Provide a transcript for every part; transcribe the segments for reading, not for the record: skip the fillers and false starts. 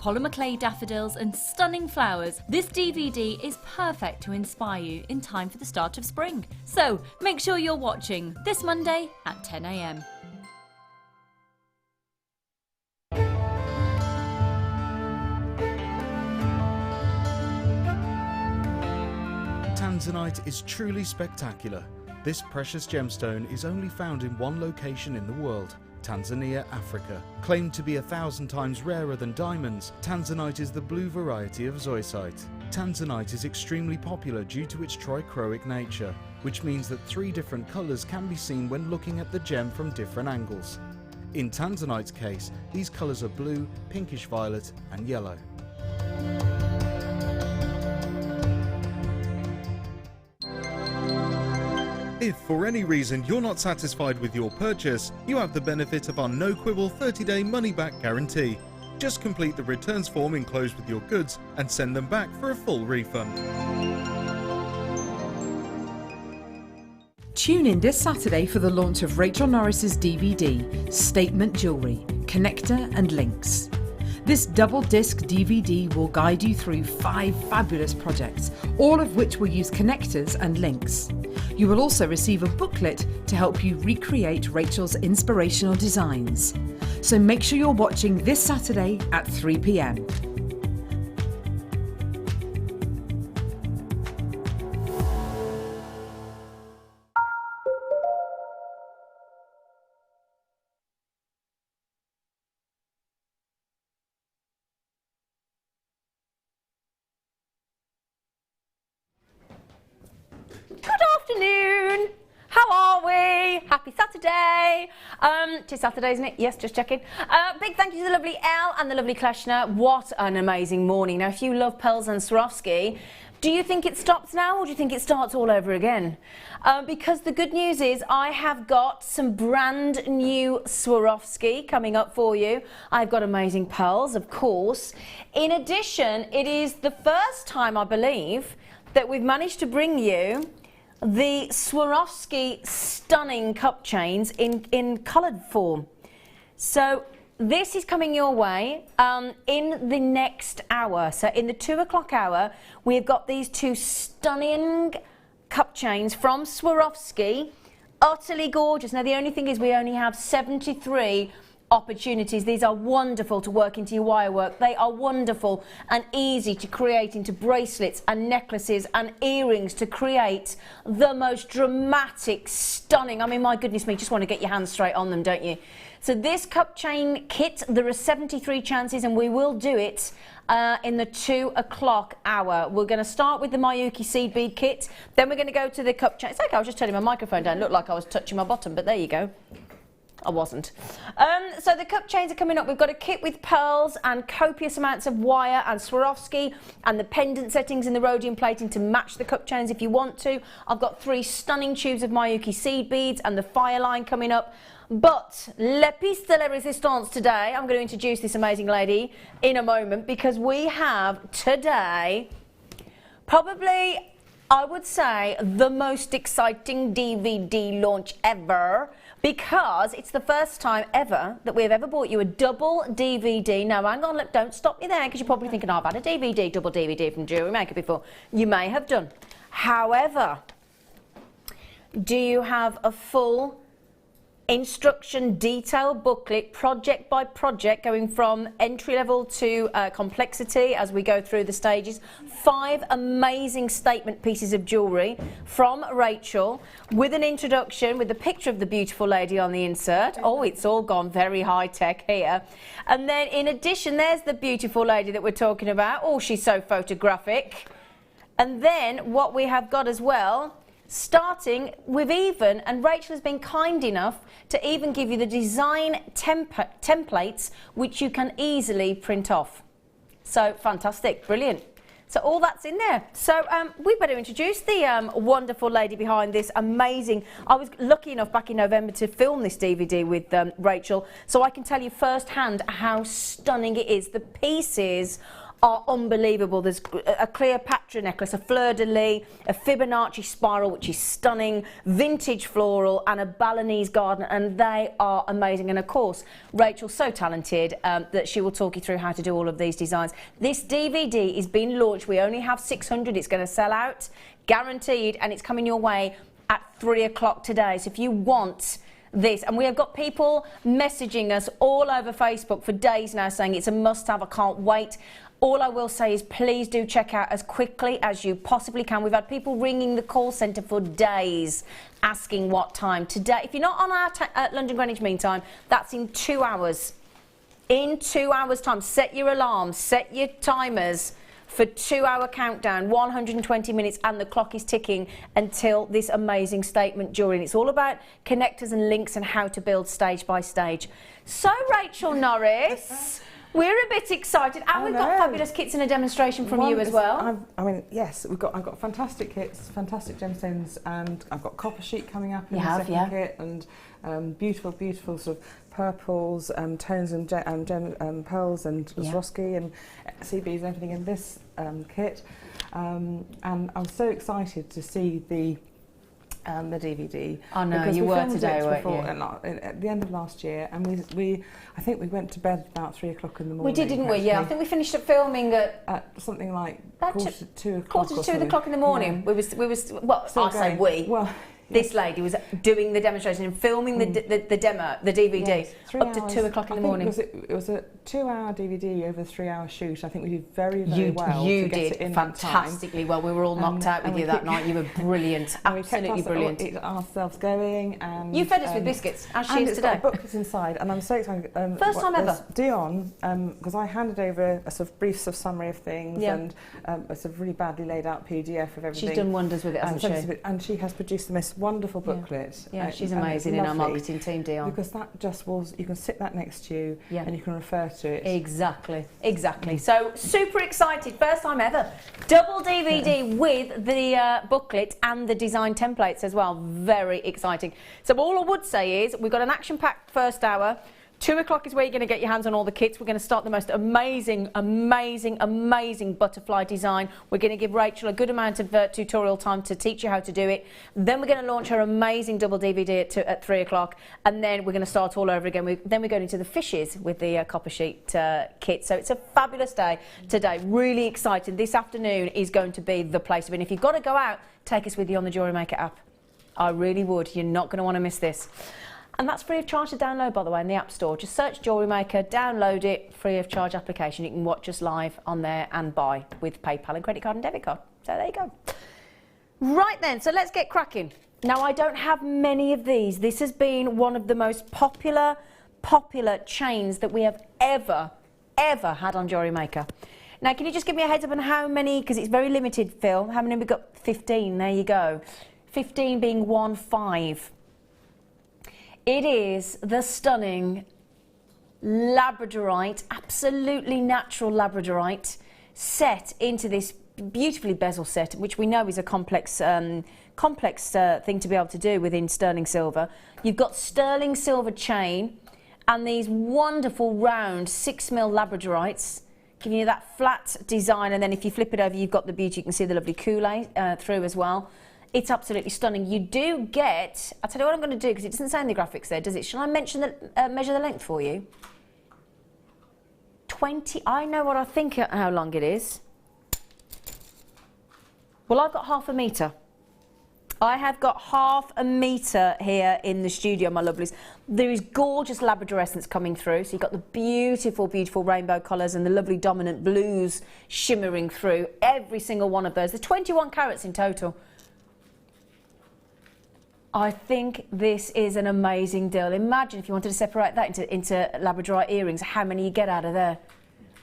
polymer clay daffodils and stunning flowers, this DVD is perfect to inspire you in time for the start of spring. So make sure you're watching this Monday at 10 AM. Tanzanite is truly spectacular. This precious gemstone is only found in one location in the world, Tanzania, Africa. Claimed to be 1,000 times rarer than diamonds, Tanzanite is the blue variety of zoisite. Tanzanite is extremely popular due to its trichroic nature, which means that 3 different colours can be seen when looking at the gem from different angles. In Tanzanite's case, these colours are blue, pinkish violet and yellow. If for any reason you're not satisfied with your purchase, you have the benefit of our no-quibble 30-day money-back guarantee. Just complete the returns form enclosed with your goods and send them back for a full refund. Tune in this Saturday for the launch of Rachel Norris's DVD, Statement Jewellery, Connector and Links. This double-disc DVD will guide you through 5 fabulous projects, all of which will use connectors and links. You will also receive a booklet to help you recreate Rachel's inspirational designs. So make sure you're watching this Saturday at 3 PM. Afternoon. How are we? Happy Saturday. 'Tis Saturday, isn't it? Yes, just checking. Big thank you to the lovely Elle and the lovely Kleshner. What an amazing morning. Now, if you love pearls and Swarovski, do you think it stops now or do you think it starts all over again? Because the good news is I have got some brand new Swarovski coming up for you. I've got amazing pearls, of course. In addition, it is the first time, I believe, that we've managed to bring you the Swarovski stunning cup chains in coloured form. So this is coming your way in the next hour. So in the 2 o'clock hour, we've got these 2 stunning cup chains from Swarovski. Utterly gorgeous. Now the only thing is we only have 73 opportunities. These are wonderful to work into your wire work. They are wonderful and easy to create into bracelets and necklaces and earrings to create the most dramatic, stunning, I mean, my goodness me, just want to get your hands straight on them, don't you? So this cup chain kit, there are 73 chances and we will do it in the 2 o'clock hour. We're going to start with the Miyuki seed bead kit, then we're going to go to the cup chain. It's okay, I was just turning my microphone down. It looked like I was touching my bottom, but there you go. I wasn't. So the cup chains are coming up. We've got a kit with pearls and copious amounts of wire and Swarovski and the pendant settings and the rhodium plating to match the cup chains if you want to. I've got 3 stunning tubes of Miyuki seed beads and the fire line coming up. But le piece de la resistance today, I'm going to introduce this amazing lady in a moment because we have today probably, I would say, the most exciting DVD launch ever, because it's the first time ever that we have ever bought you a double DVD. Now, hang on, look, don't stop me there, because you're probably thinking, oh, I've had a DVD, double DVD from Jewellery Maker before. You may have done. However, do you have a full instruction detail booklet, project by project, going from entry level to complexity as we go through the stages? 5 amazing statement pieces of jewellery from Rachel with an introduction with the picture of the beautiful lady on the insert. Oh, it's all gone very high tech here. And then in addition, there's the beautiful lady that we're talking about. Oh, she's so photographic. And then what we have got as well, starting with and Rachel has been kind enough to even give you the design templates which you can easily print off. So fantastic, brilliant. So all that's in there. So we better introduce the wonderful lady behind this amazing. I was lucky enough back in November to film this DVD with Rachel, so I can tell you firsthand how stunning it is. The pieces are unbelievable. There's a Cleopatra necklace, a fleur-de-lis, a Fibonacci spiral, which is stunning, vintage floral, and a Balinese garden, and they are amazing. And of course, Rachel's so talented that she will talk you through how to do all of these designs. This DVD is being launched. We only have 600. It's going to sell out, guaranteed, and it's coming your way at 3 o'clock today. So if you want this, and we have got people messaging us all over Facebook for days now saying it's a must-have, I can't wait. All I will say is please do check out as quickly as you possibly can. We've had people ringing the call centre for days asking what time. Today, if you're not on our London Greenwich Mean Time, that's in 2 hours. In 2 hours' time, set your alarms, set your timers for 2-hour countdown, 120 minutes, and the clock is ticking until this amazing statement jewellery. And it's all about connectors and links and how to build stage by stage. So, Rachel Norris, we're a bit excited, and we've got fabulous kits and a demonstration from you as well. I mean, yes, I've got fantastic kits, fantastic gemstones, and I've got copper sheet coming up in the second kit, and beautiful, beautiful sort of purples, tones and pearls and Swarovski and CBs and everything in this kit. And I'm so excited to see the DVD. I know, you were today, weren't you? At the end of last year, and I think we went to bed about 3 o'clock in the morning. We did, didn't we? Yeah, I think we finished up filming at something like quarter to 2 o'clock. Quarter to 2 o'clock in the morning. Yeah. We was well, I say we. Well, this lady was doing the demonstration and filming the demo, the DVD, up to 2 o'clock in the morning. It was a 2-hour DVD over a 3-hour shoot. I think we did very, very well. You to get did it in fantastically well. We were all knocked out with you that night. You were brilliant, absolutely brilliant. We kept ourselves going, and you fed us with biscuits, as she is today. And it's got a booklet inside, and I'm so excited. First time ever. Dion, because I handed over a sort of brief sort of summary of things and a sort of really badly laid out PDF of everything. She's done wonders with it, hasn't she? And she has produced the most wonderful booklet. Yeah, she's amazing in our marketing team, Dion. Because that just was, you can sit that next to you and you can refer to it. Exactly, exactly. So super excited, first time ever. Double DVD with the booklet and the design templates as well. Very exciting. So all I would say is we've got an action-packed first hour. 2 o'clock is where you're going to get your hands on all the kits. We're going to start the most amazing, amazing, amazing butterfly design. We're going to give Rachel a good amount of tutorial time to teach you how to do it. Then we're going to launch her amazing double DVD at 3 o'clock. And then we're going to start all over again. Then we're going into the fishes with the copper sheet kit. So it's a fabulous day today. Really exciting. This afternoon is going to be the place to be. And if you've got to go out, take us with you on the Jewellery Maker app. I really would. You're not going to want to miss this. And that's free of charge to download, by the way, in the App Store. Just search Jewellery Maker, download it, free of charge application. You can watch us live on there and buy with PayPal and credit card and debit card. So there you go. Right then, so let's get cracking. Now, I don't have many of these. This has been one of the most popular chains that we have ever had on Jewellery Maker. Now, can you just give me a heads up on how many, because it's very limited, Phil. How many have we got? 15, there you go. 15 being 1-5. It is the stunning Labradorite, absolutely natural Labradorite, set into this beautifully bezel set, which we know is a complex thing to be able to do within sterling silver. You've got sterling silver chain and these wonderful round 6mm Labradorites, giving you that flat design, and then if you flip it over, you've got the beauty. You can see the lovely kool-aid through as well. It's absolutely stunning. You do get, I'll tell you what I'm going to do, because it doesn't say in the graphics there, does it? Shall I mention measure the length for you? 20, I know what I think how long it is. Well, I've got half a metre. I have got half a metre here in the studio, my lovelies. There is gorgeous labradorescence coming through. So you've got the beautiful, beautiful rainbow colours and the lovely dominant blues shimmering through. Every single one of those. There's 21 carats in total. I think this is an amazing deal. Imagine if you wanted to separate that into Labradorite earrings, how many you get out of there.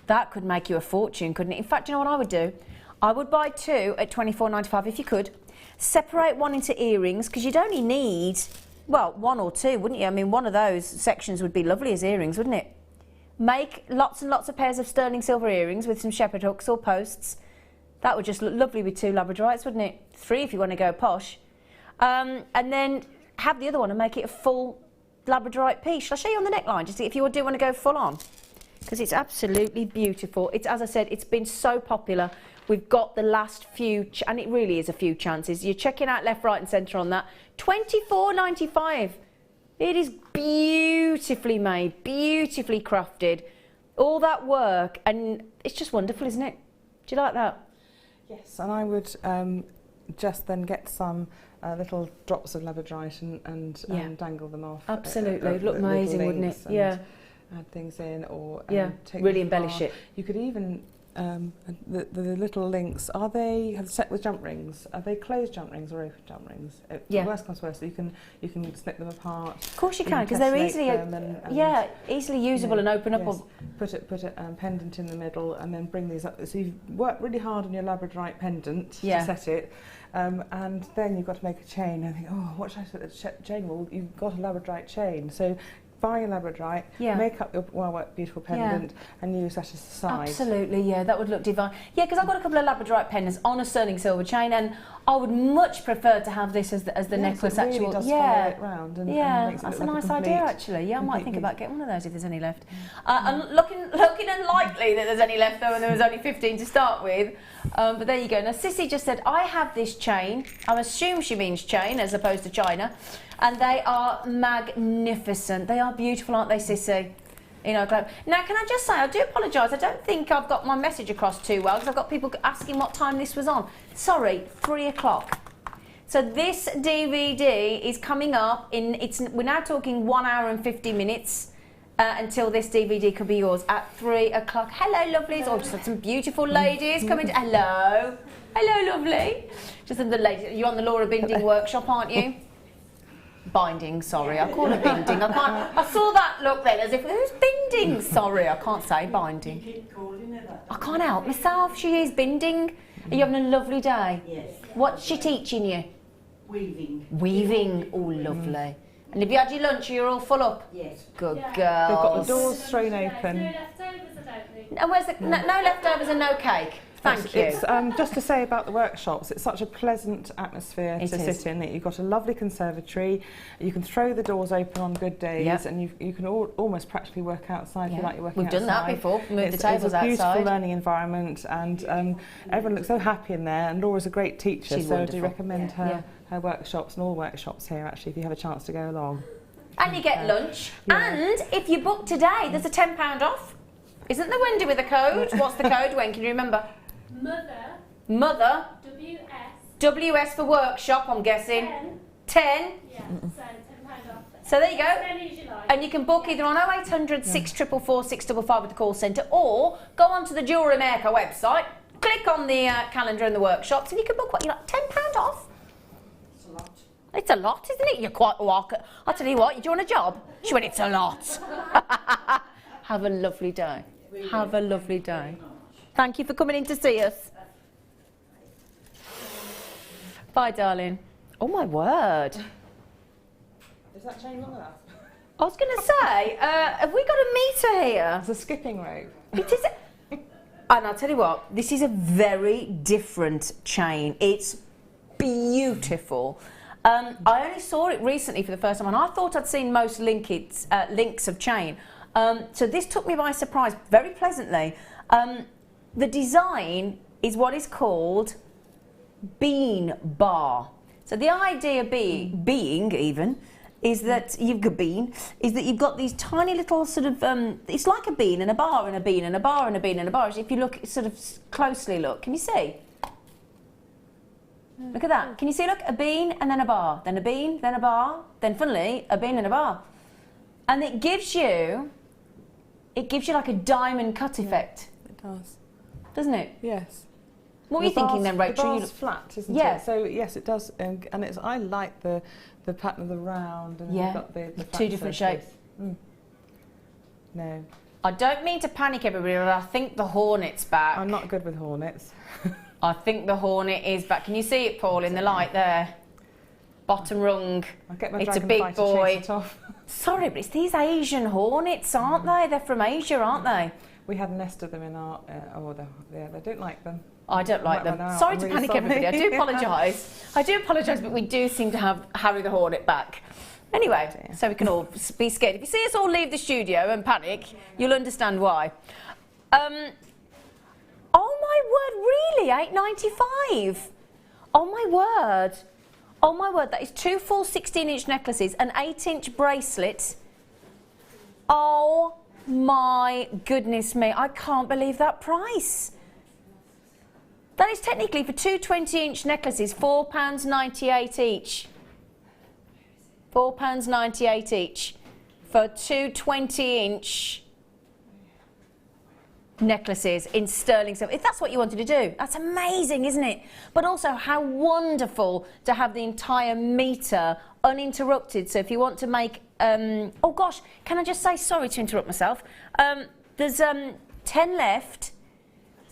That could make you a fortune, couldn't it? In fact, you know what I would do? I would buy 2 at $24.95 if you could. Separate one into earrings, because you'd only need, well, 1 or 2, wouldn't you? I mean, one of those sections would be lovely as earrings, wouldn't it? Make lots and lots of pairs of sterling silver earrings with some shepherd hooks or posts. That would just look lovely with 2 Labradorites, wouldn't it? 3 if you want to go posh. And then have the other one and make it a full Labradorite piece. Shall I show you on the neckline, just if you do want to go full on? because it's absolutely beautiful. It's, as I said, it's been so popular. We've got the last few, and it really is a few chances. You're checking out left, right and centre on that. $24.95. It is beautifully made, beautifully crafted. All that work, and it's just wonderful, isn't it? Do you like that? Yes, and I would just then get some little drops of labradorite and dangle them off. Absolutely, it'd look amazing, wouldn't it? Yeah. Add things in, or take really them embellish it. You could even the little links. Are they set with jump rings? Are they closed jump rings or open jump rings? Worst comes worst, you can snip them apart. Of course you can, because they're easily easily usable and open up. Yes. Put a pendant in the middle, and then bring these up. So you've worked really hard on your labradorite pendant to set it. And then you've got to make a chain. And think, oh, what should I put the chain? Well, you've got a labradorite chain, so buy a labradorite, make up your well-worked beautiful pendant, and use that as a side. Absolutely, yeah, that would look divine. Yeah, because I've got a couple of labradorite pendants on a sterling silver chain, and I would much prefer to have this as the necklace. It really does follow it round and makes it that's look a like nice idea actually. Yeah, I might think piece. about getting one of those if there's any left. And looking unlikely that there's any left though, and there was only 15 to start with. But there you go. Now Sissy just said, I have this chain. I assume she means chain as opposed to China. And they are magnificent. They are beautiful, aren't they, Sissy? You know, now can I just say, I do apologise. I don't think I've got my message across too well, because I've got people asking what time this was on. Sorry, 3 o'clock. So this DVD is coming up in, we're now talking 1 hour and 50 minutes until this DVD could be yours at 3 o'clock. Hello, lovelies. Oh, just had some beautiful ladies coming. Hello. Hello, lovely. Just the ladies. You're on the Laura Binding workshop, aren't you? Binding, sorry, I call it binding. I saw that look then as if, who's binding? Sorry, I can't say binding. You keep calling her that. I can't help myself, she is binding. Are you having a lovely day? Yes. What's she teaching you? Weaving. Weaving, oh lovely. And have you had your lunch, you're all full up? Yes. Good They've got the girls. doors thrown open. And where's the, no leftovers and no cake? Thank you. It's, just to say about the workshops, it's such a pleasant atmosphere to sit in. You've got a lovely conservatory. You can throw the doors open on good days, and you can almost practically work outside if you like you're working outside. We've done that before, moved the tables outside. It's a beautiful learning environment, and everyone looks so happy in there, and Laura's a great teacher, She's so wonderful. I do recommend her workshops and all workshops here, actually, if you have a chance to go along. And you get lunch, and if you book today, there's a £10 off. Isn't there, Wendy, with a code? What's the code, Wen? Can you remember? Mother. WS. WS for workshop, I'm guessing. 10. Yeah, so £10 off. So there you go. As many as you like. And you can book either on 0800 644 655 with the call centre, or go onto the Jewellery Maker website, click on the calendar and the workshops, and you can book what you like. £10 off. It's a lot. It's a lot, isn't it? You're quite welcome. I'll tell you what, you doing a job? She went, it's a lot. Have a lovely day. Have a lovely day. Thank you for coming in to see us. Bye, darling. Oh, my word. Is that chain long enough? I was going to say, have we got a meter here? It's a skipping rope. It is. And I'll tell you what, this is a very different chain. It's beautiful. I only saw it recently for the first time, and I thought I'd seen most links of chain. So this took me by surprise, very pleasantly. The design is what is called bean bar. So the idea being is that you've got these tiny little sort of it's like a bean and a bar and a bean and a bar and a bean and a bar. If you look sort of closely, can you see? Look at that. Can you see? Look, a bean and then a bar, then a bean, then a bar, then funnily a bean and a bar, and it gives you like a diamond cut effect. It does. Doesn't it? Yes. What were you thinking then, Rachel? The bar's flat, isn't Yeah. it? So yes, it does, and it's. I like the pattern of the round, and you've got the flat two different surface. shapes. No, I don't mean to panic everybody, but I think the hornet's back. I'm not good with hornets. I think the hornet is back. Can you see it, Paul, in the light there? Bottom rung. I'll get my It's a dragonfly big to boy. chase it off. Sorry, but it's these Asian hornets, aren't they? They're from Asia, aren't they? We had a nest of them in our. They don't like them. I don't like Might them. run out. Sorry I'm to really panic sorry. everybody. I do apologise. I do apologise, but we do seem to have Harry the Hornet back. Anyway, so we can all be scared. If you see us all leave the studio and panic, you'll understand why. Oh my word, really? £8.95? Oh my word. Oh my word, that is 2 full 16-inch necklaces, an 8-inch bracelet. Oh my goodness me, I can't believe that price. That is technically for 2 20-inch necklaces, £4.98 each. £4.98 each for 2 20-inch necklaces in sterling silver. If that's what you wanted to do, that's amazing, isn't it? But also how wonderful to have the entire metre uninterrupted. So if you want to make, oh gosh, can I just say, sorry to interrupt myself, there's 10 left,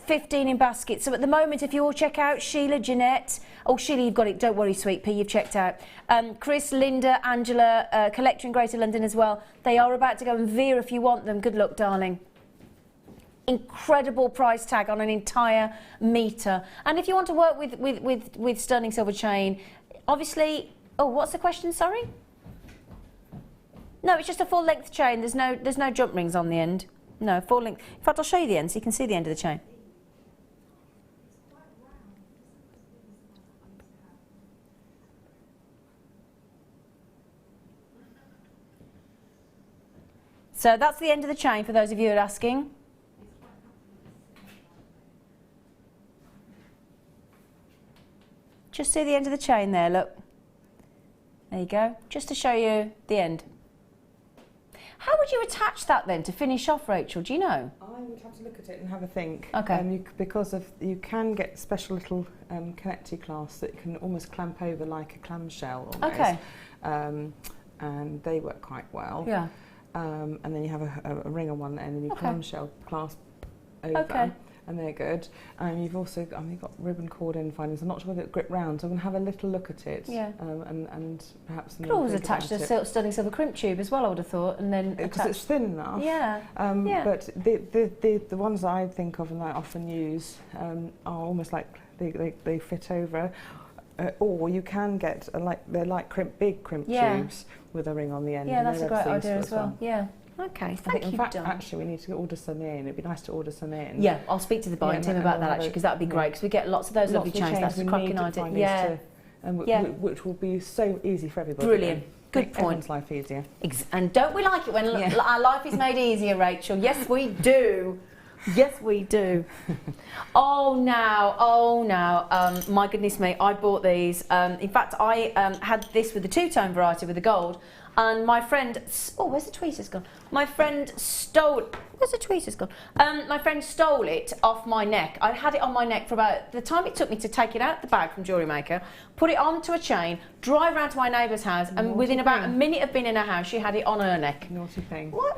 15 in baskets. So at the moment, if you all check out Sheila, Jeanette, oh Sheila, you've got it, don't worry, sweet pea, you've checked out. Chris, Linda, Angela, Collector in Greater London as well. They are about to go, and Vera, if you want them, good luck, darling. Incredible price tag on an entire metre. And if you want to work with sterling silver chain, obviously, oh, what's the question, sorry? No, it's just a full length chain. There's no jump rings on the end. No, full length. In fact, I'll show you the end so you can see the end of the chain. So that's the end of the chain for those of you who are asking. Just see the end of the chain there, look. There you go, just to show you the end. How would you attach that then to finish off, Rachel, do you know? I would have to look at it and have a think. Okay. Because you can get special little connecty clasps that can almost clamp over like a clamshell almost. Okay. And they work quite well. Yeah. And then you have a ring on one end and you clamshell clasp over. Okay. And they're good. And you've also got ribbon cord end findings. I'm not sure whether it's grip round, so I'm going to have a little look at it. Yeah. And perhaps... Could always attach the sterling silver crimp tube as well, I would have thought, and then because it's thin enough. Yeah. Yeah. But the ones I think of and I often use are almost like they fit over. Or you can get they're like big crimp tubes with a ring on the end. Yeah, that's a great idea as well. Yeah. Okay, thank you, in fact, Dawn. actually, we need to order some in. It'd be nice to order some in. Yeah, I'll speak to the buying team about that actually, because that would be great, because we get lots of those lovely chains. That's a cracking idea. Yeah. Which will be so easy for everybody. Brilliant. Good point. Everyone's life easier. And don't we like it when our life is made easier, Rachel? Yes, we do. Yes, we do. Oh, now, my goodness me, I bought these. In fact, I had this with the two-tone variety with the gold, and my friend, oh, where's the tweezers gone? My friend stole, where's the tweezers gone? My friend stole it off my neck. I had it on my neck for about the time it took me to take it out the bag from Jewellery Maker, put it onto a chain, drive round to my neighbour's house, and within about a minute of being in her house, she had it on her neck. Naughty thing. Why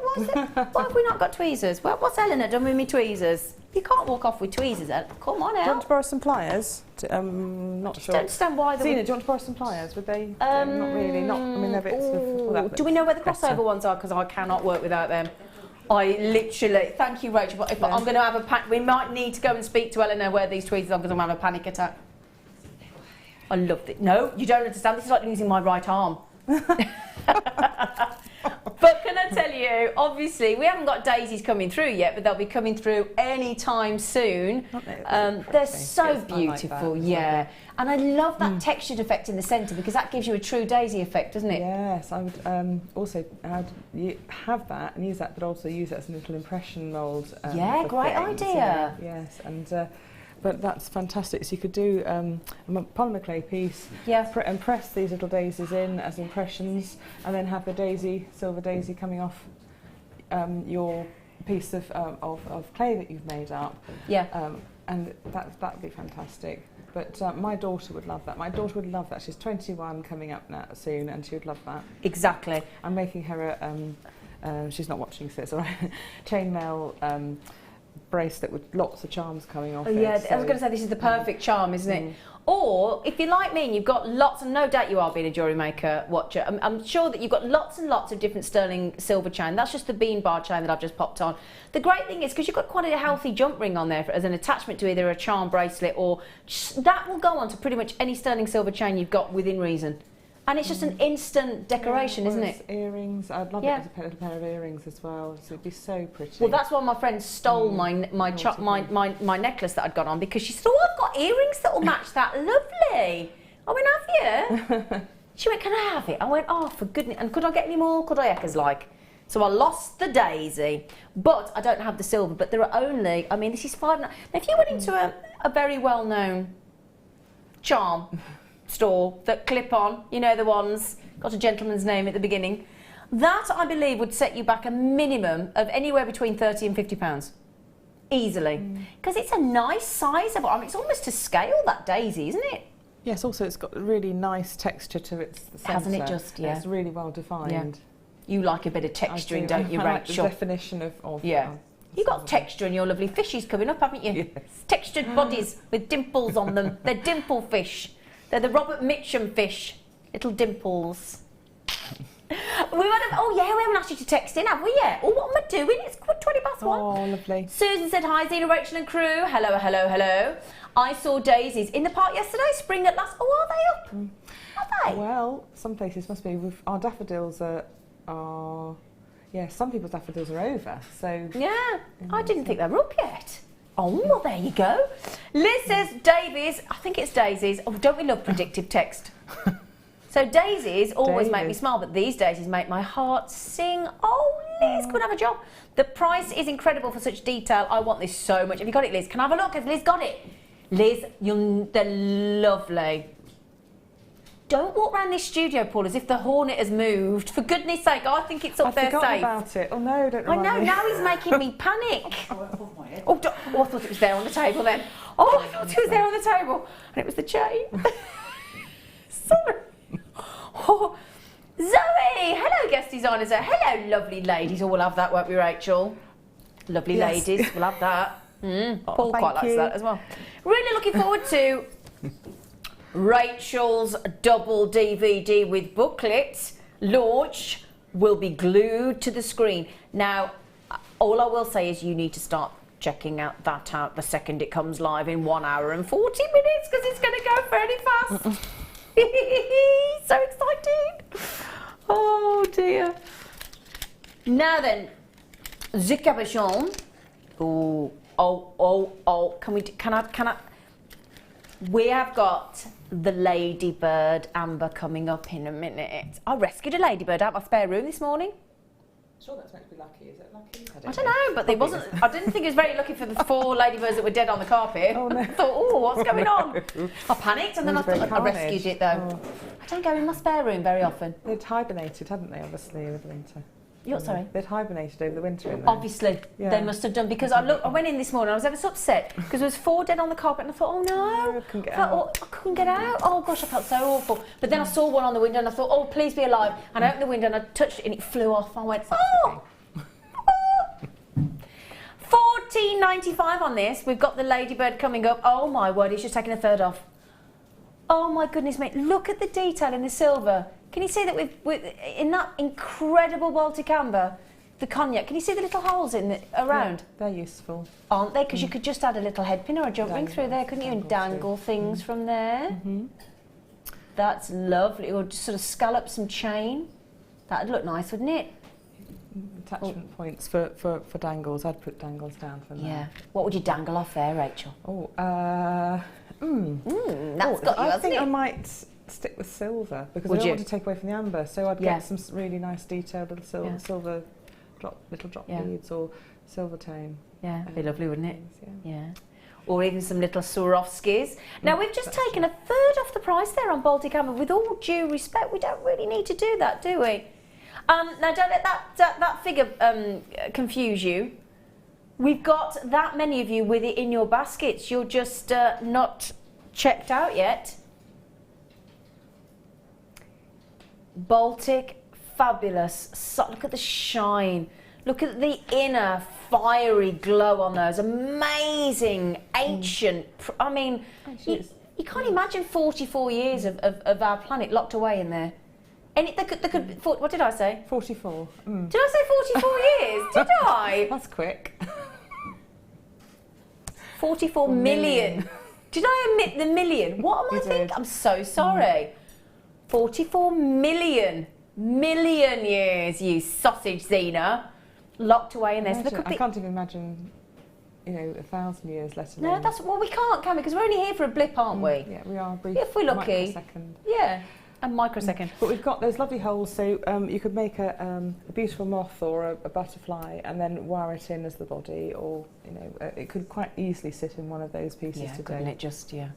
have we not got tweezers? What's Eleanor done with me tweezers? You can't walk off with tweezers, Ellen. Come on, Do you want Elle. to borrow some pliers? Not sure. Don't understand why. Zena, do you want to borrow some pliers? Would they? Not really. Not. I mean, they're bits of that. Do we know where the crossover ones are? Because I cannot work without them. I literally. Thank you, Rachel. But if I'm going to have a panic, we might need to go and speak to Eleanor where these tweezers are, because I'm going to have a panic attack. I loved it. No, you don't understand. This is like losing my right arm. But can I tell you, obviously, we haven't got daisies coming through yet, but they'll be coming through any time soon. They're so beautiful, yeah. And I love that textured effect in the centre, because that gives you a true daisy effect, doesn't it? Yes, I would also have that and use that, but also use it as a little impression mould. Yeah, great idea. Yes, and but that's fantastic. So you could do a polymer clay piece, and press these little daisies in as impressions, and then have the silver daisy coming off your piece of clay that you've made up. Yeah. And that would be fantastic. But my daughter would love that. My daughter would love that. She's 21, coming up now soon, and she would love that. Exactly. I'm making her she's not watching, so it's all right. Chainmail bracelet with lots of charms coming off. Yeah, so I was going to say this is the perfect charm, isn't it? Or if you're like me and you've got lots, and no doubt you are being a Jewellery Maker watcher, I'm sure that you've got lots and lots of different sterling silver chain. That's just the bean bar chain that I've just popped on. The great thing is, because you've got quite a healthy jump ring on there as an attachment to either a charm bracelet, or that will go on to pretty much any sterling silver chain you've got within reason. And it's just an instant decoration, isn't it? Earrings. I'd love it as a little pair of earrings as well. So it'd be so pretty. Well, that's why my friend stole my necklace that I'd got on, because she said, "Oh, I've got earrings that will match that. Lovely." I went, "Have you?" She went, "Can I have it?" I went, "Oh, for goodness." And could I get any more? Could I? Eckers like. So I lost the daisy, but I don't have the silver. But there are only, I mean, this is £5. Now, if you went into a very well-known charm store that clip on, you know, the ones, got a gentleman's name at the beginning, that I believe would set you back a minimum of anywhere between £30 and £50. Easily. Because it's a nice size of, I mean, it's almost to scale, that daisy, isn't it? Yes, also it's got a really nice texture to its centre. Hasn't it just, yeah. It's really well defined. Yeah. You like a bit of texturing, don't you, I like Rachel? the definition of yeah. You've got texture in your lovely fishies coming up, haven't you? Yes. Textured bodies with dimples on them. They're dimple fish. They're the Robert Mitchum fish. Little dimples. We haven't asked you to text in, have we yet? Oh, what am I doing? It's 1:20 1. Oh, lovely. Susan said, "Hi, Zena, Rachel and crew. Hello, hello, hello. I saw daisies in the park yesterday. Spring at last." Oh, are they up? Are they? Well, some places must be. Our daffodils are some people's daffodils are over. So yeah, I didn't think they were up yet. Oh, well, there you go. Liz says, "Davies," I think it's daisies. Oh, don't we love predictive text? So daisies always make me smile, but these daisies make my heart sing. Oh, Liz could have a job. The price is incredible for such detail. I want this so much. Have you got it, Liz? Can I have a look? Has Liz got it? Liz, they're lovely. Don't walk around this studio, Paul, as if the Hornet has moved. For goodness sake, I think it's up there safe. I forgot about it. Oh no, don't remind me. I know, now he's making me panic. Above my head. Oh, I thought it was there on the table then. Oh, I thought it was there on the table. And it was the chain. Sorry. Oh, Zoe! Hello, guest designers. Hello, lovely ladies. Oh, we'll have that, won't we, Rachel? Lovely ladies, we'll have that. Paul quite likes that as well. Really looking forward to Rachel's double DVD with booklet launch. Will be glued to the screen. Now, all I will say is you need to start checking out the second it comes live in 1 hour and 40 minutes, because it's going to go fairly fast. So exciting. Oh dear. Now then, the cabochon. Oh, can I? We have got the ladybird amber coming up in a minute. I rescued a ladybird out of my spare room this morning. Sure, that's meant to be lucky. Is it lucky? I don't know, but there wasn't. I didn't think it was very lucky for the 4 ladybirds that were dead on the carpet. Oh no! I thought, oh, what's going on? I panicked, and then I thought I rescued it though. Oh. I don't go in my spare room very often. They'd hibernated, hadn't they? Obviously, over the winter. You're sorry? They'd hibernated over the winter in there. Obviously, they must have done, because I went in this morning, I was ever so upset because there was 4 dead on the carpet, and I thought, oh no, I couldn't get out. I couldn't get out. Oh gosh, I felt so awful. But then I saw one on the window, and I thought, oh, please be alive. And I opened the window and I touched it, and it flew off. I went, oh. $14.95 on this. We've got the ladybird coming up. Oh my word, he's just taken a third off. Oh my goodness, mate! Look at the detail in the silver. Can you see that with in that incredible Baltic amber, the cognac? Can you see the little holes in around? Yeah, they're useful, aren't they? Because you could just add a little head pin or a jump ring through there, couldn't you, and dangle things from there? That's lovely. Or just sort of scallop some chain. That'd look nice, wouldn't it? Attachment points for dangles. I'd put dangles down for them. Yeah. What would you dangle off there, Rachel? Oh, that's got you, I hasn't think it? I might stick with silver, because Would I don't you? want to take away from the amber. So I'd get some really nice detailed little silver little drop beads or silver tone. Yeah, it'd be lovely, wouldn't it? Things, Yeah. Or even some little Swarovskis. Now, we've just taken a third off the price there on Baltic Amber. With all due respect, we don't really need to do that, do we? Now, don't let that figure confuse you. We've got that many of you with it in your baskets. You're just not checked out yet. Baltic, fabulous. So, look at the shine. Look at the inner fiery glow on those. Amazing, ancient. I mean, you can't imagine 44 years of our planet locked away in there. And what did I say? 44. Did I say 44 years? Did I? That's quick. 44 million. Did I omit the million? What am I thinking? I'm so sorry. 44 million years, you sausage, Zena. Locked away in there. So there could I be... can't even imagine, 1,000 years, let alone... No, that's... Well, we can't, can we? Because we're only here for a blip, aren't we? Yeah, we are brief. If we're lucky. Microsecond. Yeah, a microsecond. But we've got those lovely holes, so you could make a beautiful moth or a butterfly and then wire it in as the body, or, it could quite easily sit in one of those pieces today. Couldn't it just, It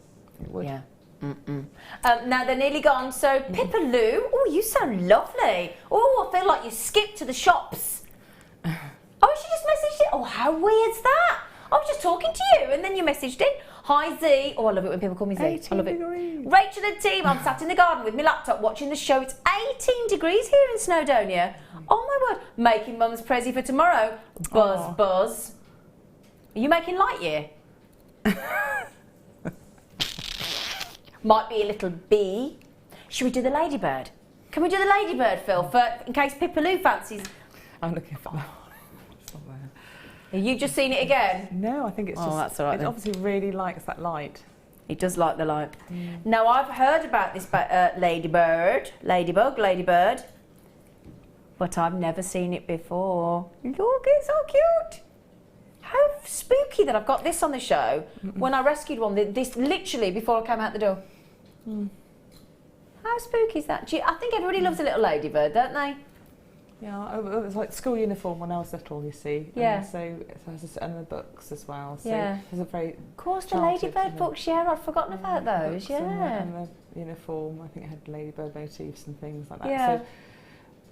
would. Yeah. Now they're nearly gone, so Pippa Lou, oh, you sound lovely. Oh, I feel like you skipped to the shops. Oh, she just messaged it. Oh, how weird's that? I was just talking to you and then you messaged in. Hi Z. Oh, I love it when people call me Z. I love it. Degrees. Rachel and team, I'm sat in the garden with my laptop watching the show. It's 18 degrees here in Snowdonia. Oh my word. Making mum's prezi for tomorrow. Buzz. Are you making Lightyear? Might be a little bee. Should we do the ladybird? Can we do the ladybird, Phil, in case Pippa Lou fancies? I'm looking for that. It's not there. Have you just seen it again? No, I think it's just... that's all right it then. obviously really likes that light. It does like the light. Now, I've heard about this ladybird, ladybird, but I've never seen it before. Look, it's so cute. How spooky that I've got this on the show when I rescued one, this literally before I came out the door. How spooky is that? I think everybody loves a little ladybird, don't they? Yeah, it was like school uniform when I was little, you see. Yeah. And so it has and the books as well. So Yeah. it's a very... Of course, the childhood, ladybird books, yeah, I'd forgotten about those, books yeah. And the uniform, I think it had ladybird motifs and things like that. Yeah. So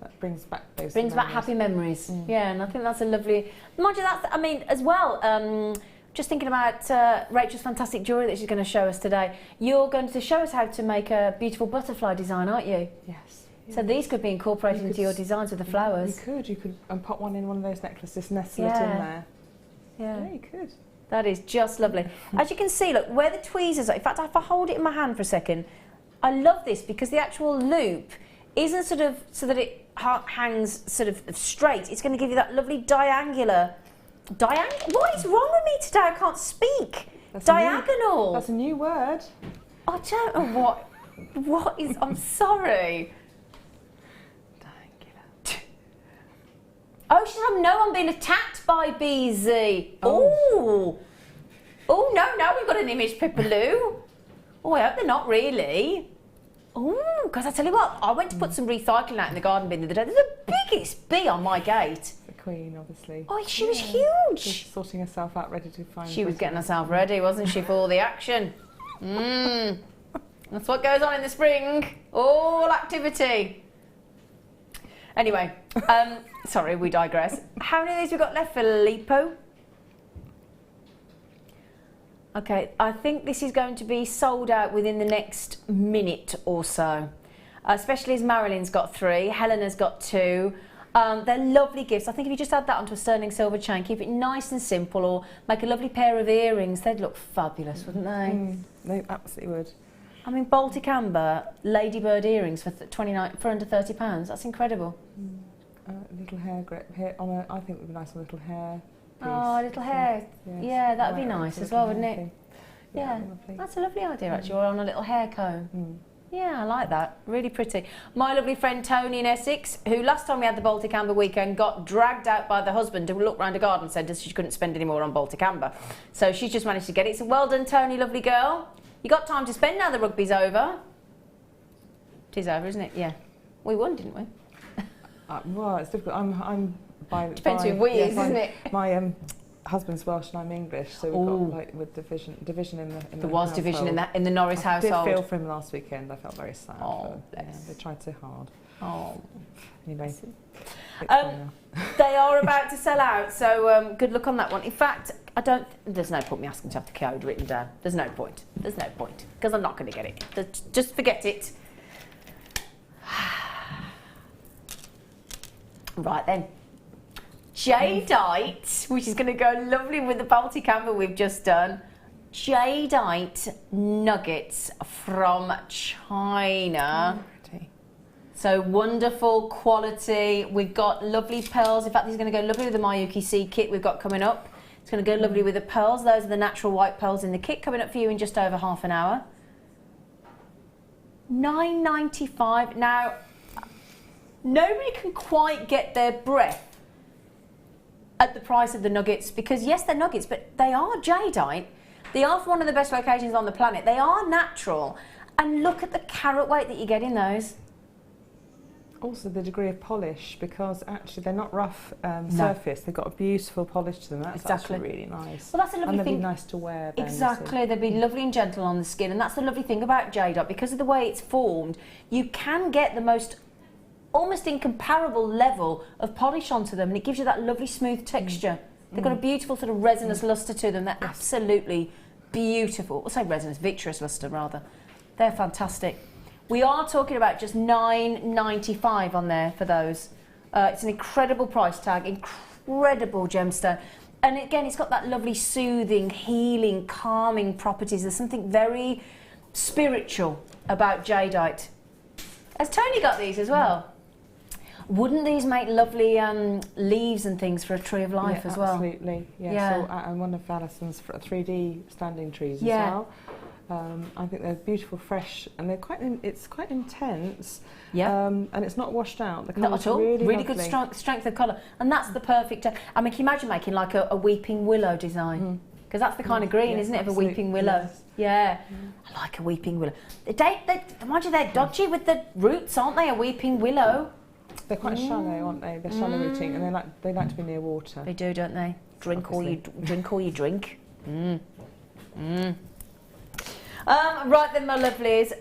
that brings back those Brings back memories. happy memories. Yeah, and I think that's a lovely... Mind you, that's, I mean, as well, just thinking about Rachel's fantastic jewellery that she's going to show us today. You're going to show us how to make a beautiful butterfly design, aren't you? Yes. So these could be incorporated into your designs with the flowers. You could pop one in one of those necklaces, nestle it in there. Yeah. Yeah, you could. That is just lovely. As you can see, look, where the tweezers are, in fact, if I hold it in my hand for a second, I love this because the actual loop isn't sort of so that it hangs sort of straight. It's going to give you that lovely diagonal. What is wrong with me today? I can't speak. Diagonal. That's a new word. I don't know what is. I'm sorry. Diagonal. Oh, she said, no, I'm being attacked by BZ. Oh. Oh, no, now we've got an image, Pippa Lou. Oh, I hope they're not really. Oh, because I tell you what, I went to put some recycling out in the garden bin the other day. There's the biggest bee on my gate. The Queen, obviously. Oh, she was huge. Just sorting herself out, ready to find... She was getting herself ready, wasn't she, for all the action? That's what goes on in the spring. All activity. Anyway, sorry, we digress. How many of these we got left, Filippo? Okay, I think this is going to be sold out within the next minute or so. Especially as Marilyn's got 3, Helena's got 2. They're lovely gifts. I think if you just add that onto a sterling silver chain, keep it nice and simple, or make a lovely pair of earrings, they'd look fabulous, wouldn't they? They absolutely would. I mean, Baltic Amber ladybird earrings for under £30. That's incredible. Little hair grip here on a. I think it would be nice on a little hair piece. Oh, a little hair. Yes. Yeah, that'd be Right, nice it's a as well, little wouldn't hair it? thing. Yeah, lovely. that's a lovely idea actually, or on a little hair comb. Yeah, I like that. Really pretty. My lovely friend Tony in Essex, who last time we had the Baltic Amber weekend got dragged out by the husband to look round a garden centre so she couldn't spend any more on Baltic Amber. So she's just managed to get it. So well done, Tony, lovely girl. You got time to spend now the rugby's over. It is over, isn't it? Yeah. We won, didn't we? Well, it's difficult. I'm by... Depends who we is, isn't it? My husband's Welsh and I'm English, so we've got like with division in the There was division household. in the Norris I household. did feel for him last weekend. I felt very sad. Oh, but, bless. they tried so hard. Oh. Anyway, it's fine now. They are about to sell out, so good luck on that one. In fact, there's no point me asking to have the code written down. There's no point. There's no point, because I'm not going to get it. Just forget it. Right then. Jadeite, which is going to go lovely with the Baltic Amber we've just done. Jadeite nuggets from China. So wonderful quality. We've got lovely pearls. In fact, this is going to go lovely with the Mayuki C kit we've got coming up. It's going to go lovely with the pearls. Those are the natural white pearls in the kit coming up for you in just over half an hour. £9.95. Now, nobody can quite get their breath at the price of the nuggets, because yes, they're nuggets, but they are jadeite. They are from one of the best locations on the planet. They are natural. And look at the carat weight that you get in those. Also the degree of polish, because actually they're not rough surface. They've got a beautiful polish to them. That's actually really nice. Well, that's a lovely and thing. They'd be nice to wear then, Exactly, they'd be lovely and gentle on the skin, and that's the lovely thing about jadeite. Because of the way it's formed, you can get the most almost incomparable level of polish onto them, and it gives you that lovely smooth texture. They've got a beautiful sort of resinous lustre to them. They're absolutely beautiful. I'll say resinous, vitreous lustre rather. They're fantastic. We are talking about just £9.95 on there for those. It's an incredible price tag, incredible gemstone. And again, it's got that lovely soothing, healing, calming properties. There's something very spiritual about jadeite. Has Tony got these as well? Wouldn't these make lovely leaves and things for a tree of life as well? Absolutely, yes. Yeah. So, and one of Alison's 3D standing trees as well. I think they're beautiful, fresh, and they're it's quite intense. Yeah. And it's not washed out. The Not at all. Really good strength of colour, and that's the perfect. I mean, can you imagine making like a weeping willow design? Because that's the kind of green, isn't it, of a weeping willow? Yes. Yeah. I like a weeping willow. Mind you, they're dodgy with the roots, aren't they? A weeping willow. They're quite shallow, aren't they? They're shallow rooting, and they like to be near water. They do, don't they? Drink all you drink. Right then, my lovelies,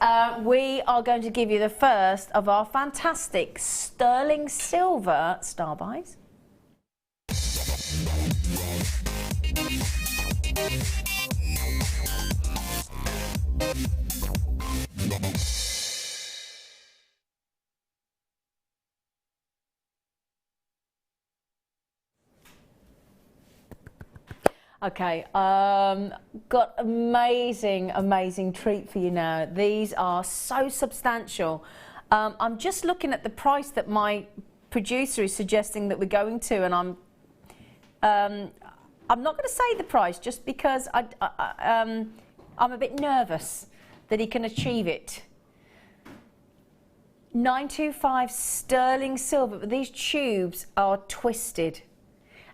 we are going to give you the first of our fantastic sterling silver star buys. Okay, got amazing treat for you now. These are so substantial. I'm just looking at the price that my producer is suggesting that we're going to, and I'm not going to say the price just because I'm a bit nervous that he can achieve it. 925 sterling silver, but these tubes are twisted.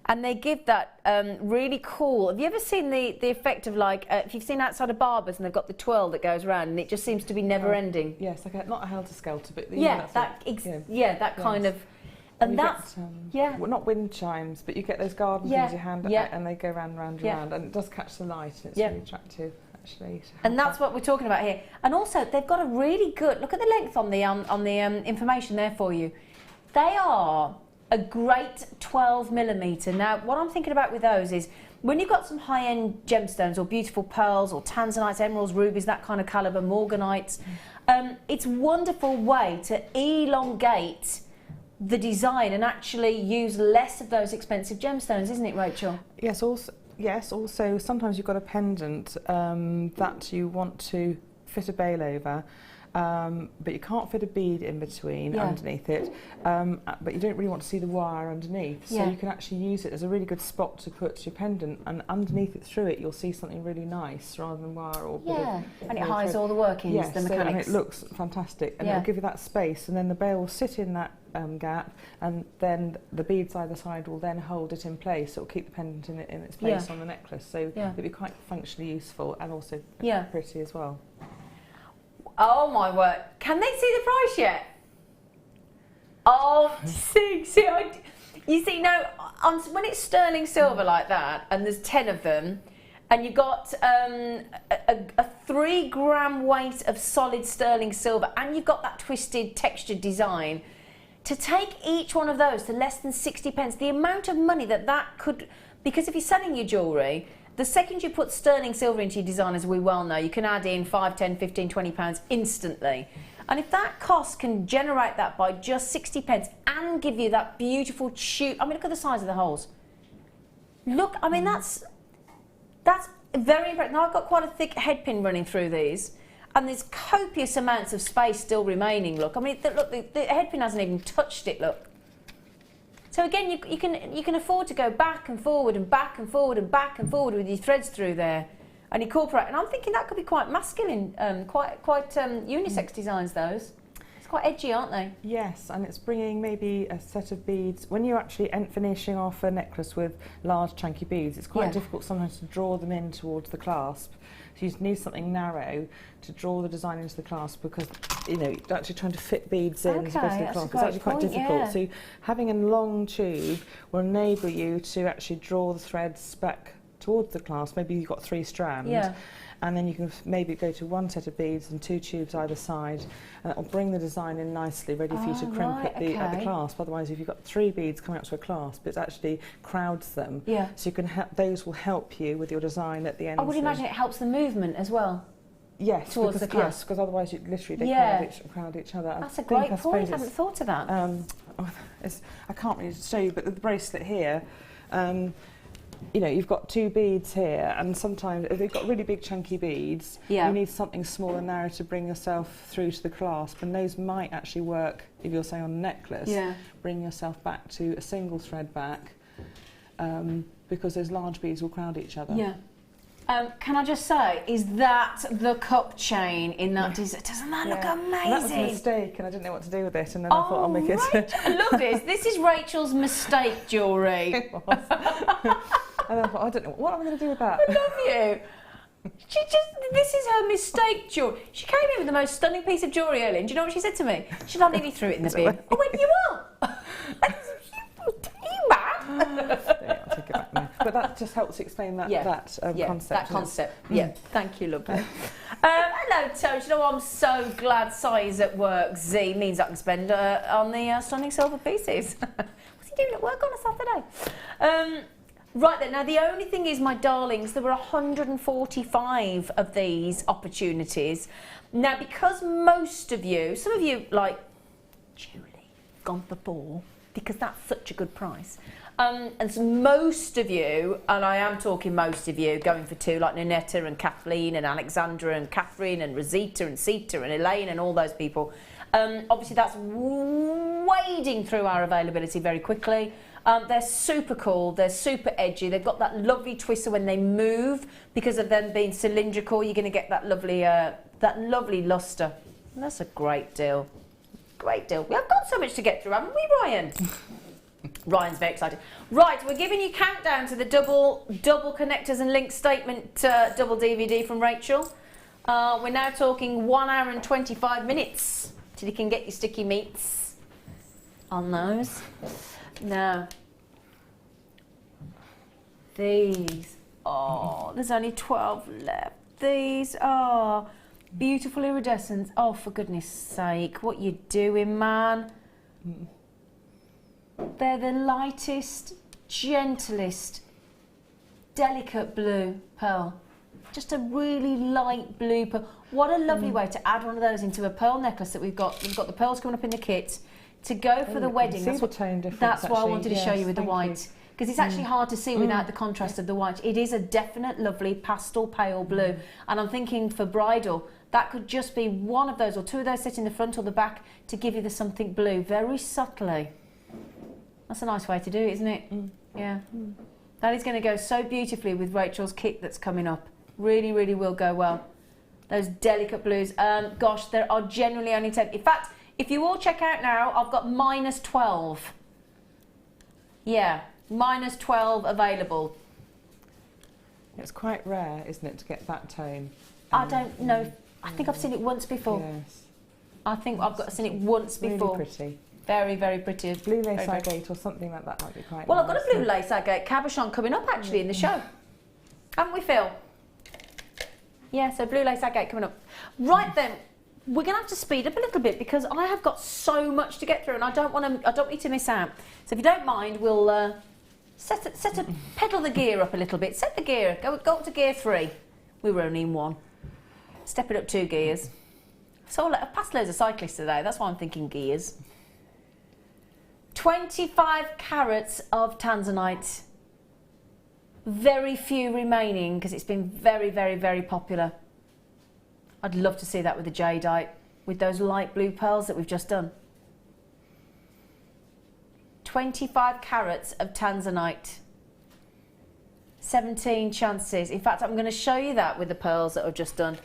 And they give that really cool. Have you ever seen the effect of like, if you've seen outside of barbers and they've got the twirl that goes around and it just seems to be never ending? Yes, like not a helter-skelter, but that kind of, and that's, well, not wind chimes, but you get those garden things you hand and they go round and round, and it does catch the light, and it's really attractive actually. And that's what we're talking about here. And also, they've got a really good, look at the length on the information there for you. They are a great 12mm. Now, what I'm thinking about with those is when you've got some high-end gemstones or beautiful pearls or tanzanites, emeralds, rubies, that kind of caliber, morganites, it's a wonderful way to elongate the design and actually use less of those expensive gemstones, isn't it, Rachel? Yes, also sometimes you've got a pendant that you want to fit a bail over, but you can't fit a bead in between underneath it, but you don't really want to see the wire underneath, so you can actually use it as a really good spot to put your pendant, and underneath it, through it, you'll see something really nice rather than wire or and it hides all the workings, the mechanics. And it looks fantastic, and it'll give you that space, and then the bail will sit in that gap, and then the beads either side will then hold it in place. It'll keep the pendant in its place on the necklace, so it'll be quite functionally useful and also pretty as well. Oh my word! Can they see the price yet? Oh, you see, no, when it's sterling silver like that, and there's 10 of them, and you've got a 3 gram weight of solid sterling silver, and you've got that twisted textured design, to take each one of those to less than 60 pence, the amount of money that could, because if you're selling your jewellery, the second you put sterling silver into your design, as we well know, you can add in 5, 10, 15, 20 pounds instantly. And if that cost can generate that by just 60 pence and give you that beautiful tube, I mean, look at the size of the holes. Look, I mean, that's very impressive. Now, I've got quite a thick head pin running through these, and there's copious amounts of space still remaining, look. I mean, look, the head pin hasn't even touched it, look. So again, you can afford to go back and forward and back and forward and back and forward with your threads through there. and incorporate. And I'm thinking that could be quite masculine, quite unisex designs. Those. It's quite edgy, aren't they? Yes, and it's bringing maybe a set of beads. When you're actually finishing off a necklace with large chunky beads, it's quite difficult sometimes to draw them in towards the clasp. So you need something narrow to draw the design into the clasp, because actually trying to fit beads in to go to the clasp is actually quite difficult. Yeah. So having a long tube will enable you to actually draw the threads back towards the clasp. Maybe you've got 3 strands. Yeah. And then you can maybe go to 1 set of beads and 2 tubes either side, and that will bring the design in nicely, ready for you to crimp at the clasp. Otherwise, if you've got 3 beads coming up to a clasp, it actually crowds them. Yeah. So you can those will help you with your design at the end. I would imagine it helps the movement as well. Yes, towards the clasp. Yes, because otherwise you literally crowd each other. That's a great point. I haven't thought of that. I can't really show you, but the bracelet here. You've got 2 beads here, and sometimes if they've got really big chunky beads, you need something small and narrow to bring yourself through to the clasp, and those might actually work if you're saying on a necklace. Bring yourself back to a single thread back, because those large beads will crowd each other. Can I just say, is that the cup chain in that design? Doesn't that look amazing? And that was a mistake, and I didn't know what to do with it, and then I thought I'll make it. I love this. This is Rachel's mistake jewellery. And I thought, I don't know, what am I going to do with that? I love you. This is her mistake jewellery. She came in with the most stunning piece of jewellery earlier, and do you know what she said to me? She said, I'll leave you through it in the bin. I went, you are? You back? Yeah, I'll take it back now. But that just helps explain that concept. That concept. Yeah, thank you, lovely. Hello, Toad. You know, I'm so glad Si's at work. Z means I can spend on the stunning silver pieces. What's he doing at work on a Saturday? Right then, now the only thing is, my darlings, there were 145 of these opportunities. Now, because most of you, some of you like, Julie, gone for 4, because that's such a good price. And so most of you, and I am talking most of you, going for 2, like Ninetta and Kathleen and Alexandra and Catherine and Rosita and Sita and Elaine and all those people. Obviously, that's wading through our availability very quickly. They're super cool, they're super edgy, they've got that lovely twist, so when they move, because of them being cylindrical, you're going to get that lovely lustre. And that's a great deal. Great deal. We have got so much to get through, haven't we, Ryan? Ryan's very excited. Right, we're giving you countdown to the double connectors and link statement double DVD from Rachel. We're now talking 1 hour and 25 minutes till you can get your sticky meats on those. Now, these, there's only 12 left. These are beautiful iridescents. Oh, for goodness sake, what you doing, man? They're the lightest, gentlest, delicate blue pearl. Just a really light blue pearl. What a lovely way to add one of those into a pearl necklace that we've got. We've got the pearls coming up in the kit. To go for the wedding, that's why I wanted to show you with the white, because it's actually hard to see without the contrast of the white. It is a definite lovely pastel pale blue, and I'm thinking for bridal, that could just be one of those or 2 of those sit in the front or the back to give you the something blue, very subtly. That's a nice way to do it, isn't it? Yeah. That is going to go so beautifully with Rachel's kit that's coming up. Really, really will go well. Those delicate blues. Gosh, there are generally only 10. In fact, if you all check out now, I've got -12. Yeah, -12 available. It's quite rare, isn't it, to get that tone? I don't know. I think I've seen it once before. Yes. I think I've seen it once before. Really pretty. Very, very pretty. Blue lace agate or something like that might be quite Well, nice. I've got a blue lace agate cabochon coming up actually in the show. Haven't we, Phil? Yeah, so blue lace agate coming up. Right then. We're going to have to speed up a little bit because I have got so much to get through, and I don't want you to miss out. So if you don't mind, we'll pedal the gear up a little bit. Set the gear. Go up to gear 3. We were only in 1. Step it up 2 gears. So I've passed loads of cyclists today. That's why I'm thinking gears. 25 carats of tanzanite. Very few remaining because it's been very, very, very popular. I'd love to see that with the jadeite, with those light blue pearls that we've just done. 25 carats of tanzanite. 17 chances. In fact, I'm going to show you that with the pearls that I've just done.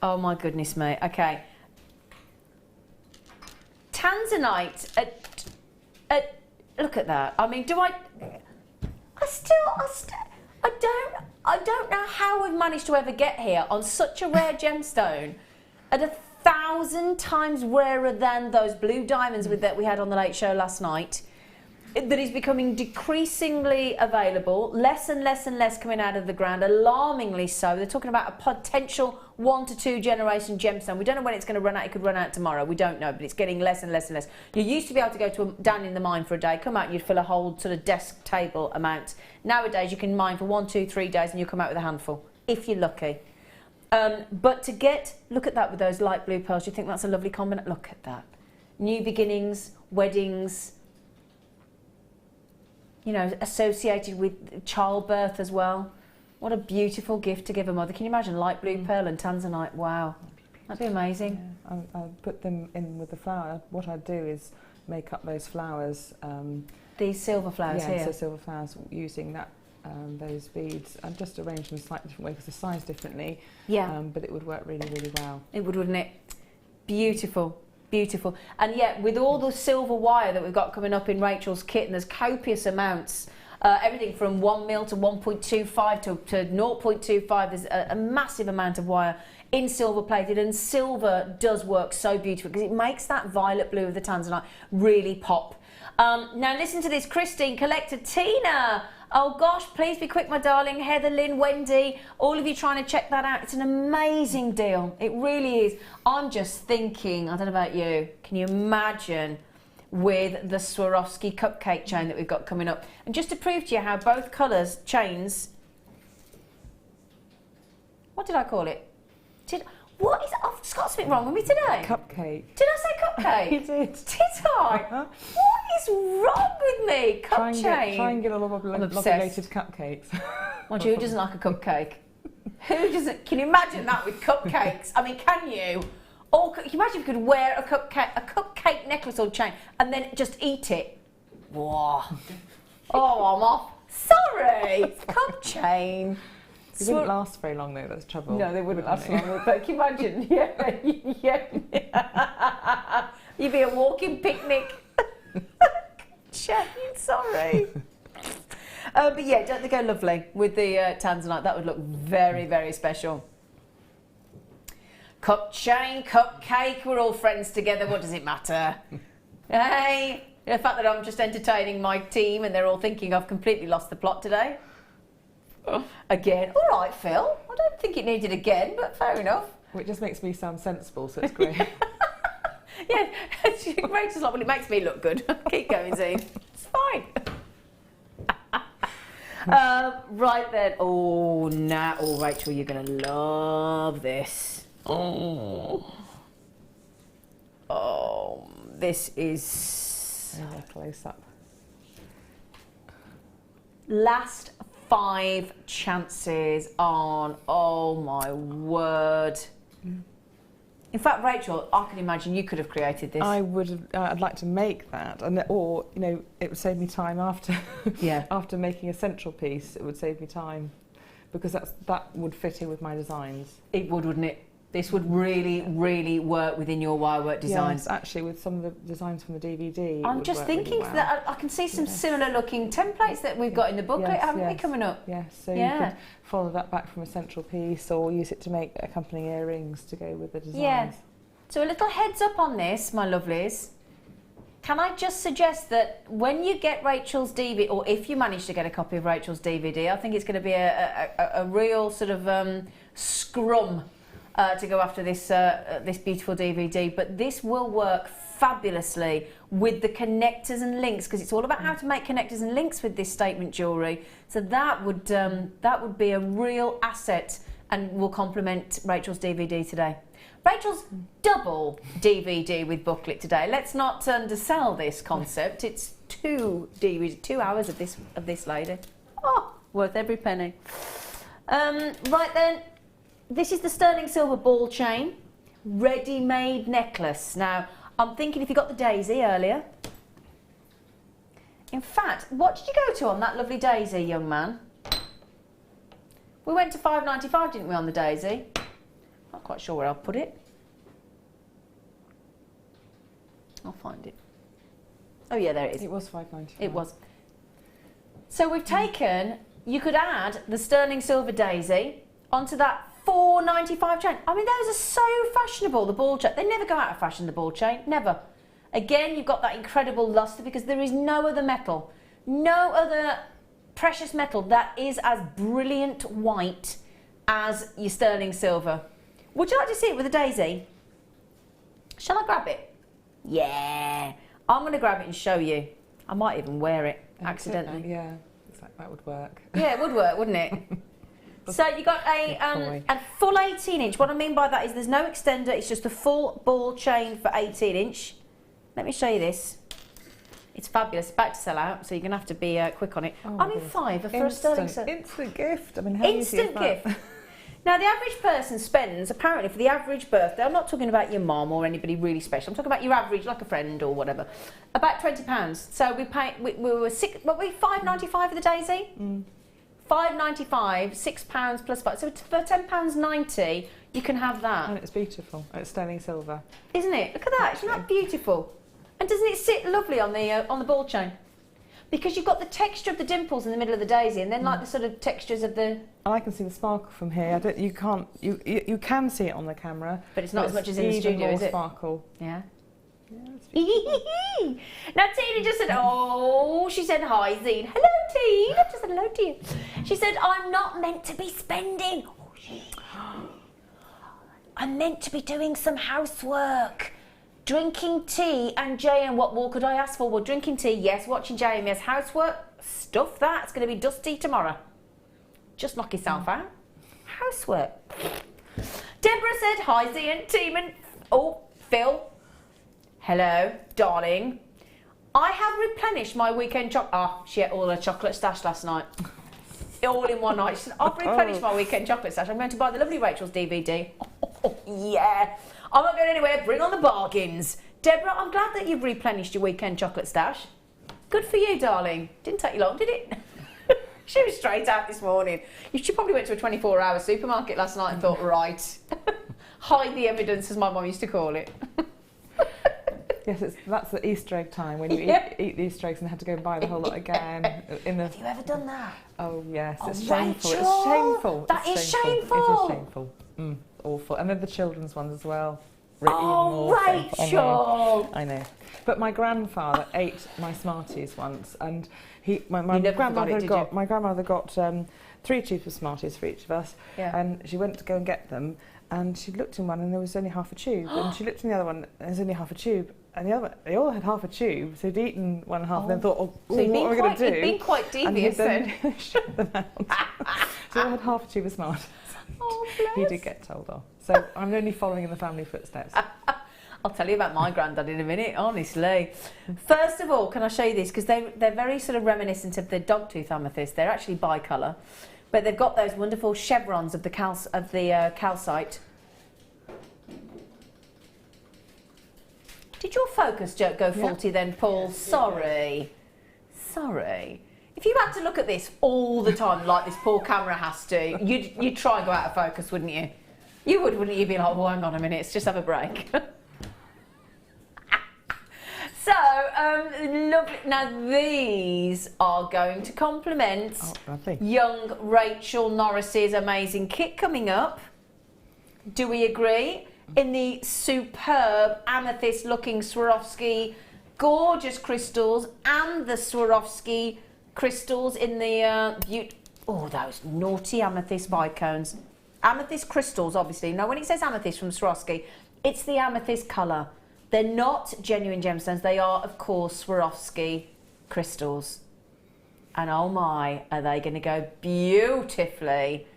Oh my goodness me. Okay. Tanzanite look at that. I mean, I don't know how we've managed to ever get here on such a rare gemstone at 1,000 times rarer than those blue diamonds that we had on the Late Show last night. That is becoming decreasingly available, less and less and less coming out of the ground, alarmingly so. They're talking about a potential 1 to 2 generation gemstone. We don't know when it's going to run out. It could run out tomorrow. We don't know, but it's getting less and less and less. You used to be able to go down in the mine for a day, come out and you'd fill a whole sort of desk table amount. Nowadays you can mine for 1, 2, 3 days and you'll come out with a handful, if you're lucky. But to look at that with those light blue pearls, you think that's a lovely combination? Look at that. New beginnings, weddings, you know, associated with childbirth as well. What a beautiful gift to give a mother. Can you imagine light blue pearl and tanzanite? Wow, that'd be amazing. Yeah, I'll put them in with the flower. What I'd do is make up those flowers. These silver flowers here? Yeah, so silver flowers using that, those beads. I'd just arrange them a slightly different way because they're sized differently. Yeah. But it would work really, really well. It would, wouldn't it? Beautiful. Beautiful. And yet, with all the silver wire that we've got coming up in Rachel's kit, and there's copious amounts, everything from 1 mil to 1.25 to 0.25, there's a massive amount of wire in silver plated, and silver does work so beautifully because it makes that violet blue of the tanzanite really pop. Now listen to this, Christine, Collector, Tina. Oh gosh, please be quick, my darling. Heather, Lynn, Wendy, all of you trying to check that out. It's an amazing deal. It really is. I'm just thinking, I don't know about you, can you imagine with the Swarovski cupcake chain that we've got coming up? And just to prove to you how both colours, chains, what did I call it? What is, I've just got something wrong with me today. Cupcake. Did I say cupcake? You did. Did I? What is wrong with me? Cup chain. Try and get a lot of lobulated cupcakes. Well, who doesn't like a cupcake? Who doesn't? Can you imagine that with cupcakes? I mean, can you? Or can you imagine if you could wear a cupcake necklace or chain and then just eat it? Whoa. Oh, I'm off. Sorry. Cup chain. They wouldn't last very long though, that's the trouble. No, they wouldn't last long. But can you imagine? Yeah. You'd be a walking picnic. Chain, sorry. But yeah, don't they go lovely with the tanzanite? That would look very, very special. Cup chain, cupcake, we're all friends together. What does it matter? Hey, the fact that I'm just entertaining my team and they're all thinking I've completely lost the plot today. Again. All right, Phil. I don't think it needed again, but fair enough. Well, it just makes me sound sensible, so it's great. Yeah, Rachel's like, well, it makes me look good. Keep going, Zena. It's fine. Right then. Oh, now. Oh, Rachel, you're going to love this. Oh, this is... Yeah, close up. Last 5 chances on, oh my word. In fact, Rachel, I can imagine you could have created this. I would. I'd like to make that, and or you know, it would save me time after. Yeah. After making a central piece, it would save me time, because that would fit in with my designs. It would, wouldn't it? This would really, really work within your wirework designs. Yes, actually, with some of the designs from the DVD. I'm just thinking really well. That I can see some similar looking templates that we've got in the booklet, haven't we, coming up? Yes, so you could follow that back from a central piece or use it to make accompanying earrings to go with the designs. Yeah. So a little heads up on this, my lovelies. Can I just suggest that when you get Rachel's DVD, or if you manage to get a copy of Rachel's DVD, I think it's going to be a real sort of scrum to go after this this beautiful DVD, but this will work fabulously with the connectors and links, because it's all about how to make connectors and links with this statement jewellery. So that would be a real asset and will complement Rachel's DVD today. Rachel's double DVD with booklet today. Let's not undersell this concept. It's 2 hours of this lady. Oh, worth every penny. Right then. This is the sterling silver ball chain, ready-made necklace. Now, I'm thinking if you got the daisy earlier, In fact, what did you go to on that lovely Daisy, young man? We went to £5.95, didn't we, on the Daisy? Not quite sure where I'll put it. I'll find it. Oh yeah, there it is. It was £5.95. It was. So we've taken, you could add the sterling silver Daisy onto that £4.95 chain. I mean, those are so fashionable, the ball chain. They never go out of fashion, the ball chain, never. Again, you've got that incredible lustre because there is no other metal, no other precious metal that is as brilliant white as your sterling silver. Would you like to see it with a Daisy? Shall I grab it? Yeah. I'm going to grab it and show you. I might even wear it accidentally. Yeah, it's like, that would work. Yeah, it would work, wouldn't it? So you got a full 18-inch. What I mean by that is there's no extender. It's just a full ball chain for 18-inch. Let me show you this. It's fabulous. It's about to sell out, so you're going to have to be quick on it. I mean, £5 for a sterling silver. Instant gift. I mean, how easy is Instant that? gift. Now, the average person spends, apparently, for the average birthday, I'm not talking about your mum or anybody really special, I'm talking about your average, like a friend or whatever, about £20. So we were £5.95 for the Daisy? £5.95, £6 plus 5. So for £10.90, you can have that. And it's beautiful. It's sterling silver. Isn't it? Look at that. Isn't that beautiful? And doesn't it sit lovely on the ball chain? Because you've got the texture of the dimples in the middle of the Daisy, and then like the sort of textures of the. I can see the sparkle from here. You can see it on the camera, but it's not as much as in the studio, is it? Sparkle. Yeah. Now Tina just said, oh, she said hi, Zena. Hello, Tina. I just said hello to you. She said, I'm not meant to be spending. I'm meant to be doing some housework. Drinking tea and JM, what more could I ask for? Well, drinking tea, yes. Watching JM, yes. Housework, stuff that. It's going to be dusty tomorrow. Just knock yourself out. Housework. Deborah said, hi, Z and team and... Oh, Phil. Hello, darling. I have replenished my weekend chocolate. Ah, she ate all her chocolate stash last night. All in one night. She said, I've replenished my weekend chocolate stash. I'm going to buy the lovely Rachel's DVD. Yeah. I'm not going anywhere. Bring on the bargains. Deborah, I'm glad that you've replenished your weekend chocolate stash. Good for you, darling. Didn't take you long, did it? She was straight out this morning. She probably went to a 24-hour supermarket last night and thought, right, hide the evidence, as my mum used to call it. Yes, that's the Easter egg time when you eat the Easter eggs and have to go and buy the whole lot again. Have you ever done that? Oh yes, it's shameful. Rachel, it's shameful. That is shameful. It is shameful. Awful. And then the children's ones as well. Oh, Rachel! I know. But my grandfather ate my Smarties once, and my grandmother got 3 tubes of Smarties for each of us, and she went to go and get them. And she looked in one and there was only half a tube. And she looked in the other one and there was only half a tube. And the other, they all had half a tube. So he'd eaten one half and then thought, so what are we going to do? He'd been quite devious then. Shut them out. So they had half a tube of Smarties. Oh, bless. He did get told off. So I'm only following in the family footsteps. I'll tell you about my granddad in a minute, honestly. First of all, can I show you this? Because they're very sort of reminiscent of the dogtooth amethyst. They're actually bicolour. But they've got those wonderful chevrons of the calcite. Did your focus go faulty then, Paul? Sorry. If you had to look at this all the time, like this poor camera has to, you'd try and go out of focus, wouldn't you? You would, wouldn't you? You'd be like, well, hang on a minute, let's just have a break. So, lovely. Now, these are going to complement young Rachel Norris's amazing kit coming up. Do we agree? In the superb amethyst-looking Swarovski, gorgeous crystals, and the Swarovski crystals in the those naughty amethyst bicones. Amethyst crystals, obviously. Now, when it says amethyst from Swarovski, it's the amethyst colour. They're not genuine gemstones. They are, of course, Swarovski crystals. And oh my, are they going to go beautifully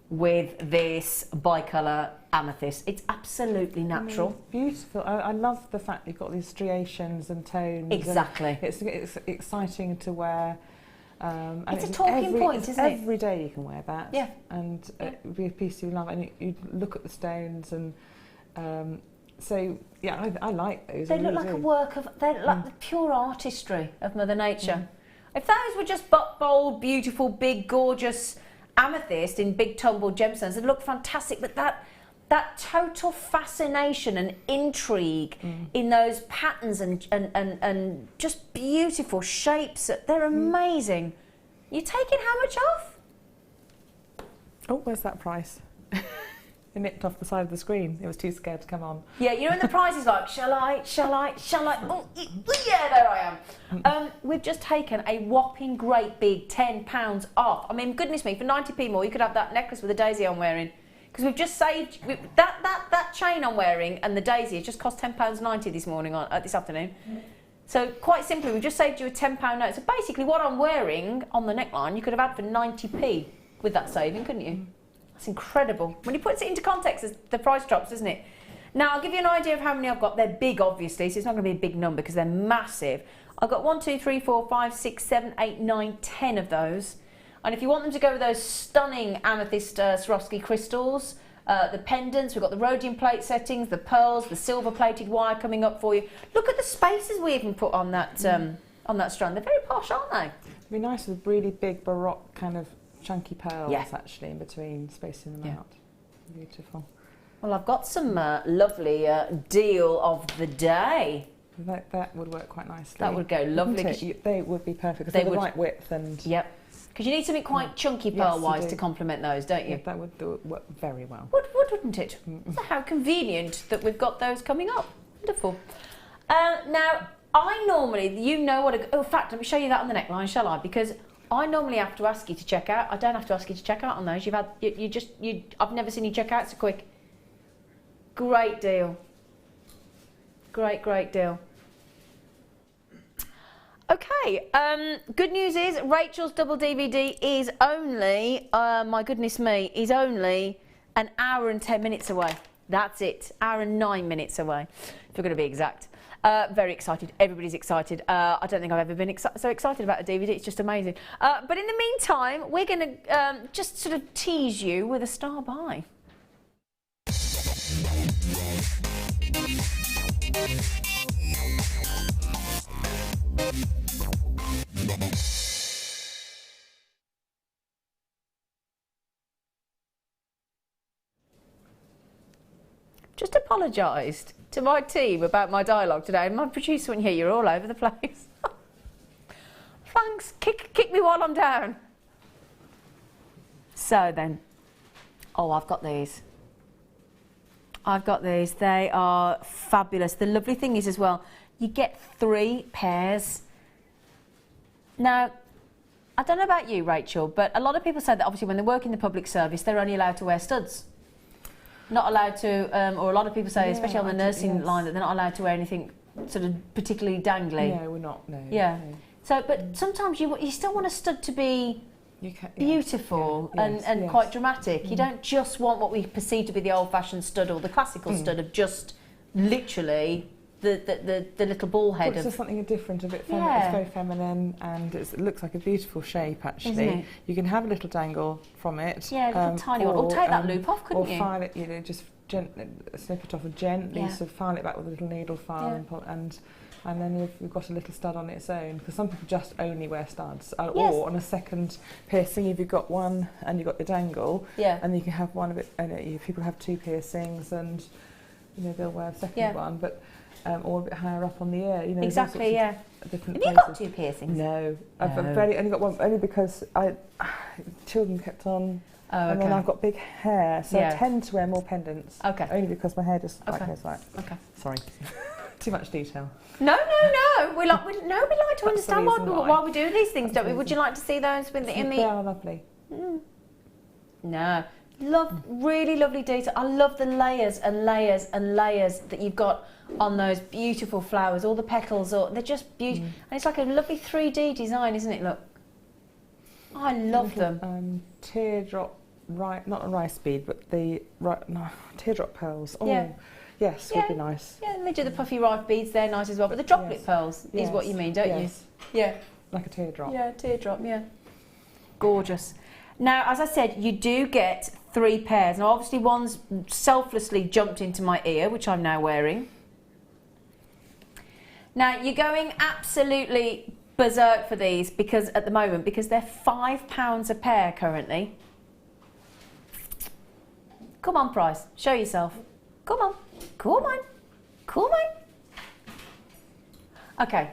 with this bicolour amethyst. It's absolutely natural. Beautiful. I love the fact you've got these striations and tones. Exactly. And it's exciting to wear. And it's a talking point, isn't it? Every day you can wear that. Yeah. And it would be a piece you love. And you look at the stones and... so yeah, I like those. They look like a work of, they're like the pure artistry of Mother Nature. If those were just bold, beautiful, big, gorgeous amethyst in big tumbled gemstones, they'd look fantastic. But that total fascination and intrigue in those patterns and just beautiful shapes, they're amazing. You're taking how much off? Oh, where's that price? It nipped off the side of the screen. It was too scared to come on. Yeah, you know when the price is like, shall I? Oh, yeah, there I am. We've just taken a whopping great big £10 off. I mean, goodness me, for 90p more, you could have that necklace with the daisy I'm wearing. Because we've just saved, that chain I'm wearing and the daisy, it just cost £10.90 this afternoon. So quite simply, we've just saved you a £10 note. So basically what I'm wearing on the neckline, you could have had for 90p with that saving, couldn't you? That's incredible. When you put it into context, the price drops, doesn't it? Now, I'll give you an idea of how many I've got. They're big, obviously, so it's not going to be a big number because they're massive. I've got 1, 2, 3, 4, 5, 6, 7, 8, 9, 10 of those. And if you want them to go with those stunning amethyst Swarovski crystals, the pendants, we've got the rhodium plate settings, the pearls, the silver plated wire coming up for you. Look at the spaces we even put on that strand. They're very posh, aren't they? It'd be nice with really big baroque kind of chunky pearls, Yeah. actually, in between, spacing them out. Beautiful. Well, I've got some lovely deal of the day. That would work quite nicely. That would go lovely. They would be perfect because They they're the would. right width and. Yep. Because you need something quite chunky Yes, pearl-wise you to do. complement those, don't you? Yeah, that would work very well. Wouldn't it? So how convenient that we've got those coming up. Wonderful. Now, I normally, you know what... in fact, let me show you that on the neckline, shall I? Because I normally have to ask you to check out. I don't have to ask you to check out on those. I've never seen you check out so quick. Great deal. Great deal. Okay, good news is Rachel's double DVD is only, my goodness me, is only an hour and 10 minutes away. That's it, hour and 9 minutes away, if you're going to be exact. Very excited, everybody's excited. I don't think I've ever been so excited about a DVD, it's just amazing. But in the meantime, we're going to just sort of tease you with a star buy. Just apologised to my team about my dialogue today. My producer went, yeah, you're all over the place. Thanks, kick me while I'm down. So then, I've got these. They are fabulous. The lovely thing is as well, you get 3 pairs. Now, I don't know about you, Rachel, but a lot of people say that obviously when they work in the public service, they're only allowed to wear studs. Not allowed to, or a lot of people say, especially on the nursing line, that they're not allowed to wear anything sort of particularly dangly. No, we're not, no. Yeah. No. So, but sometimes you still want a stud to be beautiful and quite dramatic. You don't just want what we perceive to be the old-fashioned stud or the classical stud of just literally the little ball head. Well, it's just something different, a bit feminine. It's very feminine and it looks like a beautiful shape, actually. Isn't it? You can have a little dangle from it. Yeah, a little tiny one. Or take that loop off, couldn't you? Or file it, just gently, snip it off and gently sort of file it back with a little needle file and then you've got a little stud on its own, because some people just only wear studs. Or on a second piercing, if you've got one and you've got the dangle, and you can have one of it, and if people have 2 piercings and they'll wear a second one, but or a bit higher up on the ear. Exactly, different Have you places. got 2 piercings? No, I've only got one, only because children kept on. And then I've got big hair, so I tend to wear more pendants. Okay. Only because my hair just goes like. Okay. Sorry. Too much detail. No. We like to understand why we do these things, don't we? Would you like to see those They are lovely. No. Really lovely detail. I love the layers and layers and layers that you've got on those beautiful flowers. All the petals, they're just beautiful. And it's like a lovely 3D design, isn't it? Look. I love them. Teardrop, not a rice bead, but the teardrop pearls. Oh, yeah. Yes, would be nice. Yeah, and they do the puffy rice beads, they're nice as well. But the droplet pearls is what you mean, don't you? Yeah. Like a teardrop. Yeah, teardrop, yeah. Gorgeous. Now, as I said, you do get 3 pairs. Now, obviously, one's selflessly jumped into my ear, which I'm now wearing. Now, you're going absolutely berserk for these because at the moment, because they're £5 a pair currently. Come on, price, show yourself. Come on, come on, come on. Okay.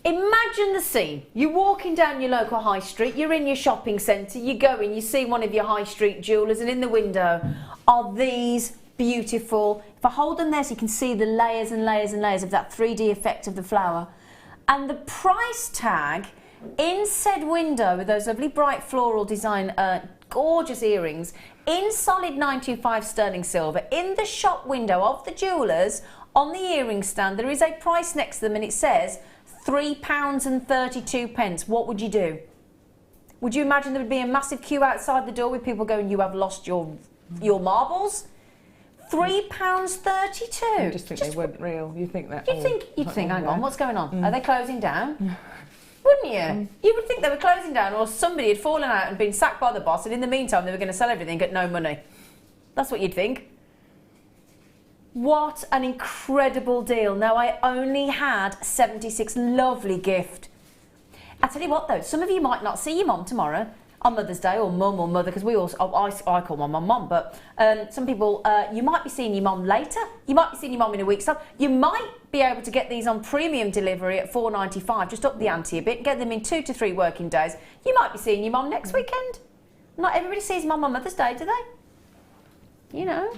Imagine the scene. You're walking down your local high street, you're in your shopping centre, you go in, you see one of your high street jewellers, and in the window are these beautiful, if I hold them there so you can see the layers and layers and layers of that 3D effect of the flower. And the price tag in said window with those lovely bright floral design, gorgeous earrings, in solid 925 sterling silver, in the shop window of the jewellers, on the earring stand, there is a price next to them and it says £3.32. What would you do? Would you imagine there would be a massive queue outside the door with people going, you have lost your marbles? £3.32. I just think they weren't real. You think that? You'd think, hang on, what's going on? Are they closing down? Wouldn't you? You would think they were closing down, or somebody had fallen out and been sacked by the boss, and in the meantime they were going to sell everything and get no money. That's what you'd think. What an incredible deal. Now, I only had 76. Lovely gift. I tell you what though, some of you might not see your mum tomorrow on Mother's Day, or mum or mother, because we all, I call my mum mum, but some people, you might be seeing your mum later. You might be seeing your mum in a week's time. You might be able to get these on premium delivery at £4.95, just up the ante a bit, and get them in 2 to 3 working days. You might be seeing your mum next weekend. Not everybody sees mum on Mother's Day, do they? You know.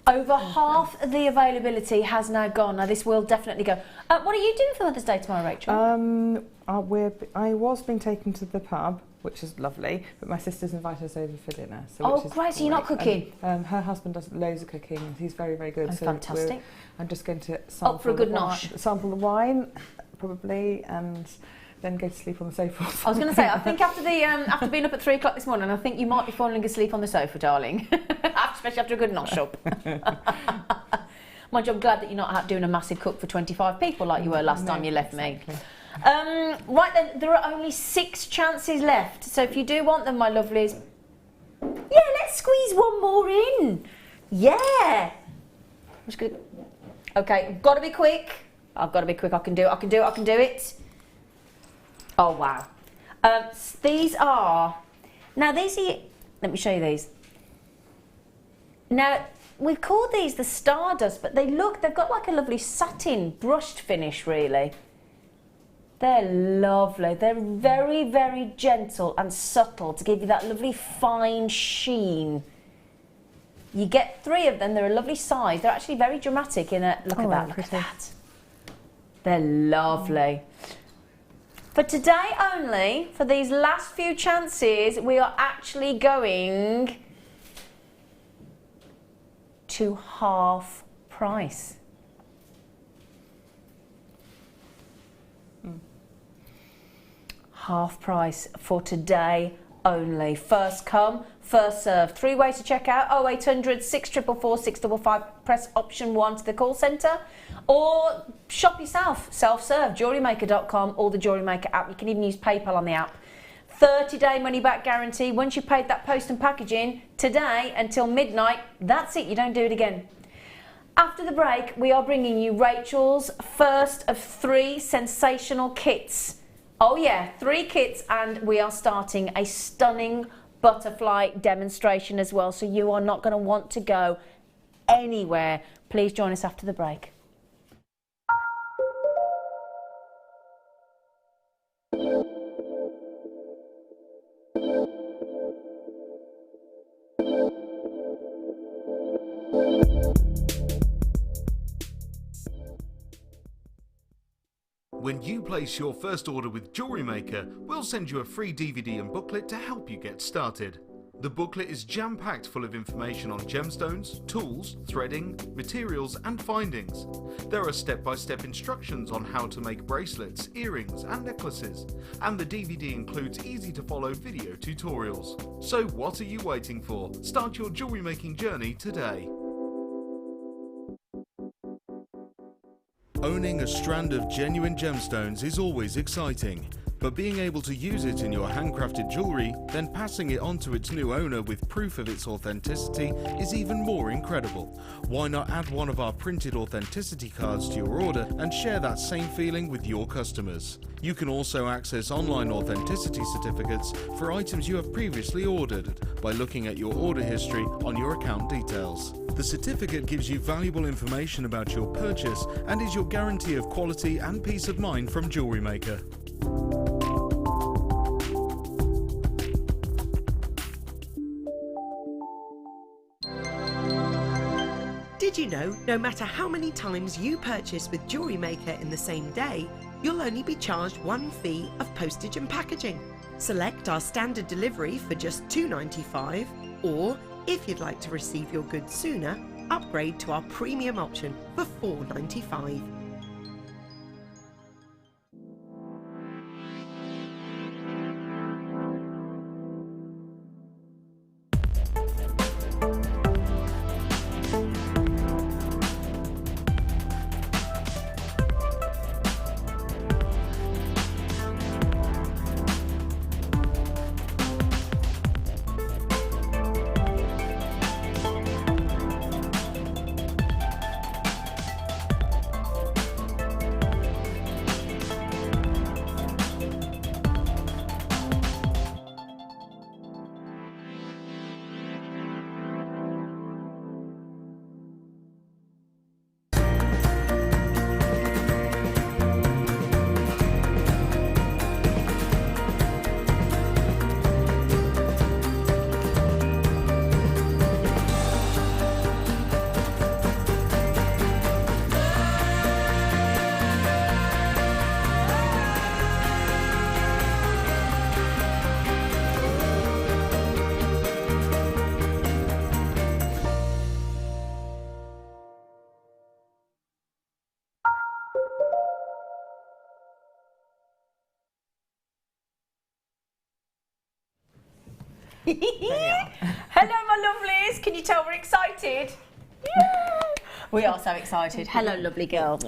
Over half of the availability has now gone. Now this will definitely go. What are you doing for Mother's Day tomorrow, Rachel? I was being taken to the pub, which is lovely, but my sister's invited us over for dinner. So oh, great! So you're not cooking? Her husband does loads of cooking, and he's very, very good. Oh, so fantastic! I'm just going to sample for a good nosh. Sample the wine, probably, and then go to sleep on the sofa. I was going to say, I think after being up at 3 o'clock this morning, I think you might be falling asleep on the sofa, darling. Especially after a good nosh up. Mind you, I'm glad that you're not doing a massive cook for 25 people like you were last time you left me. Right then, there are only 6 chances left. So if you do want them, my lovelies, yeah, let's squeeze one more in. Yeah. That's good. Okay, I've got to be quick. I've got to be quick. I can do it. Oh, wow. These are... Now, these are... Let me show you these. Now, we've called these the Stardust, but they've got like a lovely satin brushed finish, really. They're lovely. They're very, very gentle and subtle to give you that lovely fine sheen. You get 3 of them. They're a lovely size. They're actually very dramatic in a... Look at that. Look at that. They're lovely. For today only, for these last few chances, we are actually going to half price. Half price for today only. First come, first serve. 3 ways to check out: 0800 644 655. Press option 1 to the call centre, or shop yourself, self-serve, JewelleryMaker.com or the Jewellery Maker app. You can even use PayPal on the app. 30-day money-back guarantee. Once you've paid that post and packaging today until midnight, that's it. You don't do it again. After the break, we are bringing you Rachel's first of 3 sensational kits. Oh yeah, 3 kits, and we are starting a stunning butterfly demonstration as well, so you are not going to want to go anywhere. Please join us after the break. When you place your first order with Jewellery Maker, we'll send you a free DVD and booklet to help you get started. The booklet is jam-packed full of information on gemstones, tools, threading, materials and findings. There are step-by-step instructions on how to make bracelets, earrings and necklaces, and the DVD includes easy-to-follow video tutorials. So what are you waiting for? Start your jewellery making journey today. Owning a strand of genuine gemstones is always exciting, But being able to use it in your handcrafted jewellery, then passing it on to its new owner with proof of its authenticity is even more incredible. Why not add one of our printed authenticity cards to your order and share that same feeling with your customers? You can also access online authenticity certificates for items you have previously ordered by looking at your order history on your account details. The certificate gives you valuable information about your purchase and is your guarantee of quality and peace of mind from Jewellery Maker. Did you know, no matter how many times you purchase with Jewellery Maker in the same day, you'll only be charged one fee of postage and packaging. Select our standard delivery for just $2.95, or if you'd like to receive your goods sooner, upgrade to our premium option for $4.95. Hello, my lovelies. Can you tell we're excited? Yeah. We are so excited. Hello, lovely girl.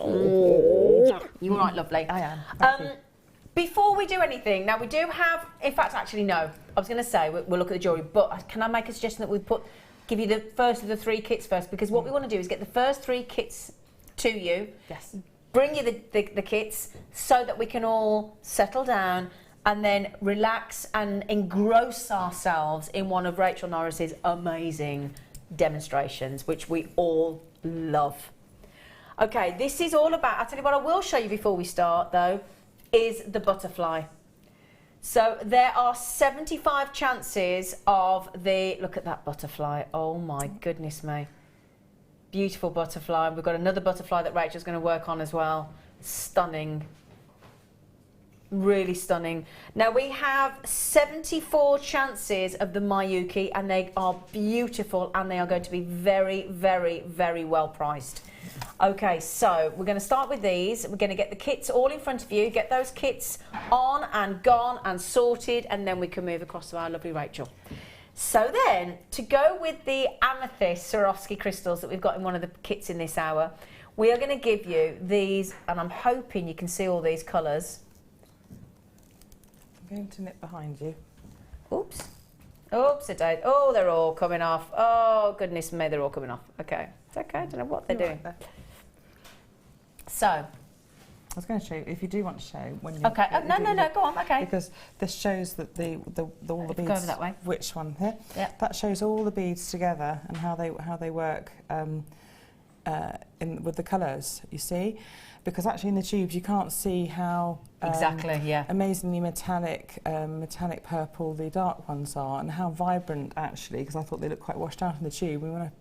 You all right, lovely? I am. Thank you. Before we do anything, now we do have, in fact, actually, no. I was going to say we'll look at the jewellery, but can I make a suggestion that we give you the first of the 3 kits first? Because what we want to do is get the first 3 kits to you. Yes. Bring you the kits so that we can all settle down and then relax and engross ourselves in one of Rachel Norris's amazing demonstrations, which we all love. Okay, this is all about, I'll tell you what I will show you before we start though, is the butterfly. So there are 75 chances of look at that butterfly, oh my goodness me. Beautiful butterfly. We've got another butterfly that Rachel's going to work on as well. Stunning. Really stunning. Now we have 74 chances of the Mayuki, and they are beautiful, and they are going to be very, very, very well priced. Okay, so we're going to start with these. We're going to get the kits all in front of you, get those kits on and gone and sorted, and then we can move across to our lovely Rachel. So then, to go with the amethyst Swarovski crystals that we've got in one of the kits in this hour, we are going to give you these, and I'm hoping you can see all these colours. I'm going to nip behind you. Oops. Oops, it did. Oh, they're all coming off. Oh, goodness me, they're all coming off. Okay. It's okay, I don't know what they're doing. Right, so. I was going to show you, if you do want to show when you... Okay, no, go on, okay. Because this shows that all the beads... Go over that way. Which one here? Yeah. That shows all the beads together and how they work with the colours, you see? Because actually in the tubes you can't see how exactly, yeah, amazingly metallic purple the dark ones are, and how vibrant actually, because I thought they looked quite washed out in the tube. We want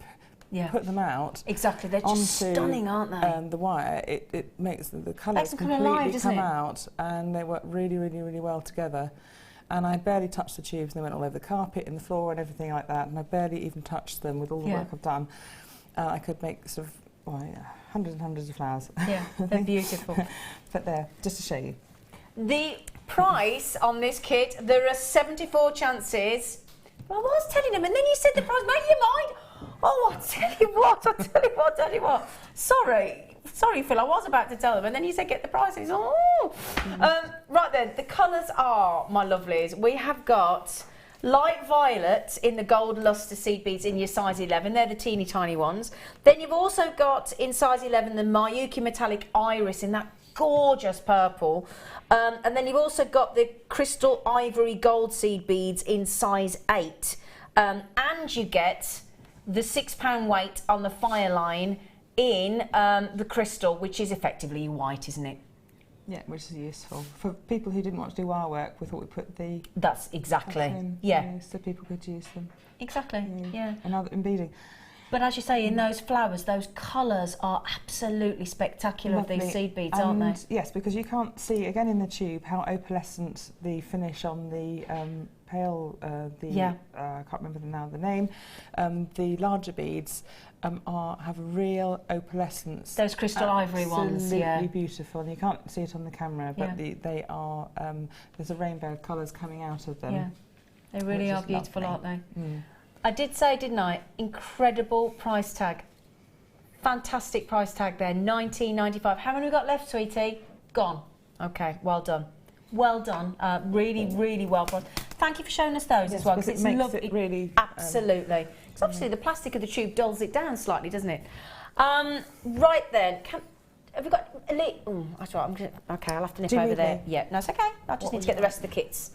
to put them out. Exactly, they're just stunning, aren't they? The wire, it makes the colours completely come out, and they work really, really, really well together. And I barely touched the tubes, and they went all over the carpet and the floor and everything like that, and I barely even touched them with all the work I've done. I could make sort of hundreds and hundreds of flowers. Yeah, they're beautiful. But there, just to show you. The price on this kit, there are 74 chances. Well, I was telling them, and then you said the price, made your mind. Oh, I tell you what. Sorry, Phil, I was about to tell them, and then you said get the prices. Right then, the colours are, my lovelies, we have got light violet in the gold luster seed beads in your size 11. They're the teeny tiny ones. Then you've also got in size 11 the Miyuki metallic iris in that gorgeous purple. And then you've also got the crystal ivory gold seed beads in size 8. And you get the £6 weight on the fire line in the crystal, which is effectively white, isn't it? Yeah, which is useful. For people who didn't want to do wire work, we thought we'd put the... That's exactly, yeah. So people could use them. Exactly, yeah. And other beading. But as you say, in those flowers, those colours are absolutely spectacular of these seed beads, aren't they? Yes, because you can't see, again in the tube, how opalescent the finish on the pale, I can't remember now the name, the larger beads have a real opalescence. Those crystal ivory ones, Absolutely beautiful, and you can't see it on the camera, but they are, there's a rainbow of colours coming out of them. Yeah, they really are beautiful, lovely. aren't they? I did say, didn't I? Incredible price tag. Fantastic price tag there, $19.95. How many we got left, sweetie? Gone. Okay, well done. Well done. Really, really well done. Thank you for showing us those as well, because it makes it really... Absolutely. Because obviously the plastic of the tube dulls it down slightly, doesn't it? Right then, have we got a lead? That's right, okay, I'll have to nip over there. Yeah, no, it's okay. I just need to get the rest of the kits.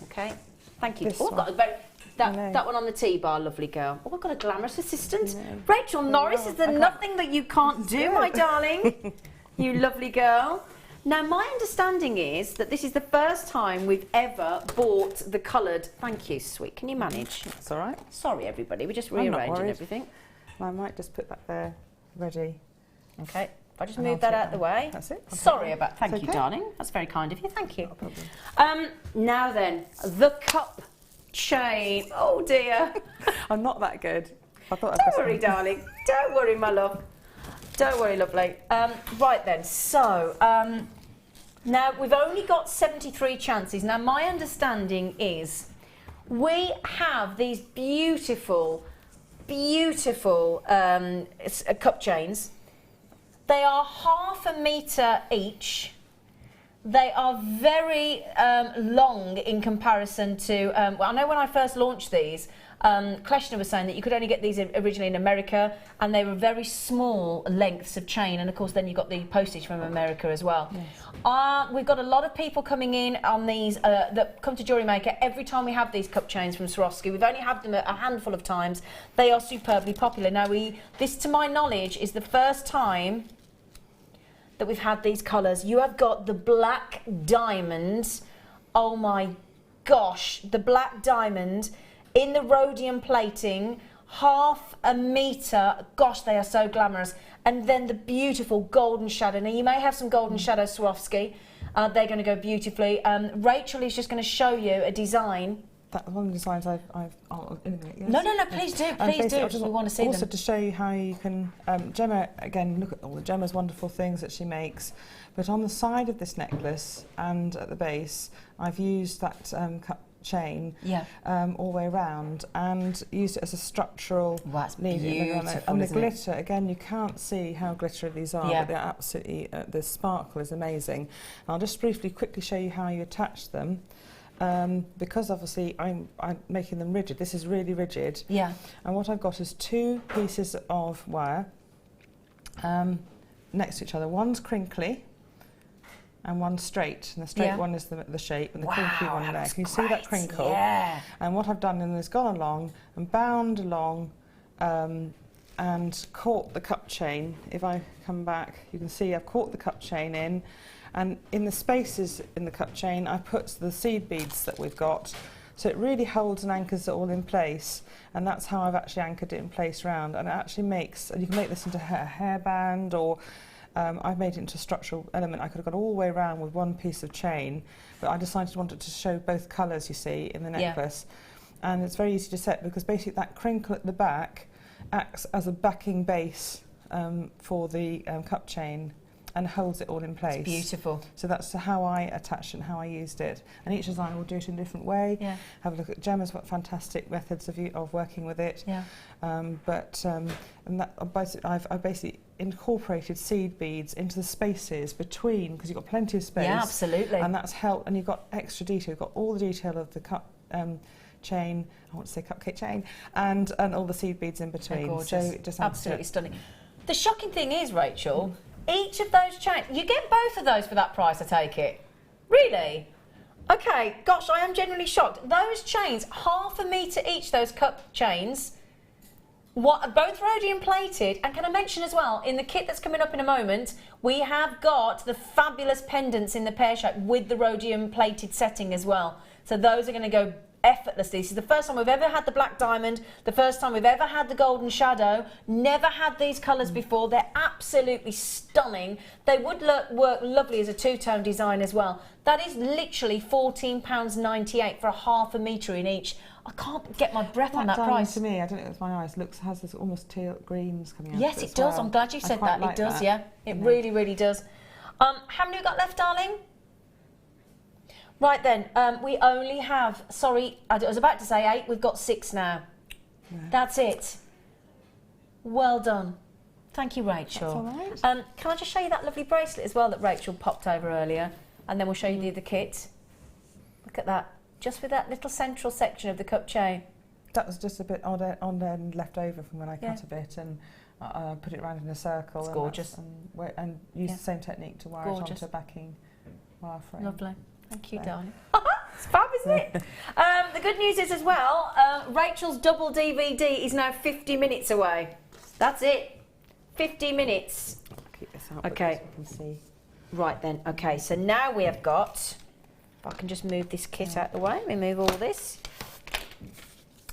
Okay, thank you. I've got a very... That one on the T-bar, lovely girl. Oh, I've got a glamorous assistant. Rachel Norris, is there nothing that you can't do, my darling? You lovely girl. Now, my understanding is that this is the first time we've ever bought the coloured... Thank you, sweet. Can you manage? That's all right. Sorry, everybody. We're just rearranging everything. I might just put that there, ready. Okay. If I just move that out of the way. That's it. Sorry about... Thank you, darling. That's very kind of you. Thank you. No problem. Now then, the cup chain. Oh, dear. I'm not that good. Don't worry, darling. Don't worry, my love. Don't worry, lovely. Right then, so now we've only got 73 chances. Now, my understanding is we have these beautiful, beautiful cup chains. They are £0.5 metre each. They are very long in comparison to... well, I know when I first launched these, Kleshner was saying that you could only get these originally in America, and they were very small lengths of chain, and of course then you got the postage from America as well. Yes. We've got a lot of people coming in on these that come to Jewellery Maker every time we have these cup chains from Swarovski. We've only had them a handful of times. They are superbly popular. Now, this, to my knowledge, is the first time that we've had these colours. You have got the black diamond. Oh my gosh, the black diamond in the rhodium plating, £0.5 metre. Gosh, they are so glamorous. And then the beautiful golden shadow. Now, you may have some golden shadow Swarovski. They're going to go beautifully. Rachel is just going to show you a design. That's one of the designs I've in a minute, yes. No, please do, please do. We want to see them. Also, to show you how you can... Gemma, again, look at all the Gemma's wonderful things that she makes. But on the side of this necklace and at the base, I've used that cup chain all the way around and used it as a structural... Wow, that's beautiful, and the glitter, again, you can't see how glittery these are, but they're absolutely... the sparkle is amazing. And I'll just briefly, quickly show you how you attach them. Because obviously I'm making them rigid. This is really rigid. Yeah. And what I've got is 2 pieces of wire next to each other. One's crinkly and one's straight. And the straight one is the shape, and the crinkly one there. Can you see that crinkle? Yeah. And what I've done is gone along and bound along and caught the cup chain. If I come back, you can see I've caught the cup chain in. And in the spaces in the cup chain, I put the seed beads that we've got. So it really holds and anchors it all in place. And that's how I've actually anchored it in place round. And it actually makes, and you can make this into a hairband, or I've made it into a structural element. I could have gone all the way around with one piece of chain, but I decided I wanted to show both colours, you see, in the necklace. And it's very easy to set, because basically that crinkle at the back acts as a backing base for the cup chain. and holds it all in place. It's beautiful. So that's how I attached it and how I used it. And each designer will do it in a different way. Yeah. Have a look at Gemma's got fantastic methods of working with it. Yeah. And that I've basically incorporated seed beads into the spaces between, because you've got plenty of space. Yeah, absolutely. And that's helped. And you've got extra detail. You've got all the detail of the cup chain. I want to say cupcake chain, and all the seed beads in between. They're gorgeous. So it just adds Absolutely to it. stunning. The shocking thing is, Rachel, each of those chains, you get both of those for that price, I take it. Really? Okay, gosh, I am genuinely shocked. Those chains, 1/2 metre each, those cup chains, both rhodium plated. And can I mention as well, in the kit that's coming up in a moment, we have got the fabulous pendants in the pear shape with the rhodium plated setting as well. So those are going to go effortlessly. This is the first time we've ever had the black diamond, the first time we've ever had the golden shadow. Never had these colours before. They're absolutely stunning. They would work lovely as a two-tone design as well. That is literally £14.98 for 1/2 metre in each. I can't get my breath on that diamond, price. to me, I don't know if it's my eyes, has this almost teal greens coming out. Yes, of it as does. well. I'm glad you I said quite that. like It does, that. yeah. It Yeah. really, really does. How many have we got left, darling? Right then, we only have, sorry, I was about to say 8, we've got 6 now. Yeah. That's it. Well done. Thank you, Rachel. That's all right. Can I just show you that lovely bracelet as well that Rachel popped over earlier? And then we'll show you the other kit. Look at that. Just with that little central section of the cup chain. That was just a bit on end left over from when I Yeah. cut a bit and put it around in a circle. It's and gorgeous. And use Yeah. the same technique to wire Gorgeous. it onto a backing wire frame. Lovely. Thank you, So. darling. It's fab, isn't it? The good news is as well, Rachel's double DVD is now 50 minutes away. That's it. 50 minutes. I'll keep this out, Okay. so you can see. Right then, okay, so now we have got, if I can just move this kit out of the way, let me move all this.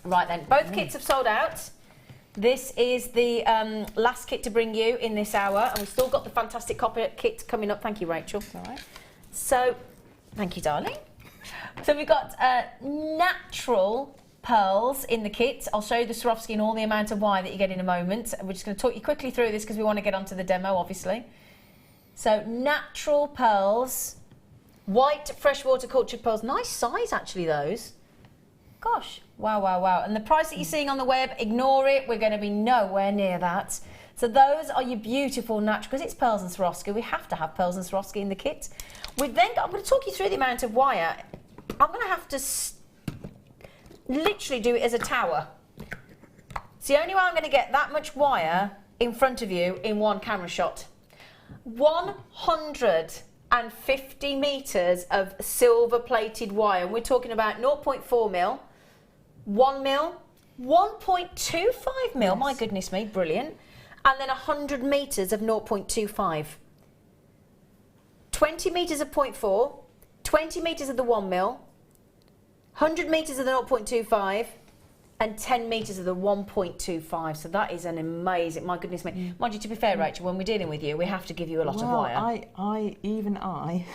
Right then, both kits have sold out. This is the last kit to bring you in this hour, and we've still got the fantastic copper kit coming up. Thank you, Rachel. It's all right. So, thank you, darling. So we've got natural pearls in the kit. I'll show you the Swarovski and all the amount of wire that you get in a moment. We're just going to talk you quickly through this because we want to get onto the demo, obviously. So, natural pearls, white freshwater cultured pearls. Nice size, actually, those. Gosh, wow, wow, wow. And the price that you're seeing on the web, ignore it. We're going to be nowhere near that. So those are your beautiful natural, because it's pearls and Swarovski. We have to have pearls and Swarovski in the kit. We've then got, I'm going to talk you through the amount of wire. I'm going to have to literally do it as a tower. It's the only way I'm going to get that much wire in front of you in one camera shot. 150 metres of silver plated wire. And we're talking about 0.4 mil, 1 mil, 1.25 mil, my goodness me, brilliant. And then 100 metres of 0.25. 20 metres of 0.4, 20 metres of the 1 mil, 100 metres of the 0.25, and 10 metres of the 1.25. So that is an amazing, my goodness me. Mind you, to be fair, Rachel, when we're dealing with you, we have to give you a lot of wire. Even I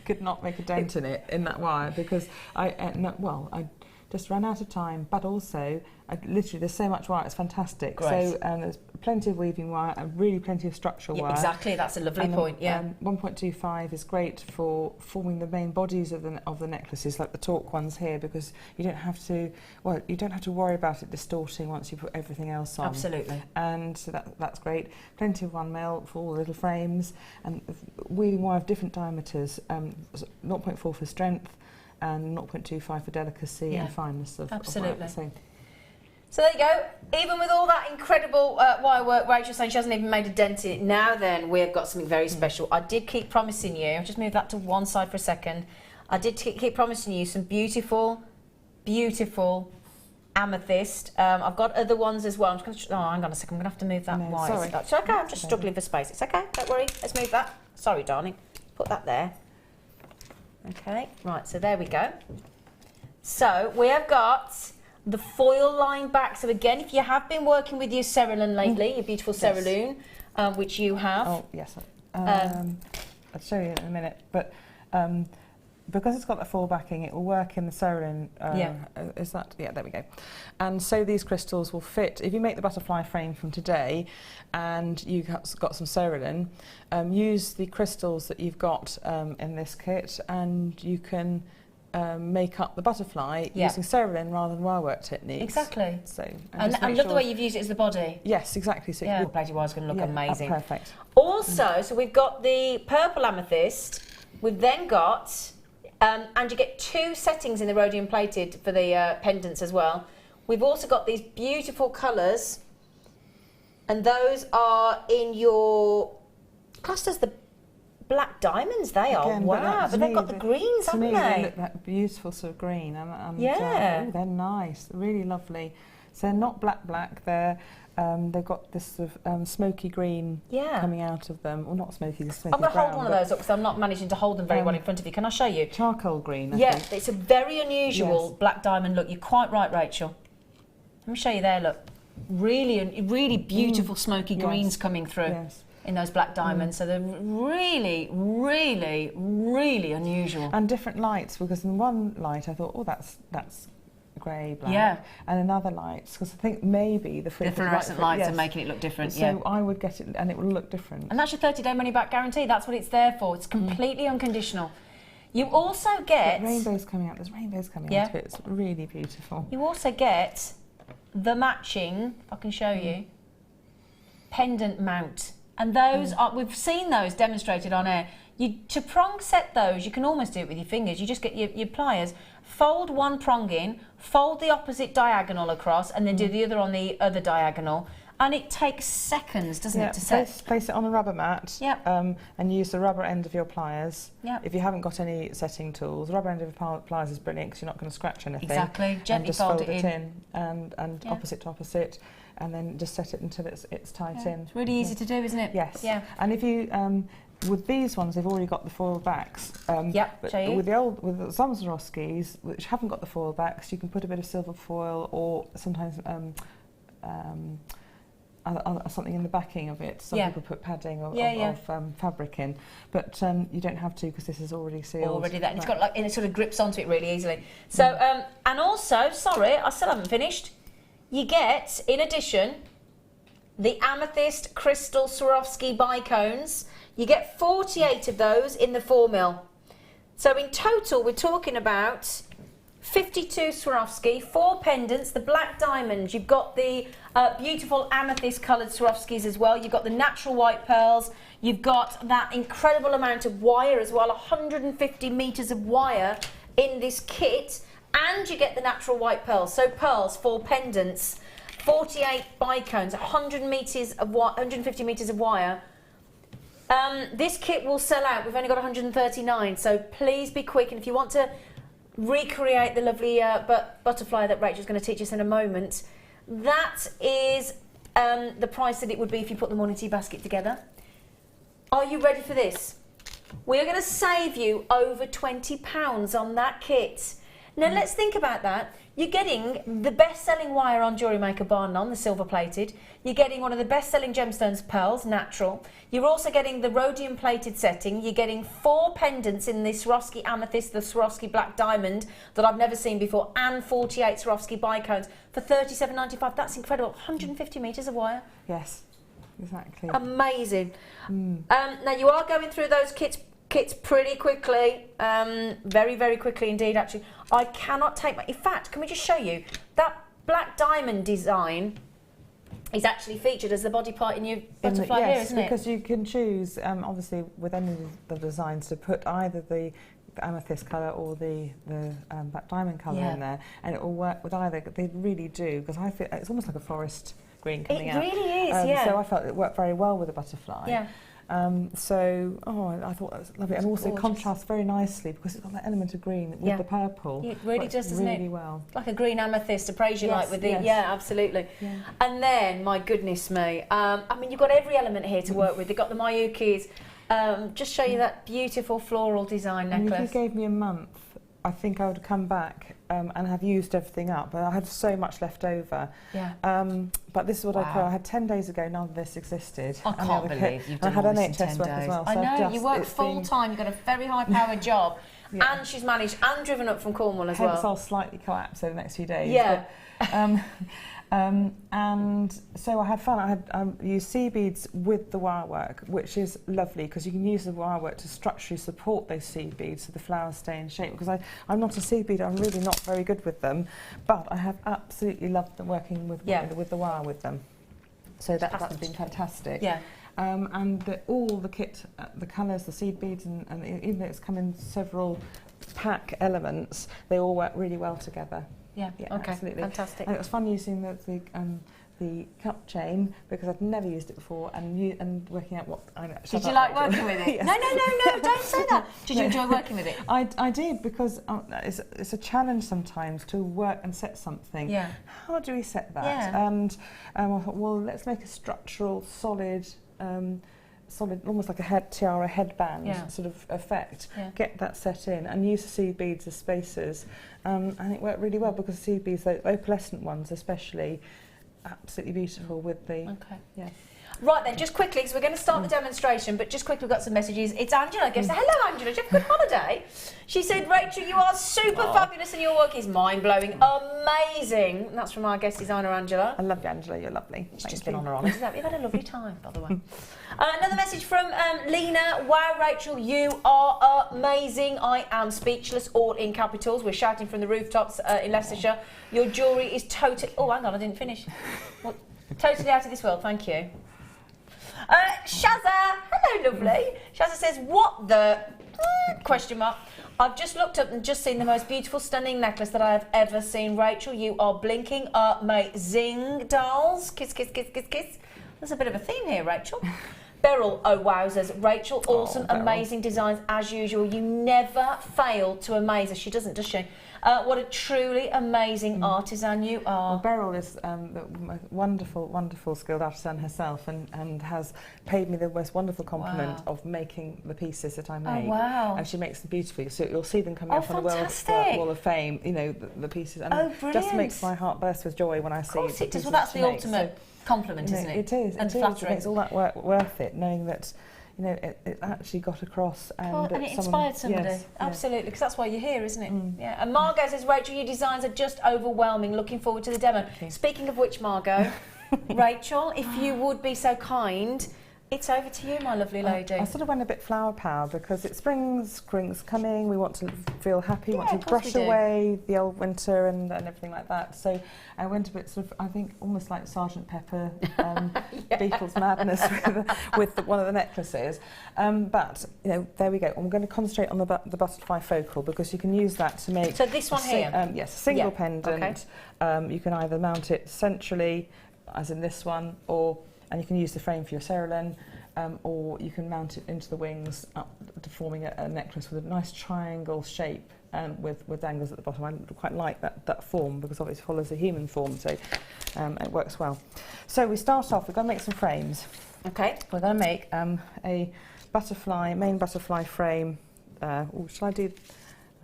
could not make a dent in it, in that wire, because I just ran out of time, but also literally there's so much wire, it's fantastic. Great. So there's plenty of weaving wire and really plenty of structural wire. Exactly, that's a lovely point, yeah. 1.25 is great for forming the main bodies of the necklaces, like the torque ones here, because you don't have to worry about it distorting once you put everything else on. Absolutely. And so that's great. Plenty of 1 mil for all the little frames, and weaving wire of different diameters, 0.4 for strength, and 0.25 for delicacy and fineness of absolutely. Of wire. So there you go. Even with all that incredible wire work, Rachel's saying she hasn't even made a dent in it. Now then, we've got something very special. I did keep promising you, I'll just move that to one side for a second. I did keep promising you some beautiful, beautiful amethyst. I've got other ones as well. I'm just going to, hang on a second, I'm going to have to move that wire. Sorry. It's okay, I'm just struggling for space. It's okay, don't worry. Let's move that. Sorry, darling. Put that there. Okay, right, so there we go. So we have got the foil line back. So again, if you have been working with your cerulean lately, your beautiful cerulean, which you have. Oh, yes. I'll show you in a minute. But because it's got the full backing, it will work in the Cerulean. Is that? Yeah, there we go. And so these crystals will fit. If you make the butterfly frame from today, and you've got some Cerulean, use the crystals that you've got in this kit, and you can make up the butterfly using Cerulean rather than wire work techniques. Exactly. So, and I love the way you've used it as the body. Yes, exactly. So the plated wire is going to look amazing. Perfect. Also, so we've got the purple amethyst. We've then got, and you get 2 settings in the rhodium plated for the pendants as well. We've also got these beautiful colours, and those are in your classed as the black diamonds. They are. Again, wow, but they've got the greens, haven't they? They look that beautiful sort of green, and they're nice, really lovely. So they're not black. They've got this sort of smoky green coming out of them. Well, not smoky, the smoky I'm going to brown, hold one of those up because I'm not managing to hold them very well in front of you. Can I show you? Charcoal green, I think. It's a very unusual black diamond look. You're quite right, Rachel. Let me show you there, look. Really beautiful smoky greens coming through in those black diamonds. So they're really unusual. And different lights, because in one light I thought, oh, that's grey, black. And another light, because I think maybe the fluorescent lights are making it look different. So I would get it and it will look different. And that's your 30-day money-back guarantee. That's what it's there for. It's completely unconditional. You also get... rainbows coming out. There's rainbows coming out of it. It's really beautiful. You also get the matching, if I can show you, pendant mount. And those are, we've seen those demonstrated on air. To prong set those, you can almost do it with your fingers. You just get your pliers, fold one prong in, fold the opposite diagonal across, and then do the other on the other diagonal. And it takes seconds, doesn't it, to set? Place it on a rubber mat and use the rubber end of your pliers. If you haven't got any setting tools, the rubber end of your pliers is brilliant because you're not going to scratch anything. Exactly. Gently and just fold it in and opposite to opposite, and then just set it until it's tight in. It's really easy to do, isn't it? Yes. Yeah. And if you with these ones, they've already got the foil backs. But with some Swarovskis which haven't got the foil backs, you can put a bit of silver foil or sometimes something in the backing of it. Some people put padding of fabric in, but you don't have to because this is already sealed. Already there, and it's got and it sort of grips onto it really easily. So and also, sorry, I still haven't finished. You get, in addition, the amethyst crystal Swarovski bicones. You get 48 of those in the 4mm. So in total, we're talking about 52 Swarovski, 4 pendants, the black diamonds. You've got the beautiful amethyst coloured Swarovskis as well. You've got the natural white pearls. You've got that incredible amount of wire as well, 150 metres of wire in this kit. And you get the natural white pearls. So pearls, 4 pendants, 48 bicones, 150 metres of wire. This kit will sell out. We've only got 139, so please be quick. And if you want to recreate the lovely butterfly that Rachel's going to teach us in a moment, that is the price that it would be if you put the morning tea basket together. Are you ready for this? We're going to save you over £20 on that kit. Now let's think about that. You're getting the best-selling wire on Jewellery Maker bar none, the silver-plated. You're getting one of the best-selling gemstones, pearls, natural. You're also getting the rhodium-plated setting. You're getting 4 pendants in the Swarovski amethyst, the Swarovski black diamond that I've never seen before, and 48 Swarovski bicones for $37.95. That's incredible. 150 metres of wire. Yes, exactly. Amazing. Now you are going through those kits pretty quickly, very quickly indeed actually. I cannot take in fact, can we just show you that black diamond design is actually featured as the body part in your butterfly here, isn't it? Because you can choose obviously with any of the designs to put either the amethyst colour or the black diamond colour in there, and it will work with either. They really do, because I feel it's almost like a forest green coming out. It really is, so I felt it worked very well with the butterfly. I thought that was lovely, and also gorgeous. Contrasts very nicely because it's got that element of green with the purple. It really does, doesn't it? Really well. Like a green amethyst, appraise you like with the absolutely. Yeah. And then, my goodness me, I mean, you've got every element here to work with. You've got the Mayukis. Just show you that beautiful floral design necklace. And if you gave me a month, I think I would come back and have used everything up. But I had so much left over. Yeah. But this is what I had 10 days ago. None of this existed. I can't believe you've done all this in 10 NHS work days. as well. I know, you work full time. You've got a very high-powered job. Yeah. And she's managed and driven up from Cornwall as Hence well. I'll slightly collapse over the next few days. Yeah. But, and so I had fun. I had used seed beads with the wire work, which is lovely because you can use the wire work to structurally support those seed beads so the flowers stay in shape. Because I'm not a seed beader, I'm really not very good with them, but I have absolutely loved them working with the wire with them. So that's been fantastic. Yeah. And all the kit, the colours, the seed beads, and even though it's come in several pack elements, they all work really well together. Yeah, okay, absolutely. Fantastic. And it was fun using the cup chain because I'd never used it before, and working out what I know. Did you like working with it? Yes. No, don't say that. Did you enjoy working with it? I did, because it's a challenge sometimes to work and set something. Yeah. How do we set that? Yeah. And I thought, well, let's make a structural, solid, almost like a tiara headband sort of effect. Yeah. Get that set in and use the seed beads as spacers, and it worked really well because the seed beads, the opalescent ones especially, absolutely beautiful with the. Okay. Yeah. Right then, just quickly, because we're going to start the demonstration, but just quickly, we've got some messages. It's Angela. Gives hello, Angela. Did you have a good holiday? She said, Rachel, you are super fabulous and your work is mind-blowing, amazing. And that's from our guest designer, Angela. I love you, Angela. You're lovely. It's just been on her honest. We've had a lovely time, by the way. Another message from Lena. Wow, Rachel, you are amazing. I am speechless, all in capitals. We're shouting from the rooftops in Leicestershire. Your jewellery is totally... Oh, hang on, I didn't finish. Well, totally out of this world, thank you. Shazza, hello lovely. Shazza says, what the question mark. I've just looked up and just seen the most beautiful, stunning necklace that I have ever seen. Rachel, you are blinking amazing, dolls. Kiss, kiss, kiss, kiss, kiss. There's a bit of a theme here, Rachel. Beryl, oh wowzers. Rachel, awesome, amazing designs as usual. You never fail to amaze us. She doesn't, does she? What a truly amazing artisan you are. Well, Beryl is the wonderful, wonderful skilled artisan herself, and has paid me the most wonderful compliment of making the pieces that I make. Oh, wow. And she makes them beautifully, so you'll see them coming up on the World Wall of Fame, you know, the pieces. And it just makes my heart burst with joy when I see the pieces. Of course it does. Well, that's the ultimate compliment, isn't it? It is. And it makes all that work worth it, knowing that, you know, it actually got across, and, and it inspired somebody. Yes, absolutely, because that's why you're here, isn't it? Yeah. And Margot says, Rachel, your designs are just overwhelming. Looking forward to the demo. Speaking of which, Margot, Rachel, if you would be so kind, it's over to you, my lovely lady. I sort of went a bit flower power because it's spring's coming. We want to feel happy. We want to brush away the old winter and everything like that. So I went a bit sort of, I think, almost like Sergeant Pepper, Beatles madness with one of the necklaces. But you know, there we go. I'm going to concentrate on the butterfly focal because you can use that to make. So this one here. Yes, a single pendant. Okay. You can either mount it centrally, as in this one, and you can use the frame for your cerulean, or you can mount it into the wings, up to forming a necklace with a nice triangle shape with dangles at the bottom. I quite like that form because obviously it follows a human form, so it works well. So we start off, we're going to make some frames. Okay. We're going to make a main butterfly frame. Shall I do...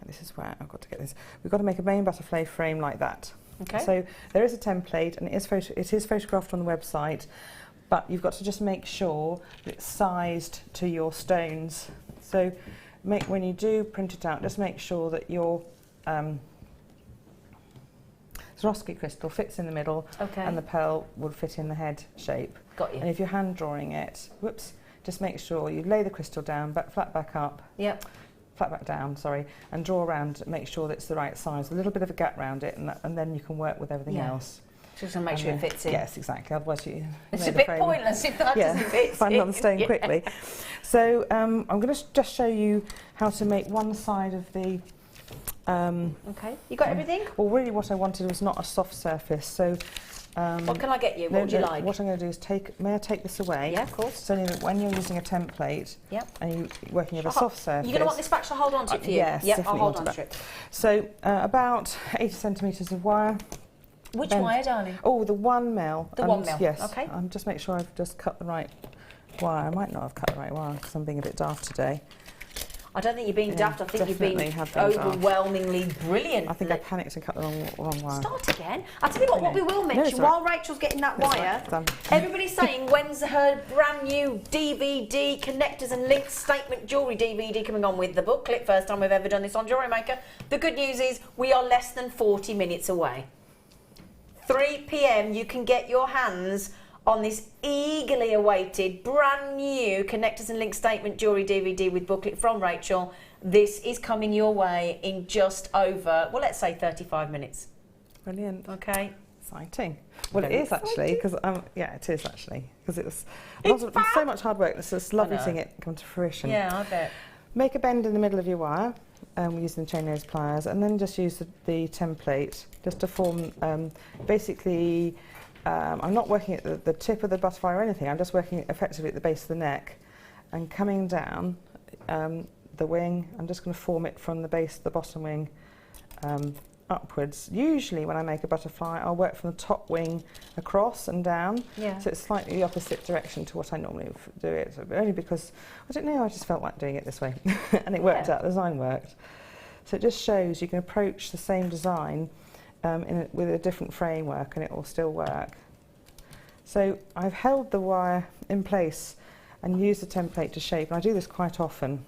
This is where I've got to get this. We've got to make a main butterfly frame like that. Okay. So there is a template, and it is photographed on the website, but you've got to just make sure that it's sized to your stones. So when you do print it out, just make sure that your Swarovski crystal fits in the middle, and the pearl would fit in the head shape. Got you. And if you're hand drawing it, just make sure you lay the crystal down, flat back up. Yep. Flat back down, sorry, and draw around, make sure that it's the right size, a little bit of a gap around it, and then you can work with everything else. Just to make sure it fits in. Yes, exactly. Otherwise, it's a bit pointless if that doesn't fit. Find it on the stone quickly. So I'm going to just show you how to make one side of the. Okay. You got everything? Well, really, what I wanted was not a soft surface. So. What can I get you? What would you like? What I'm going to do is may I take this away? Yeah, of course. So when you're using a template, and you're working with a soft surface. You're going to want this back to hold on to it for you? Yes, yep, I'll hold on to it. So about 80 centimetres of wire. Which wire, darling? Oh, the 1 mil. The 1 mil. Yes. Okay. Just make sure I've just cut the right wire. I might not have cut the right wire because I'm being a bit daft today. I don't think you're being daft. I think you've been definitely have been daft. overwhelmingly brilliant. I think I panicked and cut the wrong wire. Start again. I'll tell you what we will mention, it's while Rachel's getting that wire, everybody's saying, when's her brand new DVD, connectors and links statement jewellery DVD coming on with the booklet? First time we've ever done this on Jewellery Maker. The good news is we are less than 40 minutes away. 3 p.m. you can get your hands on this eagerly awaited brand new connectors and link statement jewellery DVD with booklet from Rachel. This is coming your way in just over, well, let's say 35 minutes. Brilliant. Okay. Exciting. Well, it is actually, because yeah, it is actually, because it was so much hard work. It's just lovely seeing it come to fruition. Yeah, I bet. Make a bend in the middle of your wire using the chain nose pliers, and then just use the template just to form basically. I'm not working at the tip of the butterfly or anything. I'm just working effectively at the base of the neck, and coming down the wing. I'm just going to form it from the base of the bottom wing upwards. Usually when I make a butterfly, I'll work from the top wing across and down, so it's slightly the opposite direction to what I normally do it, only because, I don't know, I just felt like doing it this way and it worked out, the design worked. So it just shows you can approach the same design with a different framework and it will still work. So I've held the wire in place and used the template to shape, and I do this quite often.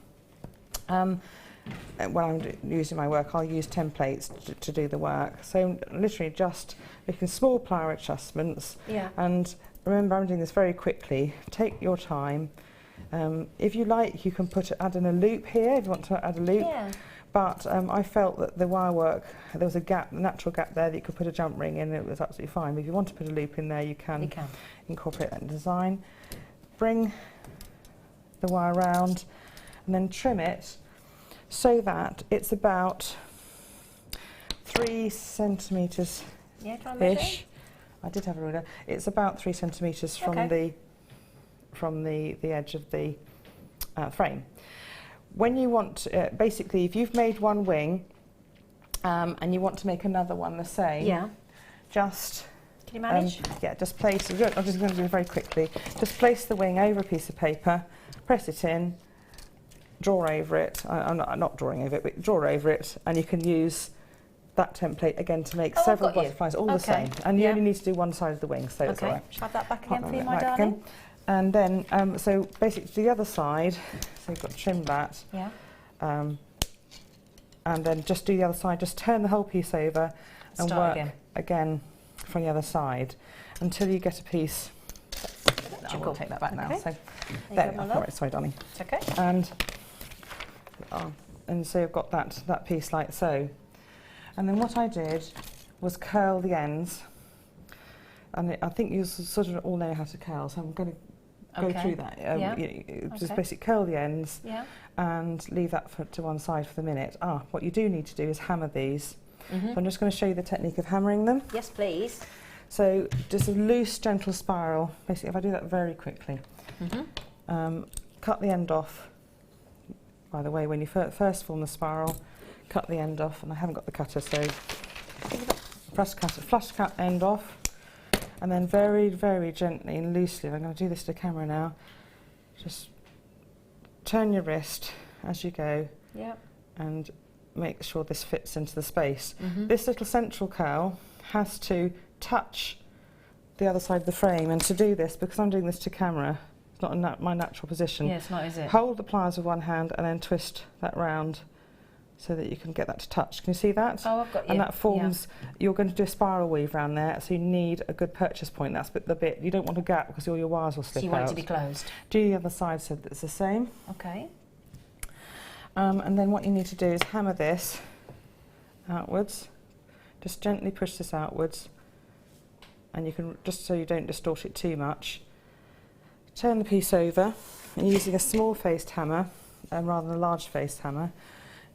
When I'm using my work, I'll use templates to do the work. So literally just making small plier adjustments. And remember, I'm doing this very quickly. Take your time. If you like, you can add in a loop here if you want to add a loop. But I felt that the wire work, there was a gap, a natural gap there that you could put a jump ring in, and it was absolutely fine. But if you want to put a loop in there, you can incorporate that in design. Bring the wire around and then trim it so that it's about 3 centimetres ish. I did have a ruler. It's about 3 centimetres from the edge of the frame. When you want, basically, if you've made one wing and you want to make another one the same, just can you manage? Just place. I'm just going to do it very quickly. Just place the wing over a piece of paper, press it in, draw over it. I'm not drawing over it, but draw over it, and you can use that template again to make several butterflies, all the same. And you only need to do one side of the wing, so it's all right. Have that back again for you, my darling. And then, so basically the other side, so you've got to trim that. And then just do the other side, just turn the whole piece over and work again from the other side until you get a piece. I will take that back now. So there we go. All right, sorry, darling. It's okay. And so you've got that piece like so. And then what I did was curl the ends. And I think you sort of all know how to curl, so I'm going to go through that. Just basically curl the ends and leave that to one side for the minute. What you do need to do is hammer these. So I'm just going to show you the technique of hammering them. Yes, please. So just a loose, gentle spiral. Basically, if I do that very quickly, cut the end off. By the way, when you first form the spiral, cut the end off, and I haven't got the cutter, so flush cut end off. And then very, very gently and loosely, I'm going to do this to the camera now, just turn your wrist as you go and make sure this fits into the space. This little central curl has to touch the other side of the frame, and to do this, because I'm doing this to camera, it's not my natural position. Yeah, it's not, is it? Hold the pliers with one hand and then twist that round so that you can get that to touch. Can you see that? Oh, I've got you. And that forms, you're going to do a spiral weave around there, so you need a good purchase point. That's the bit, you don't want a gap because all your wires will slip out. So you want it to be closed. Do the other side so that it's the same. Okay. And then what you need to do is hammer this outwards. Just gently push this outwards, and you can, just so you don't distort it too much, turn the piece over, and using a small faced hammer rather than a large faced hammer.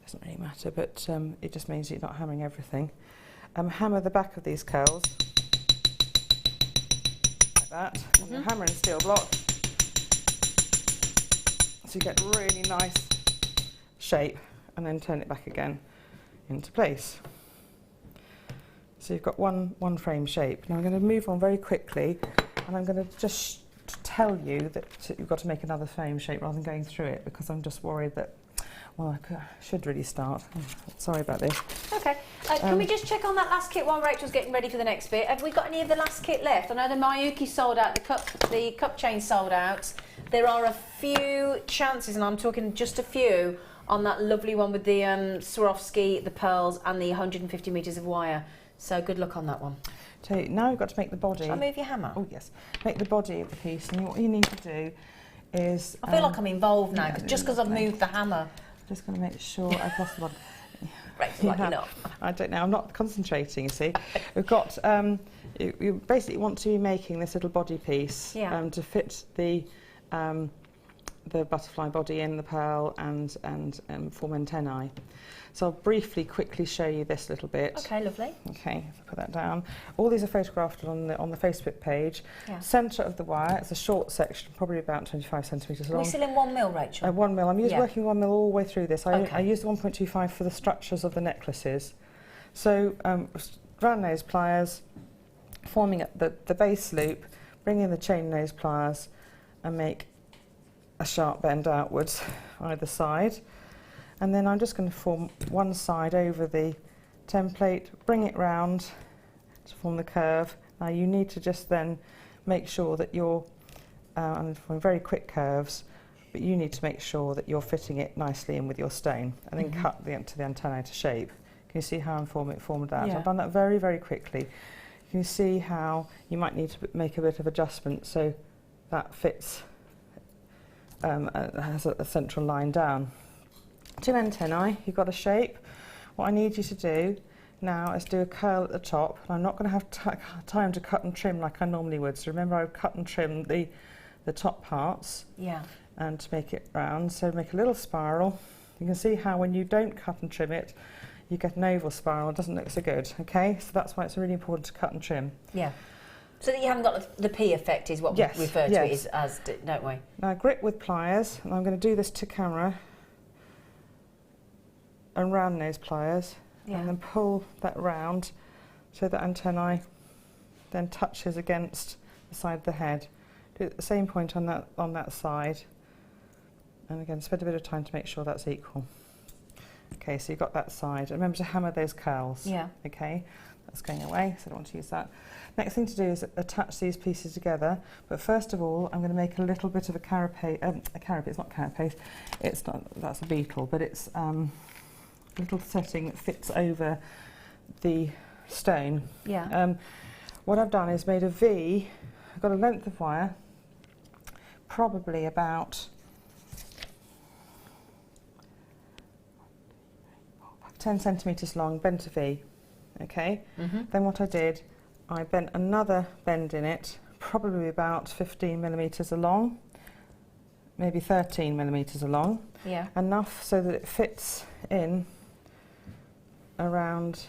Doesn't really matter, but it just means you're not hammering everything. Hammer the back of these curls like that. And hammer in steel block, so you get really nice shape, and then turn it back again into place. So you've got one frame shape. Now I'm going to move on very quickly, and I'm going to just tell you that you've got to make another frame shape rather than going through it, because I'm just worried that Well, I should really start. Sorry about this. Okay. Can we just check on that last kit while Rachel's getting ready for the next bit? Have we got any of the last kit left? I know the Miyuki sold out, the cup chain sold out. There are a few chances, and I'm talking just a few, on that lovely one with the Swarovski, the pearls, and the 150 metres of wire. So good luck on that one. So now we've got to make the body. Shall I move your hammer? Oh yes. Make the body of the piece, and what you need to do is... I feel like I'm involved now, just because I've moved the hammer. Just going to make sure I've lost the body. Right, lucky not. I don't know, I'm not concentrating, you see. We've got, you basically want to be making this little body piece to fit the butterfly body in the pearl and form antennae. So I'll briefly, quickly show you this little bit. Okay, lovely. Okay, if I put that down. All these are photographed on the Facebook page. Yeah. Centre of the wire, it's a short section, probably about 25 centimetres long. Are we still in 1 mil, Rachel? 1 mil. I'm working 1 mil all the way through this. I used 1.25 for the structures of the necklaces. So round nose pliers, forming at the base loop, bring in the chain nose pliers and make a sharp bend outwards either side. And then I'm just going to form one side over the template, bring it round to form the curve. Now you need to just then make sure that you're, I'm forming very quick curves, but you need to make sure that you're fitting it nicely in with your stone, and then cut to the antennae to shape. Can you see how I'm formed that? Yeah. I've done that very, very quickly. Can you see how you might need to make a bit of adjustment so that fits, has a central line down. 2 antennae, you've got a shape. What I need you to do now is do a curl at the top. And I'm not going to have time to cut and trim like I normally would. So remember, I would cut and trim the top parts and to make it round. So make a little spiral. You can see how when you don't cut and trim it, you get an oval spiral. It doesn't look so good, okay? So that's why it's really important to cut and trim. Yeah. So that you haven't got the P effect is what we refer to it as, don't we? Now grip with pliers, and I'm going to do this to camera, and round nose pliers, and then pull that round so that antennae then touches against the side of the head. Do it at the same point on that side, and again spend a bit of time to make sure that's equal. Okay, so you've got that side. Remember to hammer those curls. Yeah. Okay, that's going away, so I don't want to use that. Next thing to do is attach these pieces together, but first of all I'm going to make a little bit of a carapace. It's not carapace, it's not, that's a beetle, but it's little setting that fits over the stone. Yeah. What I've done is made a V. I've got a length of wire, probably about 10 centimetres long, bent a V. Okay. Then what I did, I bent another bend in it, probably about 15 millimetres along, maybe 13 millimetres along. Yeah. Enough so that it fits in around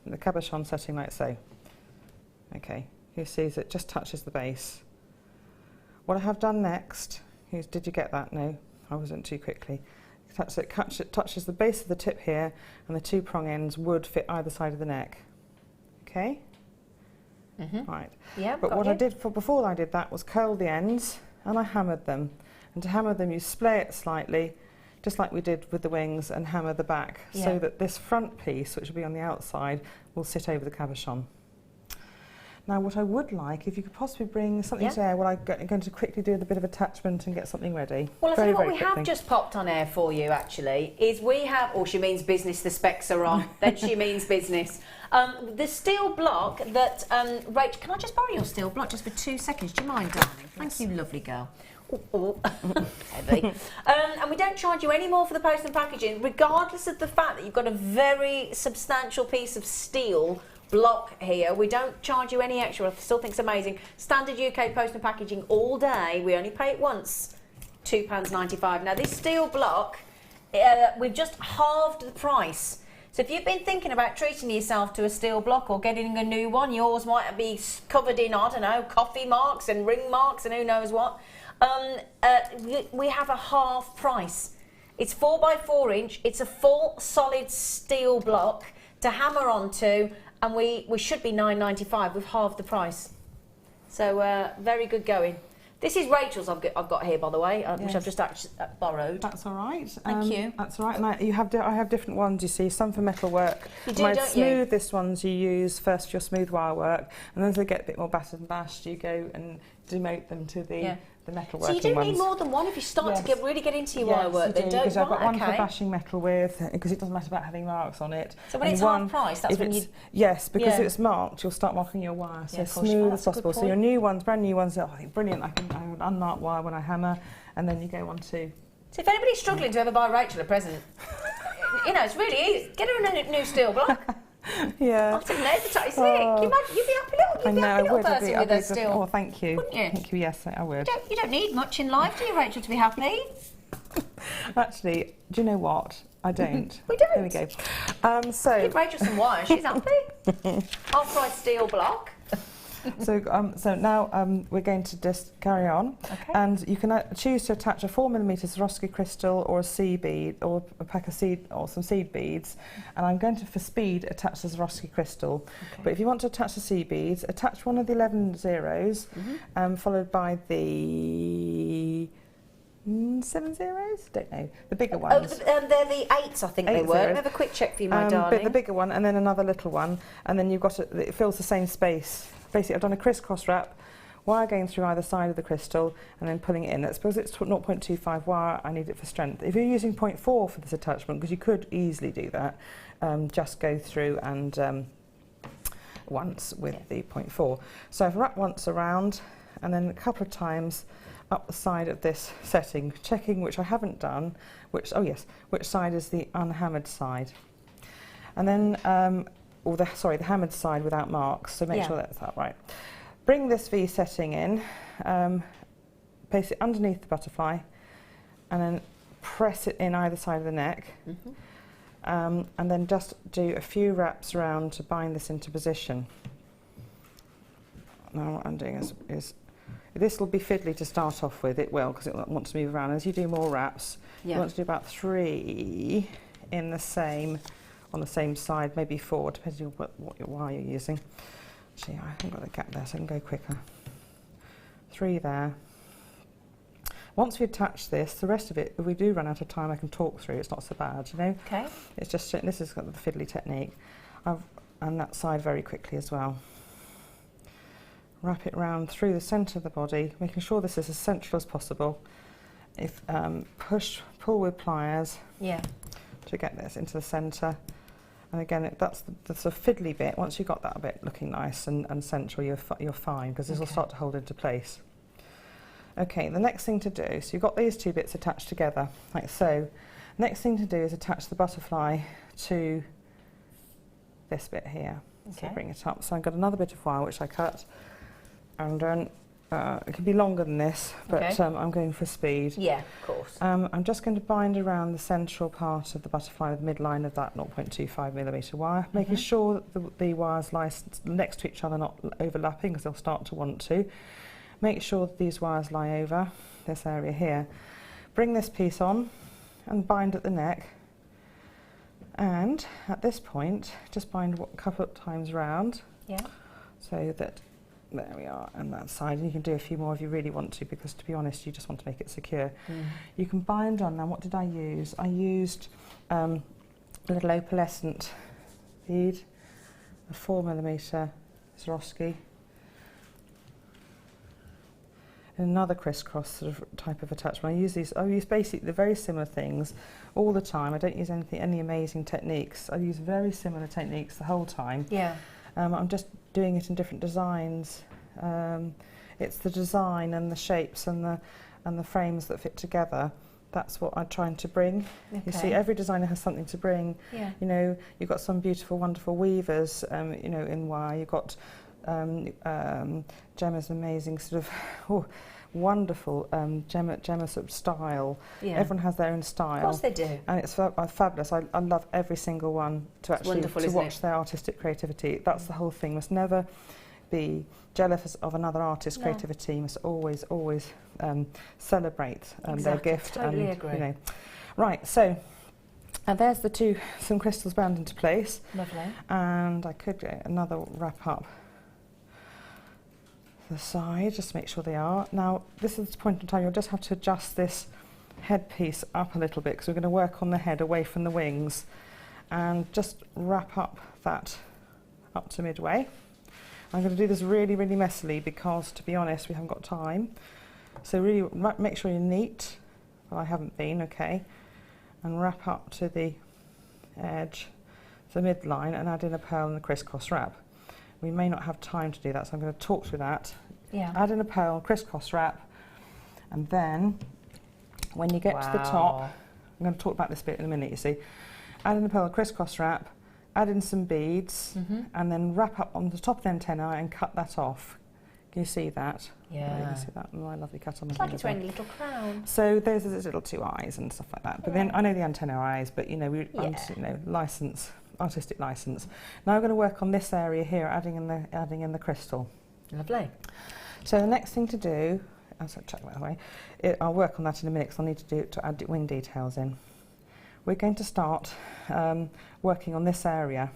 the cabochon setting like so. Okay, you see it just touches the base. What I have done next is, did you get that? No, I wasn't too quickly. So it touches the base of the tip here, and the 2 prong ends would fit either side of the neck. Okay? Right. Yeah. But what I did before I did that was curl the ends, and I hammered them. And to hammer them, you splay it slightly, just like we did with the wings, and hammer the back, so that this front piece, which will be on the outside, will sit over the cabochon. Now what I would like, if you could possibly bring something to air, I'm going to quickly do a bit of attachment and get something ready. Well, I'll tell you what we have just popped on air for you, actually, is we have, oh, she means business, the specs are on, then she means business. The steel block that, Rach, can I just borrow your steel block just for 2 seconds? Do you mind, darling? Thank you, lovely girl. Heavy. And we don't charge you any more for the post and packaging, regardless of the fact that you've got a very substantial piece of steel block here. We don't charge you any extra. I still think it's amazing. Standard UK post and packaging all day. We only pay it once, £2.95. Now this steel block, we've just halved the price. So if you've been thinking about treating yourself to a steel block or getting a new one, yours might be covered in, I don't know, coffee marks and ring marks and who knows what. We have a half price. It's 4 by 4 inch. It's a full solid steel block to hammer onto, and we should be £9.95. We've halved the price. So very good going. This is Rachel's I've got here, by the way, which I've just actually borrowed. That's all right. Thank you. That's all right. And I have different ones, you see, some for metalwork. You do, My don't smoothest ones you use first for your smooth wire work, and as they get a bit more battered and bashed, you go and demote them to the metalworking ones. So you do need more than one if you start to really get into your wire work. Then don't. Because I've got one for bashing metal with, because it doesn't matter about having marks on it. So when it's half price, that's when you. Yes, because if it's marked, you'll start marking your wire so smooth as possible. So your new ones, brand new ones, I think brilliant. I can unmark wire when I hammer, and then you go on to. So if anybody's struggling to ever buy Rachel a present, you know, it's really easy. Get her a new steel block. Yeah. I didn't hesitate. Can you imagine? You'd be a happy little person with those steel. Oh, thank you. Wouldn't you? Thank you. Yes, I would. You don't need much in life, do you, Rachel, to be happy? Actually, do you know what? I don't. We don't. There we go. Give Rachel some wire. She's happy. Half price steel block. So now we're going to just carry on, and you can choose to attach a 4mm Swarovski crystal or a sea bead or a pack of seed or some seed beads, and I'm going to, for speed, attach the Swarovski crystal. But if you want to attach the sea beads, attach one of the 11 zeros, followed by the 7 zeros? Don't know. The bigger ones. Oh, they're the 8s, I think they were. Let me have a quick check for you, my darling. But the bigger one, and then another little one, and then you've got it fills the same space. Basically, I've done a crisscross wrap, wire going through either side of the crystal, and then pulling it in. Let's suppose it's 0.25 wire, I need it for strength. If you're using 0.4 for this attachment, because you could easily do that, just go through and once with the 0.4. So I've wrapped once around, and then a couple of times up the side of this setting, checking, which I haven't done, which side is the unhammered side. And then the hammered side without marks, so make sure that's that right. Bring this V setting in, place it underneath the butterfly, and then press it in either side of the neck, and then just do a few wraps around to bind this into position. Now what I'm doing is this will be fiddly to start off with, it will, because it wants to move around. As you do more wraps, you want to do about 3 in the same, on the same side, maybe 4, depending on what your wire you're using. Actually, I haven't got a gap there, so I can go quicker. 3 there. Once we attach this, the rest of it, if we do run out of time, I can talk through. It's not so bad, you know. Okay. It's just this is got the fiddly technique, and that side very quickly as well. Wrap it round through the centre of the body, making sure this is as central as possible. If pull with pliers to get this into the centre. And again, that's the sort of fiddly bit. Once you've got that bit looking nice and central, you're fine, because this will start to hold into place. Okay, the next thing to do, so you've got these 2 bits attached together, like so. Next thing to do is attach the butterfly to this bit here. So bring it up. So I've got another bit of wire which I cut, and then it can be longer than this, but I'm going for speed. Yeah, of course. I'm just going to bind around the central part of the butterfly, the midline of that 0.25mm wire, making sure that the wires lie next to each other, not overlapping, because they'll start to want to. Make sure that these wires lie over this area here. Bring this piece on and bind at the neck. And at this point, just bind a couple of times round. Yeah. So that, there we are, and that side. And you can do a few more if you really want to, because to be honest, you just want to make it secure. You can bind on. Now, what did I use? I used a little opalescent bead, a 4mm Swarovski, and another crisscross sort of type of attachment. I use basically the very similar things all the time. I don't use any amazing techniques. I use very similar techniques the whole time. Yeah. I'm just doing it in different designs. It's the design and the shapes and the frames that fit together. That's what I'm trying to bring. You see, every designer has something to bring. Yeah. You know, you've got some beautiful, wonderful weavers, you know, in wire. You've got Gemma's amazing sort of wonderful Gemma sort of style. Yeah. Everyone has their own style. Of course they do. And it's fabulous. I love every single one to actually to watch their artistic creativity. That's the whole thing. Must never be jealous of another artist's creativity. Must always celebrate their gift. Totally agree. You know. Right, so there's some crystals bound into place. Lovely. And I could get another wrap up. the side, just to make sure they are. Now, this is the point in time you'll just have to adjust this headpiece up a little bit because we're going to work on the head away from the wings, and just wrap up that up to midway. I'm going to do this really, really messily because, to be honest, we haven't got time. So really make sure you're neat. Well, I haven't been, okay. And wrap up to the edge, the midline, and add in a pearl and a crisscross wrap. We may not have time to do that, so I'm going to talk through that. Yeah. Add Add in a pearl, crisscross wrap, and then when you get to the top, I'm going to talk about this bit in a minute, you see. Add in a pearl, crisscross wrap, add in some beads, and then wrap up on the top of the antenna and cut that off. Can you see that? Yeah. You can see that, my lovely cut on the It's like it's wearing a little crown. So there's little 2 eyes and stuff like that. But then I know the antenna eyes, but you know, license, artistic license. Now I'm going to work on this area here, adding in the crystal. Lovely. So the next thing to do, I'll chuck that away. I'll work on that in a minute because I'll need to add wing details in. We're going to start working on this area.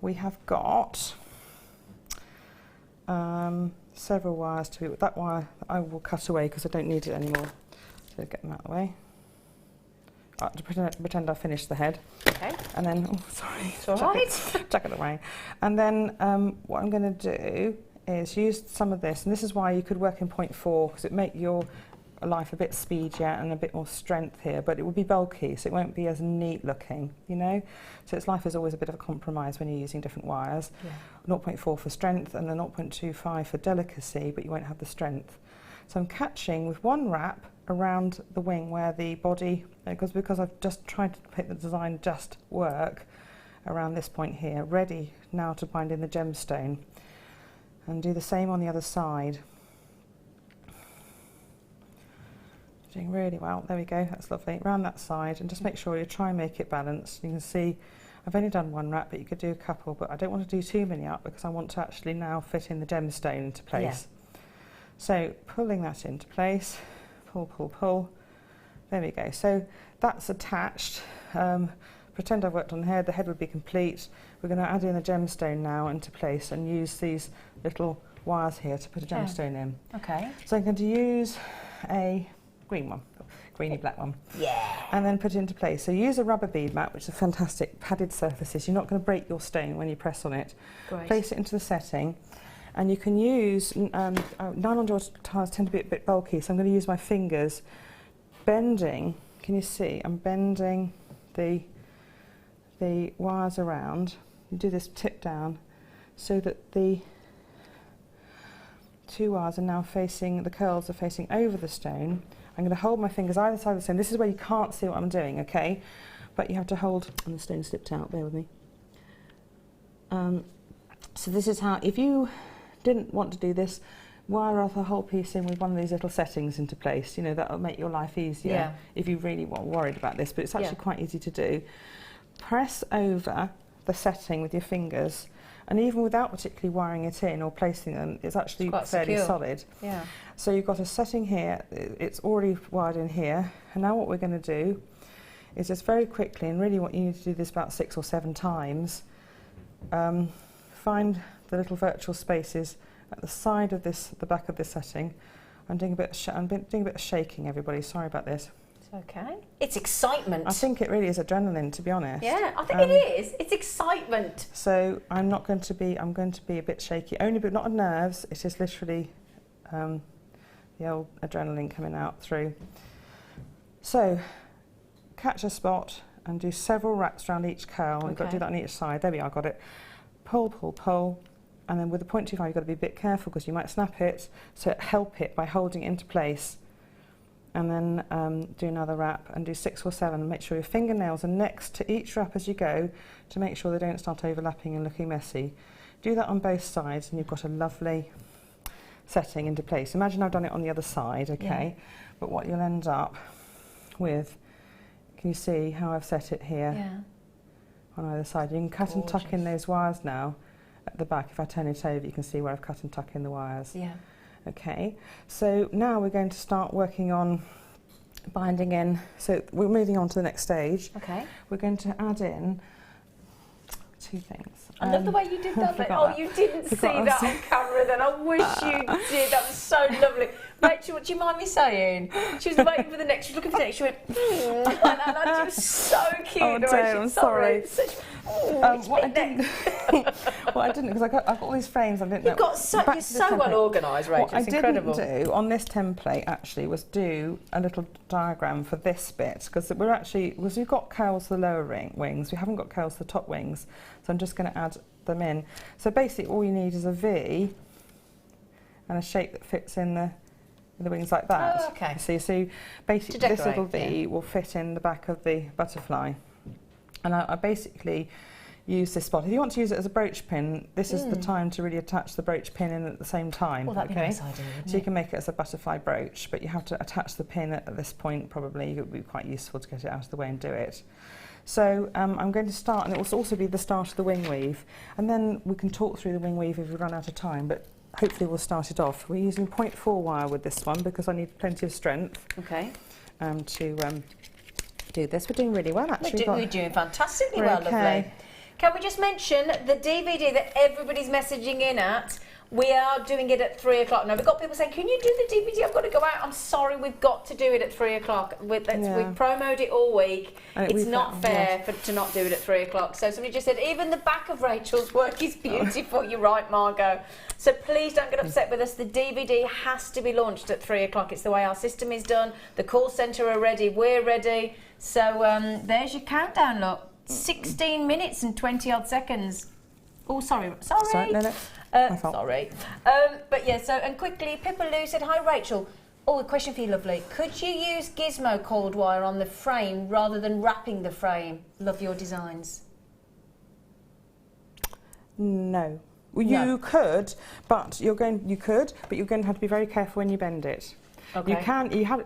We have got several wires to be. That wire I will cut away because I don't need it anymore. So get them out of the way. To pretend I finished the head. Okay. And then, oh sorry, it's all right. Chuck it away. And then what I'm going to do is use some of this, and this is why you could work in 0.4 because it make your life a bit speedier and a bit more strength here, but it would be bulky, so it won't be as neat looking, you know. So its life is always a bit of a compromise when you're using different wires. Yeah. 0.4 for strength and then 0.25 for delicacy, but you won't have the strength. So I'm catching with one wrap around the wing where the body, because I've just tried to make the design just work around this point here, ready now to bind in the gemstone, and do the same on the other side. Doing really well. There we go, that's lovely. Around that side, and just make sure you try and make it balanced. You can see I've only done one wrap, but you could do a couple, but I don't want to do too many up because I want to actually now fit in the gemstone into place. Yeah. So pulling that into place, pull, pull, pull. There we go. So that's attached. Pretend I've worked on the head would be complete. We're going to add in a gemstone now into place and use these little wires here to put a gemstone in. Okay. So I'm going to use a green one, greeny black one. Yeah. And then put it into place. So use a rubber bead mat, which is fantastic, padded surfaces. You're not going to break your stone when you press on it. Great. Place it into the setting. And you can use, nylon jaw tiles tend to be a bit bulky, so I'm going to use my fingers, bending, can you see, I'm bending the wires around, and do this tip down, so that the 2 wires are now facing, the curls are facing over the stone. I'm going to hold my fingers either side of the stone. This is where you can't see what I'm doing, okay? But you have to hold, and the stone slipped out, bear with me. So this is how, if you didn't want to do this, wire off a whole piece in with one of these little settings into place. You know, that'll make your life easier if you really weren't worried about this, but it's actually quite easy to do. Press over the setting with your fingers, and even without particularly wiring it in or placing them, it's actually fairly solid. Yeah. So you've got a setting here, it's already wired in here, and now what we're going to do is just very quickly, and really what you need to do this about 6 or 7 times, find the little virtual spaces at the side of this, the back of this setting. I'm doing a bit of shaking, everybody, sorry about this. Okay. It's excitement. I think it really is adrenaline, to be honest. Yeah, I think it is. It's excitement. So I'm going to be a bit shaky, only but not of nerves. It is literally the old adrenaline coming out through. So catch a spot and do several wraps around each curl. Okay. You've got to do that on each side. There we are, got it. Pull, pull, pull. And then with the 0.25, you've got to be a bit careful because you might snap it. So help it by holding it into place. And then do another wrap and do 6 or 7 and make sure your fingernails are next to each wrap as you go to make sure they don't start overlapping and looking messy. Do that on both sides and you've got a lovely setting into place. Imagine I've done it on the other side, okay? Yeah. But what you'll end up with, can you see how I've set it here? Yeah. On either side. You can cut and tuck in those wires now at the back. If I turn it over, you can see where I've cut and tucked in the wires. Yeah. Okay, so now we're going to start working on binding in. So we're moving on to the next stage. Okay. We're going to add in 2 things. I love the way you did that. Forgot You didn't see Forgot that that. on camera then. I wish you did. That was so lovely. Rachel, what do you mind me saying? She was waiting for the next, she was looking for the next, she went, like that. She was so cute. Oh, Rachel, dear, I'm sorry. What I didn't, because I've got all these frames. I didn't. You're so well organised, Rachel. What It's I incredible. didn't do on this template actually was do a little diagram for this bit, because we've got curls for the lower wings, we haven't got curls for the top wings, so I'm just going to add them in. So basically, all you need is a V and a shape that fits in the wings like that. Oh, okay. So basically, To this little decorate, V will fit in the back of the butterfly, and I basically use this spot. If you want to use it as a brooch pin, this is the time to really attach the brooch pin in at the same time. Well, that'd be a nice idea, wouldn't So you it? can make it as a butterfly brooch, but you have to attach the pin at this point probably. It would be quite useful to get it out of the way and do it. So I'm going to start, and it will also be the start of the wing weave, and then we can talk through the wing weave if we run out of time, but hopefully we'll start it off. We're using 0.4 wire with this one because I need plenty of strength Okay. to do this. We're doing really well actually. We're doing fantastically We're well, okay. lovely. Can we just mention the DVD that everybody's messaging in at? We are doing it at 3 o'clock. Now, we've got people saying, can you do the DVD? I've got to go out. I'm sorry, we've got to do it at 3 o'clock. We've promoted it all week. It's not fair to not do it at 3 o'clock. So somebody just said, even the back of Rachel's work is beautiful. You're right, Margot. So please don't get upset with us. The DVD has to be launched at 3 o'clock. It's the way our system is done. The call centre are ready. We're ready. So there's your countdown, look. 16 minutes and 20 odd seconds. Oh, sorry. No, my fault. Sorry. But yeah, so, and quickly, Pippa Lou said, hi Rachel. Oh, a question for you, lovely. Could you use gizmo cold wire on the frame rather than wrapping the frame? Love your designs. No. Well, you could, but you're going to have to be very careful when you bend it. Okay.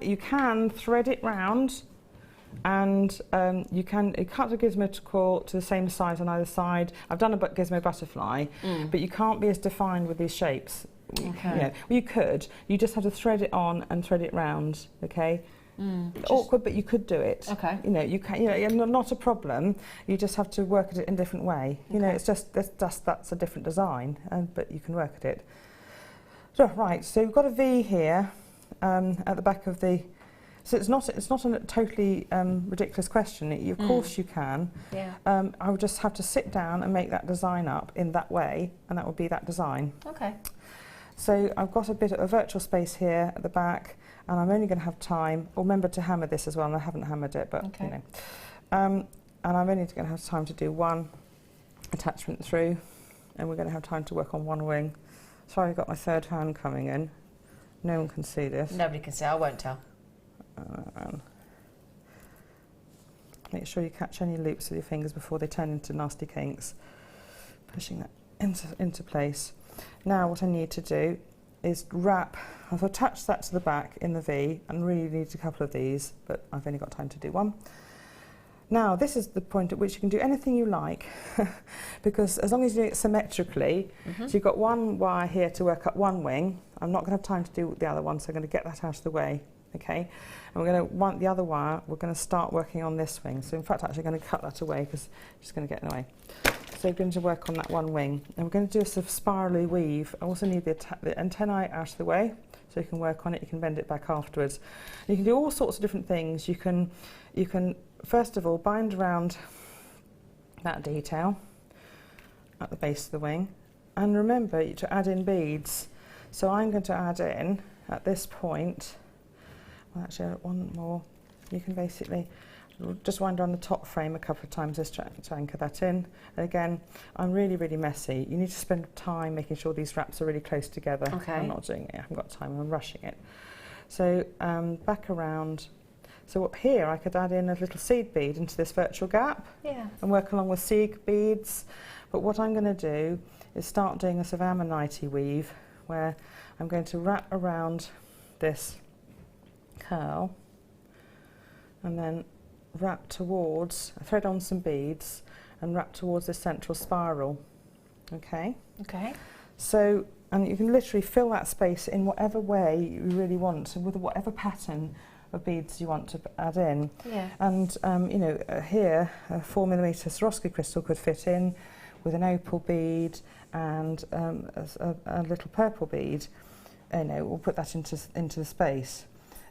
You can thread it round, and you can cut the gizmo to coil to the same size on either side. I've done a gizmo butterfly, but you can't be as defined with these shapes. Okay. You know, you could. You just have to thread it on and thread it round. Okay. Awkward, but you could do it. Okay. You know, you can. You know, not a problem. You just have to work at it in a different way. You know, it's just that's a different design, but you can work at it. So right. So we've got a V here at the back of the. So it's not a totally ridiculous question. Of course you can. Yeah. I would just have to sit down and make that design up in that way, and that would be that design. Okay. So I've got a bit of a virtual space here at the back, and I'm only going to have time. Remember to hammer this as well, and I haven't hammered it, but you know. And I'm only going to have time to do one attachment through, and we're going to have time to work on one wing. Sorry, I've got my third hand coming in. No one can see this. Nobody can see. I won't tell. Make sure you catch any loops with your fingers before they turn into nasty kinks. Pushing that into place. Now what I need to do is wrap. I've attached that to the back in the V and really need a couple of these, but I've only got time to do one. Now this is the point at which you can do anything you like because as long as you do it symmetrically, so you've got one wire here to work up one wing. I'm not going to have time to do the other one, so I'm going to get that out of the way. Okay, and we're going to want the other wire. We're going to start working on this wing. So in fact, actually, I'm going to cut that away because it's just going to get in the way. So we're going to work on that one wing, and we're going to do a sort of spirally weave. I also need the antennae out of the way, so you can work on it. You can bend it back afterwards. You can do all sorts of different things. You can first of all bind around that detail at the base of the wing, and remember to add in beads. So I'm going to add in at this point. Well, actually, one more. You can basically just wind around the top frame a couple of times just to anchor that in. And again, I'm really, really messy. You need to spend time making sure these wraps are really close together. Okay. I'm not doing it. I haven't got time. I'm rushing it. So back around. So up here, I could add in a little seed bead into this virtual gap. Yeah. And work along with seed beads. But what I'm going to do is start doing a sort of ammonite weave where I'm going to wrap around this curl and then wrap towards, thread on some beads and wrap towards this central spiral. Okay? Okay. So, and you can literally fill that space in whatever way you really want, with whatever pattern of beads you want to add in. Yeah. And, you know, here, a 4mm Swarovski crystal could fit in. with an opal bead and a little purple bead, you know, we'll put that into the space.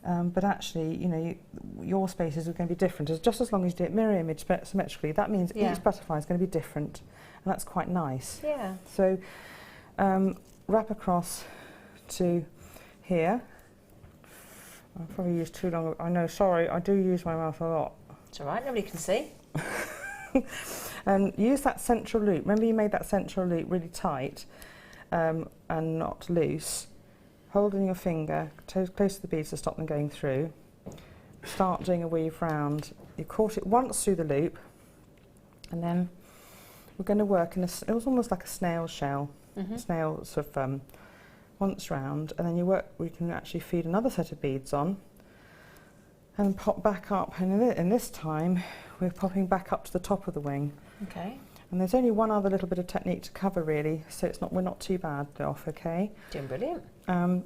But actually, you know, your spaces are going to be different. Just as long as you do it mirror image symmetrically, that means each butterfly is going to be different, and that's quite nice. Yeah. So wrap across to here. I'll probably use too long. I know, sorry, I do use my mouth a lot. It's all right, nobody can see. And use that central loop. Remember you made that central loop really tight and not loose. Holding your finger close to the beads to stop them going through. Start doing a weave round. You caught it once through the loop, and then we're going to work in it was almost like a snail shell, snail sort of once round, and then we can actually feed another set of beads on and pop back up, and in this time we're popping back up to the top of the wing. Okay. And there's only one other little bit of technique to cover really, so we're not too bad off, okay? Doing brilliant. And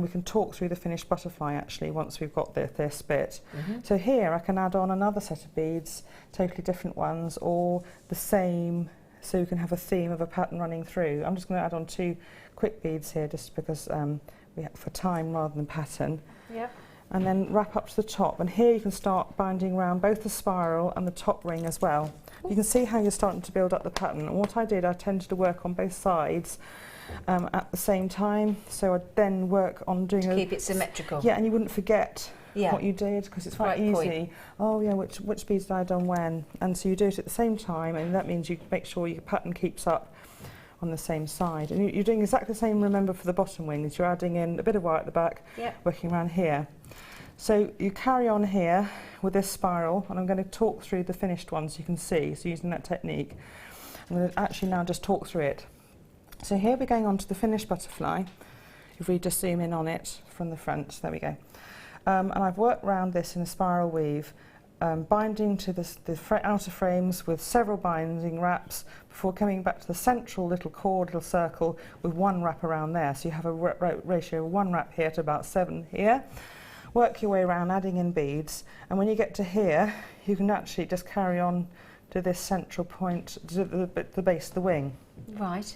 we can talk through the finished butterfly actually once we've got this bit. So here I can add on another set of beads, totally different ones, or the same, so you can have a theme of a pattern running through. I'm just going to add on 2 quick beads here just because for time rather than pattern. Yep. And then wrap up to the top, and here you can start binding around both the spiral and the top ring as well. You can see how you're starting to build up the pattern. And what I did, I tended to work on both sides at the same time, so I'd then work on doing keep it symmetrical. Yeah, and you wouldn't forget what you did, because it's quite easy. Point. Oh yeah, which beads did I done when? And so you do it at the same time, and that means you make sure your pattern keeps up on the same side. And you're doing exactly the same, remember, for the bottom wings. You're adding in a bit of wire at the back, working around here. So you carry on here with this spiral, and I'm going to talk through the finished ones you can see, so using that technique. I'm going to actually now just talk through it. So here we're going on to the finished butterfly. If we just zoom in on it from the front, there we go. And I've worked around this in a spiral weave, binding to the outer frames with several binding wraps before coming back to the central little cord, little circle, with 1 wrap around there. So you have a ratio of 1 wrap here to about 7 here. Work your way around, adding in beads, and when you get to here, you can actually just carry on to this central point, to the base of the wing. Right.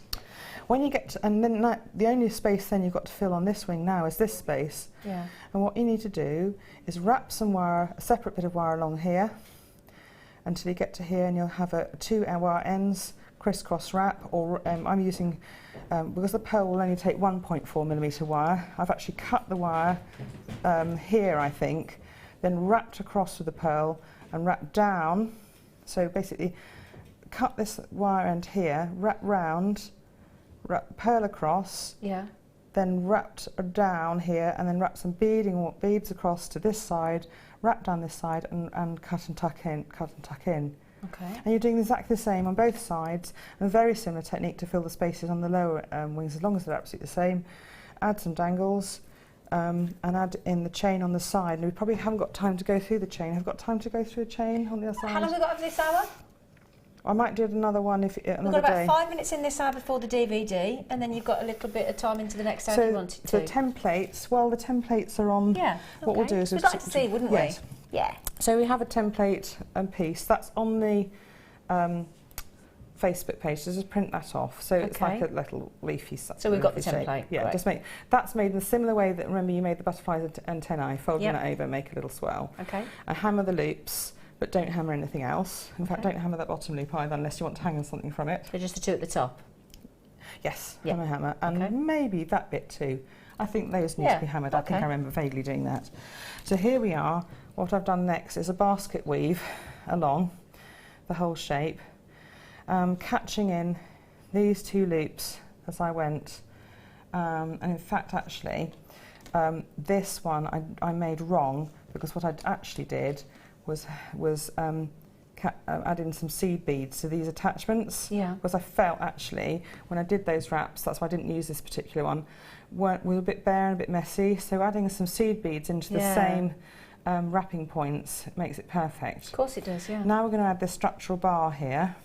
When you get to, and then the only space then you've got to fill on this wing now is this space. Yeah. And what you need to do is wrap some wire, a separate bit of wire along here, until you get to here, and you'll have 2 wire ends, crisscross wrap, or I'm using, because the pearl will only take 1.4mm wire, I've actually cut the wire here, I think, then wrapped across with the pearl and wrapped down. So basically cut this wire end here, wrap round, wrap pearl across, then wrapped down here, and then wrap some beads across to this side, wrap down this side, and cut and tuck in. Okay. And you're doing exactly the same on both sides, and a very similar technique to fill the spaces on the lower wings, as long as they're absolutely the same. Add some dangles, and add in the chain on the side. And we probably haven't got time to go through the chain. Have we got time to go through a chain on the other side? How long have we got for this hour? I might do another one another day. We've got about 5 minutes in this hour before the DVD, and then you've got a little bit of time into the next hour if you wanted to. The templates, well, the templates are on. Yeah. What we'll do is we'd like to see, wouldn't we? Yeah. So we have a template and piece that's on the Facebook page, so just print that off. So it's like a little leafy stuff. So we've got the template. Yeah, right. Just that's made in a similar way that, remember, you made the butterflies antennae, folding that over, make a little swell. Okay. And hammer the loops, but don't hammer anything else. In fact, don't hammer that bottom loop either, unless you want to hang on something from it. So just the 2 at the top? Yes, hammer, and maybe that bit too. I think those need to be hammered. I think I remember vaguely doing that. So here we are. What I've done next is a basket weave along the whole shape, catching in these 2 loops as I went. And in fact, actually, this one I made wrong, because what I actually did was add in some seed beads to these attachments. Yeah. Because I felt, actually, when I did those wraps, that's why I didn't use this particular one, were a bit bare and a bit messy. So adding some seed beads into the same wrapping points makes it perfect. Of course it does, yeah. Now we're going to add this structural bar here.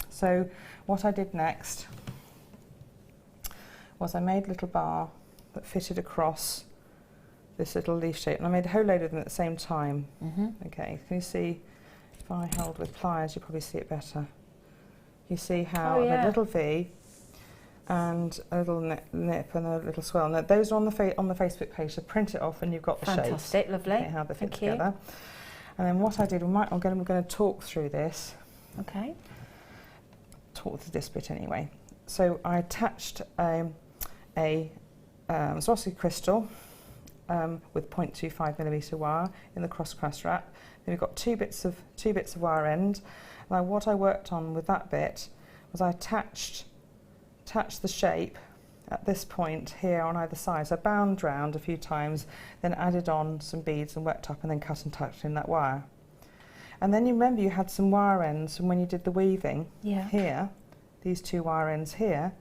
So what I did next was I made a little bar that fitted across this little leaf shape, and I made a whole load of them at the same time. Okay, can you see? If I held with pliers, you probably see it better. You see how a little V and a little nip and a little swell. Now those are on the Facebook page, so print it off and you've got the shapes. Fantastic, lovely. Okay, how they fit together. And then what I did, we're going to talk through this. Okay. Talk through this bit anyway. So I attached a Swarovski crystal with 0.25mm wire in the cross wrap. Then we've got two bits of wire end. Now what I worked on with that bit was I attached the shape at this point here on either side. So I bound round a few times, then added on some beads and worked up and then cut and tucked in that wire. And then you remember you had some wire ends from when you did the weaving here, these two wire ends here.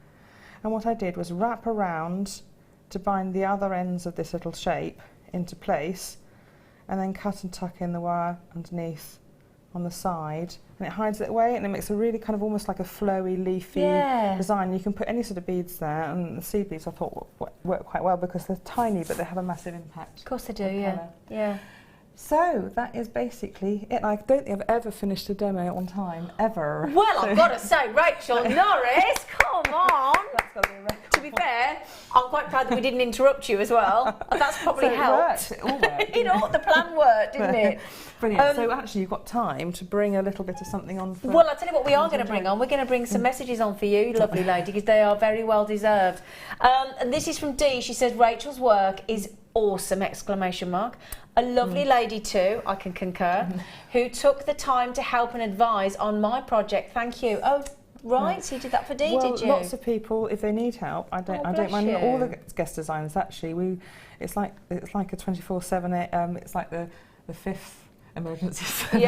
And what I did was wrap around to bind the other ends of this little shape into place and then cut and tuck in the wire underneath on the side, and it hides it away and it makes a really kind of almost like a flowy, leafy design. You can put any sort of beads there, and the seed beads I thought work quite well because they're tiny but they have a massive impact. Of course they do, yeah. So that is basically it. I don't think I've ever finished a demo on time, ever. Well, I've got to say, Rachel, Norris, come on. That's got to be a record. To be fair, I'm quite proud that we didn't interrupt you as well. That's probably helped. It all worked. The plan worked, didn't it? Brilliant. So actually you've got time to bring a little bit of something on for... Well, I'll tell you what we are going to bring on. We're going to bring some messages on for you, lovely lady, because they are very well deserved. And this is from Dee. She says, Rachel's work is awesome, exclamation mark. A lovely lady too, I can concur, who took the time to help and advise on my project. Thank you. Oh, right, so you did that for Dee, did you? Lots of people, if they need help, I don't mind. All the guest designers actually, it's like a 24/7. It's like the fifth emergency service.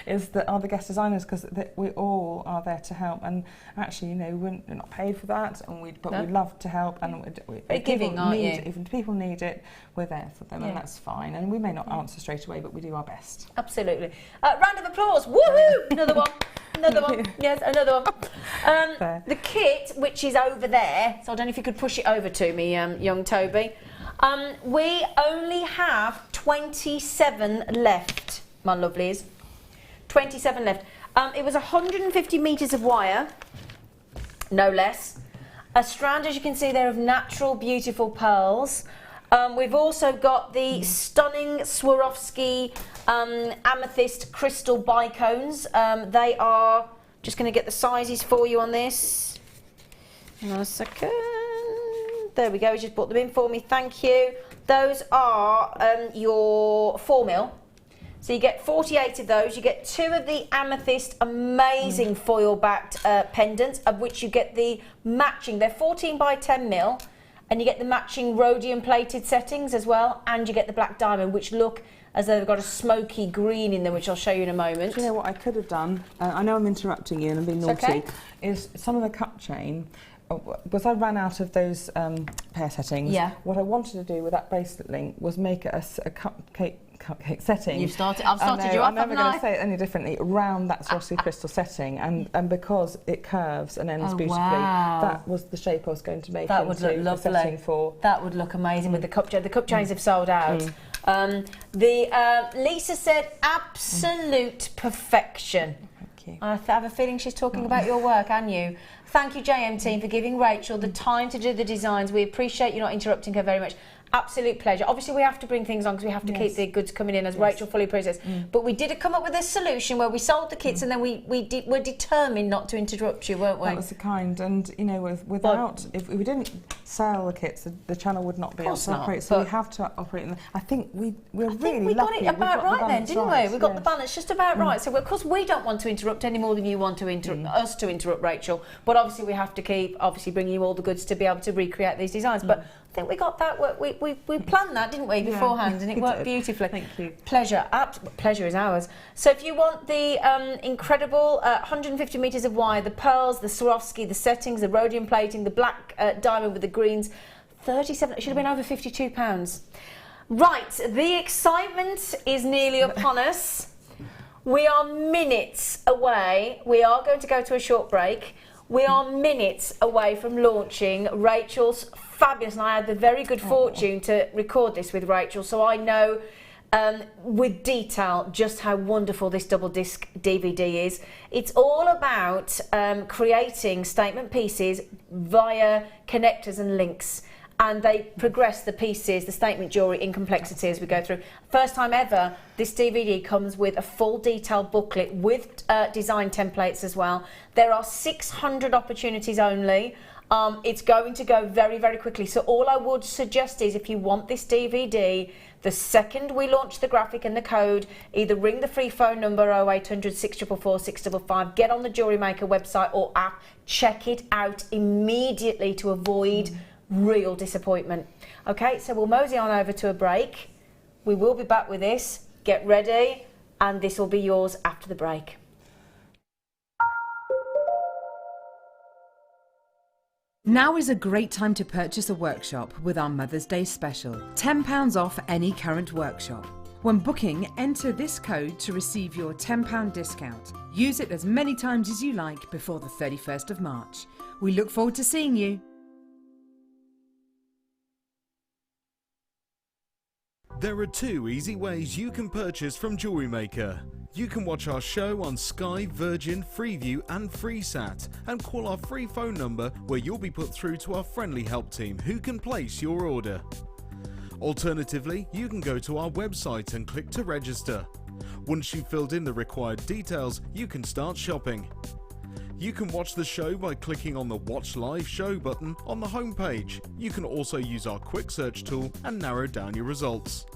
Is that are the guest designers, because we all are there to help, and actually we're not paid for that, and we love to help, and if giving, aren't you? If people need it, we're there for them, and that's fine, and we may not answer straight away, but we do our best. Absolutely. Round of applause. Woohoo! Another one. Another one. Yes, another one. The kit, which is over there, so I don't know if you could push it over to me, young Toby. We only have 27 left, my lovelies. 27 left. It was 150 metres of wire, no less. A strand, as you can see there, of natural, beautiful pearls. We've also got the stunning Swarovski amethyst crystal bicones. They are, just going to get the sizes for you on this. Hang on a second. There we go, just brought them in for me, thank you. Those are your 4mm. So you get 48 of those. You get 2 of the amethyst amazing foil-backed pendants, of which you get the matching. They're 14 by 10mm, and you get the matching rhodium-plated settings as well, and you get the black diamond, which look as though they've got a smoky green in them, which I'll show you in a moment. Do you know what I could have done? I know I'm interrupting you and I'm being naughty. Okay. Is some of the cup chain, because I ran out of those pair settings, what I wanted to do with that bracelet link was make it a cupcake setting. I've started you off, haven't I? I'm never going to say it any differently, around that Swarovski crystal setting, and because it curves and ends beautifully, that was the shape I was going to make. That would look lovely. That would look amazing with the cup chain. The cup chains have sold out. Lisa said, absolute perfection. Thank you. I have a feeling she's talking about your work, and you. Thank you, JM team, for giving Rachel the time to do the designs. We appreciate you not interrupting her very much. Absolute pleasure. Obviously, we have to bring things on because we have to keep the goods coming in, as Rachel fully appreciates. But we did come up with a solution where we sold the kits, and then we're determined not to interrupt you, weren't we? That was the kind, and without, if we didn't sell the kits, the channel would not be able to operate. So we have to operate. I think we're really we lucky. got it about right then, didn't we? We got the balance just about right. So of course we don't want to interrupt any more than you want to interrupt us to interrupt Rachel. But obviously we have to keep bringing you all the goods to be able to recreate these designs. But I think we got that work. We planned that, didn't we, beforehand, and it worked beautifully. Thank you. Pleasure. Pleasure is ours. So if you want the incredible 150 metres of wire, the pearls, the Swarovski, the settings, the rhodium plating, the black diamond with the greens, 37. It should have been over £52. Right, the excitement is nearly upon us. We are minutes away. We are going to go to a short break. We are minutes away from launching Rachel's fabulous, and I had the very good fortune to record this with Rachel, so I know with detail just how wonderful this double disc DVD is. It's all about creating statement pieces via connectors and links, and they progress the pieces, the statement jewellery, in complexity as we go through. First time ever, this DVD comes with a full detailed booklet with design templates as well. There are 600 opportunities only. It's going to go very, very quickly. So all I would suggest is, if you want this DVD, the second we launch the graphic and the code, either ring the free phone number 0800 644 655, get on the Jewellery Maker website or app, check it out immediately to avoid real disappointment. Okay, so we'll mosey on over to a break. We will be back with this. Get ready, and this will be yours after the break. Now is a great time to purchase a workshop with our Mother's Day special. £10 off any current workshop. When booking, enter this code to receive your £10 discount. Use it as many times as you like before the 31st of March. We look forward to seeing you. There are 2 easy ways you can purchase from Jewellery Maker. You can watch our show on Sky, Virgin, Freeview and FreeSat, and call our free phone number where you'll be put through to our friendly help team who can place your order. Alternatively, you can go to our website and click to register. Once you've filled in the required details, you can start shopping. You can watch the show by clicking on the Watch Live Show button on the homepage. You can also use our quick search tool and narrow down your results.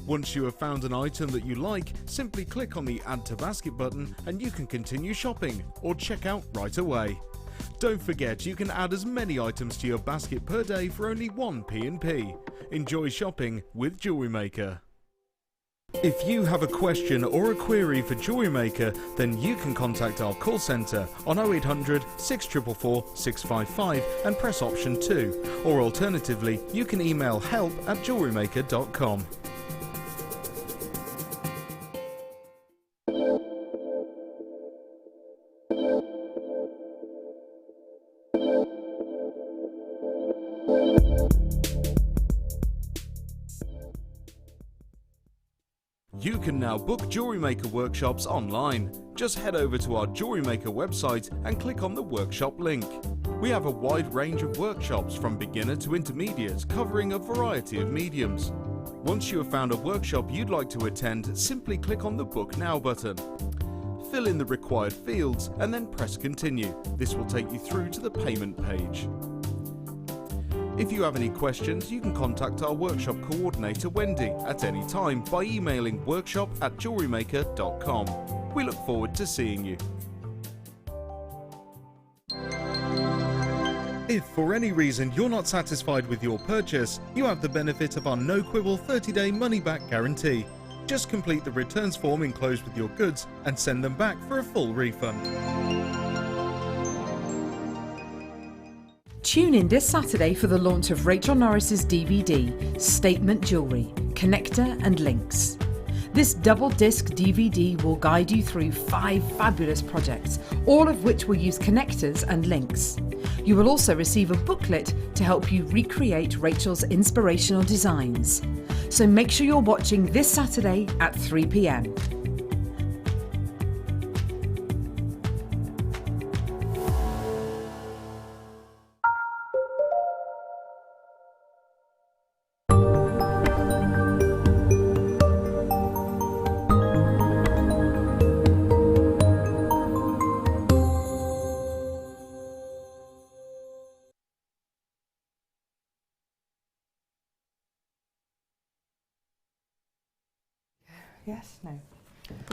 Once you have found an item that you like, simply click on the Add to Basket button and you can continue shopping or check out right away. Don't forget, you can add as many items to your basket per day for only 1 P&P. Enjoy shopping with Jewellery Maker. If you have a question or a query for Jewellery Maker, then you can contact our call centre on 0800 644 655 and press option 2, or alternatively you can email help@jewellerymaker.com. You can now book Jewellery Maker workshops online. Just head over to our Jewellery Maker website and click on the workshop link. We have a wide range of workshops from beginner to intermediate, covering a variety of mediums. Once you have found a workshop you'd like to attend, simply click on the Book Now button. Fill in the required fields and then press Continue. This will take you through to the payment page. If you have any questions, you can contact our workshop coordinator Wendy at any time by emailing workshop@jewellerymaker.com. We look forward to seeing you. If for any reason you're not satisfied with your purchase, you have the benefit of our no-quibble 30-day money-back guarantee. Just complete the returns form enclosed with your goods and send them back for a full refund. Tune in this Saturday for the launch of Rachel Norris's DVD, Statement Jewellery, Connector and Links. This double disc DVD will guide you through 5 fabulous projects, all of which will use connectors and links. You will also receive a booklet to help you recreate Rachel's inspirational designs. So make sure you're watching this Saturday at 3 p.m. Yes, no.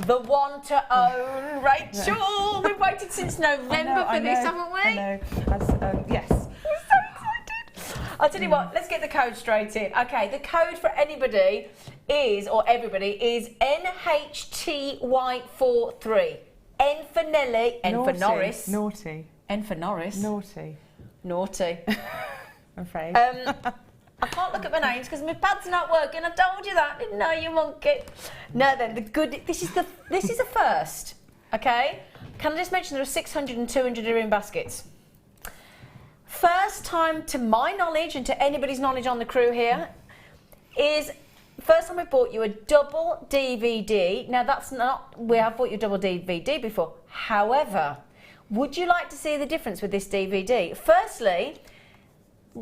The one to own, Rachel. We've waited since November for this, haven't we? I know. Yes. I'm so excited. I'll tell you what, let's get the code straight in. Okay, the code for anybody is, or everybody, is NHTY43. N for Nelly, N for Norris. Naughty. N for Norris. Naughty. Naughty. I'm afraid. I can't look at my names because my pad's not working. I told you that, didn't I, you monkey? No, then the good. This is a first. Okay. Can I just mention there are 600 and 200 are in baskets. First time, to my knowledge and to anybody's knowledge on the crew here, is first time we bought you a double DVD. Now that's not, we have bought you a double DVD before. However, would you like to see the difference with this DVD? Firstly,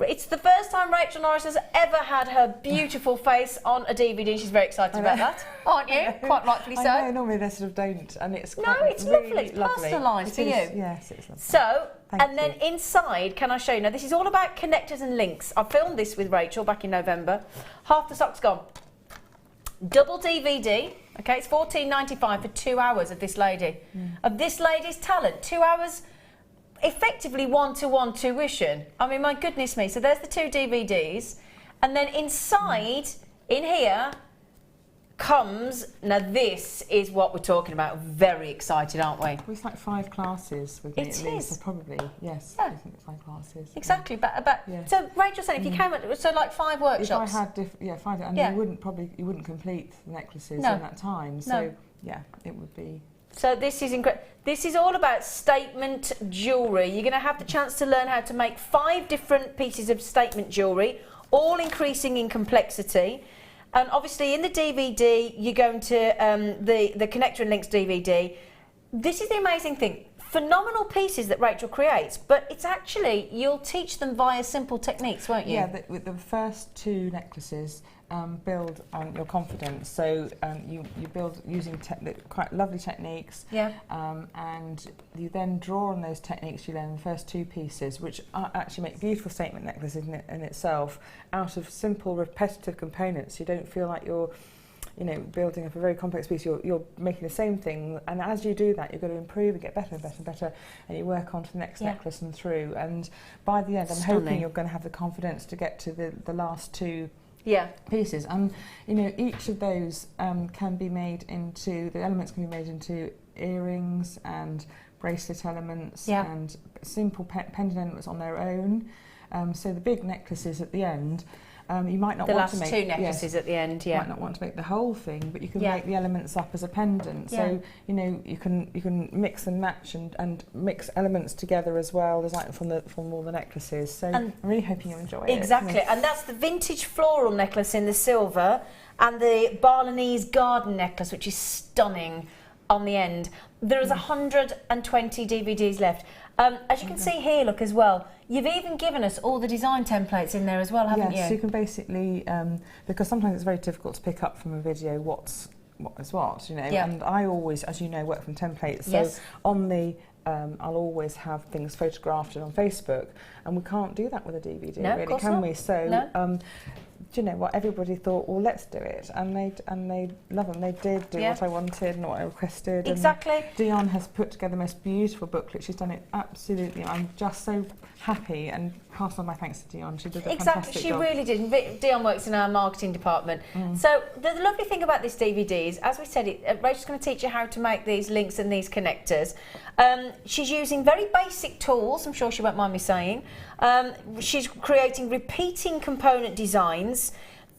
it's the first time Rachel Norris has ever had her beautiful face on a DVD. She's very excited about that, aren't you? Quite rightfully so. I know, normally they sort of don't, and it's quite it's really lovely. It's personalised for you. Yes, it's lovely. So, Thank then you. inside, can I show you? Now, this is all about connectors and links. I filmed this with Rachel back in November. Half the stock's gone. Double DVD. Okay, it's $14.95 for 2 hours of this lady. Of this lady's talent. 2 hours, effectively one-to-one tuition. I mean, my goodness me. So there's the 2 DVDs. And then inside, in here, comes, now this is what we're talking about. Very excited, aren't we? Well, it's like 5 classes with me It at least. is. So probably, yes. Yeah. I think it's 5 classes. Exactly, but Yeah. so Rachel said if you came, so like 5 workshops. If I had 5, and Yeah. you wouldn't complete the necklaces No. in that time. So No. yeah, it would be. So this is incredible. This is all about statement jewellery. You're going to have the chance to learn how to make 5 different pieces of statement jewellery, all increasing in complexity. And obviously in the DVD, you're going to the Connector and Links DVD. This is the amazing thing. Phenomenal pieces that Rachel creates, but it's actually, you'll teach them via simple techniques, won't you? Yeah, with the first 2 necklaces, build on your confidence. So you build using quite lovely techniques. Yeah. And you then draw on those techniques you learn in the first 2 pieces, which actually make beautiful statement necklaces in itself, out of simple repetitive components. You don't feel like you're building up a very complex piece. You're making the same thing, and as you do that, you've got to improve and get better and better and better, and you work on to the next necklace and through. And by the end, I'm hoping you're going to have the confidence to get to the last 2 pieces. And each of those can be made into, the elements can be made into earrings and bracelet elements and simple pendant elements on their own. So the big necklaces at the end, you might not want to make... The last 2 necklaces at the end, You might not want to make the whole thing, but you can make the elements up as a pendant. Yeah. So, you can mix and match and mix elements together as well. There's like from all the necklaces. So I'm really hoping you enjoy it. Exactly, and that's the vintage floral necklace in the silver and the Balinese garden necklace, which is stunning on the end. There is 120 DVDs left. As you can see here, look as well, you've even given us all the design templates in there as well, haven't you? Yes, you can basically, because sometimes it's very difficult to pick up from a video what is what, and I always, as you know, work from templates. So on the, I'll always have things photographed on Facebook, and we can't do that with a DVD, really, can we? So, do you know what? Everybody thought, well, let's do it, and they love them. They did do what I wanted and what I requested. Exactly. And Dion has put together the most beautiful booklet. She's done it absolutely. I'm just so happy, and pass on my thanks to Dion. She did a fantastic job. Really did. Dion works in our marketing department. So the lovely thing about this DVD is, as we said, Rachel's going to teach you how to make these links and these connectors. She's using very basic tools, I'm sure she won't mind me saying. She's creating repeating component designs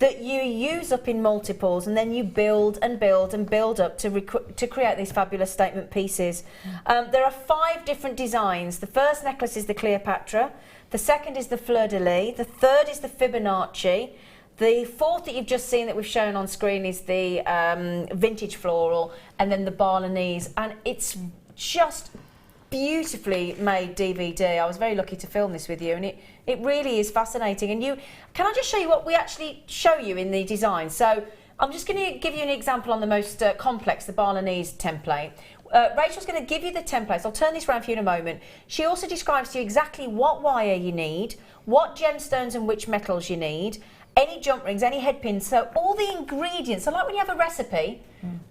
that you use up in multiples, and then you build and build and build up to create these fabulous statement pieces. There are 5 different designs. The first necklace is the Cleopatra, the second is the fleur-de-lis, the third is the Fibonacci, the fourth that you've just seen that we've shown on screen is the vintage floral, and then the Balinese, and it's just beautifully made DVD. I was very lucky to film this with you, and it really is fascinating. And can I just show you what we actually show you in the design? So I'm just going to give you an example on the most complex, the Balinese template. Rachel's going to give you the templates. I'll turn this around for you in a moment. She also describes to you exactly what wire you need, what gemstones and which metals you need, any jump rings, any head pins, so all the ingredients. So like when you have a recipe,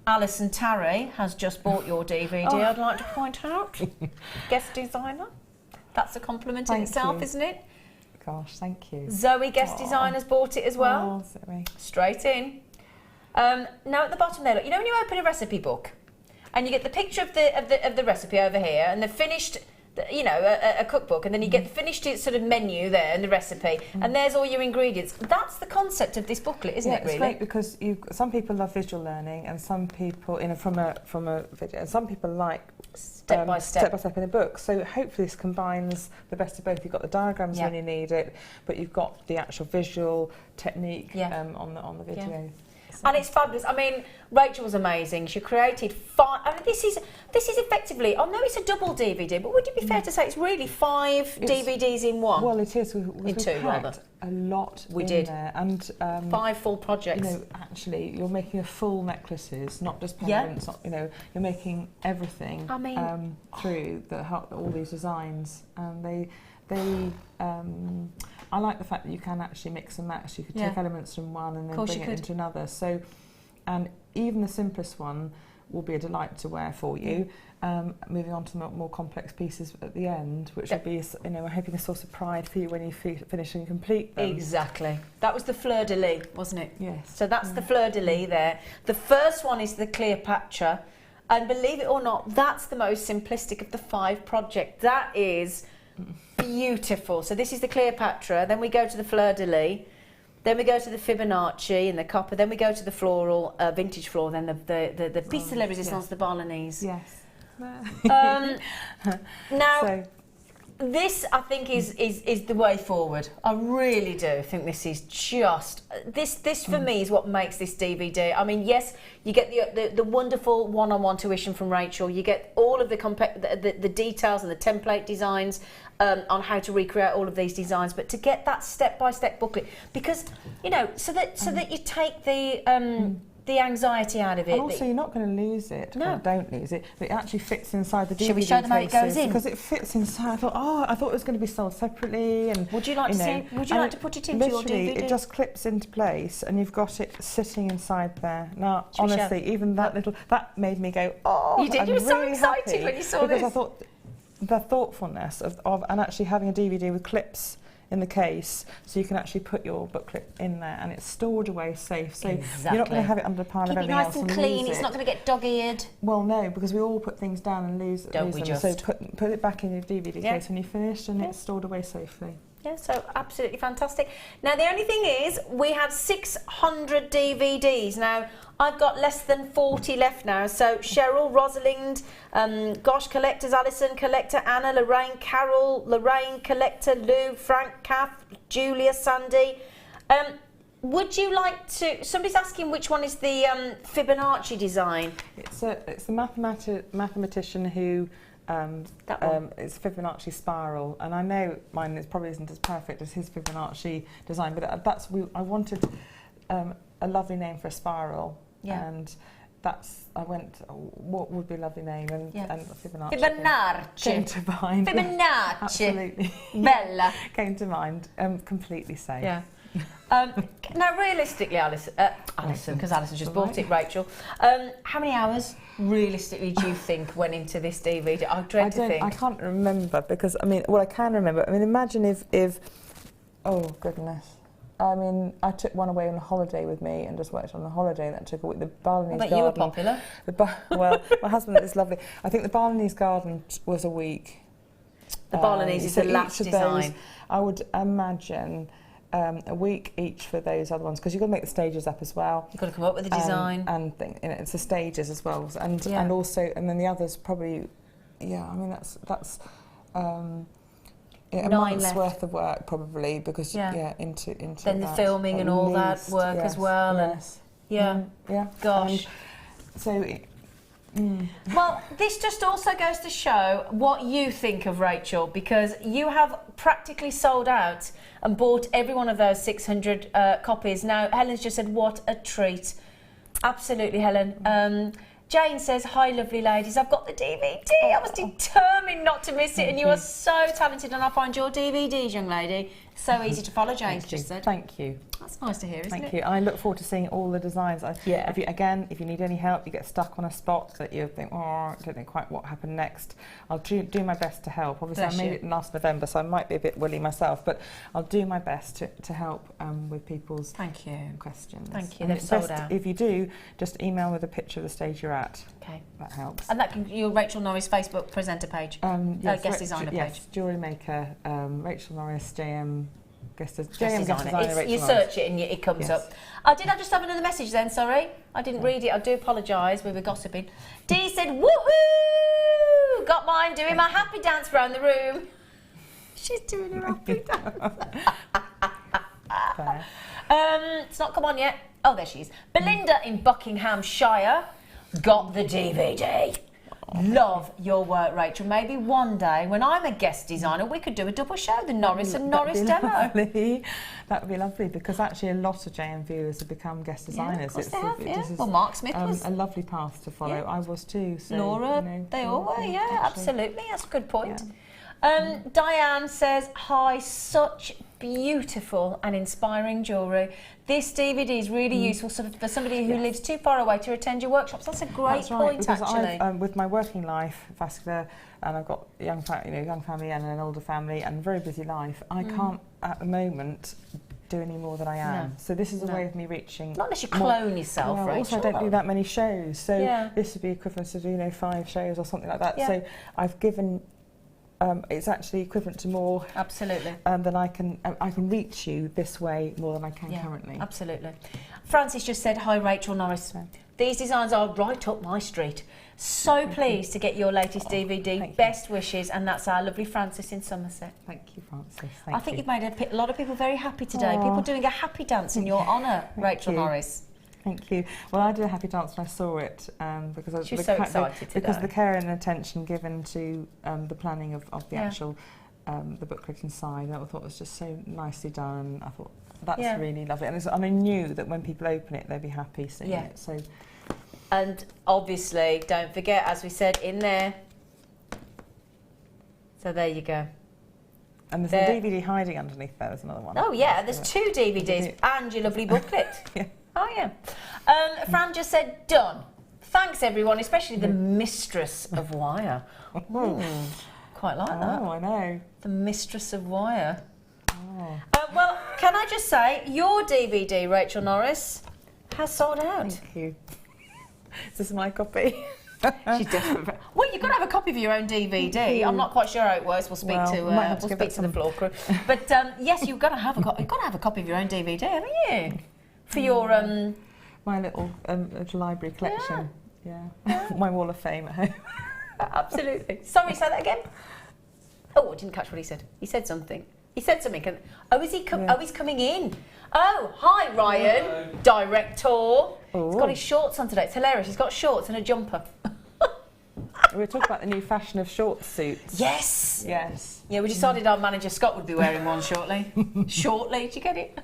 Alison Tarry has just bought your DVD, I'd like to point out. Guest designer. That's a compliment in itself, isn't it? Gosh, thank you. Zoe, guest designer's bought it as well. Oh, Zoe. Straight in. Now at the bottom there, look, you know when you open a recipe book and you get the picture of the recipe over here and the finished, a cookbook, and then you get the finished sort of menu there and the recipe, and there's all your ingredients. That's the concept of this booklet, isn't it? Really, it's great because some people love visual learning, and some people, from a video, and some people like step by step in a book. So hopefully this combines the best of both. You've got the diagrams when you need it, but you've got the actual visual technique on the video. And it's fabulous. I mean, Rachel was amazing. She created 5. I mean, this is effectively. I know it's a double DVD, but would it be fair to say it's really 5 DVDs in one? Well, it is. In two, rather. A lot. We in did. there. And 5 full projects. You know, actually, you're making a full necklaces, not just pendants. Not, you know, you're making everything. I mean, through all these designs, and they. I like the fact that you can actually mix and match. You could take elements from one and then bring it into another. So, and even the simplest one will be a delight to wear for you. Moving on to the more complex pieces at the end, which will be, you know, I'm hoping a source of pride for you when you finish and complete them. Exactly. That was the fleur-de-lis, wasn't it? Yes. So that's the fleur-de-lis there. The first one is the Cleopatra, and believe it or not, that's the most simplistic of the 5 projects. That is beautiful. So this is the Cleopatra, then we go to the fleur-de-lis, then we go to the Fibonacci and the copper, then we go to the floral, vintage floral, then the piece de la resistance, the Balinese. Yes. Now, this I think is the way forward. I really do think this is just this for me is what makes this DVD. I mean, yes, you get the wonderful one-on-one tuition from Rachel. You get all of the details and the template designs on how to recreate all of these designs. But to get that step-by-step booklet, because you know, so that you take the anxiety out of it. And also, you're not going to lose it. No. Or don't lose it. But it actually fits inside the DVD. Should we show them how it goes in? Because it fits inside. I thought it was going to be sold separately. And would you like to see? Would you like to put it into your DVD? It just clips into place, and you've got it sitting inside there. Now, honestly, even that made me go, oh! You did. I'm You were so really excited happy when you saw this. because I thought the thoughtfulness of and actually having a DVD with clips in the case, so you can actually put your booklet in there, and it's stored away safe. So you're not going to have it under a pile of everything else. Keep it nice and clean. It's not going to get dog-eared. Well, no, because we all put things down and lose them. So put it back in your DVD case when you finish, and it's stored away safely. Yeah, so absolutely fantastic. Now, the only thing is, we had 600 DVDs. Now, I've got less than 40 left now. So, Cheryl, Rosalind, Gosh Collectors, Alison Collector, Anna, Lorraine, Carol, Lorraine Collector, Lou, Frank, Kath, Julia, Sandy. Would you like to... Somebody's asking which one is the Fibonacci design. It's the mathematician who... it's Fibonacci spiral, and I know mine probably isn't as perfect as his Fibonacci design, but I wanted a lovely name for a spiral, and I went, what would be a lovely name, and Fibonacci came to mind. Fibonacci. Absolutely. Bella. Came to mind. Completely safe. Yeah. Now, realistically, Alison, because Alison just bought it, Rachel, how many hours, realistically, do you think went into this DVD? I dread to think. I can't remember, because, I mean, well, I can remember. I mean, imagine if oh, goodness. I mean, I took one away on a holiday with me and just worked on a holiday. That took a week. The Balinese garden. I bet you were popular. Well, my husband is lovely. I think the Balinese garden was a week. The Balinese is the last design. I would imagine... a week each for those other ones, because you've got to make the stages up as well. You've got to come up with the design. And it's the stages as well. And then the others probably, I mean, that's a month's worth of work probably, because into then the filming and all that work as well. Yes. And gosh. Well, this just also goes to show what you think of Rachel, because you have practically sold out and bought every one of those 600 copies. Now, Helen's just said, what a treat. Absolutely, Helen. Jane says, hi, lovely ladies. I've got the DVD. I was determined not to miss it, and you are so talented, and I find your DVDs, young lady, so easy to follow, Jane's just said. Thank you. That's nice to hear, isn't it? Thank you. I look forward to seeing all the designs. If you need any help, you get stuck on a spot that you think, I don't know quite what happened next, I'll do my best to help. Obviously, I made it last November, so I might be a bit woolly myself, but I'll do my best to help with people's questions. Thank you. They've sold out. If you do, just email with a picture of the stage you're at. Okay. That helps. And that can your Rachel Norris Facebook presenter page, guest designer page. Yes, Jewellery Maker, Rachel Norris, JM. Guest designer. You search it and it comes up. I just have another message then, sorry. I didn't read it, I do apologise, we were gossiping. Dee said, woohoo! Got mine doing my happy dance around the room. She's doing her happy dance. It's not come on yet. Oh, there she is. Belinda in Buckinghamshire got the DVD. Love your work, Rachel. Maybe one day, when I'm a guest designer, we could do a double show, the Norris and Norris demo. Lovely. That would be lovely, because actually a lot of JM viewers have become guest designers. Yeah, of course they have, This is, well, Mark Smith was. A lovely path to follow. Yeah. I was too. So, Laura, you know, they all were, yeah, actually. absolutely. That's a good point. Diane says, hi, such beautiful and inspiring jewellery. This DVD is really useful for somebody who lives too far away to attend your workshops. That's a great point, because actually. I've, with my working life, vascular, and I've got young family and an older family and a very busy life, I can't at the moment do any more than I am. So this is a way of me reaching. Not unless you clone yourself, Rachel. Also, I don't do that many shows, so Yeah. this would be equivalent to 5 shows or something like that. Yeah. So I've given. It's actually equivalent to more. Absolutely. Than I can reach you this way more than I can currently. Absolutely. Francis just said, hi, Rachel Norris. These designs are right up my street. So pleased to get your latest DVD. Best wishes, and that's our lovely Francis in Somerset. Thank you, Francis. I think you've made a lot of people very happy today. People doing a happy dance in your honour, Rachel Norris. Thank you. Well, I did a happy dance when I saw it because she was so excited today. because the care and attention given to the planning of the actual the booklet inside, I thought was just so nicely done. I thought that's really lovely, and I knew that when people open it, they'd be happy seeing it. So, and obviously, don't forget, as we said in there. So there you go. And there's a DVD hiding underneath there. There's another one. Oh yeah, there's 2 DVDs and your lovely booklet. Oh yeah. Fran just said, done. Thanks everyone, especially the mistress of wire. Quite like that. Oh, I know. The mistress of wire. Well, can I just say, your DVD, Rachel Norris, has sold out. Thank you. Is this my copy? She's desperate. Well, you've got to have a copy of your own DVD. I'm not quite sure how it works. We'll speak to the floor crew. But yes, you've got to have a copy of your own DVD, haven't you? For your my little library collection. Yeah. My wall of fame at home. Absolutely. Sorry, say that again. Oh, I didn't catch what he said. He said something. He said something. Oh, is he? Oh, he's coming in. Oh, hi, Ryan. Hello. Director. Ooh. He's got his shorts on today. It's hilarious. He's got shorts and a jumper. We were talking about the new fashion of short suits. Yes. Yes. Yeah, we decided our manager Scott would be wearing one shortly. Shortly, did you get it?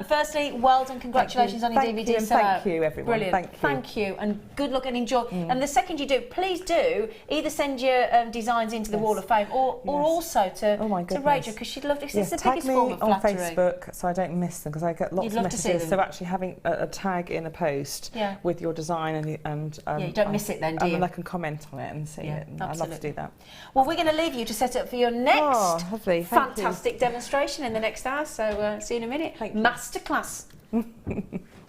Firstly, well done, congratulations on your DVD. Thank you, everyone. Brilliant. Thank you, and good luck and enjoy. And the second you do, please do either send your designs into the Wall of Fame or also to Rachel, because she'd love to. It's the biggest form of flattery. Tag me on Facebook so I don't miss them, because I get lots of messages. So actually having a tag in a post with your design and you don't miss it then, do you? And then I can comment on it and see it. And I'd love to do that. Well, we're going to leave you to set up for your next fantastic demonstration in the next hour. So see you in a minute. Masterclass.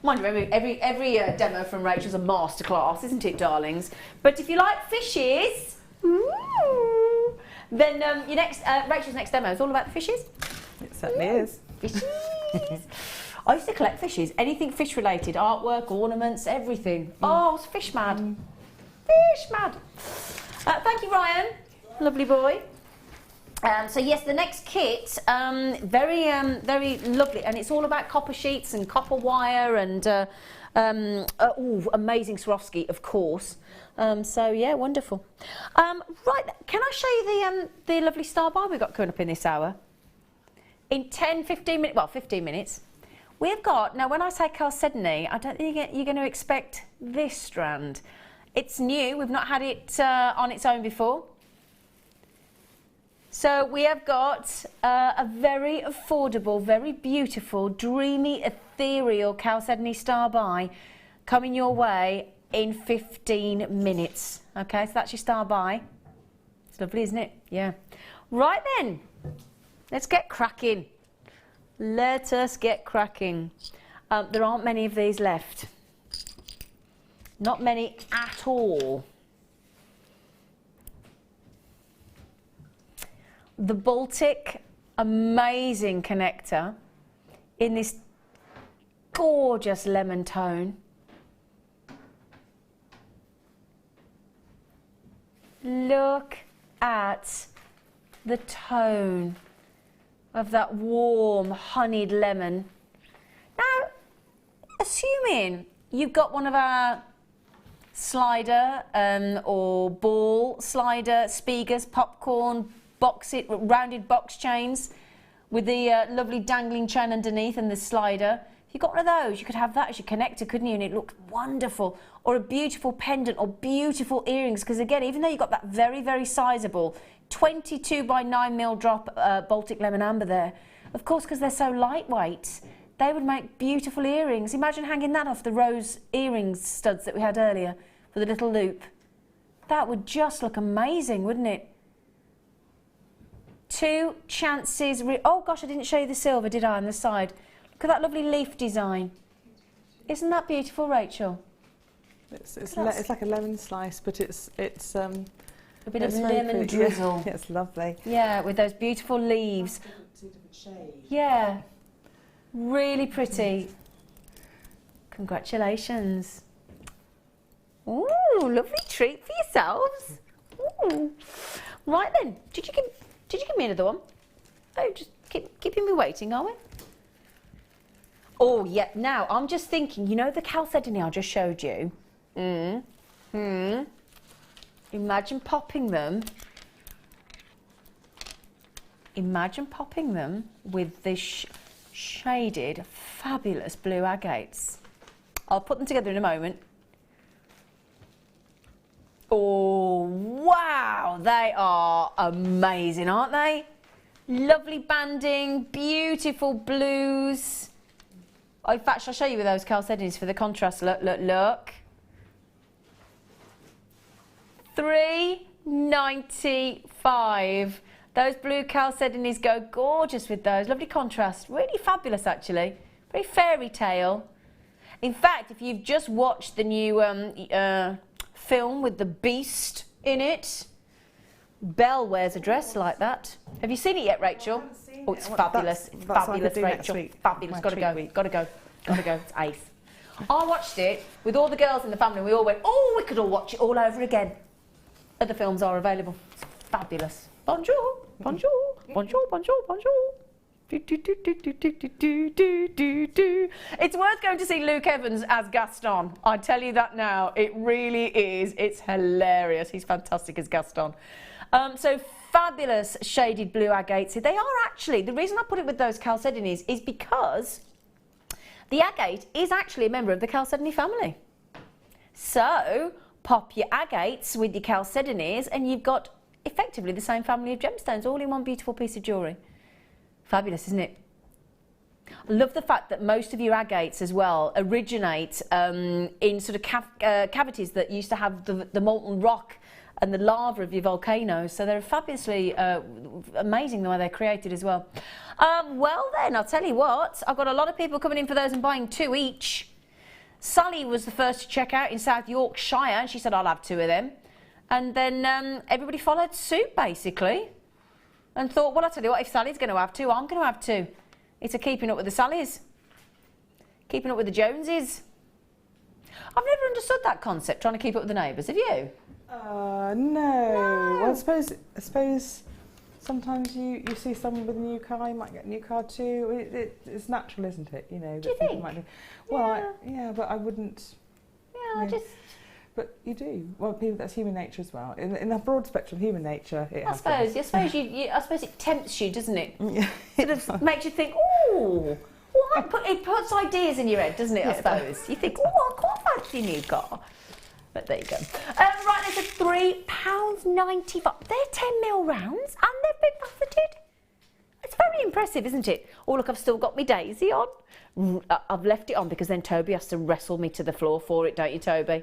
Mind you, every demo from Rachel's a masterclass, isn't it, darlings? But if you like fishes, then your Rachel's next demo is all about the fishes. It certainly is. Fishes. I used to collect fishes, anything fish related, artwork, ornaments, everything. Oh, I was fish mad. Fish mad. Thank you, Ryan. Lovely boy. So yes, the next kit, very lovely, and it's all about copper sheets and copper wire and amazing Swarovski, of course. So yeah, wonderful. Right, can I show you the lovely star bar we've got coming up in this hour? In 15 minutes, well, 15 minutes, we've got, now when I say chalcedony, I don't think you're going to expect this strand. It's new, we've not had it on its own before. So we have got a very affordable, very beautiful, dreamy, ethereal chalcedony star by coming your way in 15 minutes. Okay, so that's your star by. It's lovely, isn't it? Yeah. Right then, let's get cracking. Let us get cracking. There aren't many of these left. Not many at all. The Baltic, amazing connector in this gorgeous lemon tone. Look at the tone of that warm honeyed lemon. Now, assuming you've got one of our slider or ball slider speakers, popcorn, rounded box chains with the lovely dangling chain underneath and the slider. If you got one of those, you could have that as your connector, couldn't you? And it looked wonderful. Or a beautiful pendant or beautiful earrings, because again, even though you've got that very, very sizable 22 by 9mm drop Baltic lemon amber there, of course, because they're so lightweight, they would make beautiful earrings. Imagine hanging that off the rose earring studs that we had earlier with a little loop. That would just look amazing, wouldn't it? 2 chances. Oh gosh, I didn't show you the silver, did I, on the side? Look at that lovely leaf design. Isn't that beautiful, Rachel? It's like a lemon slice, but it's a bit of lemon drizzle. Yeah, it's lovely. Yeah, with those beautiful leaves. Yeah, really pretty. Congratulations. Ooh, lovely treat for yourselves. Ooh. Right then, did you give me another one? Oh, just keeping me waiting, are we? Oh yeah, now I'm just thinking, you know the chalcedony I just showed you? Imagine popping them with this shaded, fabulous blue agates. I'll put them together in a moment. Oh, wow, they are amazing, aren't they? Lovely banding, beautiful blues. Oh, in fact, I'll show you with those chalcedonies for the contrast. Look, look, look. $3.95. Those blue chalcedonies go gorgeous with those. Lovely contrast. Really fabulous, actually. Very fairy tale. In fact, if you've just watched the new film with the beast in it, Belle wears a dress like that. Have you seen it yet, Rachel? Oh, it's fabulous. It's fabulous, Rachel. Fabulous. Gotta go. Gotta go. Gotta go. It's ace. I watched it with all the girls in the family. We all went, oh, we could all watch it all over again. Other films are available. It's fabulous. Bonjour. Bonjour. Bonjour. Bonjour. Bonjour. It's worth going to see Luke Evans as Gaston. I tell you that now. It really is. It's hilarious. He's fantastic as Gaston. So fabulous shaded blue agates. They are actually, the reason I put it with those chalcedonies is because the agate is actually a member of the chalcedony family. So pop your agates with your chalcedonies and you've got effectively the same family of gemstones all in one beautiful piece of jewellery. Fabulous, isn't it? I love the fact that most of your agates as well originate in sort of cavities that used to have the molten rock and the lava of your volcanoes. So they're fabulously amazing the way they're created as well. Well then, I'll tell you what, I've got a lot of people coming in for those and buying 2 each. Sally was the first to check out in South Yorkshire and she said, I'll have 2 of them. And then everybody followed suit basically and thought, well, I'll tell you what, if Sally's going to have 2, I'm going to have 2. It's a keeping up with the Sallys. Keeping up with the Joneses. I've never understood that concept, trying to keep up with the neighbours. Have you? No. Well, I suppose sometimes you see someone with a new car, you might get a new car too. It's natural, isn't it? You know. Do you think? Might do. Well, yeah, but I wouldn't. Yeah, I just. But you do. Well, that's human nature as well. In the broad spectrum of human nature, it happens. I suppose it tempts you, doesn't it? Yeah. Sort of makes you think, oh, well, it puts ideas in your head, doesn't it? I suppose you think, oh, I quite fancy a new car. But there you go. Right, there's a £3.95. They're 10mm rounds and they've been buffeted. It's very impressive, isn't it? Oh, look, I've still got my daisy on. I've left it on because then Toby has to wrestle me to the floor for it, don't you, Toby?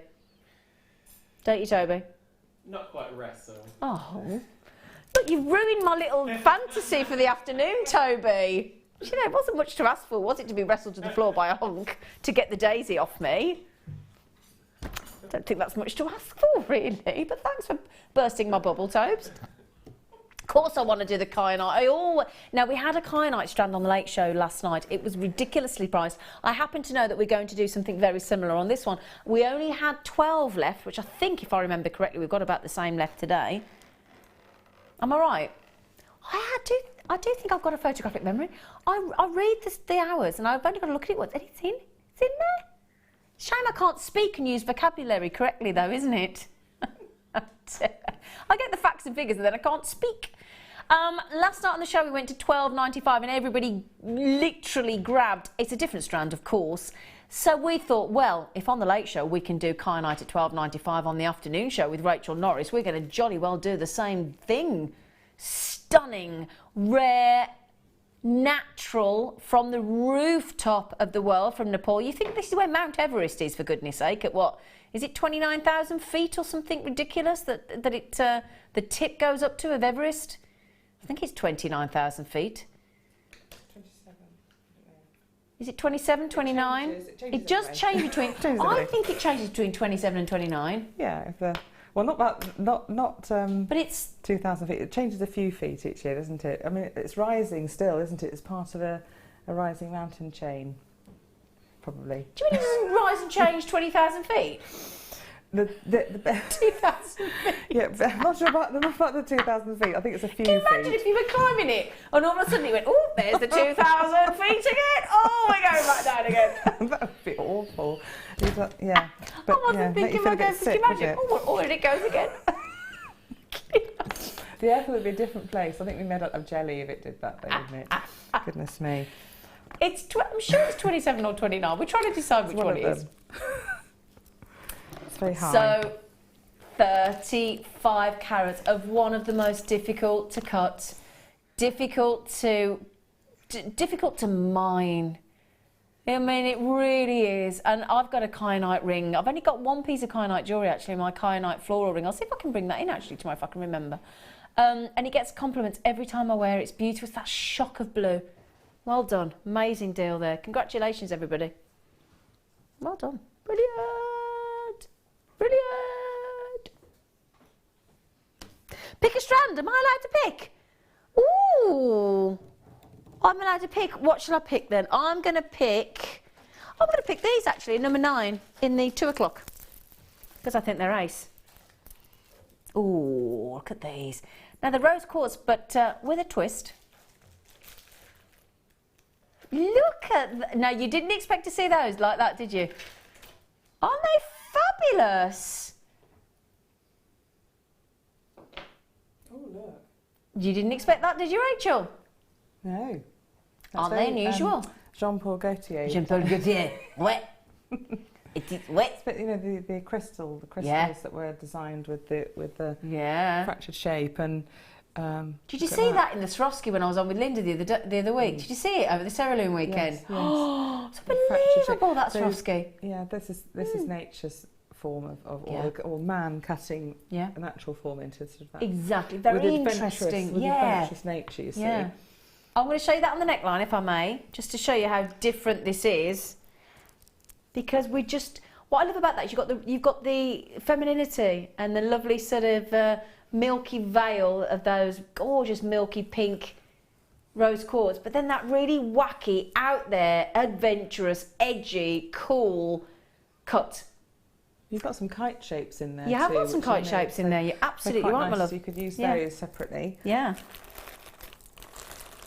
Don't you, Toby? Not quite wrestle. Oh. Look, you've ruined my little fantasy for the afternoon, Toby. You know, it wasn't much to ask for, was it, to be wrestled to the floor by a hunk to get the daisy off me? Don't think that's much to ask for, really, but thanks for bursting my bubble, Tobes. Of course I want to do the kyanite. Now, we had a kyanite strand on the Late Show last night. It was ridiculously priced. I happen to know that we're going to do something very similar on this one. We only had 12 left, which I think, if I remember correctly, we've got about the same left today. Am I right? I do think I've got a photographic memory. I read the hours, and I've only got to look at it once, and it's in there. Shame I can't speak and use vocabulary correctly though, isn't it? I get the facts and figures and then I can't speak. Last night on the show we went to $12.95 and everybody literally grabbed, it's a different strand of course, so we thought, well, if on the late show we can do kyanite at $12.95 on the afternoon show with Rachel Norris, we're going to jolly well do the same thing. Stunning, rare, natural, from the rooftop of the world, from Nepal. You think this is where Mount Everest is, for goodness sake, at what? Is it 29,000 feet or something ridiculous that the tip goes up to of Everest? I think it's 29,000 feet. 27. Is it 27, 29? It does change between. I think it changes between 27 and 29. Yeah, well, not. But it's 2,000 feet. It changes a few feet each year, doesn't it? I mean, it's rising still, isn't it? It's part of a rising mountain chain, probably. Do you mean it doesn't rise and change 20,000 feet? The 2,000 feet. Yeah, I'm not sure about the 2,000 feet. I think it's a few Can you feet. imagine if you were climbing it and all of a sudden you went, oh, there's the 2,000 feet again. Oh, we're going back down again. That would be awful. Yeah. But, I wasn't thinking about going, could you imagine? Oh, and it goes again. The airport would be a different place. I think we made out of jelly if it did that, though, wouldn't it? Goodness me. I'm sure it's 27 or 29. We're trying to decide which one it is. It's very high. So, 35 carats of one of the most difficult to cut, difficult to mine. I mean, it really is. And I've got a kyanite ring. I've only got one piece of kyanite jewellery, actually, my kyanite floral ring. I'll see if I can bring that in, actually, tomorrow, if I can remember. And it gets compliments every time I wear it. It's beautiful. It's that shock of blue. Well done. Amazing deal there. Congratulations, everybody. Well done. Brilliant. Brilliant. Pick a strand. Am I allowed to pick? Ooh. I'm allowed to pick. What shall I pick then? I'm going to pick these, actually, number 9 in the 2 o'clock. Because I think they're ace. Ooh, look at these. Now, the rose quartz, but with a twist. Look at... Now, you didn't expect to see those like that, did you? Aren't they fabulous? Oh, look. You didn't expect that, did you, Rachel? No. Aren't they unusual? Jean-Paul Gaultier. Jean-Paul Gaultier. Wet. It is wet. But, you know, the crystals that were designed with the fractured shape. And did you see that in the Swarovski when I was on with Linda the other week? Did you see it over the Cerulean weekend? Yes. Oh, it's unbelievable, that Swarovski. Yeah, this is nature's form or man cutting a natural form into sort of that. Exactly, very interesting. With adventurous nature, you see. Yeah. I'm going to show you that on the neckline, if I may, just to show you how different this is. Because what I love about that is you've got the femininity and the lovely sort of milky veil of those gorgeous milky pink rose quartz, but then that really wacky, out there, adventurous, edgy, cool cut. You've got some kite shapes in there. You have got some kite shapes in there. You're absolutely right, my love. So you could use those separately. Yeah.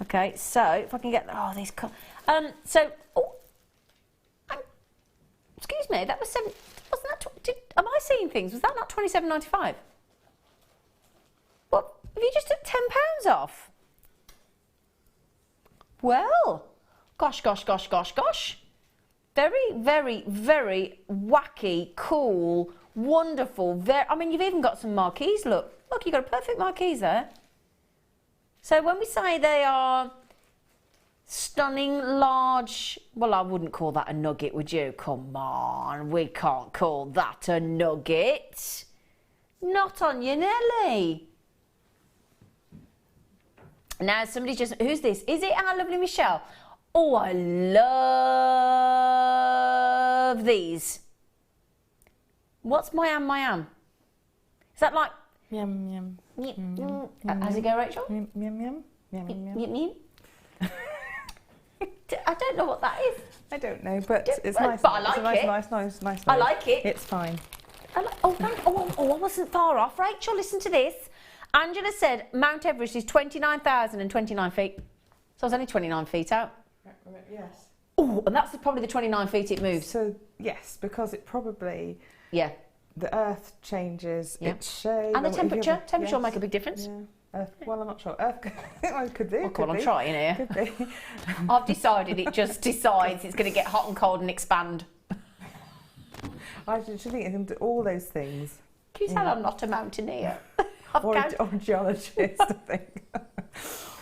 Okay, so if I can get these. Excuse me, that was wasn't that? Am I seeing things? Was that not $27.95? What? Have you just took £10 off? Well, gosh. Very, very, very wacky, cool, wonderful. I mean, you've even got some marquees. Look, you've got a perfect marquees there. So when we say they are stunning, large, well, I wouldn't call that a nugget, would you? Come on, we can't call that a nugget. Not on your Nelly. Now, somebody's just... Who's this? Is it our lovely Michelle? Oh, I love these. What's my am? Is that like... Yum, yum. How's it go, Rachel? Yum, yum, yum. Yum, yum, yum. I don't know what that is. I don't know, but it's nice. But I like it. Nice. I like it. It's fine. I wasn't far off. Rachel, listen to this. Angela said Mount Everest is 29,029 feet. So I was only 29 feet out. Yes. Oh, and that's probably the 29 feet it moves. So, yes, because it probably... Yeah. The earth changes its shape. And the temperature. Temperature will yes. make a big difference. Yeah. Earth, well, I'm not sure. Earth could be. Well, come on, I'm trying here. Could be. I've decided it just decides it's going to get hot and cold and expand. I should think it can do all those things. Can you tell I'm not a mountaineer? Or a geologist, I think.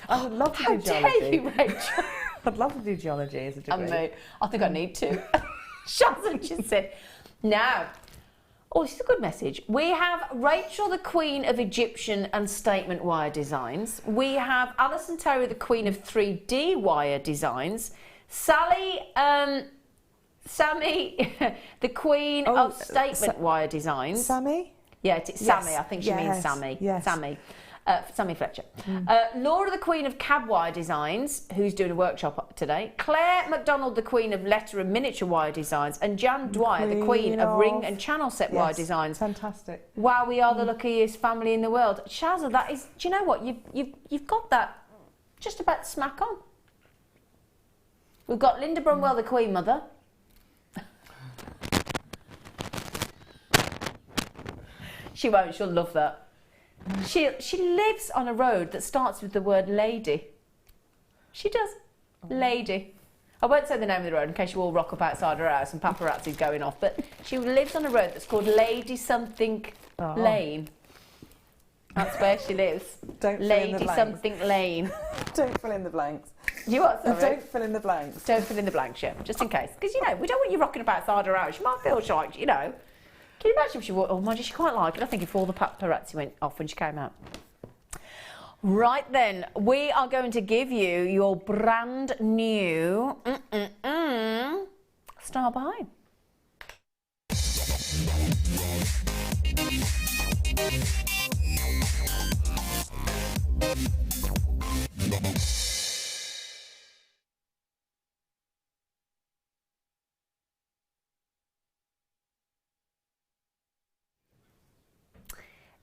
I would love to do geology. How dare you, Rachel? I'd love to do geology as a degree. And me. I think I need to. Shazza just said. Now, oh, this is a good message. We have Rachel, the Queen of Egyptian and Statement Wire Designs. We have Alison Terry, the Queen of 3D Wire Designs. Sammy, the Queen of Statement Wire Designs. Sammy? Yeah, it's Sammy. I think she means Sammy. Yes. Sammy. Sammy Fletcher. Laura, the Queen of Cab Wire Designs, who's doing a workshop today. Claire MacDonald, the Queen of Letter and Miniature Wire Designs. And Jan Dwyer, the Queen of Ring and Channel Set Wire Designs. Fantastic. Wow, we are the luckiest family in the world. Shazza, that is, do you know what? You've got that just about smack on. We've got Linda Brunwell, the Queen Mother. She won't, she'll love that. She lives on a road that starts with the word lady. She does. Lady. I won't say the name of the road in case you all rock up outside her house and paparazzi's going off, but she lives on a road that's called Lady Something Lane. That's where she lives. Don't Lady Something Lane. Don't fill in the blanks. You what, sorry? Don't fill in the blanks. Don't fill in the blanks, yeah, just in case. Because, you know, we don't want you rocking up outside her house. You might feel shy, you know. Can you imagine if she walked? Oh, mind you, she quite like it. I think if all the paparazzi went off when she came out. Right then, we are going to give you your brand new Star Behind.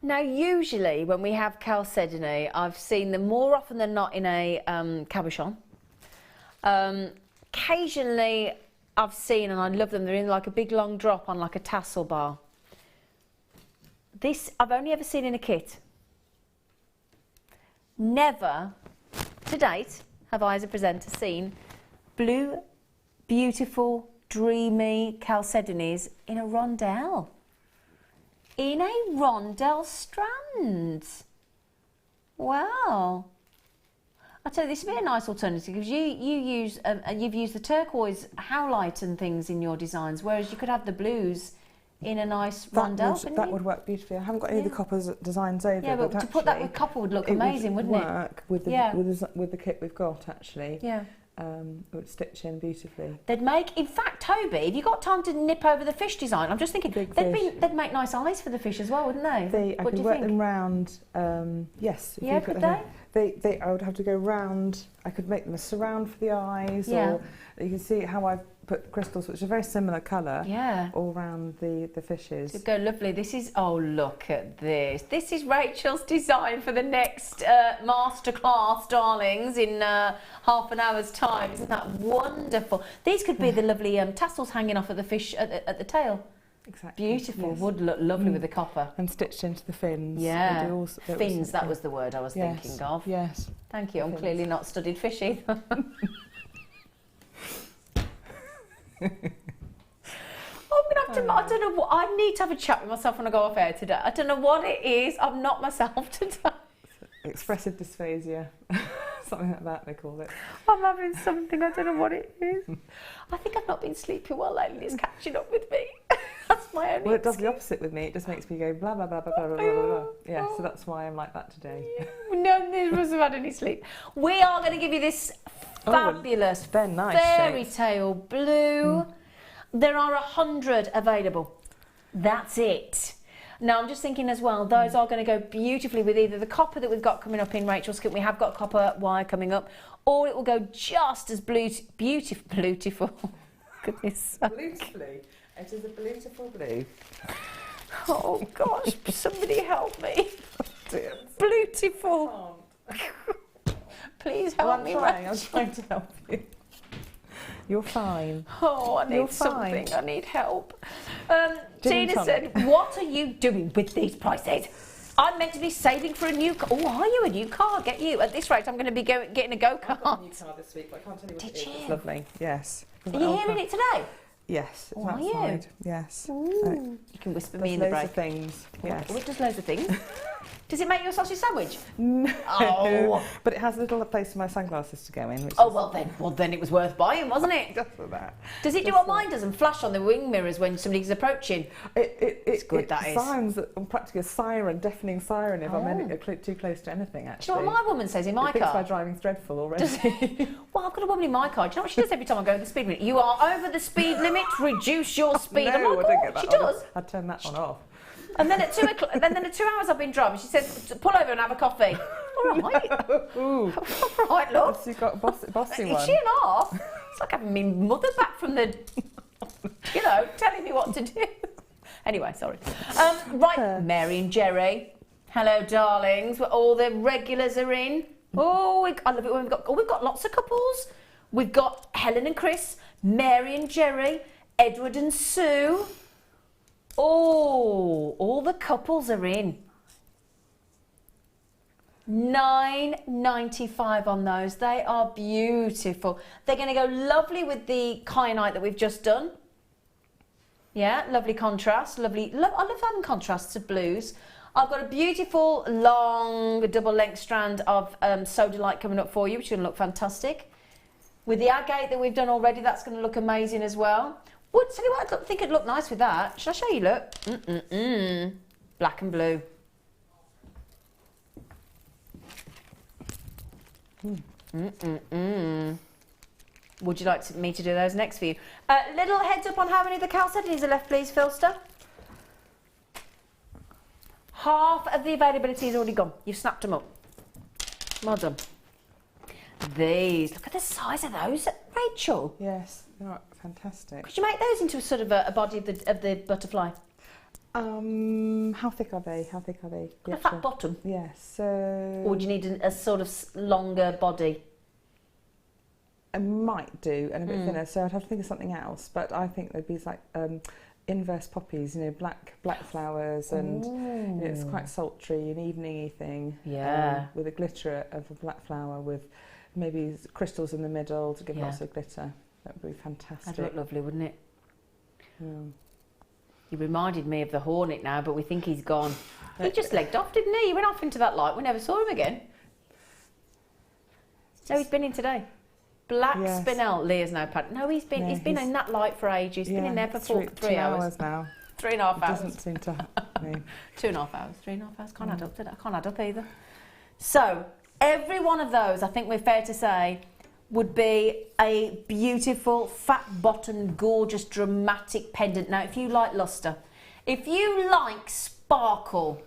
Now, usually when we have chalcedony, I've seen them more often than not in a cabochon. Occasionally, I've seen, and I love them, they're in like a big long drop on like a tassel bar. This, I've only ever seen in a kit. Never, to date, have I as a presenter seen blue, beautiful, dreamy chalcedonies in a rondelle. In a rondelle strand. Wow. I tell you, this would be a nice alternative because you've used the turquoise howlite and things in your designs, whereas you could have the blues in a nice rondelle. That would work beautifully. I haven't got any of the copper designs over. Yeah, but to put that with copper would look amazing, wouldn't it? Work with the kit we've got actually. Yeah. It would stitch in beautifully. They'd make, in fact, Toby, if you got time to nip over the fish design, I'm just thinking they'd make nice eyes for the fish as well, wouldn't they? I could work them round. Yes. Yeah, could they? I would have to go round. I could make them a surround for the eyes, or you can see how I've put crystals, which are very similar colour, all around the fishes. It'd go lovely. This is, oh, look at this. This is Rachel's design for the next masterclass, darlings, in half an hour's time. Isn't that wonderful? These could be the lovely tassels hanging off of the fish at the tail. Exactly. Beautiful. Yes. Would look lovely with the copper. And stitched into the fins. Yeah. Fins, that was the word I was thinking of. Yes. Thank you. I'm clearly not studied fish either. I'm gonna have to. I don't know what. I need to have a chat with myself when I go off air today. I don't know what it is. I'm not myself today. Expressive dysphasia, something like that they call it. I'm having something. I don't know what it is. I think I've not been sleeping well lately. It's catching up with me. That's my only. Well, it does the opposite with me. It just makes me go blah blah blah blah blah blah blah blah. Yeah, so that's why I'm like that today. None of us have had any sleep. We are going to give you this fabulous fairy tale blue. There are 100 available. That's it. Now, I'm just thinking as well, those are going to go beautifully with either the copper that we've got coming up in Rachel's kit, we have got copper wire coming up, or it will go just as beautiful. Goodness. Beautifully. It is a beautiful blue. Oh, gosh, somebody help me. Beautiful. Please help me, Rachel. I'm trying to help you. You're fine. Oh, I need You're fine. something. I need help. Gin and Tina tonic. said, what are you doing with these prices? I'm meant to be saving for a new car. Oh, are you a new car? Get you. At this rate, I'm going to be getting a go-kart. I got a new car this week, but I can't tell you what it is. It's lovely. Yes. Are you hearing it today? Yes. It's Oh, are you? outside. Yes. Ooh. You can whisper me in the Loads break. of things. Yes. Oh, it does loads of things. Does it make you a sausage sandwich? No. Oh. But it has a little place for my sunglasses to go in. Which Oh, is well then it was worth buying, wasn't it? just for that. Does it do what mine does and flash on the wing mirrors when somebody's approaching? It's good, that is. sounds practically a siren, deafening siren if I'm too close to anything, Do actually. you know what my woman says in my It thinks car? my driving's dreadful already. Does it? Well, I've got a woman in my car. Do you know what she does every time I go over the speed limit? You are over the speed limit, reduce your speed. I'm No, like, I don't oh, get that she on. does. I'd turn that one off. And then at 2 o'clock, and then at 2 hours I've been driving, she said, pull over and have a coffee. All right. Ooh. All right, love. So you've got a bossy Is one. she an half? It's like having my mother back from the, telling me what to do. Anyway, sorry. Right, Mary and Jerry. Hello, darlings. All the regulars are in. Oh, I love it when we've got lots of couples. We've got Helen and Chris, Mary and Jerry, Edward and Sue. Oh, all the couples are in. $9.95 on those. They are beautiful. They're going to go lovely with the kyanite that we've just done. Yeah, lovely contrast. Lovely. I love having contrasts of blues. I've got a beautiful long double length strand of Soda Light coming up for you, which is going to look fantastic. With the agate that we've done already, that's going to look amazing as well. Would tell you what, I think it'd look nice with that. Shall I show you? Look, black and blue. Would you like me to do those next for you? Little heads up on how many of the chalcedonies are left, please, Philster. Half of the availability is already gone. You've snapped them up. Well done. These, look at the size of those, Rachel. Yes, they're fantastic. Could you make those into a sort of a body of the butterfly? How thick are they? A fat bottom. Yes. So. Or do you need a sort of longer body? I might do, and a bit thinner. So I'd have to think of something else. But I think they'd be like inverse poppies, black flowers, and it's quite sultry, an evening-y thing. Yeah. With a glitter of a black flower with maybe crystals in the middle to give lots of glitter. That would be fantastic. That'd look lovely, wouldn't it? Mm. You reminded me of the hornet now, but we think he's gone. He just legged off, didn't he? He went off into that light. We never saw him again. No, he's been in today. Black spinel. Leah's no pad. No, he's been in that light for ages. He's been in there for three hours now. 3.5 hours. Doesn't seem to me. 2.5 hours. 3.5 hours. Can't add up to that. Can't add up either. So every one of those, I think we're fair to say, would be a beautiful, fat-bottomed, gorgeous, dramatic pendant. Now, if you like lustre, if you like sparkle,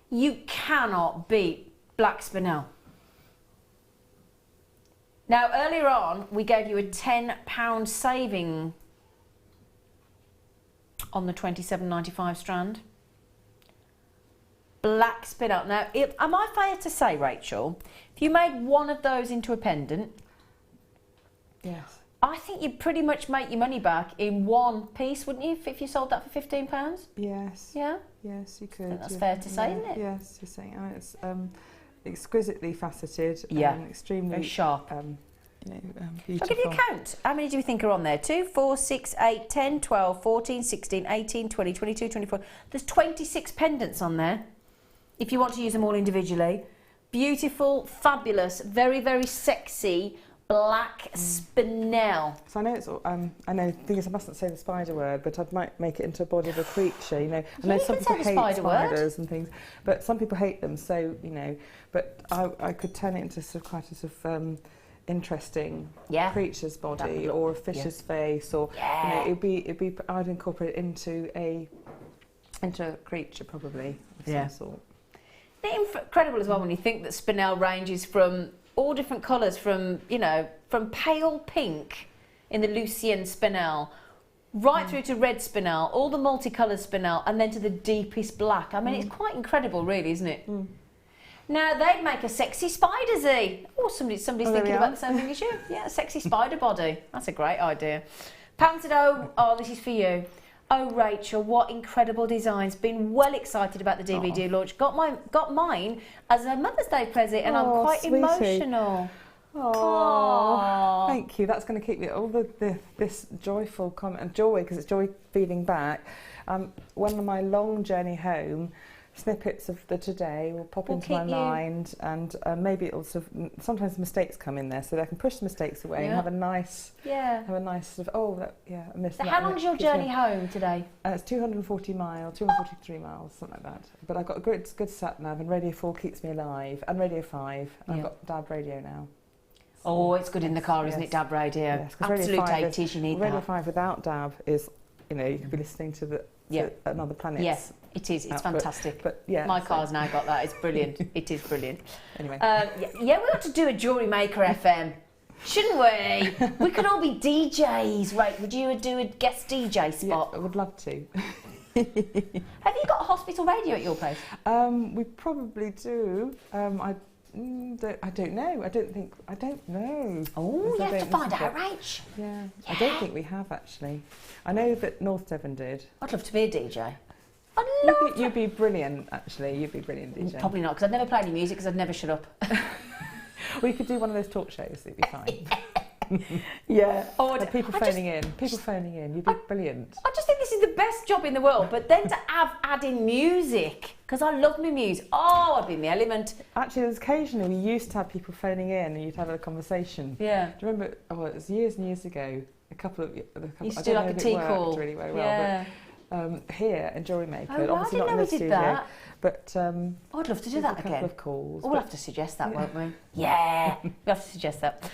you cannot beat black spinel. Now, earlier on, we gave you a £10 saving on the £27.95 strand. Black spinel. Now, am I fair to say, Rachel, if you made one of those into a pendant, yes, I think you'd pretty much make your money back in one piece, wouldn't you, if you sold that for £15? Yes. Yeah? Yes, you could. I think that's fair to say, isn't it? Yes, you're saying it's exquisitely faceted. Yeah. Extremely very sharp. Beautiful. I'll give you a count. How many do you think are on there? 2, 4, 6, 8, 10, 12, 14, 16, 18, 20, 22, 24. There's 26 pendants on there, if you want to use them all individually. Beautiful, fabulous, very, very sexy black spinel. So I know it's. I know. Thing is, I mustn't say the spider word, but I might make it into a body of a creature. I know you some can people say the hate spider word. spiders and things, but some people hate them. So but I could turn it into sort of quite a sort of interesting creature's body or a fish's face, or it'd be. I'd incorporate it into a creature probably of some sort. It's incredible as well when you think that spinel ranges from all different colours, from pale pink in the Lucien spinel right through to red spinel, all the multicoloured spinel, and then to the deepest black. I mean, it's quite incredible, really, isn't it? Now they'd make a sexy spider Z. Oh, somebody's there thinking we about are. the same thing as you. Yeah, a sexy spider body. That's a great idea. Pam said, oh, this is for you. Oh, Rachel, what incredible designs. Been well excited about the DVD launch. Got mine as a Mother's Day present, and I'm quite sweetie. emotional. Oh, thank you. That's going to keep me all this joyful comment and joy, because it's joy feeding back. One of my long journey home, snippets of the today will pop into my mind, and maybe it'll sort of, sometimes mistakes come in there, so that I can push the mistakes away and have a nice sort of I missed that. How long's your journey home today? It's 243 miles, something like that. But I've got a good sat nav, and Radio 4 keeps me alive, and Radio 5. And I've got DAB radio now. Oh, it's good in the car, isn't it, DAB radio? Yes, Absolute 80s, you need Radio that. 5 without DAB is, you could be listening to another planet. Yes, it is. It's fantastic. But my car's now got that. It's brilliant. It is brilliant. Anyway. We ought to do a Jewellery Maker FM, shouldn't we? We could all be DJs, right? Would you do a guest DJ spot? Yeah, I would love to. Have you got a hospital radio at your place? We probably do. I don't know. I don't know. Oh, you have to find out, Rach. Yeah. I don't think we have, actually. I know that North Devon did. I'd love to be a DJ. You'd be brilliant, actually. You'd be brilliant DJ. Probably not, because I'd never play any music, because I'd never shut up. We could do one of those talk shows. It'd be fine. Yeah. People phoning in. You'd be brilliant. I just think this is the best job in the world, but then to add in music, because I love my music. Oh, I'd be in the element. Actually, there's occasionally we used to have people phoning in, and you'd have a conversation. Yeah. Do you remember? Oh, it was years and years ago. You used to do like a tea call. Really very well. Yeah. But here in Jewellery Maker, Oh, obviously I didn't not in know the we did studio, that. but I'd love to do that a couple again. of calls. We'll have to suggest that, won't we? Yeah, we have to suggest that.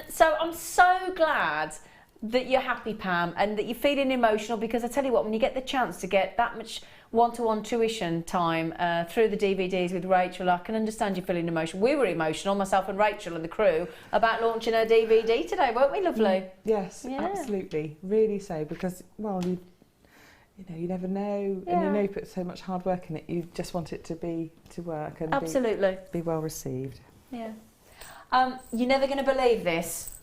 So I'm so glad that you're happy, Pam, and that you're feeling emotional, because I tell you what, when you get the chance to get that much one-to-one tuition time through the DVDs with Rachel, I can understand you feeling emotional. We were emotional, myself and Rachel and the crew, about launching her DVD today, weren't we, lovely? Yes, absolutely, really so, because, well, you never know, and you put so much hard work in it, you just want it to work and be well received. Yeah. You're never going to believe this.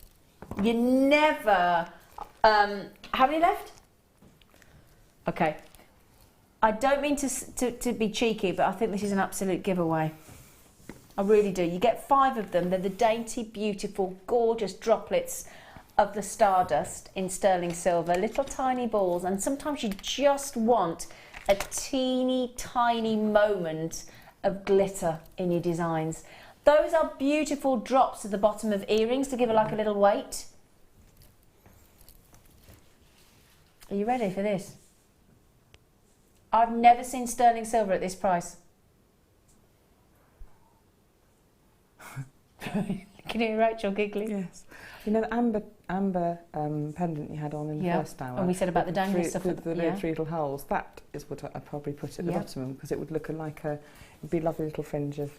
You never... how many left? Okay. I don't mean to be cheeky, but I think this is an absolute giveaway. I really do. You get 5 of them. They're the dainty, beautiful, gorgeous droplets of the stardust in sterling silver, little tiny balls, and sometimes you just want a teeny tiny moment of glitter in your designs. Those are beautiful drops at the bottom of earrings to give it like a little weight. Are you ready for this? I've never seen sterling silver at this price. Can you hear Rachel giggling? Yes. You know the amber pendant you had on in the first hour? And we said about the dangly stuff. With the three little holes. That is what I'd probably put at the bottom, because it would look like it'd be a lovely little fringe of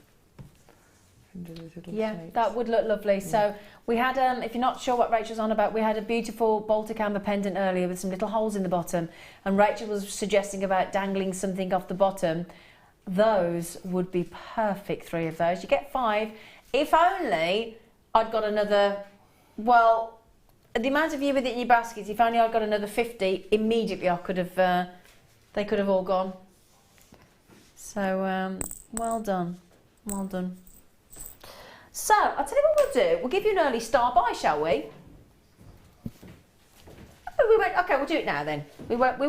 little shapes. That would look lovely. Yeah. So we had, if you're not sure what Rachel's on about, we had a beautiful Baltic amber pendant earlier with some little holes in the bottom, and Rachel was suggesting about dangling something off the bottom. Those would be perfect, 3 of those. You get 5. If only I'd got another, well, the amount of you with it in your baskets, if only I'd got another 50, immediately I could have, they could have all gone. So, well done. Well done. So, I'll tell you what we'll do. We'll give you an early star buy, shall we? Okay, we'll do it now then. We won't put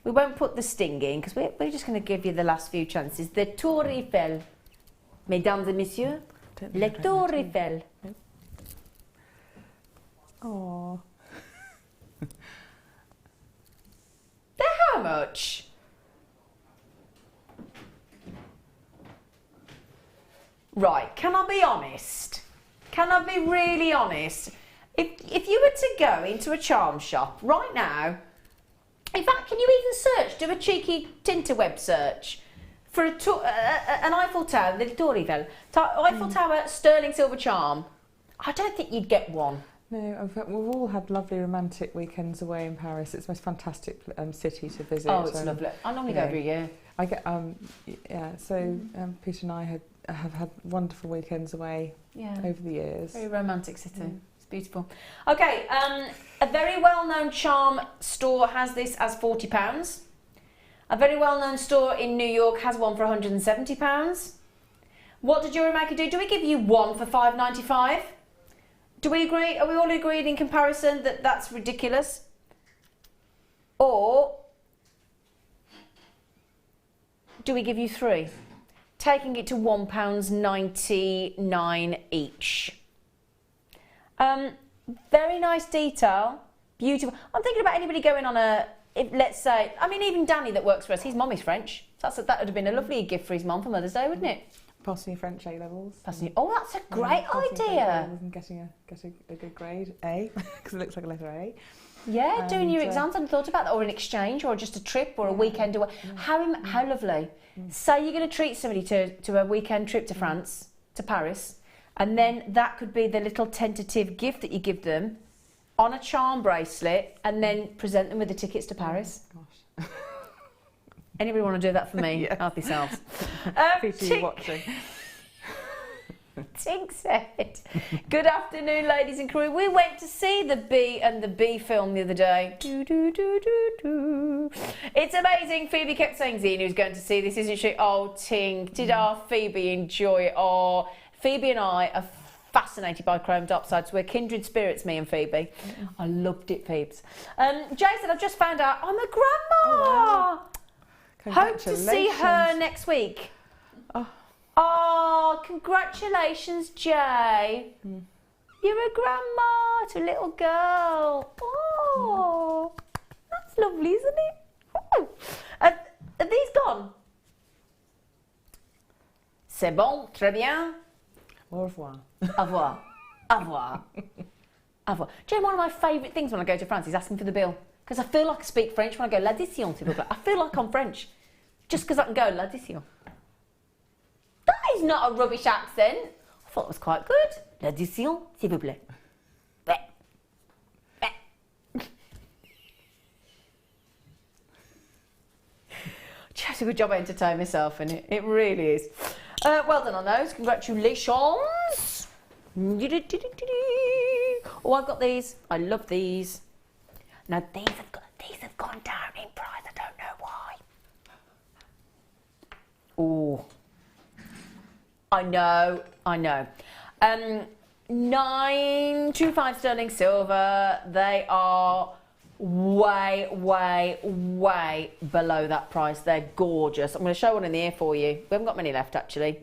we won't put the sting in, because we're just going to give you the last few chances. The Tour Eiffel. Mesdames et messieurs, le Tour Eiffel. Oh. They're how much? Right, can I be honest? Can I be really honest? If you were to go into a charm shop right now, in fact, can you even search, do a cheeky Tinterweb search for an Eiffel Tower, the Tour Eiffel, Eiffel Tower sterling silver charm? I don't think you'd get one. No, we've all had lovely romantic weekends away in Paris. It's the most fantastic city to visit. Oh, it's lovely. I normally go every year. I get Peter and I have had wonderful weekends away over the years. Very romantic city. It's beautiful. Okay, a very well-known charm store has this as £40. A very well-known store in New York has one for £170. What did Jewellery Maker do? Do we give you one for £5.95? Do we agree? Are we all agreed in comparison that that's ridiculous? Or do we give you three? Taking it to £1.99 each. Very nice detail. Beautiful. I'm thinking about anybody going on let's say, I mean, even Danny that works for us, his mum is French. So that would have been a lovely gift for his mum for Mother's Day, wouldn't it? Passing your French A-levels. Oh, that's a great idea. And getting a good grade, A, because it looks like a letter A. Yeah, doing your exams. I hadn't thought about that, or an exchange, or just a trip, or a weekend away. How lovely. Say you're going to treat somebody to a weekend trip to France, to Paris, and then that could be the little tentative gift that you give them on a charm bracelet, and then present them with the tickets to Paris. Gosh. Anybody want to do that for me? Yes. Help yourselves. People watching. Tink said, good afternoon, ladies and crew. We went to see the Bee and the Bee film the other day. Do, do, do, do, do. It's amazing. Phoebe kept saying Zena was going to see this, isn't she? Oh, Tink, did our Phoebe enjoy it? Oh, Phoebe and I are fascinated by chrome upsides. We're kindred spirits, me and Phoebe. I loved it, Phoebes. Jay said, I've just found out I'm a grandma. Oh, wow. Hope to see her next week. Oh, congratulations, Jay. You're a grandma to a little girl. Oh, that's lovely, isn't it? Oh. Are these gone? C'est bon, très bien. Au revoir. Au revoir. Au revoir. Au revoir. Do you know one of my favourite things when I go to France is asking for the bill? Because I feel like I speak French when I go l'addition, s'il vous plaît. I feel like I'm French. Just because I can go l'addition. That is not a rubbish accent. I thought it was quite good. L'addition, s'il vous plaît. Just a good job I entertain myself in it. It really is. Well done on those. Congratulations. Oh, I've got these. I love these. Now these have gone down in price. I don't know why. Oh, I know. 925 sterling silver. They are way below that price. They're gorgeous. I'm going to show one in the ear for you. We haven't got many left, actually.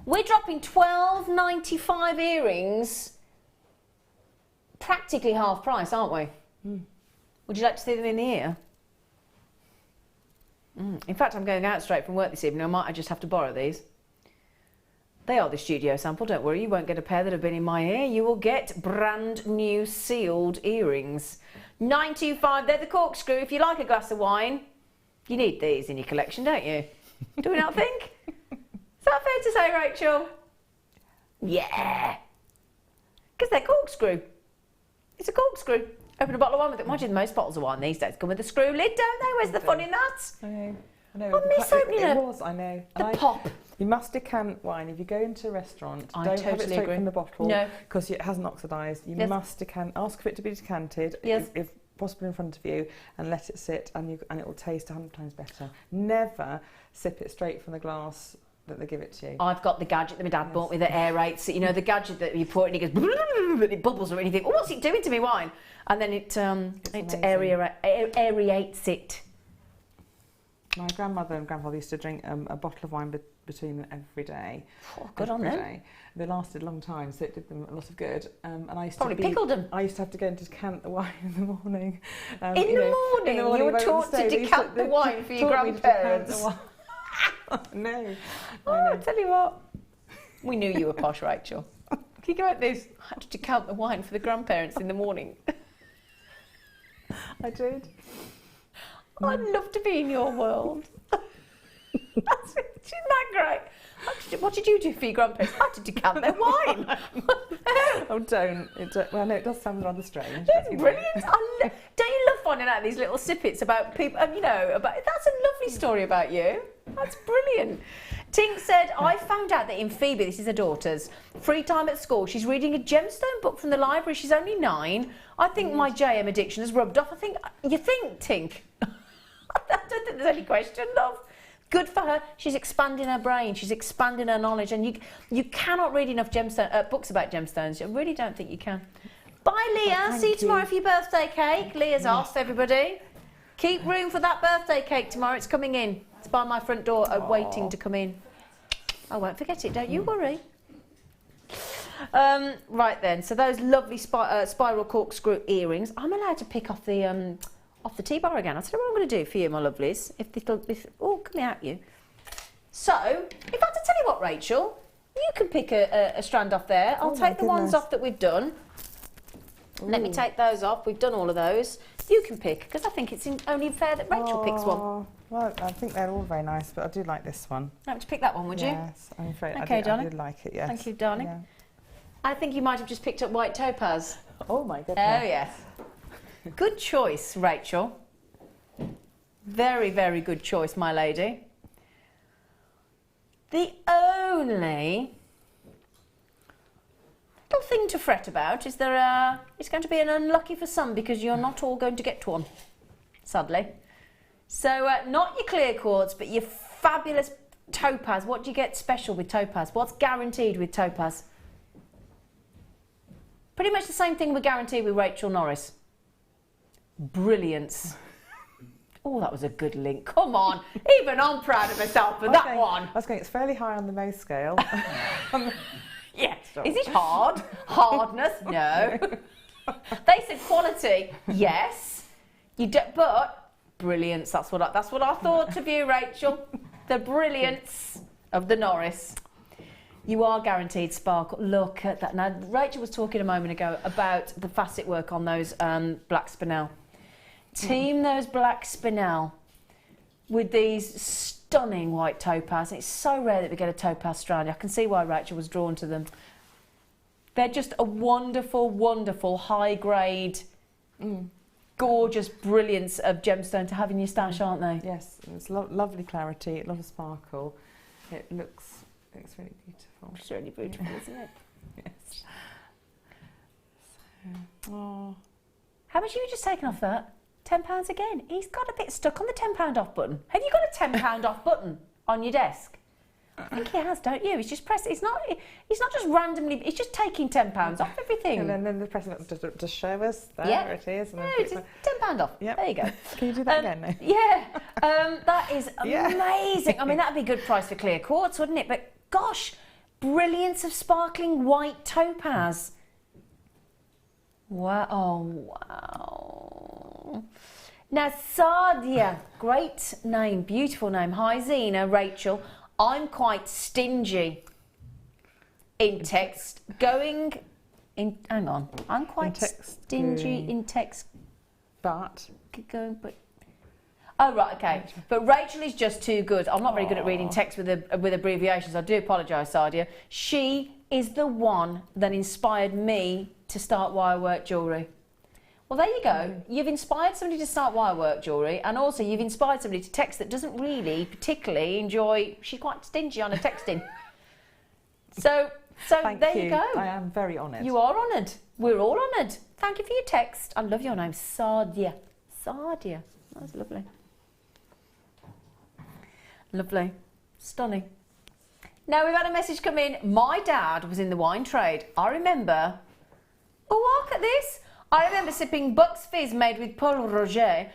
We're dropping £12.95 earrings, practically half price, aren't we? Would you like to see them in the ear? In fact, I'm going out straight from work this evening. I might just have to borrow these. They are the studio sample, don't worry. You won't get a pair that have been in my ear. You will get brand new sealed earrings. 925, they're the corkscrew. If you like a glass of wine, you need these in your collection, don't you? Do we not think? Is that fair to say, Rachel? Yeah. Because they're corkscrew. It's a corkscrew. Open a bottle of wine with it. Imagine most bottles of wine these days come with a screw lid, don't they? Where's the fun in that? I know. I miss opening it. Was, I know. The pop. You must decant wine. If you go into a restaurant, I don't totally have it straight agree. from the bottle. No. Because it hasn't oxidised. You must decant. Ask for it to be decanted, if possible in front of you, and let it sit, and it will taste 100 times better. Never sip it straight from the glass that they give it to you. I've got the gadget that my dad bought me that aerates. You know, the gadget that you pour it and it goes, and it bubbles, or anything. Oh, what's it doing to my wine? And then it aerates it. My grandmother and grandfather used to drink a bottle of wine between them every day. Oh, good on them. They lasted a long time, so it did them a lot of good. And I used Probably pickled them. I used to have to go and decant the wine in the morning. In the morning? You were taught to decant the wine for your grandparents? No. I tell you what. We knew you were posh, Rachel. Can you go like this? I had to decant the wine for the grandparents in the morning. I did. I'd love to be in your world. Isn't that great? What did you do for your grandparents? I did decant their wine. Oh, don't. Well, no, it does sound rather strange. It's brilliant. Don't you love finding out these little snippets about people? You know, that's a lovely story about you. That's brilliant. Tink said, I found out that in Phoebe, this is her daughter's, free time at school, she's reading a gemstone book from the library. She's only 9. I think my JM addiction has rubbed off. You think, Tink? I don't think there's any question, love. Good for her. She's expanding her brain. She's expanding her knowledge. And you cannot read enough books about gemstones. I really don't think you can. Bye, Leah. See you tomorrow for your birthday cake. Leah's off, everybody. Keep room for that birthday cake tomorrow. It's coming in. It's by my front door, waiting to come in. I won't forget it. Don't you worry. Right then. So those lovely spiral corkscrew earrings. I'm allowed to pick off the T-bar again. I'll tell you what I'm going to do for you, my lovelies. Come out you. So, if I had to tell you what, Rachel, you can pick a strand off there. I'll take the ones off that we've done. Ooh. Let me take those off. We've done all of those. You can pick, because I think it's only fair that Rachel picks one. Well, I think they're all very nice, but I do like this one. I'd like to pick that one, would you? Yes, I'm afraid okay, darling. I did like it, yes. Thank you, darling. Yeah. I think you might have just picked up white topaz. Oh, my goodness. Oh, yes. Good choice, Rachel. Very, very good choice, my lady. The only little thing to fret about is it's going to be an unlucky for some because you're not all going to get one, sadly. So not your clear quartz, but your fabulous topaz. What do you get special with topaz? What's guaranteed with topaz? Pretty much the same thing we're guaranteed with Rachel Norris. Brilliance. Oh, that was a good link. Come on. Even I'm proud of myself for that one. I was going, it's fairly high on the Mohs scale. Yeah. Is it hard? Hardness? No. They said quality. Yes. But brilliance. That's what I thought of you, Rachel. The brilliance of the Norris. You are guaranteed sparkle. Look at that. Now, Rachel was talking a moment ago about the facet work on those black spinel. Team those black spinel with these stunning white topaz. It's so rare that we get a topaz strand. I can see why Rachel was drawn to them. They're just a wonderful, wonderful high-grade, gorgeous brilliance of gemstone to have in your stash, aren't they? Yes, it's lovely clarity, a lot of sparkle. It looks really beautiful. It's really beautiful, isn't it? Yes. So, how much have you just taken off that? £10 again. He's got a bit stuck on the £10 off button. Have you got a £10 off button on your desk? I think he has, don't you? He's just pressing. He's not just randomly. He's just taking £10 off everything. And then the pressing button to show us. There it is. And no, it's £10 off. Yep. There you go. Can you do that again now? Yeah. That is amazing. I mean, that'd be a good price for clear quartz, wouldn't it? But gosh, brilliance of sparkling white topaz. Wow. Oh, wow. Now, Sadia, great name, beautiful name. Hi, Zena, Rachel. I'm quite stingy in text. Hang on. I'm quite stingy in text. But. Oh, right, okay. But Rachel is just too good. I'm not very good at reading text with abbreviations. I do apologise, Sadia. She is the one that inspired me to start wirework jewellery. Well, there you go. You've inspired somebody to start wirework jewellery, and also you've inspired somebody to text that doesn't really particularly enjoy. She's quite stingy on her texting. So there you go. I am very honoured. You are honoured. We're all honoured. Thank you for your text. I love your name, Sadia. Sadia. That's lovely. Lovely. Stunning. Now we've had a message come in. My dad was in the wine trade. I remember. Oh, look at this. I remember sipping Bucks Fizz made with Paul Roger.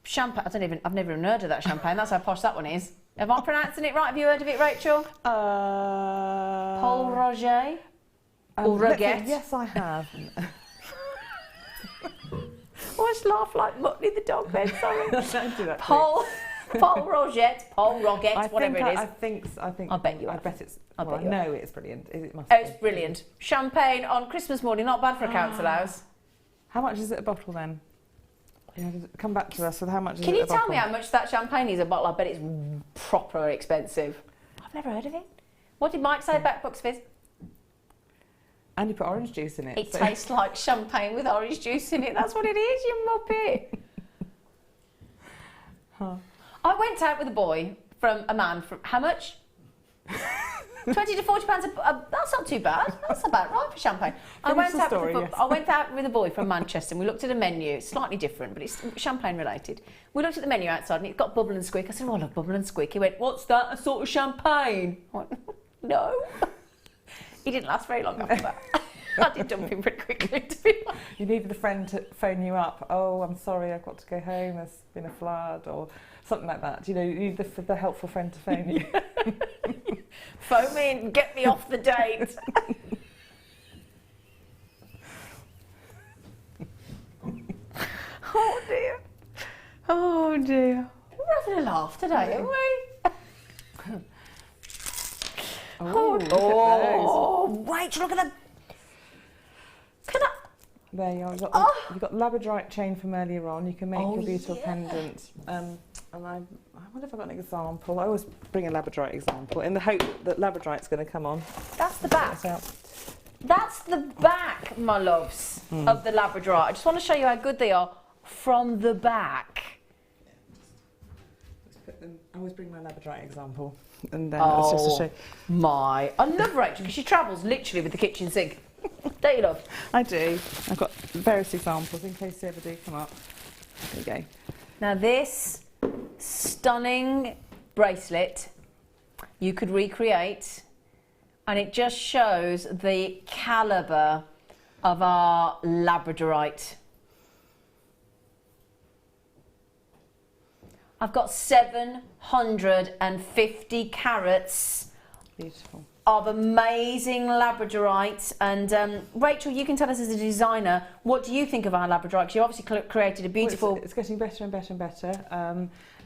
Champagne. I've never even heard of that champagne. That's how posh that one is. Am I pronouncing it right? Have you heard of it, Rachel? Paul Roger? Or Roget? Yes, I have. I just laugh like Muttley the dog then, sorry. Don't do that. Paul Roget, whatever it is. I think. I bet you. I bet it's. I know it's brilliant. It must be. It's brilliant. Champagne on Christmas morning, not bad for a council house. How much is it a bottle then? Come back to us with how much is it a bottle. Can you tell me how much that champagne is a bottle? I bet it's proper expensive. never heard of it. What did Mike say about Bucks Fizz? And you put orange juice in it. It tastes like champagne with orange juice in it. That's what it is, you muppet. Huh. I went out with a boy from a man from how much? 20 to 40 pounds. That's not too bad. That's about right for champagne. I went out with a boy from Manchester and we looked at a menu. It's slightly different, but it's champagne related. We looked at the menu outside and it's got bubble and squeak. I said, "Oh, I love bubble and squeak." He went, "What's that? A sort of champagne?" I went, "No." He didn't last very long after that. I did dump him pretty quickly, to be honest. You needed the friend to phone you up. "Oh, I'm sorry, I've got to go home. There's been a flood," or something like that. You know, you need the helpful friend to phone you. Phone me and get me off the date. Oh dear. Oh dear. We're having a laugh today, aren't we? Oh, look at those. Oh, Rach, look at them. Can I? There you are. You've got labradorite chain from earlier on. You can make your beautiful pendant. And I wonder if I've got an example. I always bring a labradorite example in the hope that labradorite's going to come on. That's the back. That's the back, my loves, of the labradorite. I just want to show you how good they are from the back. I always bring my labradorite example. And that's just to show. I love Rachel because she travels literally with the kitchen sink. Don't you, love? I do. I've got various examples in case they ever do come up. There you go. Now this stunning bracelet you could recreate, and it just shows the calibre of our labradorite. I've got 750 carats. Beautiful. Of amazing labradorite, and Rachel, you can tell us as a designer, what do you think of our labradorite? 'Cause you obviously created a beautiful. Well, it's getting better and better and better,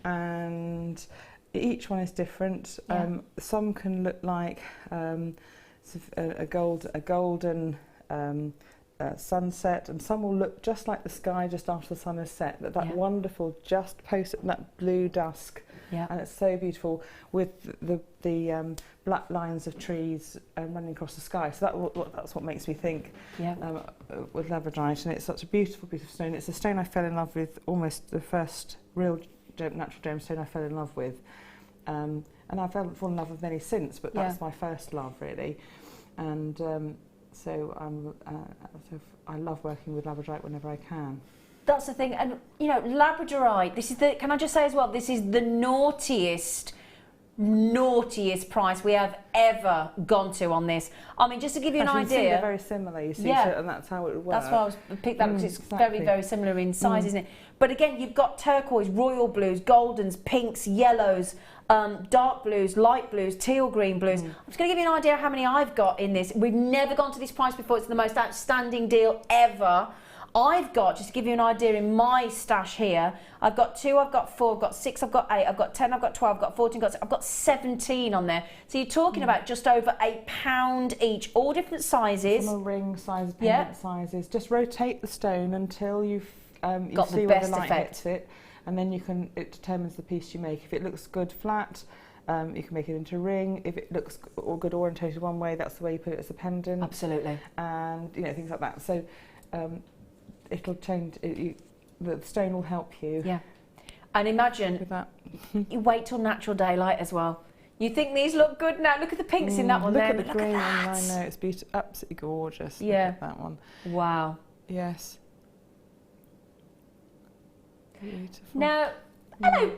and each one is different. Yeah. Some can look like a golden sunset, and some will look just like the sky just after the sun has set. That wonderful, just post that blue dusk. Yeah. And it's so beautiful with the black lines of trees running across the sky. So that's what makes me think with labradorite, and it's such a beautiful, beautiful stone. It's a stone I fell in love with, almost the first real natural gemstone I fell in love with. And I've fallen in love with many since, but that's my first love, really. And so I love working with labradorite whenever I can. That's the thing, and you know, labradorite, this is the, can I just say as well, this is the naughtiest price we have ever gone to on this. I mean, just to give you an idea. They're very similar, you see, so, and that's how it would work. That's why I was picked that because it's very, very similar in size, isn't it? But again, you've got turquoise, royal blues, goldens, pinks, yellows, dark blues, light blues, teal green blues. I'm just going to give you an idea of how many I've got in this. We've never gone to this price before. It's the most outstanding deal ever. I've got, just to give you an idea, in my stash here, I've got 2, I've got 4, I've got 6, I've got 8, I've got 10, I've got 12, I've got 14, I've got 17 on there. So you're talking about just over £1 each, all different sizes. Some are ring sizes, pendant sizes. Just rotate the stone until you see where the light hits it, and then it determines the piece you make. If it looks good flat, you can make it into a ring. If it looks good orientated one way, that's the way you put it as a pendant. Absolutely. And things like that. So. It'll change. The stone will help you. Yeah, and imagine with that. You wait till natural daylight as well. You think these look good now? Look at the pinks in that one. Look there. at the green one. I know it's beautiful, absolutely gorgeous. Yeah, look at that one. Wow. Yes. Beautiful. Now, hello,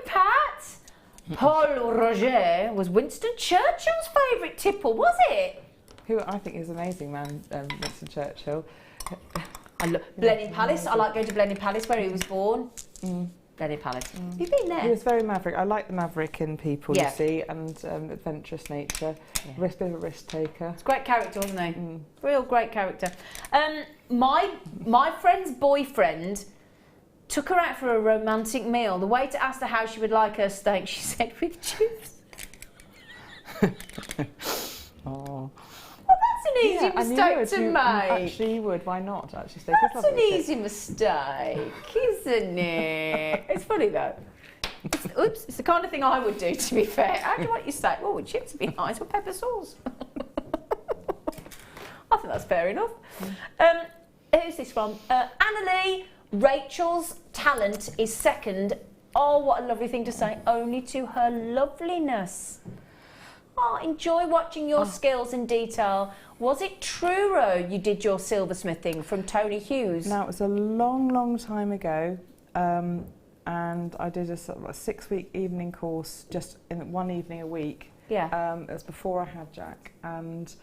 Pat. Paul Roger was Winston Churchill's favourite tipple, was it? Who I think is an amazing man, Winston Churchill. I love Blenheim Palace. I like going to Blenheim Palace where he was born. Blenheim Palace. You've been there? He was very maverick. I like the maverick in people, you see, and adventurous nature. Bit of a risk taker. It's a great character, wasn't he? Real great character. My friend's boyfriend took her out for a romantic meal. The waiter asked her how she would like her steak. She said, with juice. Oh. That's an easy mistake to make. Actually, you would. Why not? Actually, that's an easy mistake, isn't it? It's funny though. Oops, it's the kind of thing I would do, to be fair. How do you want your steak? Oh, with chips would be nice with pepper sauce. I think that's fair enough. Who's this from? Annalie, Rachel's talent is second. Oh, what a lovely thing to say. Only to her loveliness. Oh, enjoy watching your skills in detail. Was it Truro you did your silversmithing from Tony Hughes? Now, it was a long, long time ago. And I did a sort of a 6-week evening course, just in one evening a week. Yeah. It was before I had Jack, and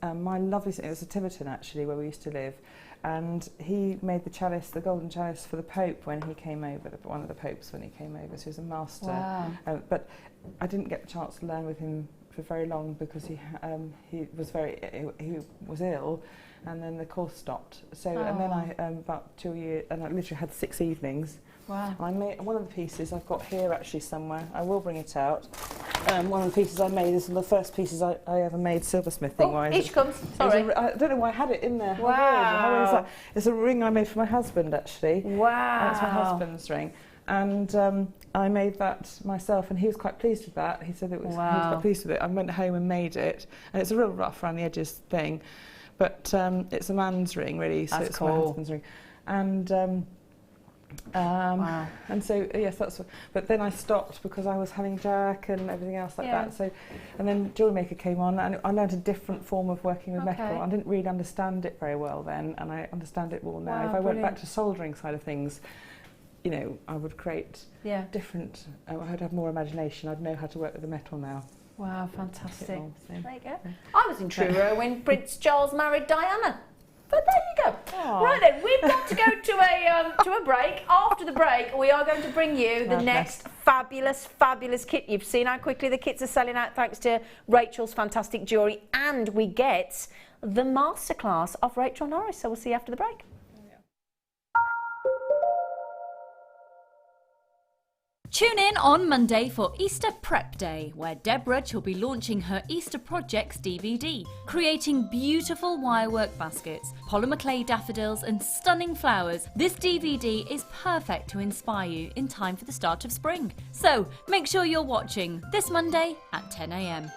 my lovely, it was a Tiverton actually, where we used to live, and he made the chalice, the golden chalice, for the Pope when he came over, one of the popes when he came over. So he was a master. Wow. But I didn't get the chance to learn with him for very long because he was ill, and then the course stopped. So and then I about 2 years, and I literally had 6 evenings. Wow. I made one of the pieces I've got here actually somewhere. I will bring it out. One of the pieces I made is one of the first pieces I ever made silversmithing wise. Each comes. Sorry. I don't know why I had it in there. Wow. How weird is that? It's a ring I made for my husband actually. Wow. That's my husband's ring. And I made that myself, and he was quite pleased with that. He said he was quite pleased with it. I went home and made it, and it's a real rough around the edges thing, but it's a man's ring really, so it's my husband's ring. And wow. And so yes, that's what, but then I stopped because I was having Jack and everything else like that. So, and then JewelleryMaker came on, and I learned a different form of working with metal. I didn't really understand it very well then, and I understand it more now. If I went back to soldering side of things, you know, I would create different. I would have more imagination. I'd know how to work with the metal now. Wow, fantastic! There you go. I was in Truro when Prince Charles married Diana. But there you go. Aww. Right then, we've got to go to a break. After the break, we are going to bring you the next fabulous, fabulous kit. You've seen how quickly the kits are selling out thanks to Rachel's fantastic jewellery, and we get the masterclass of Rachel Norris. So we'll see you after the break. Tune in on Monday for Easter Prep Day, where Deborah will be launching her Easter Projects DVD, creating beautiful wirework baskets, polymer clay daffodils and stunning flowers. This DVD is perfect to inspire you in time for the start of spring. So make sure you're watching this Monday at 10 a.m.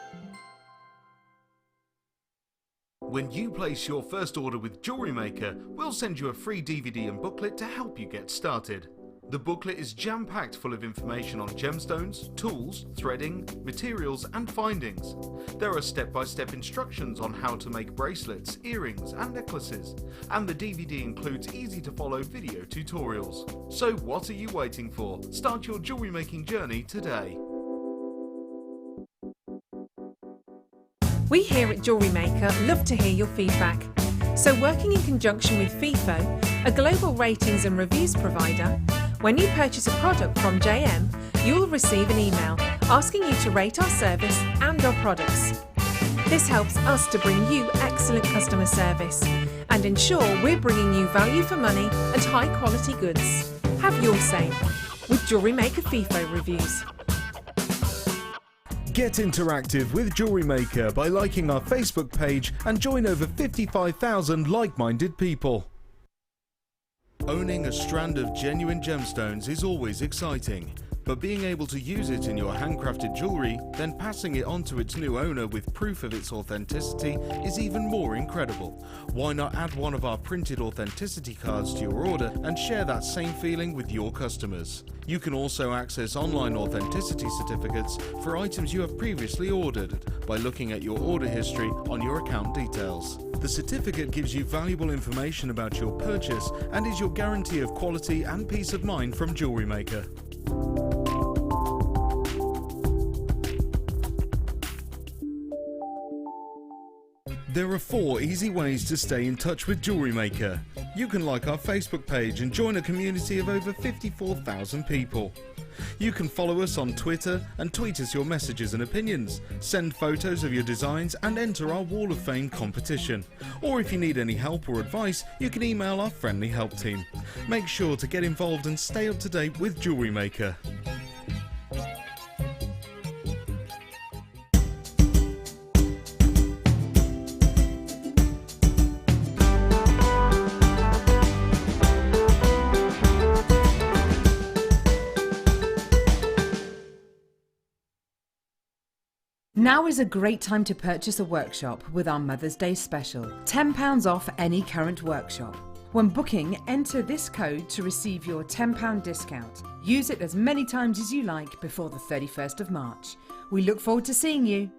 When you place your first order with Jewellery Maker, we'll send you a free DVD and booklet to help you get started. The booklet is jam-packed full of information on gemstones, tools, threading, materials and findings. There are step-by-step instructions on how to make bracelets, earrings and necklaces, and the DVD includes easy-to-follow video tutorials. So what are you waiting for? Start your jewellery making journey today. We here at Jewellery Maker love to hear your feedback. So working in conjunction with FIFO, a global ratings and reviews provider, when you purchase a product from JM, you'll receive an email asking you to rate our service and our products. This helps us to bring you excellent customer service and ensure we're bringing you value for money and high quality goods. Have your say with Jewellery Maker FIFO reviews. Get interactive with Jewellery Maker by liking our Facebook page and join over 55,000 like-minded people. Owning a strand of genuine gemstones is always exciting, but being able to use it in your handcrafted jewellery, then passing it on to its new owner with proof of its authenticity is even more incredible. Why not add one of our printed authenticity cards to your order and share that same feeling with your customers? You can also access online authenticity certificates for items you have previously ordered by looking at your order history on your account details. The certificate gives you valuable information about your purchase and is your guarantee of quality and peace of mind from Jewellery Maker. There are 4 easy ways to stay in touch with Jewellery Maker. You can like our Facebook page and join a community of over 54,000 people. You can follow us on Twitter and tweet us your messages and opinions, send photos of your designs and enter our Wall of Fame competition. Or if you need any help or advice, you can email our friendly help team. Make sure to get involved and stay up to date with Jewellery Maker. Now is a great time to purchase a workshop with our Mother's Day special. £10 off any current workshop. When booking, enter this code to receive your £10 discount. Use it as many times as you like before the 31st of March. We look forward to seeing you.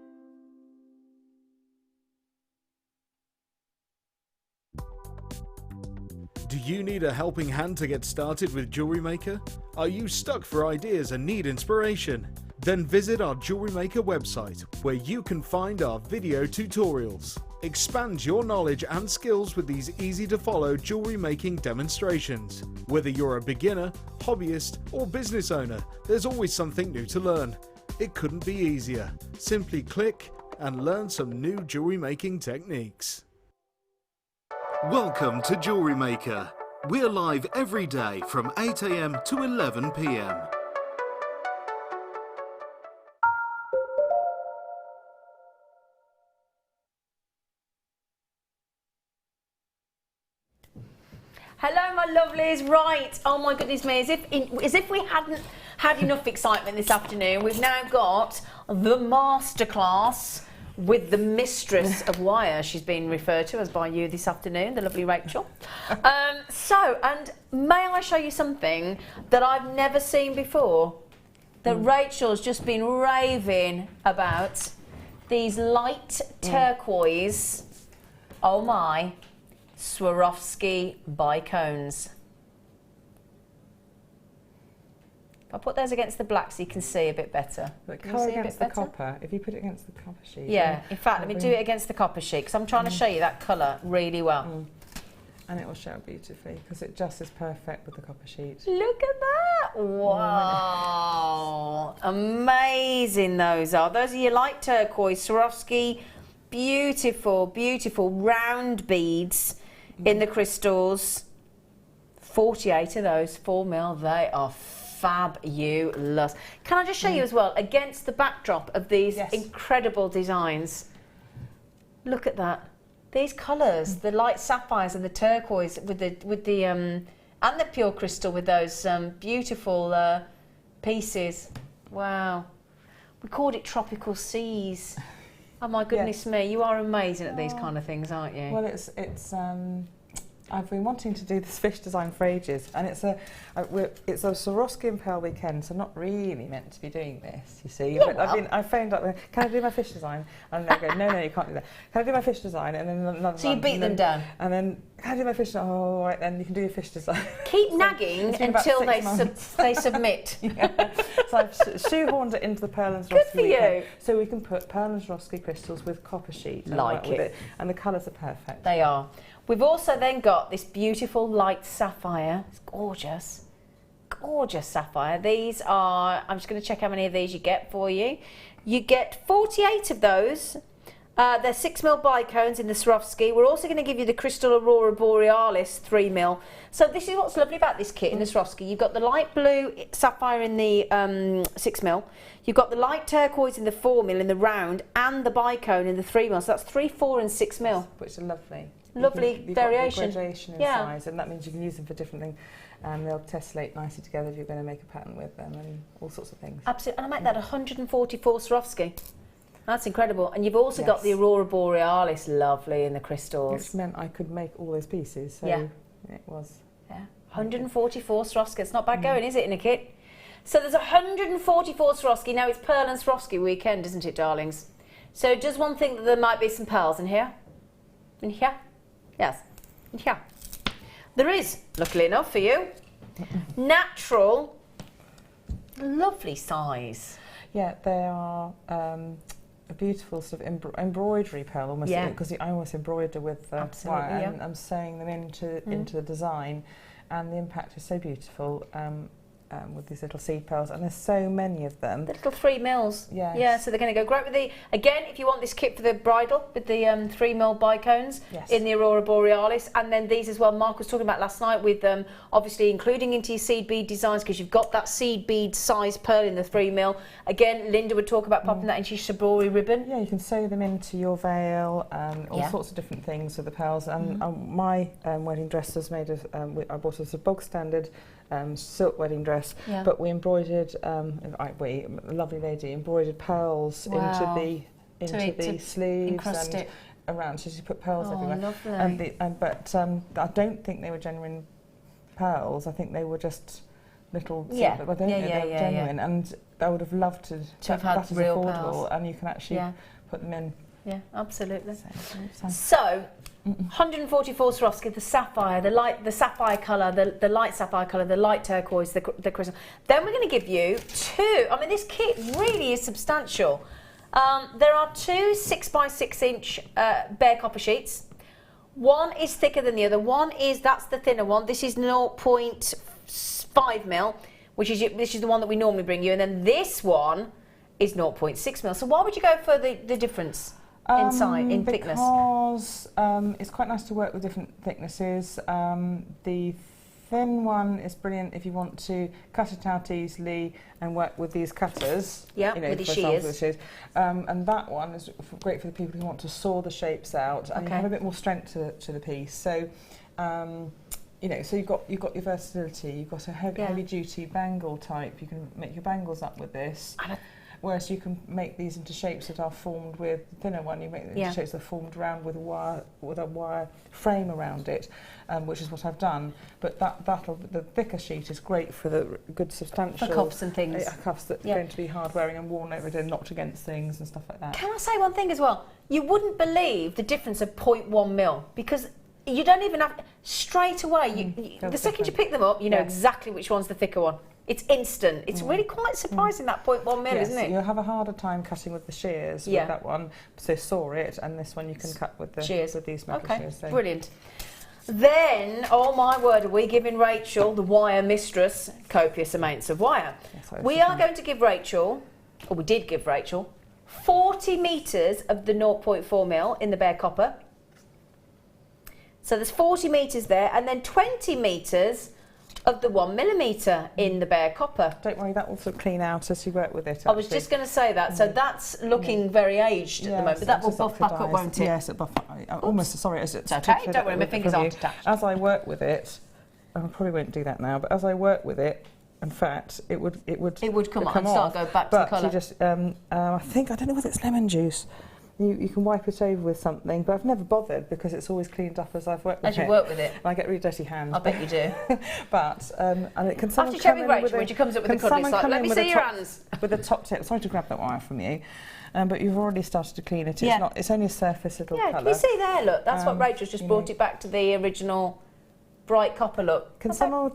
Do you need a helping hand to get started with Jewellery Maker? Are you stuck for ideas and need inspiration? Then visit our Jewellery Maker website, where you can find our video tutorials. Expand your knowledge and skills with these easy-to-follow jewellery making demonstrations. Whether you're a beginner, hobbyist, or business owner, there's always something new to learn. It couldn't be easier. Simply click and learn some new jewellery making techniques. Welcome to Jewellery Maker. We're live every day from 8 AM to 11 PM. Hello, my lovelies. Right. Oh my goodness me. As if we hadn't had enough excitement this afternoon, we've now got the masterclass with the mistress of wire. She's been referred to as by you this afternoon, the lovely Rachel. And may I show you something that I've never seen before? That Rachel's just been raving about. These light turquoise. Oh my. Swarovski bicones. If I put those against the black so you can see a bit better. The colour against the copper, if you put it against the copper sheet. Yeah, in fact, let me do it against the copper sheet because I'm trying to show you that colour really well. And it will show beautifully because it just is perfect with the copper sheet. Look at that! Wow! Amazing those are. Those are your light turquoise Swarovski. Beautiful, beautiful round beads in the crystals. 48 of those, 4mm. They are fabulous. Can I just show you as well, against the backdrop of these incredible designs? Look at that. These colours, the light sapphires and the turquoise with the and the pure crystal with those beautiful pieces. Wow. We called it Tropical Seas. Oh my goodness me, you are amazing at these kind of things, aren't you? Well, it's I've been wanting to do this fish design for ages, and it's a Swarovski and Pearl weekend, so not really meant to be doing this, you see. Yeah, but I phoned up, can I do my fish design? And they go, no, you can't do that. Can I do my fish design? And then another so you beat them down? And then, can I do my fish design? Oh, all right, then you can do your fish design. Keep nagging until they submit. So I've shoehorned it into the Pearl and Swarovski. Good for you. So we can put Pearl and Swarovski crystals with copper sheet. Like it. And the colours are perfect. They are. We've also then got this beautiful light sapphire. It's gorgeous. Gorgeous sapphire. These are, I'm just going to check how many of these you get for you. You get 48 of those. They're 6mm bicones in the Swarovski. We're also going to give you the Crystal Aurora Borealis 3mm. So this is what's lovely about this kit in the Swarovski. You've got the light blue sapphire in the 6mm. You've got the light turquoise in the 4mm in the round, and the bicone in the 3mm. So that's 3, 4 and 6mm. Which are lovely. Lovely you've variation. Got gradation in size, and that means you can use them for different things. They'll tessellate nicely together if you're going to make a pattern with them, and all sorts of things. Absolutely. And I make that 144 Swarovski. That's incredible. And you've also got the Aurora Borealis, lovely, in the crystals. Which meant I could make all those pieces, so it was... Yeah, 144 Swarovski. It's not bad going, is it, in a kit? So there's 144 Swarovski. Now it's Pearl and Swarovski weekend, isn't it, darlings? So just one thing, that there might be some pearls in here. In here? Yes. In here. There is, luckily enough for you. Natural, lovely size. Yeah, they are a beautiful sort of embroidery pearl, almost, because I almost embroider with the wire, and I'm sewing them into the design, and the impact is so beautiful. With these little seed pearls, and there's so many of them. The little 3mm. Yeah, so they're going to go great with the, again, if you want this kit for the bridal, with the 3mm bicones in the Aurora Borealis, and then these as well, Mark was talking about last night with obviously including into your seed bead designs, because you've got that seed bead size pearl in the 3mm. Again, Linda would talk about popping that into your shibori ribbon. Yeah, you can sew them into your veil, all sorts of different things with the pearls. And my wedding dress was made of, I bought as a bog standard silk wedding dress, but we embroidered, a lovely lady embroidered pearls into into the sleeves encrust and it around, so you put pearls everywhere. Lovely. But I don't think they were genuine pearls. I think they were just little. Yeah. I don't think they were genuine, and I would have loved to have had that is real affordable, pearls. and you can actually put them in. Yeah, absolutely. So So, 144 Swarovski, the sapphire, the sapphire colour, the light sapphire colour, the light turquoise, the crystal. Then we're going to give you two. I mean, this kit really is substantial. There are two 6x6 inch bare copper sheets. One is thicker than the other. That's the thinner one. This is 0.5 mil, this is the one that we normally bring you, and then this one is 0.6 mil. So why would you go for the difference in thickness? Because it's quite nice to work with different thicknesses. The thin one is brilliant if you want to cut it out easily and work with these cutters. Yeah, with the shears. And that one is great for the people who want to saw the shapes out and you have a bit more strength to the piece. So, you know, so you've got your versatility. You've got a heavy duty bangle type. You can make your bangles up with this. Whereas you can make these into shapes that are formed with the thinner one. You make them into shapes that are formed around with a wire frame around it, which is what I've done. But the thicker sheet is great for the good substantial for cuffs and things. Cuffs that are going to be hard wearing and worn over and knocked against things and stuff like that. Can I say one thing as well? You wouldn't believe the difference of 0.1 mil because you don't even have straight away. The second you pick them up, you know exactly which one's the thicker one. It's instant. It's really quite surprising, that 0.1 mil, isn't it? You'll have a harder time cutting with the shears with that one. So saw it, and this one you can cut with the shears. With these metal shears. So. Brilliant. Then, oh my word, are we giving Rachel, the wire mistress, copious amounts of wire? Yes, we are going to give Rachel, or we did give Rachel, 40 metres of the 0.4 mil in the bare copper. So there's 40 metres there, and then 20 metres of the 1 millimetre in the bare copper. Don't worry, that will sort of clean out as you work with it. I was just going to say that. So that's looking very aged at the moment, but that will buff back up, won't it? Yes, it buff up. Almost, sorry. It's okay, don't worry, my fingers aren't attached. As I work with it, I probably won't do that now, but as I work with it, in fact, it would come on and start go back to the colour. But you just, I don't know whether it's lemon juice. You can wipe it over with something, but I've never bothered because it's always cleaned up as I've worked with it. As you work with it. And I get really dirty hands. I bet you do. But, and it can someone come in Rachel, when she comes up with the colour, it's like, let me see your hands. With the top tip. Sorry to grab that wire from you. But you've already started to clean it. It's only a surface little colour. Can you see there, look? That's what Rachel's just brought it back to the original bright copper look. Can someone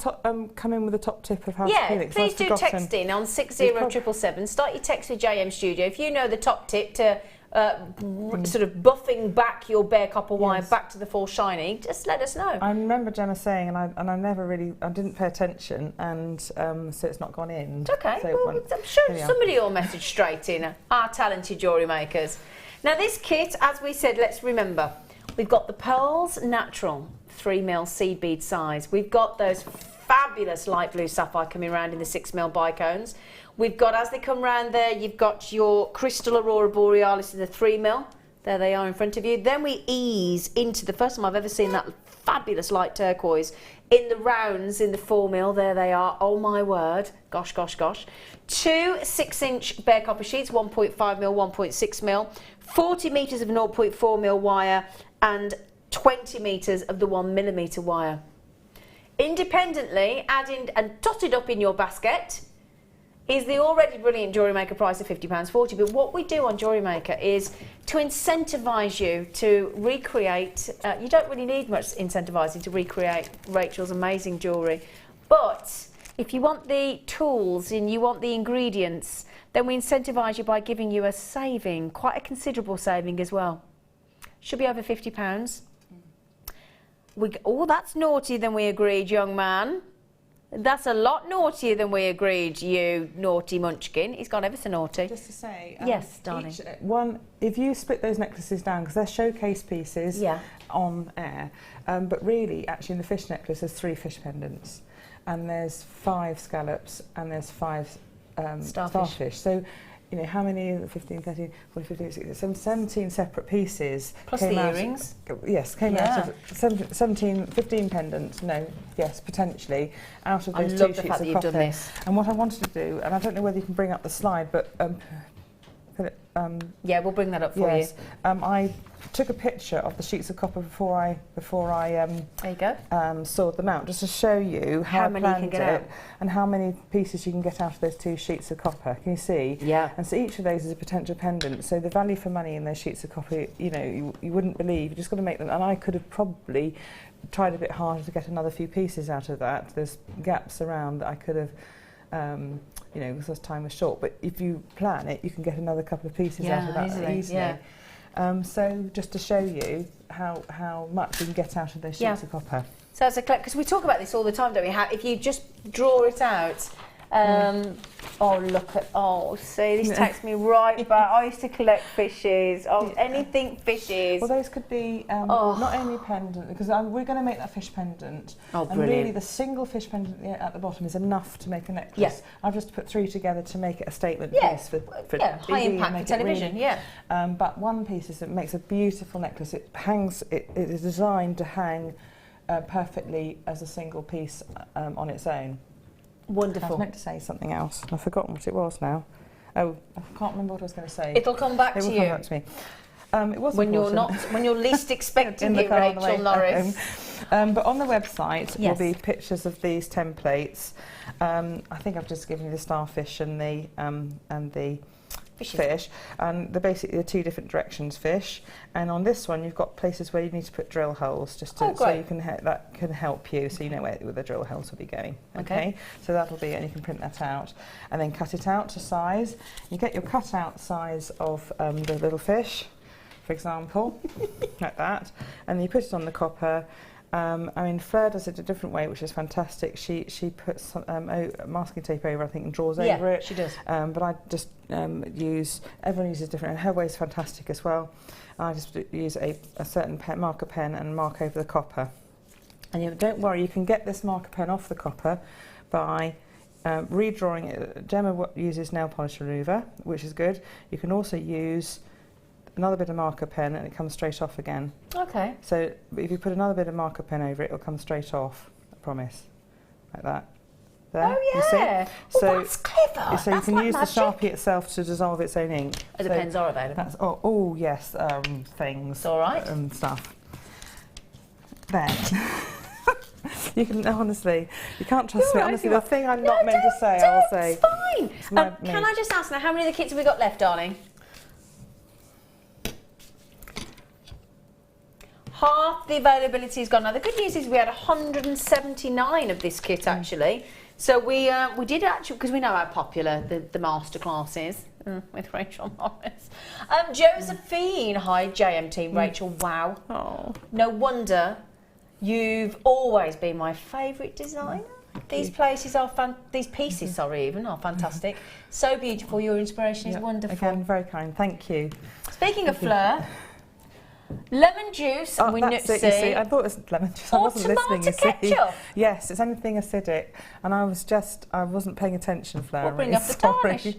come in with a top tip of how to clean it? Yeah, please do text in on 60777. Start your text with JM Studio. If you know the top tip to sort of buffing back your bare copper wire back to the full shiny, just let us know. I remember Gemma saying, and I never really, I didn't pay attention, and so it's not gone in. It's okay. So well, I'm sure somebody will message straight in, our talented jewellery makers. Now this kit, as we said, let's remember, we've got the Pearls Natural 3 mil seed bead size. We've got those fabulous light blue sapphire coming around in the 6 mil bicones. We've got, as they come round there, you've got your Crystal Aurora Borealis in the 3 mil. There they are in front of you. Then we ease into the first time I've ever seen that fabulous light turquoise in the rounds in the 4 mil. There they are. Oh my word. Gosh, gosh, gosh. Two 6-inch bare copper sheets, 1.5 mil, 1.6 mil, 40 metres of 0.4 mil wire, and 20 metres of the 1 millimetre wire. Independently, added and dotted up in your basket is the already brilliant Jewellery Maker price of £50.40. But what we do on Jewellery Maker is to incentivise you to recreate. You don't really need much incentivising to recreate Rachel's amazing jewellery. But if you want the tools and you want the ingredients, then we incentivise you by giving you a saving, quite a considerable saving as well. Should be over £50. Oh, that's naughty than we agreed, young man. That's a lot naughtier than we agreed, you naughty munchkin. He's gone ever so naughty. Just to say, yes, darling. If you split those necklaces down, because they're showcase pieces on air, but really, actually, in the fish necklace, there's 3 fish pendants, and there's 5 scallops, and there's 5 starfish. So, you know, how many? 15, 13, 14, 15, 16, 17 separate pieces. Plus the earrings? Yes, came out of 15 pendants. No, yes, potentially, out of those 2 sheets of copper. And what I wanted to do, and I don't know whether you can bring up the slide, but Philip, Yeah, we'll bring that up for yes. you. I took a picture of the sheets of copper before I there you go. sawed them out, just to show you how many I you can planned get it and how many pieces you can get out of those 2 sheets of copper. Can you see? Yeah. And so each of those is a potential pendant. So the value for money in those sheets of copper, you know, you wouldn't believe. You just got to make them. And I could have probably tried a bit harder to get another few pieces out of that. There's gaps around that I could have. You know, because time was short, but if you plan it, you can get another couple of pieces out of that easily. Yeah. So just to show you how much we can get out of those sheets of copper. So as a because we talk about this all the time, don't we? How if you just draw it out. Oh look at see this takes me right back. I used to collect fishes. Anything fishes. Well, those could be not only pendant because we're going to make that fish pendant. Oh, and brilliant! Really, the single fish pendant at the bottom is enough to make a necklace. Yes. I've just put 3 together to make it a statement piece for high impact for television. Really, but one piece makes a beautiful necklace. It hangs. It is designed to hang perfectly as a single piece on its own. Wonderful. I was meant to say something else. I've forgotten what it was now. Oh, I can't remember what I was going to say. It'll come back to you. It will come back to me. It was when you're least expecting it, Rachel Norris. But on the website will be pictures of these templates. I think I've just given you the starfish and the fish, and they're basically the 2 different directions fish. And on this one, you've got places where you need to put drill holes, just to, so you can that can help you, so you know where the drill holes will be going. Okay, so that'll be, and you can print that out, and then cut it out to size. You get your cut out size of the little fish, for example, like that, and you put it on the copper. I mean, Fleur does it a different way, which is fantastic. She puts masking tape over, I think, and draws over it. She does. But I just everyone uses different, and her way is fantastic as well. I just use a certain marker pen and mark over the copper. And don't worry, you can get this marker pen off the copper by redrawing it. Gemma uses nail polish remover, which is good. You can also use another bit of marker pen and it comes straight off again. Okay. So if you put another bit of marker pen over it, it'll come straight off, I promise. Like that. There, oh yeah. So that's clever. So that's you can like use magic. the Sharpie itself to dissolve its own ink. The pens are available. That's yes, things. It's all right. And stuff. There. You can honestly, you can't trust me. Honestly, the thing I'm not meant to say, I'll say. It's fine. Can I just ask now, how many of the kits have we got left, darling? Half the availability is gone. Now the good news is we had 179 of this kit actually. So we did actually, because we know how popular the masterclass is with Rachel Norris. Josephine, hi JMT, Rachel. Wow. Oh. No wonder you've always been my favourite designer. These pieces are fantastic. So beautiful. Your inspiration is wonderful. Again, very kind. Thank you. Speaking of Fleur. Lemon juice, that's it, you see. I thought it was lemon juice. I wasn't listening, you see. Ketchup. Yes, it's anything acidic. And I wasn't paying attention, Fleur. We'll bring up the tarnish.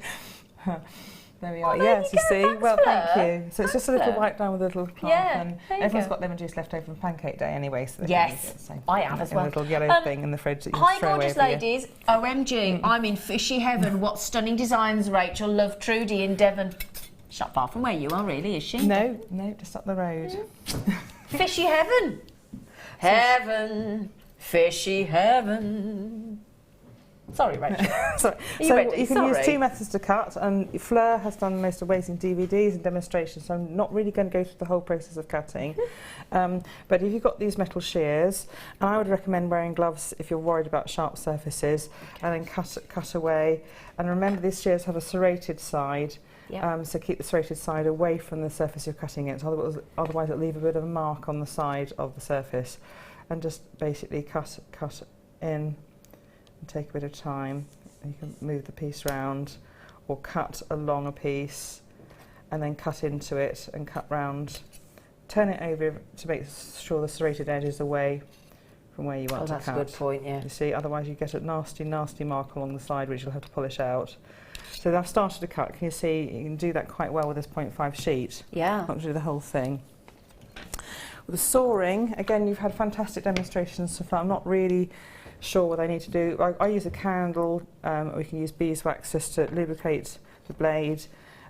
There we are. There Yes, you see. Thanks, well, Fleur. thank you. So it's just a little wipe down with a little cloth. Yeah, and there you everyone's go. got lemon juice left over from Pancake Day anyway. So yes, it, so I have as well. A little yellow thing in the fridge that you hi, can throw gorgeous away ladies. OMG, I'm in fishy heaven. What stunning designs, Rachel. Love Trudy in Devon. She's not far from where you are, really, is she? No, just up the road. Fishy heaven. Heaven. Fishy heaven. Sorry, Rachel. So you can use 2 methods to cut, and Fleur has done the most amazing DVDs and demonstrations, so I'm not really going to go through the whole process of cutting. But if you've got these metal shears, and I would recommend wearing gloves if you're worried about sharp surfaces, and then cut away. And remember, these shears have a serrated side. Yep. So keep the serrated side away from the surface you're cutting it, otherwise it'll leave a bit of a mark on the side of the surface. And just basically cut in and take a bit of time. You can move the piece round or cut along a piece and then cut into it and cut round. Turn it over to make sure the serrated edge is away from where you want to cut. That's a good point, yeah. You see, otherwise you get a nasty mark along the side which you'll have to polish out. So I've started to cut. Can you see? You can do that quite well with this 0.5 sheet. Yeah. Not to do the whole thing. With the sawing, again, you've had fantastic demonstrations so far. I'm not really sure what I need to do. I use a candle, or you can use beeswax just to lubricate the blade.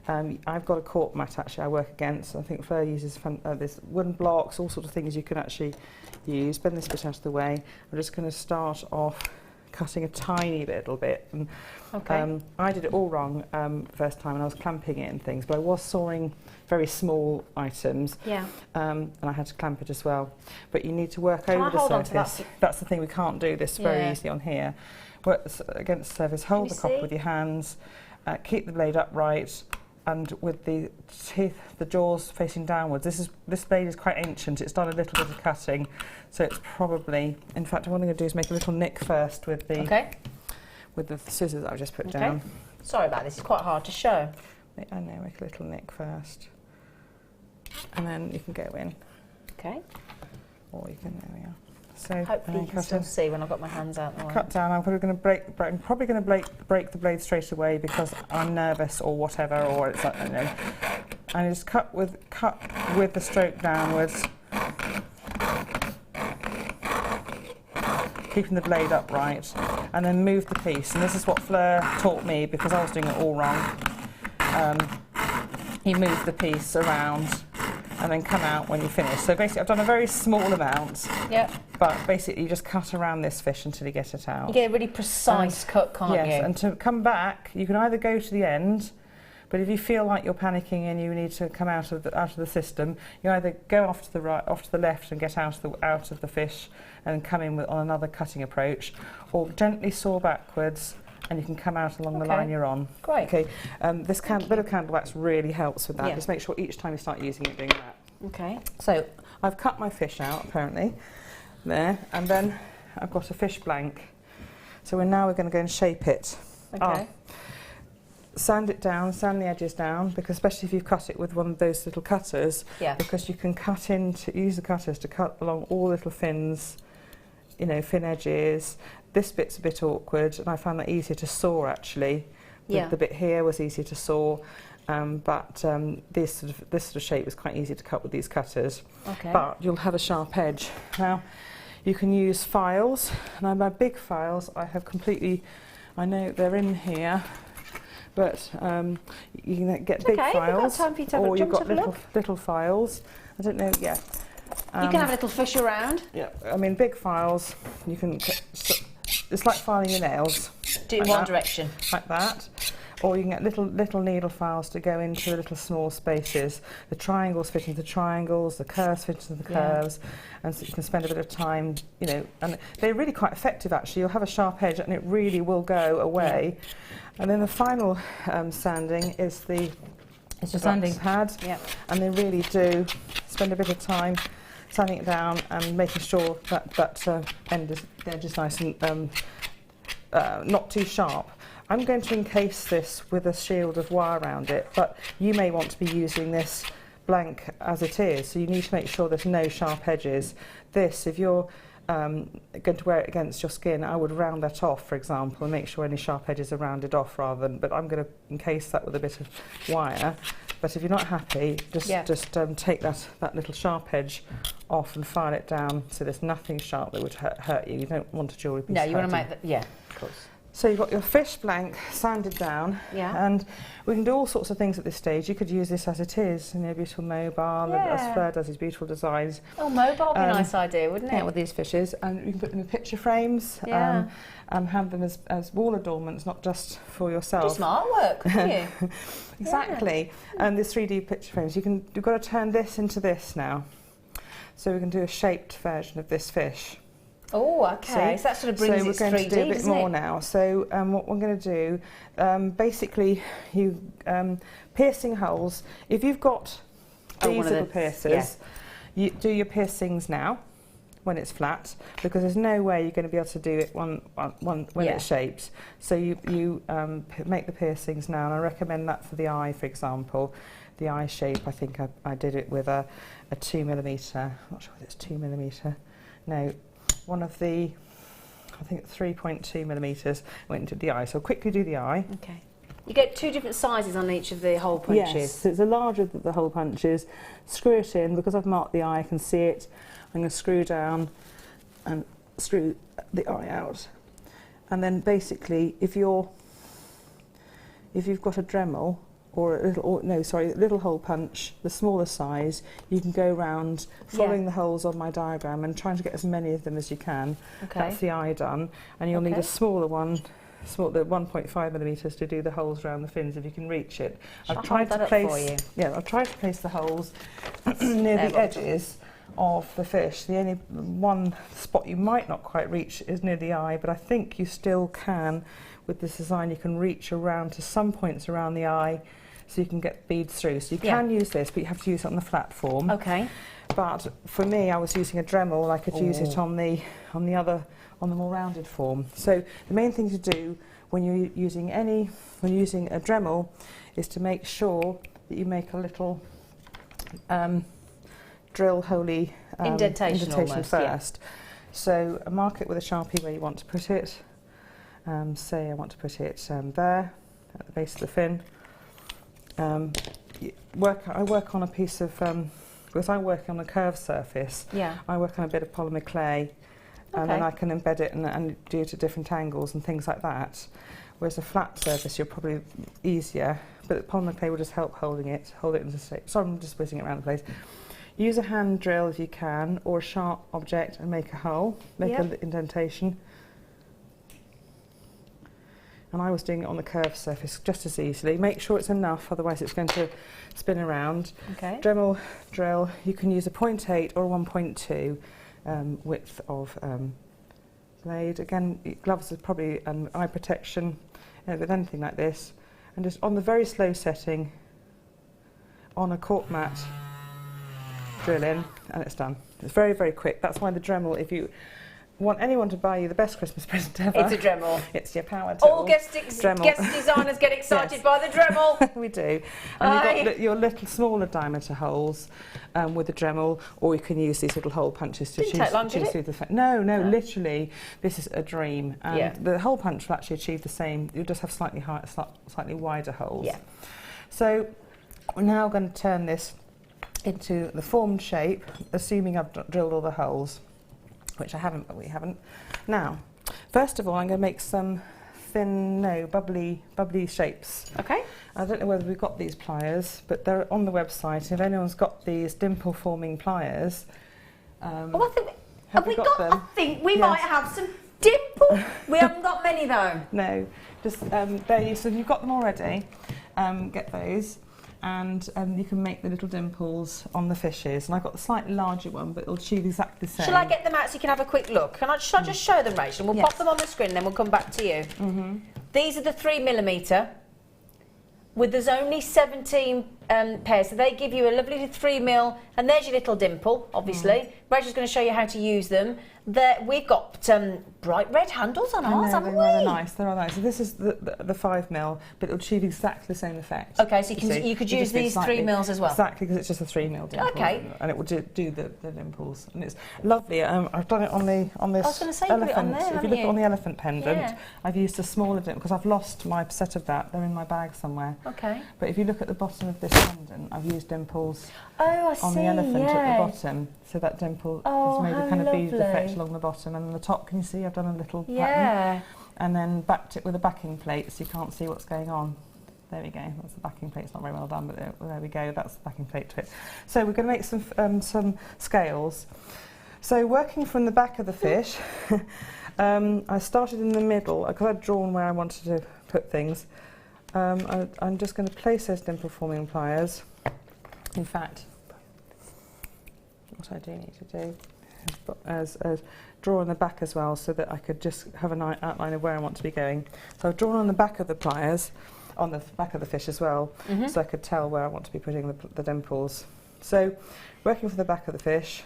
I've got a cork mat actually I work against. I think Fleur uses this wooden blocks, all sorts of things you can actually use. Bend this bit out of the way. I'm just going to start off cutting a tiny little bit. And, I did it all wrong first time when I was clamping it and things, but I was sawing very small items. Yeah. And I had to clamp it as well. But you need to work over the surface. That's the thing, we can't do this very easily on here. Work against the surface, hold the copper with your hands, keep the blade upright, and with the teeth, the jaws facing downwards. This blade is quite ancient. It's done a little bit of cutting, so it's probably. In fact, what I'm going to do is make a little nick first with the with the scissors that I've just put down. Sorry about this. It's quite hard to show. I know. Make a little nick first, and then you can go in. Okay. Or you can. There we are. So hopefully you can still see when I've got my hands out. Cut down. I'm probably going to break the blade straight away because I'm nervous or whatever, or it's like, you know. And just cut with the stroke downwards, keeping the blade upright, and then move the piece. And this is what Fleur taught me because I was doing it all wrong. He moved the piece around and then come out when you finish. So basically I've done a very small amount. Yep. But basically you just cut around this fish until you get it out. You get a really precise cut, can't you? Yes, and to come back, you can either go to the end, but if you feel like you're panicking and you need to come out of the system, you either go off to the right, off to the left and get out of the fish and come in on another cutting approach, or gently saw backwards and you can come out along the line you're on. Great. Okay, this bit of candle wax really helps with that. Yeah. Just make sure each time you start using it, doing that. Okay. So I've cut my fish out apparently, there, and then I've got a fish blank. So we're going to go and shape it. Okay. Sand it down, sand the edges down, because especially if you've cut it with one of those little cutters, because you can use the cutters to cut along all little fins, you know, fin edges. This bit's a bit awkward, and I found that easier to saw actually. The bit here was easier to saw, but this sort of shape was quite easy to cut with these cutters. Okay. But you'll have a sharp edge. Now, you can use files. Now my big files, I have completely. I know they're in here, but you can get big files, or you've got little files. I don't know. Yeah. You can have a little fish around. Yeah. I mean, big files. You can. It's like filing your nails. Do it in one direction. Like that. Or you can get little needle files to go into the little small spaces. The triangles fit into the triangles, the curves fit into the curves, and so you can spend a bit of time, you know, and they're really quite effective actually. You'll have a sharp edge and it really will go away. And then the final sanding is the sanding pad, and they really do spend a bit of time sanding it down and making sure that edge is nice and not too sharp. I'm going to encase this with a shield of wire around it, but you may want to be using this blank as it is, so you need to make sure there's no sharp edges. This, if you're going to wear it against your skin, I would round that off, for example, and make sure any sharp edges are rounded off rather than, but I'm going to encase that with a bit of wire. But if you're not happy, just take that little sharp edge off and file it down so there's nothing sharp that would hurt you. You don't want a jewellery piece. No, you want to make that, of course. So you've got your fish blank sanded down, and we can do all sorts of things at this stage. You could use this as it is, you know, beautiful mobile, as Fleur does these beautiful designs. Oh, mobile would be a nice idea, wouldn't it? Yeah, with these fishes, and you can put them in picture frames, have them as wall adornments, not just for yourself. Do some artwork, wouldn't you? Exactly. And these 3D picture frames, you've got to turn this into this now. So we can do a shaped version of this fish. Oh, okay. So that sort of brings it 3D, so we're going to do a bit more now. So what we're going to do, basically, you piercing holes. If you've got these little piercers, you do your piercings now when it's flat, because there's no way you're going to be able to do it when it's shaped. So you make the piercings now, and I recommend that for the eye, for example. The eye shape, I think I did it with a 2mm. I'm not sure if it's 2mm. No. One of the, I think 3.2mm went into the eye. So I'll quickly do the eye. Okay. You get 2 different sizes on each of the hole punches. Yes, so it's a larger of the hole punches. Screw it in, because I've marked the eye, I can see it. I'm going to screw down and screw the eye out. And then basically, if you've got a Dremel, or a little hole punch, the smaller size, you can go around following the holes on my diagram and trying to get as many of them as you can. Okay. That's the eye done. And you'll need a smaller one, the 1.5 millimetres to do the holes around the fins if you can reach it. I've tried to place the holes near the edges of the fish. The only one spot you might not quite reach is near the eye, but I think you still can. With this design, you can reach around to some points around the eye, so you can get beads through. So you can use this, but you have to use it on the flat form. Okay. But for me, I was using a Dremel. I could use it on the more rounded form. So the main thing to do when you're using a Dremel is to make sure that you make a little drill holey indentation almost, first. So mark it with a Sharpie where you want to put it. Say I want to put it there at the base of the fin. I work on a piece of because I work on a curved surface. Yeah. I work on a bit of polymer clay, and then I can embed it and do it at different angles and things like that. Whereas a flat surface, you're probably easier, but polymer clay will just help hold it into shape. So I'm just whizzing it around the place. Use a hand drill if you can, or a sharp object, and make a hole, make an indentation. And I was doing it on the curved surface just as easily. Make sure it's enough, otherwise it's going to spin around. Okay. Dremel drill, you can use a 0.8 or 1.2 width of blade. Again, gloves are probably eye protection with anything like this. And just on the very slow setting, on a cork mat, drill in, and it's done. It's very, very quick. That's why the Dremel, if you want anyone to buy you the best Christmas present ever, it's a Dremel. It's your power tool. All guest designers get excited by the Dremel. We do. And you've got your little smaller diameter holes with the Dremel, or you can use these little hole punches to choose through the No, literally, this is a dream. And the hole punch will actually achieve the same. You'll just have slightly wider holes. Yeah. So we're now going to turn this into the formed shape, assuming I've drilled all the holes, which I haven't, but we haven't. Now, first of all, I'm going to make some thin, bubbly shapes. Okay. I don't know whether we've got these pliers, but they're on the website. If anyone's got these dimple-forming pliers, have we got them? I think we might have some dimple. We haven't got many though. No, just there. So if you've got them already, get those. And you can make the little dimples on the fishes. And I've got the slightly larger one, but it'll achieve exactly the same. Shall I get them out so you can have a quick look? Shall I just show them, Rachel? We'll pop them on the screen, then we'll come back to you. Mm-hmm. These are the 3mm. There's only 17 pairs, so they give you a lovely 3mm, and there's your little dimple, obviously. Rachel's going to show you how to use them. We've got bright red handles on ours, haven't we? They're nice. So this is the 5mm, but it'll achieve exactly the same effect. Okay, so you could use these 3mm as well. Exactly, because it's just a 3mm dimple. Okay. And it will do the dimples, and it's lovely. I've done it on this I was going to say, elephant. Put it on there, if you look on the elephant pendant, I've used a smaller dimple because I've lost my set of that. They're in my bag somewhere. Okay. But if you look at the bottom of this pendant, I've used dimples on the elephant at the bottom, so that dimple has made a kind of bead effect along the bottom, and on the top, can you see I've done a little pattern, and then backed it with a backing plate so you can't see what's going on. There we go, that's the backing plate. It's not very well done, but there we go, that's the backing plate to it. So we're going to make some scales. So working from the back of the fish, I started in the middle because I'd drawn where I wanted to put things. I'm just going to place those dimple forming pliers. In fact, what I do need to do is draw on the back as well, so that I could just have an outline of where I want to be going. So I've drawn on the back of the pliers, on the back of the fish as well, so I could tell where I want to be putting the dimples. So working for the back of the fish,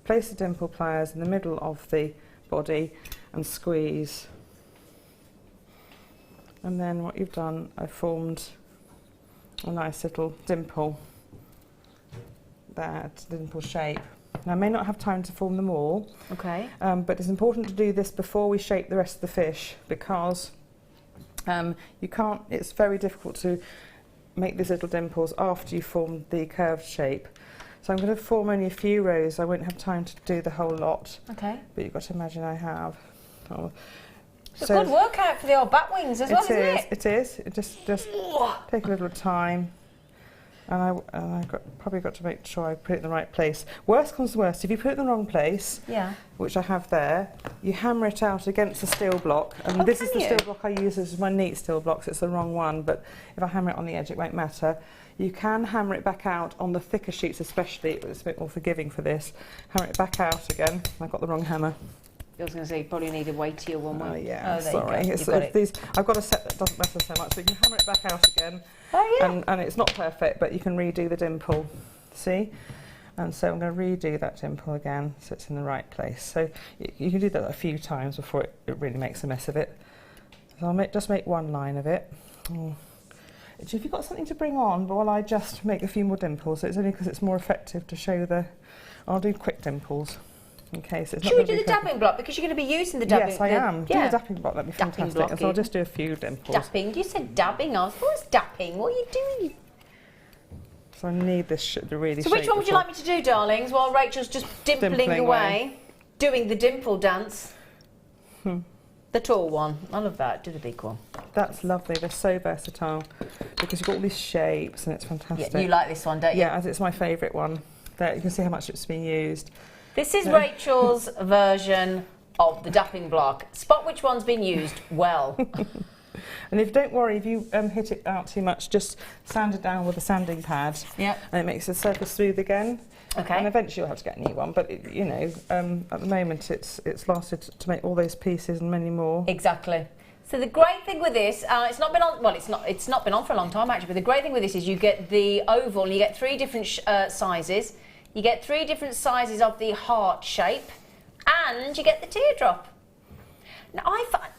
place the dimple pliers in the middle of the body and squeeze. And then what you've done, I've formed a nice little dimple, that dimple shape. Now, I may not have time to form them all, but it's important to do this before we shape the rest of the fish, because it's very difficult to make these little dimples after you've formed the curved shape. So I'm going to form only a few rows. I won't have time to do the whole lot, but you've got to imagine I have. It's a good workout for the old bat wings as well, isn't it? It is. It just take a little time. And I probably got to make sure I put it in the right place. Worst comes to worst, if you put it in the wrong place, which I have there, you hammer it out against the steel block. And this is the steel block I use. This is my neat steel block, so it's the wrong one. But if I hammer it on the edge, it won't matter. You can hammer it back out on the thicker sheets, especially. It's a bit more forgiving for this. Hammer it back out again. I've got the wrong hammer. I was going to say, you probably need a weightier one. Oh yeah, there sorry. You go. I've got a set that doesn't matter so much, so you can hammer it back out again. Oh yeah. And it's not perfect, but you can redo the dimple. See? And so I'm going to redo that dimple again, so it's in the right place. So you can do that a few times before it really makes a mess of it. So I'll just make one line of it. If you've got something to bring on, but while I just make a few more dimples, so it's only because it's more effective to show the. I'll do quick dimples. Okay, so it's Should we do the dabbing block? Because you're going to be using the dabbing. Yes, I am. Do the dabbing block, that'd be fantastic. And so I'll just do a few dimples. Dapping? You said dabbing. I was dapping. What are you doing? So I need this really. So which one would you like me to do, darlings, while Rachel's just dimpling away, doing the dimple dance? The tall one. I love that. Do the big one. That's lovely. They're so versatile because you've got all these shapes and it's fantastic. Yeah, you like this one, don't you? Yeah, as it's my favourite one. There, you can see how much it's been used. This is Rachel's version of the dapping block. Spot which one's been used well. And don't worry, if you hit it out too much, just sand it down with a sanding pad. Yeah. And it makes the surface smooth again. Okay. And eventually you'll have to get a new one, but at the moment it's lasted to make all those pieces and many more. Exactly. So the great thing with this, it's not been on. Well, it's not been on for a long time actually. But the great thing with this is you get the oval, and you get 3 different sizes. You get 3 different sizes of the heart shape, and you get the teardrop. Now,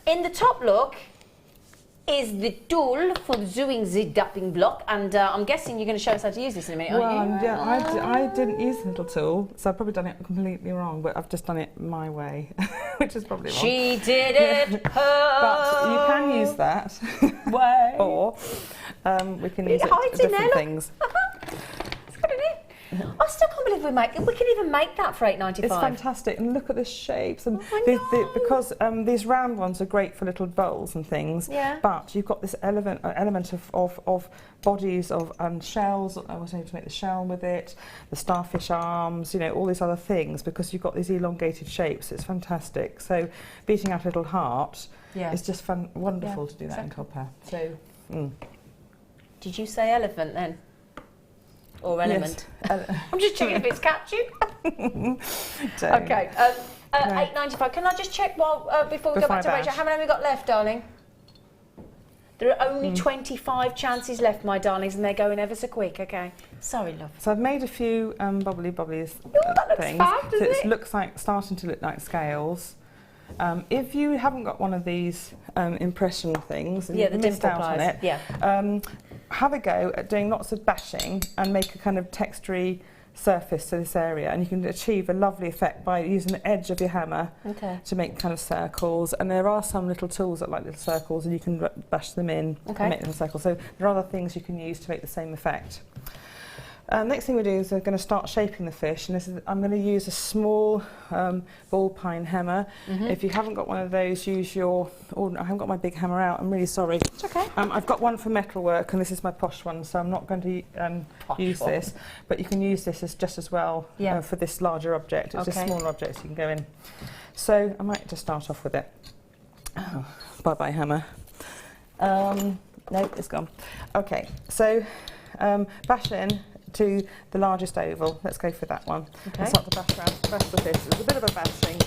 in the top look is the tool for doing the dapping block, and I'm guessing you're going to show us how to use this in a minute, aren't you? Yeah, I didn't use the little tool, so I've probably done it completely wrong, but I've just done it my way, which is probably wrong. She did it her But you can use that way. Or we can use it for different things. It's good, isn't it? I still can't believe we can even make that for $8.95. It's fantastic, and look at the shapes. And because these round ones are great for little bowls and things. Yeah. But you've got this element of bodies and shells. I was able to make the shell with it, the starfish arms, all these other things, because you've got these elongated shapes. It's fantastic. So beating out a little heart is just wonderful to do that in copper. So. Did you say elephant then? Or element? Yes. I'm just checking if it's catching. Okay, $8.95. Can I just check before we go back to Rachel? How many have we got left, darling? There are only 25 chances left, my darlings, and they're going ever so quick. Okay. Sorry, love. So I've made a few bobblies that looks things. Fab, doesn't it looks like starting to look like scales. If you haven't got one of these impression things, and you've missed out on it, have a go at doing lots of bashing and make a kind of textury surface to this area, and you can achieve a lovely effect by using the edge of your hammer to make kind of circles. And there are some little tools that like little circles, and you can bash them in and make little circles. So there are other things you can use to make the same effect. Next thing we do is we're going to start shaping the fish, and I'm going to use a small ball pine hammer. If you haven't got one of those, use your. Oh, I haven't got my big hammer out. I'm really sorry. It's okay. I've got one for metalwork, and this is my posh one, so I'm not going to use this. But you can use this just as well for this larger object. It's just smaller objects you can go in. So I might just start off with it. Oh, bye-bye hammer. No, it's gone. Okay, so bash in to the largest oval. Let's go for that one. Let's start to bash the fish. There's a bit of a bashing.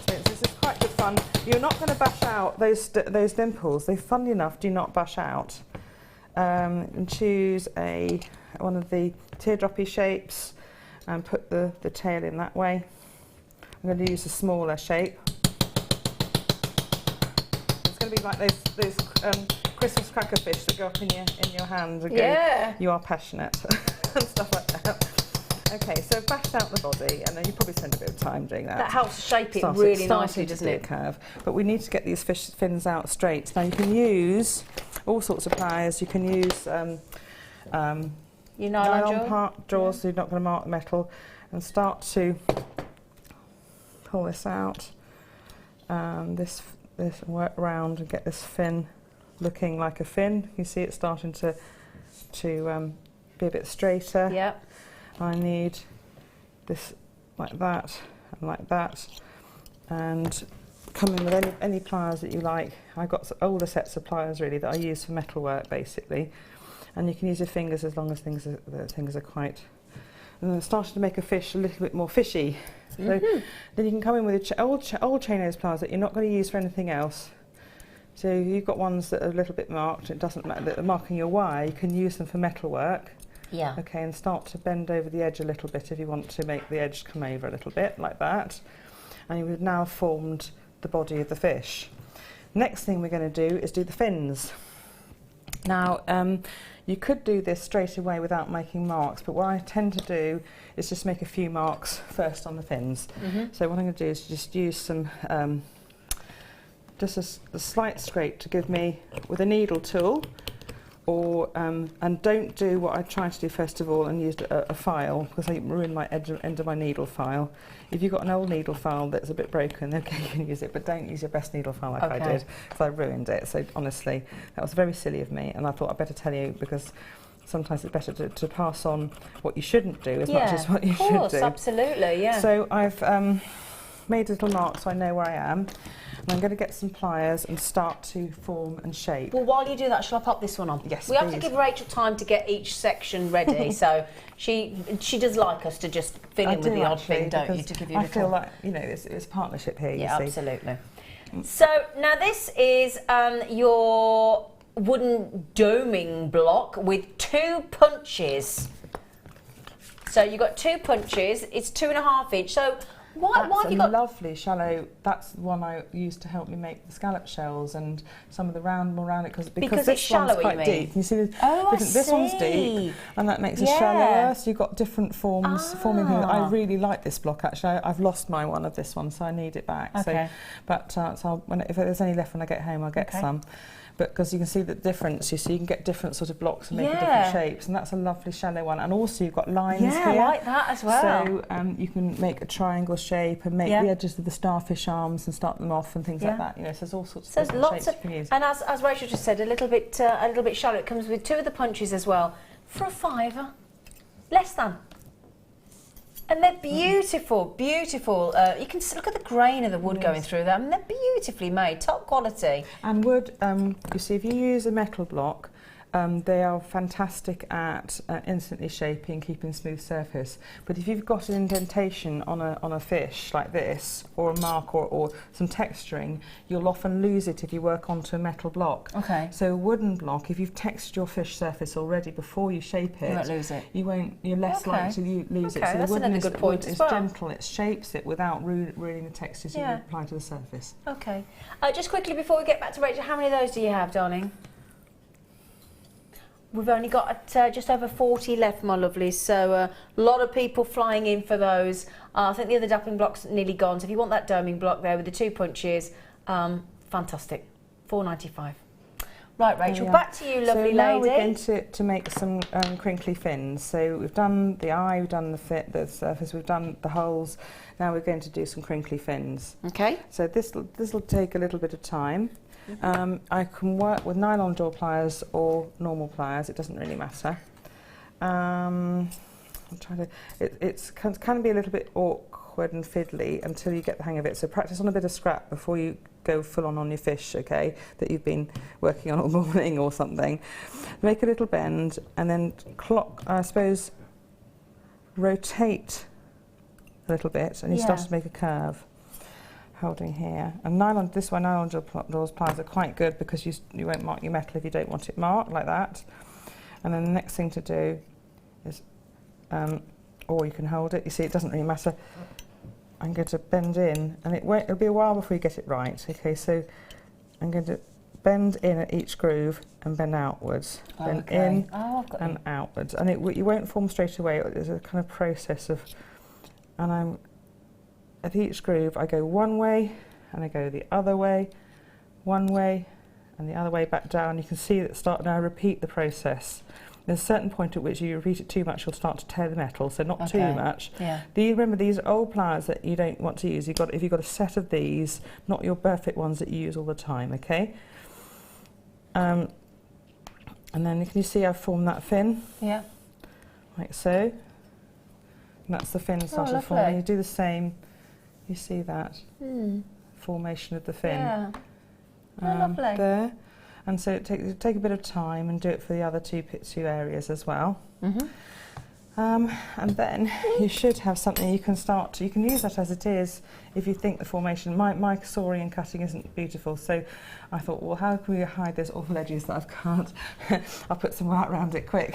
This is quite good fun. You're not going to bash out those dimples. They, funnily enough, do not bash out. And choose one of the teardroppy shapes and put the tail in that way. I'm going to use a smaller shape. It's going to be like those Christmas cracker fish that go up in your hands and go, you are passionate. And stuff like that. Okay, so I've bashed out the body, and then you probably spend a bit of time doing that. That helps shape it really nicely, doesn't it? Curve. But we need to get these fish fins out straight. Now you can use all sorts of pliers. You can use your nylon jaws, so you're not going to mark the metal, and start to pull this out. this and work round and get this fin looking like a fin. You see it starting to be a bit straighter. Yep. I need this like that and like that, and come in with any pliers that you like. I've got older sets of pliers really that I use for metalwork basically, and you can use your fingers as long as things are quite. And then starting to make a fish a little bit more fishy. So then you can come in with old chain nose pliers that you're not going to use for anything else. So you've got ones that are a little bit marked. It doesn't matter that are marking your wire. You can use them for metalwork. Yeah. Okay, and start to bend over the edge a little bit if you want to make the edge come over a little bit like that. And you've now formed the body of the fish. Next thing we're going to do is do the fins. Now, you could do this straight away without making marks, but what I tend to do is just make a few marks first on the fins. So what I'm going to do is just use some, just a slight scrape to give me, with a needle tool, or and don't do what I tried to do first of all and used a file, because I ruined my end of my needle file. If you've got an old needle file that's a bit broken, then okay, you can use it, but don't use your best needle file like I did, because I ruined it. So honestly, that was very silly of me, and I thought I'd better tell you, because sometimes it's better to pass on what you shouldn't do as much as what you should do. Of course, absolutely, yeah. So I've made a little mark so I know where I am. And I'm going to get some pliers and start to form and shape. Well, while you do that, shall I pop this one on? Yes, we have to give Rachel time to get each section ready, so she does like us to just fill in with the odd thing, don't you? To give you a little... I feel like, you know, it's a partnership here, yeah, you see. absolutely. So now this is your wooden doming block with 2 punches. So you've got 2 punches, it's 2.5 inch. So why have you got lovely shallow? That's the one I used to help me make the scallop shells and some of the more round it because this shallow, one's quite deep. You see, this one's deep, and that makes it shallower. So you've got different forms forming here. I really like this block actually. I've lost my one of this one, so I need it back. Okay. So, but so if there's any left when I get home, I'll get some. But because you can see the difference, you can get different sort of blocks and make different shapes, and that's a lovely shallow one. And also you've got lines here. Yeah, I like that as well. So you can make a triangle shape and make the edges of the starfish arms and start them off and things like that. You know, so there's all sorts of different shapes you can use. And as Rachel just said, a little bit shallow. It comes with 2 of the punches as well for a £5, less than. And they're beautiful, beautiful. You can look at the grain of the wood going through them. They're beautifully made, top quality. And wood, you see, if you use a metal block, they are fantastic at instantly shaping, keeping smooth surface. But if you've got an indentation on a fish like this, or a mark or some texturing, you'll often lose it if you work onto a metal block. Okay. So a wooden block, if you've textured your fish surface already before you shape it, you won't lose it. You're less likely to lose it. So that's the wooden another good point is as well. gentle, it shapes it without ruining the textures you apply to the surface. Okay. Just quickly before we get back to Rachel, how many of those do you have, darling? We've only got just over 40 left, my lovelies, so a lot of people flying in for those. I think the other dappling block's nearly gone, so if you want that doming block there with the 2 punches, fantastic, £4.95. Right, Rachel, back to you, lovely lady. So now we're going to make some crinkly fins. So we've done the eye, we've done the surface, we've done the holes. Now we're going to do some crinkly fins. Okay. So this will take a little bit of time. I can work with nylon jaw pliers or normal pliers, it doesn't really matter. I'm trying to, it can be a little bit awkward and fiddly until you get the hang of it, so practice on a bit of scrap before you go full on your fish, okay, that you've been working on all morning or something. Make a little bend and then rotate a little bit and you start to make a curve. Holding here, and nylon jaws pliers are quite good because you won't mark your metal if you don't want it marked like that. And then the next thing to do is, or you can hold it. You see, it doesn't really matter. I'm going to bend in, and it'll be a while before you get it right. Okay, so I'm going to bend in at each groove and bend outwards, bend in and outwards, and you won't form straight away. There's a kind of process of, and at each groove I go one way and I go the other way, one way and the other way back down. You can see that now repeat the process There's a certain point at which you repeat it too much, you'll start to tear the metal, so not too Okay. much. Yeah. Remember, these are old pliers that you don't want to use. If you've got a set of these, not your perfect ones that you use all the time, okay? And then can you see I've formed that fin? Yeah. Like so. And that's the fin started forming. lovely. You do the same, you see that formation of the fin. Yeah. Oh, lovely. There. And so take a bit of time and do it for the other two areas as well. And then you should have something you can use that as it is if you think the formation, my sawing and cutting isn't beautiful, so I thought, well, how can we hide those awful edges that I've cut? I'll put some white around it quick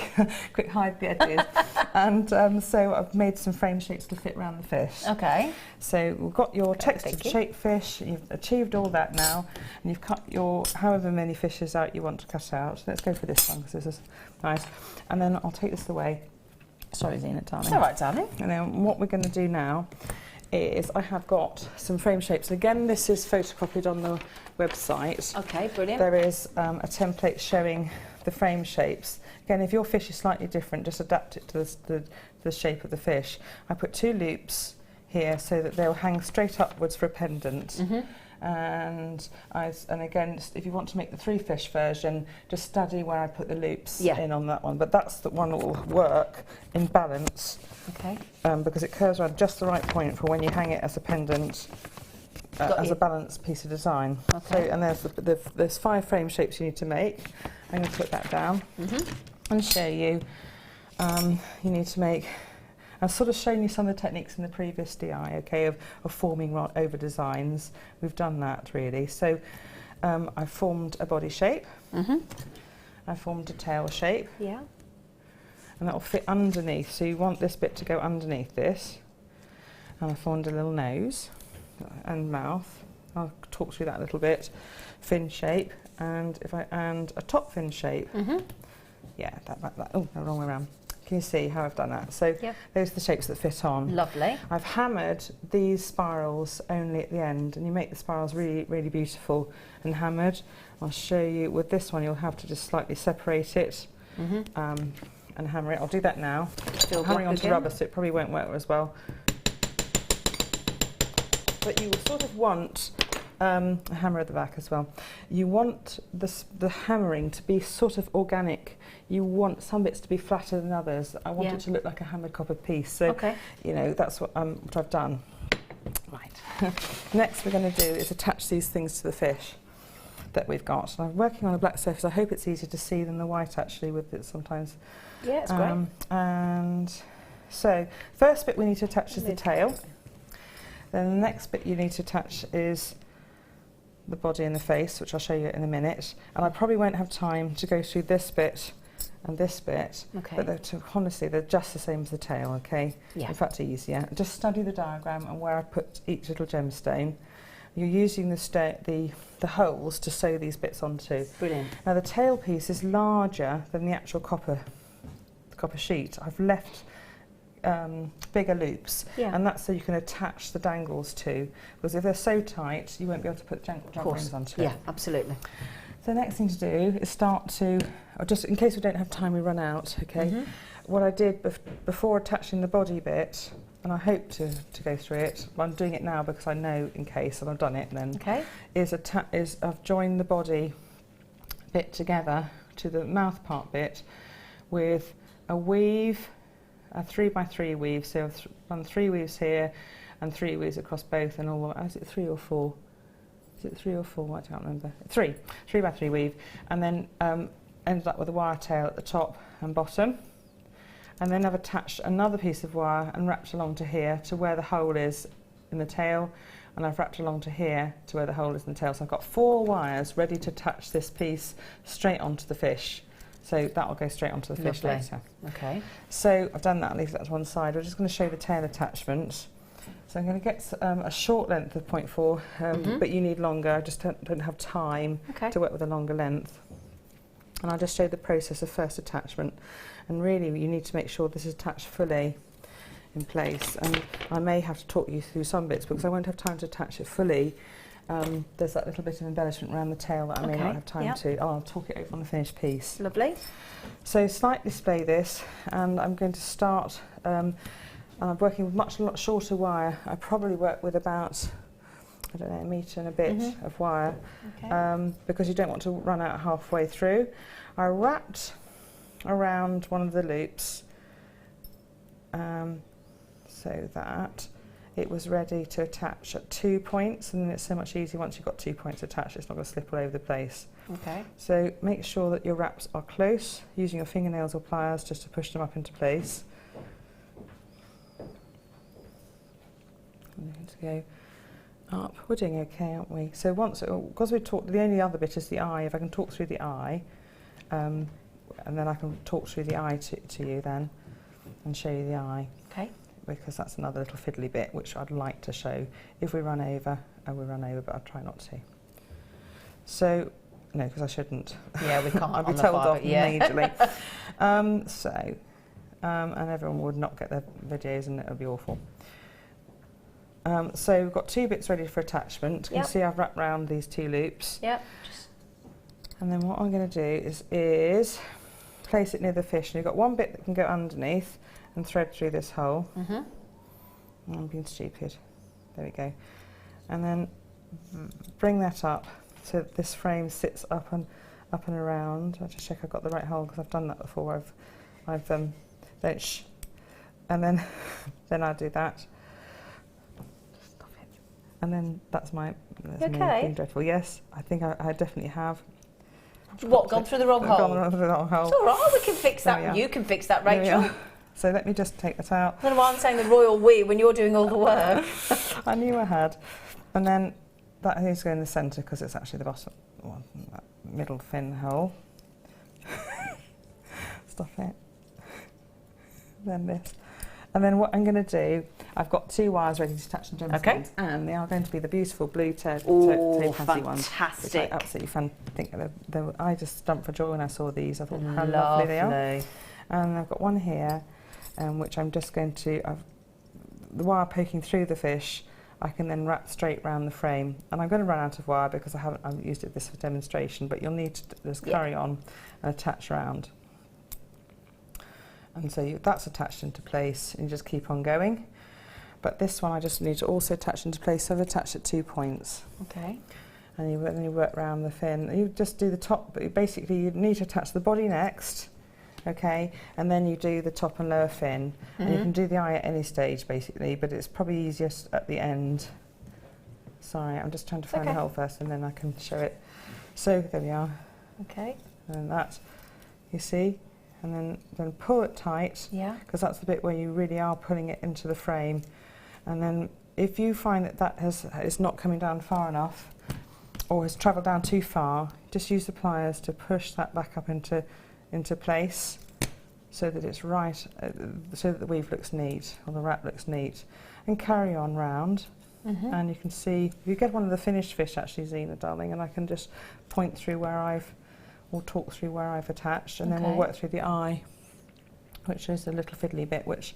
hide the edges. And so I've made some frame shapes to fit around the fish. Okay. So we've got your textured shaped fish, you've achieved all that now, and you've cut your however many fishes out you want to cut out. Let's go for this one because this is nice. And then I'll take this away. Sorry, Zena, darling. It's all right, darling. And then what we're going to do now is I have got some frame shapes. Again, this is photocopied on the website. Okay, brilliant. There is a template showing the frame shapes. Again, if your fish is slightly different, just adapt it to the shape of the fish. I put 2 loops here so that they'll hang straight upwards for a pendant. And again, if you want to make the 3 fish version, just study where I put the loops in on that one. But that's the one that will work in balance. Okay. Because it curves around just the right point for when you hang it as a pendant, as a balanced piece of design. Okay. So, and there's 5 frame shapes you need to make. I'm going to put that down and show you. You need to make. I've sort of shown you some of the techniques in the previous DI, okay, of forming over designs. We've done that really. So I've formed a body shape. I've formed a tail shape. Yeah. And that will fit underneath. So you want this bit to go underneath this. And I formed a little nose and mouth. I'll talk through that a little bit. Fin shape, and a top fin shape. Yeah, that. Oh, no, wrong way around. Can you see how I've done that? So those are the shapes that fit on. Lovely. I've hammered these spirals only at the end, and you make the spirals really, really beautiful and hammered. I'll show you with this one. You'll have to just slightly separate it and hammer it. I'll do that now. Still hammering onto again. rubber, so it probably won't work as well. But you will sort of want a hammer at the back as well. You want the hammering to be sort of organic. You want some bits to be flatter than others. I want it to look like a hammered copper piece. So, you know, that's what I've done. Right. Next we're going to do is attach these things to the fish that we've got. And I'm working on a black surface. I hope it's easier to see than the white actually with it sometimes. Yeah, it's great. And so, first bit we need to attach is the tail. Then the next bit you need to attach is the body and the face, which I'll show you in a minute. And I probably won't have time to go through this bit and this bit, but honestly, they're just the same as the tail, okay? Yeah. In fact, easier. Just study the diagram and where I put each little gemstone. You're using the holes to sew these bits onto. Brilliant. Now, the tail piece is larger than the actual copper sheet. I've left bigger loops, and that's so you can attach the dangles to, because if they're so tight you won't be able to put jump rings onto it. Yeah, absolutely. So the next thing to do is start to, or just in case we don't have time we run out, okay, what I did before attaching the body bit, and I hope to go through it, but I'm doing it now because I know in case, and I've done it then, is I've joined the body bit together to the mouth part bit with a weave, a 3x3 weave, so I've done 3 weaves here and 3 weaves across both, and all. Is it 3 or 4? Is it 3 or 4? I can't remember. 3x3 weave, and then ended up with a wire tail at the top and bottom, and then I've attached another piece of wire and wrapped along to here to where the hole is in the tail, and I've wrapped along to here to where the hole is in the tail. So I've got 4 wires ready to attach this piece straight onto the fish. So that will go straight onto the fish later. Okay. So I've done that, I'll leave that to one side. We're just going to show the tail attachment. So I'm going to get a short length of 0.4, but you need longer. I just don't have time to work with a longer length. And I'll just show the process of first attachment. And really you need to make sure this is attached fully in place. And I may have to talk you through some bits because I won't have time to attach it fully there's that little bit of embellishment around the tail that I may not have time to. Oh, I'll talk it over on the finished piece. Lovely. So slightly display this, and I'm going to start, I'm working with a lot shorter wire. I probably work with about, I don't know, 1 metre and a bit of wire, because you don't want to run out halfway through. I wrapped around one of the loops so that it was ready to attach at 2 points, and then it's so much easier once you've got 2 points attached, it's not going to slip all over the place. Okay. So make sure that your wraps are close, using your fingernails or pliers just to push them up into place. I'm going to go up. We're doing okay, aren't we? So because we talked, the only other bit is the eye. If I can talk through the eye, and then I can talk through the eye to you then, and show you the eye. Okay. Because that's another little fiddly bit which I'd like to show. If we run over, we run over, but I'll try not to. So, no, because I shouldn't. Yeah, we can't. I'd be told off immediately. And everyone would not get their videos, and it would be awful. So we've got 2 bits ready for attachment. You can see I've wrapped round these 2 loops. Yep. And then what I'm going to do is place it near the fish. And you've got 1 bit that can go underneath and thread through this hole. I'm being stupid. There we go. And then bring that up so that this frame sits up and around. I'll just check I've got the right hole because I've done that before. And then then I'll do that. Stop it. And then that's me being dreadful. Yes, I think I definitely have. What, gone through the wrong hole? Gone through the wrong hole. It's all right, we can fix that. You can fix that, Rachel. So let me just take that out. I don't know why I'm saying the royal we when you're doing all the work. I knew I had. And then that needs to go in the centre because it's actually the bottom one, that middle fin hole. Stop it. Then this. And then what I'm going to do, I've got 2 wires ready to attach to gemstones, and they are going to be the beautiful blue topaz ones. Fantastic. I absolutely think I just jumped for joy when I saw these. I thought how lovely they are. And I've got one here, which I'm just going to, the wire poking through the fish, I can then wrap straight round the frame. And I'm going to run out of wire because I've used this for demonstration, but you'll need to just carry on and attach round. And so that's attached into place, and you just keep on going. But this one I just need to also attach into place, so I've attached at 2 points. Okay. And then you work round the fin. You just do the top, but basically you need to attach the body next, okay, and then you do the top and lower fin. And you can do the eye at any stage basically, but it's probably easiest at the end. Sorry, I'm just trying to find the hole first, and then I can show it. So there we are. Okay. And that, you see, and then pull it tight, because that's the bit where you really are pulling it into the frame. And then if you find that is not coming down far enough, or has travelled down too far, just use the pliers to push that back up into place, so that it's right, so that the weave looks neat, or the wrap looks neat, and carry on round. And you can see, if you get one of the finished fish actually, Zena darling, and I can just point through where or talk through where I've attached, and then we'll work through the eye, which is a little fiddly bit, which,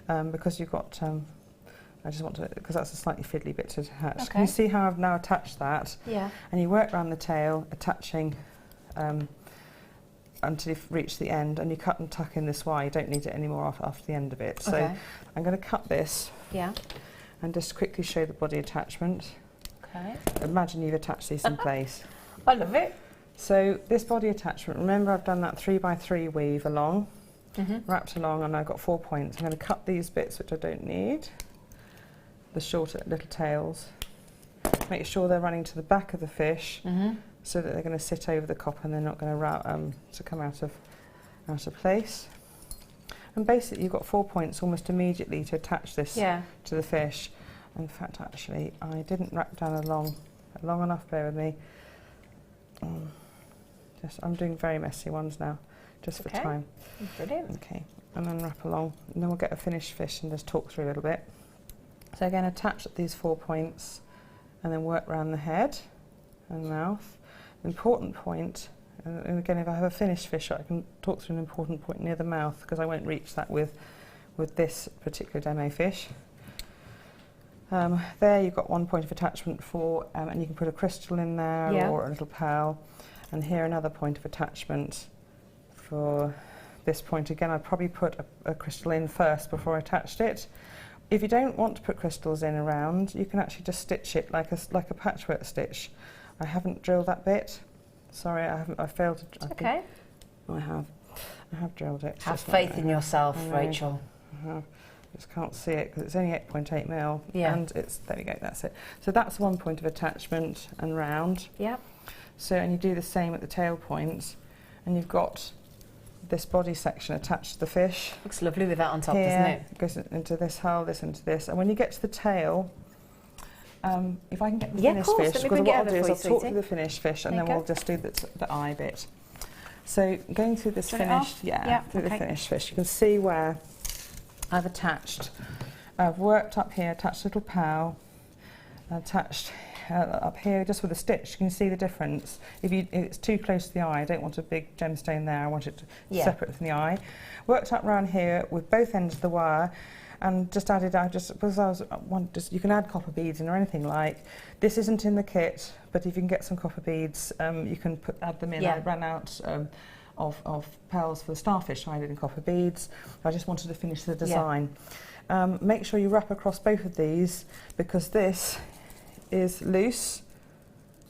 because you've got, I just want to, because that's a slightly fiddly bit to attach. Can you see how I've now attached that? Yeah. And you work around the tail, attaching until you've reached the end, and you cut and tuck in this wire. You don't need it anymore after the end of it. So I'm going to cut this. Yeah. And just quickly show the body attachment. Okay. Imagine you've attached these in place. I love it. So this body attachment, remember I've done that 3x3 weave along, wrapped along, and I've got 4 points. I'm going to cut these bits which I don't need, the shorter little tails. Make sure they're running to the back of the fish, so that they're going to sit over the copper and they're not going to come out of place. And basically you've got 4 points almost immediately to attach this to the fish. In fact, actually, I didn't wrap down long enough, bear with me. I'm doing very messy ones now, just for time. Brilliant. Okay, and then wrap along, and then we'll get a finished fish and just talk through a little bit. So again, attach at these 4 points, and then work around the head and mouth. The important point, and again, if I have a finished fish, I can talk through an important point near the mouth, because I won't reach that with this particular demo fish. There you've got one point of attachment for, and you can put a crystal in there or a little pearl. And here another point of attachment for this point. Again, I'd probably put a crystal in first before I attached it. If you don't want to put crystals in around, you can actually just stitch it like a patchwork stitch. I haven't drilled that bit. Sorry, I failed to. It's okay. I have drilled it. Have faith in yourself, Rachel. I just can't see it because it's only 8.8 mil. Yeah. And it's, there we go, that's it. So that's one point of attachment and round. Yep. So, and you do the same at the tail point, and you've got this body section attached to the fish. Looks lovely with that on top, Here, doesn't it? It goes into this hole, this into this. And when you get to the tail, if I can get the finished course, fish, let me because bring what it I'll over do is for you, I'll talk sweetie. through the finished fish, and There then you we'll go. just do the eye bit. So going through this Turn it off? finished, Yeah, through the okay. finished fish, you can see where I've attached. I've worked up here, attached a little pearl, attached up here just with a stitch. You can see the difference. If it's too close to the eye, I don't want a big gemstone there. I want it separate from the eye. Worked up round here with both ends of the wire, and just added. You can add copper beads in or anything like. This isn't in the kit, but if you can get some copper beads, you can add them in. Yeah. I ran out of pearls for the starfish, so I did in copper beads. I just wanted to finish the design. Make sure you wrap across both of these, because this is loose,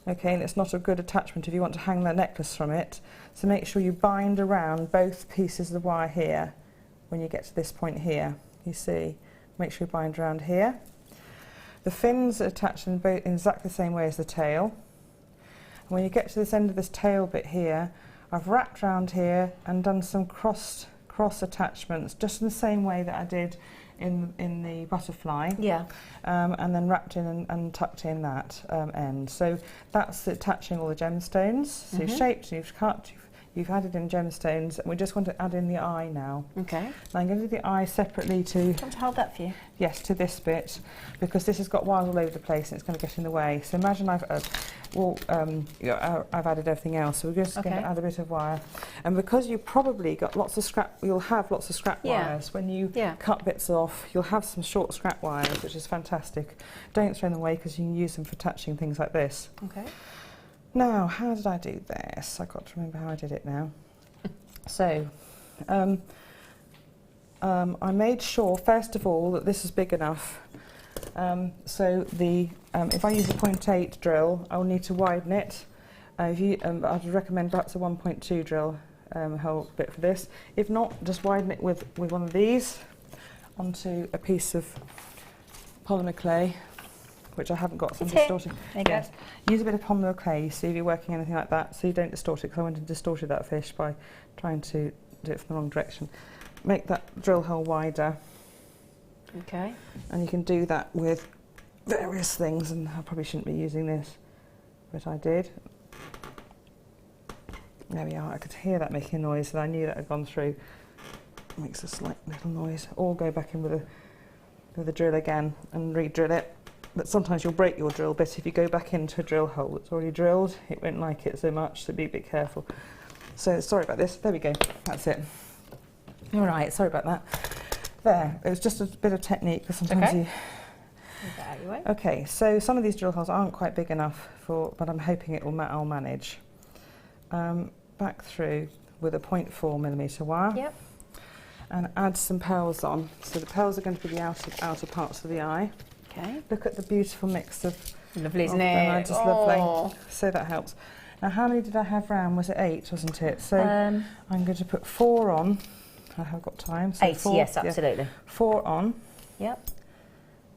okay, and it's not a good attachment if you want to hang the necklace from it. So make sure you bind around both pieces of the wire here when you get to this point here. You see, make sure you bind around here. The fins are attached in exactly the same way as the tail. And when you get to this end of this tail bit here, I've wrapped around here and done some cross attachments, just in the same way that I did in the butterfly. Yeah. And then wrapped in and tucked in that end. So that's attaching all the gemstones. So you've shaped, you've cut, you've added in gemstones, and we just want to add in the eye now. Okay. And I'm going to do the eye separately to... Do you want to hold that for you? Yes, to this bit, because this has got wires all over the place and it's going to get in the way. So imagine I've added everything else, so we're just going to add a bit of wire. And because you've probably got lots of scrap, you'll have lots of scrap wires. When you cut bits off, you'll have some short scrap wires, which is fantastic. Don't throw them away, because you can use them for touching things like this. Okay. Now, how did I do this? I've got to remember how I did it now. So, I made sure, first of all, that this is big enough. So if I use a 0.8 drill, I'll need to widen it. I'd recommend perhaps a 1.2 drill hole bit for this. If not, just widen it with one of these onto a piece of polymer clay, which I haven't got, so I'm distorting. Yes, use a bit of polymer clay, see if you're working anything like that, so you don't distort it, because I went and distorted that fish by trying to do it from the wrong direction. Make that drill hole wider. Okay. And you can do that with various things, and I probably shouldn't be using this, but I did. There we are. I could hear that making a noise, and I knew that had gone through. It makes a slight little noise. Or go back in with a drill again and re-drill it. But sometimes you'll break your drill bit if you go back into a drill hole that's already drilled. It won't like it so much, so be a bit careful. So sorry about this. There we go. That's it. All right. Sorry about that. There. It was just a bit of technique, because sometimes you... Okay, so some of these drill holes aren't quite big enough but I'm hoping I'll manage. Back through with a 0.4mm wire. Yep. And add some pearls on. So the pearls are going to be the outer parts of the eye. Okay. Look at the beautiful mix of... Lovely, isn't it? Just lovely. So that helps. Now, how many did I have round? Was it 8, wasn't it? So I'm going to put 4 on. I have got time. So 8, 4, yes, absolutely. 4 on. Yep.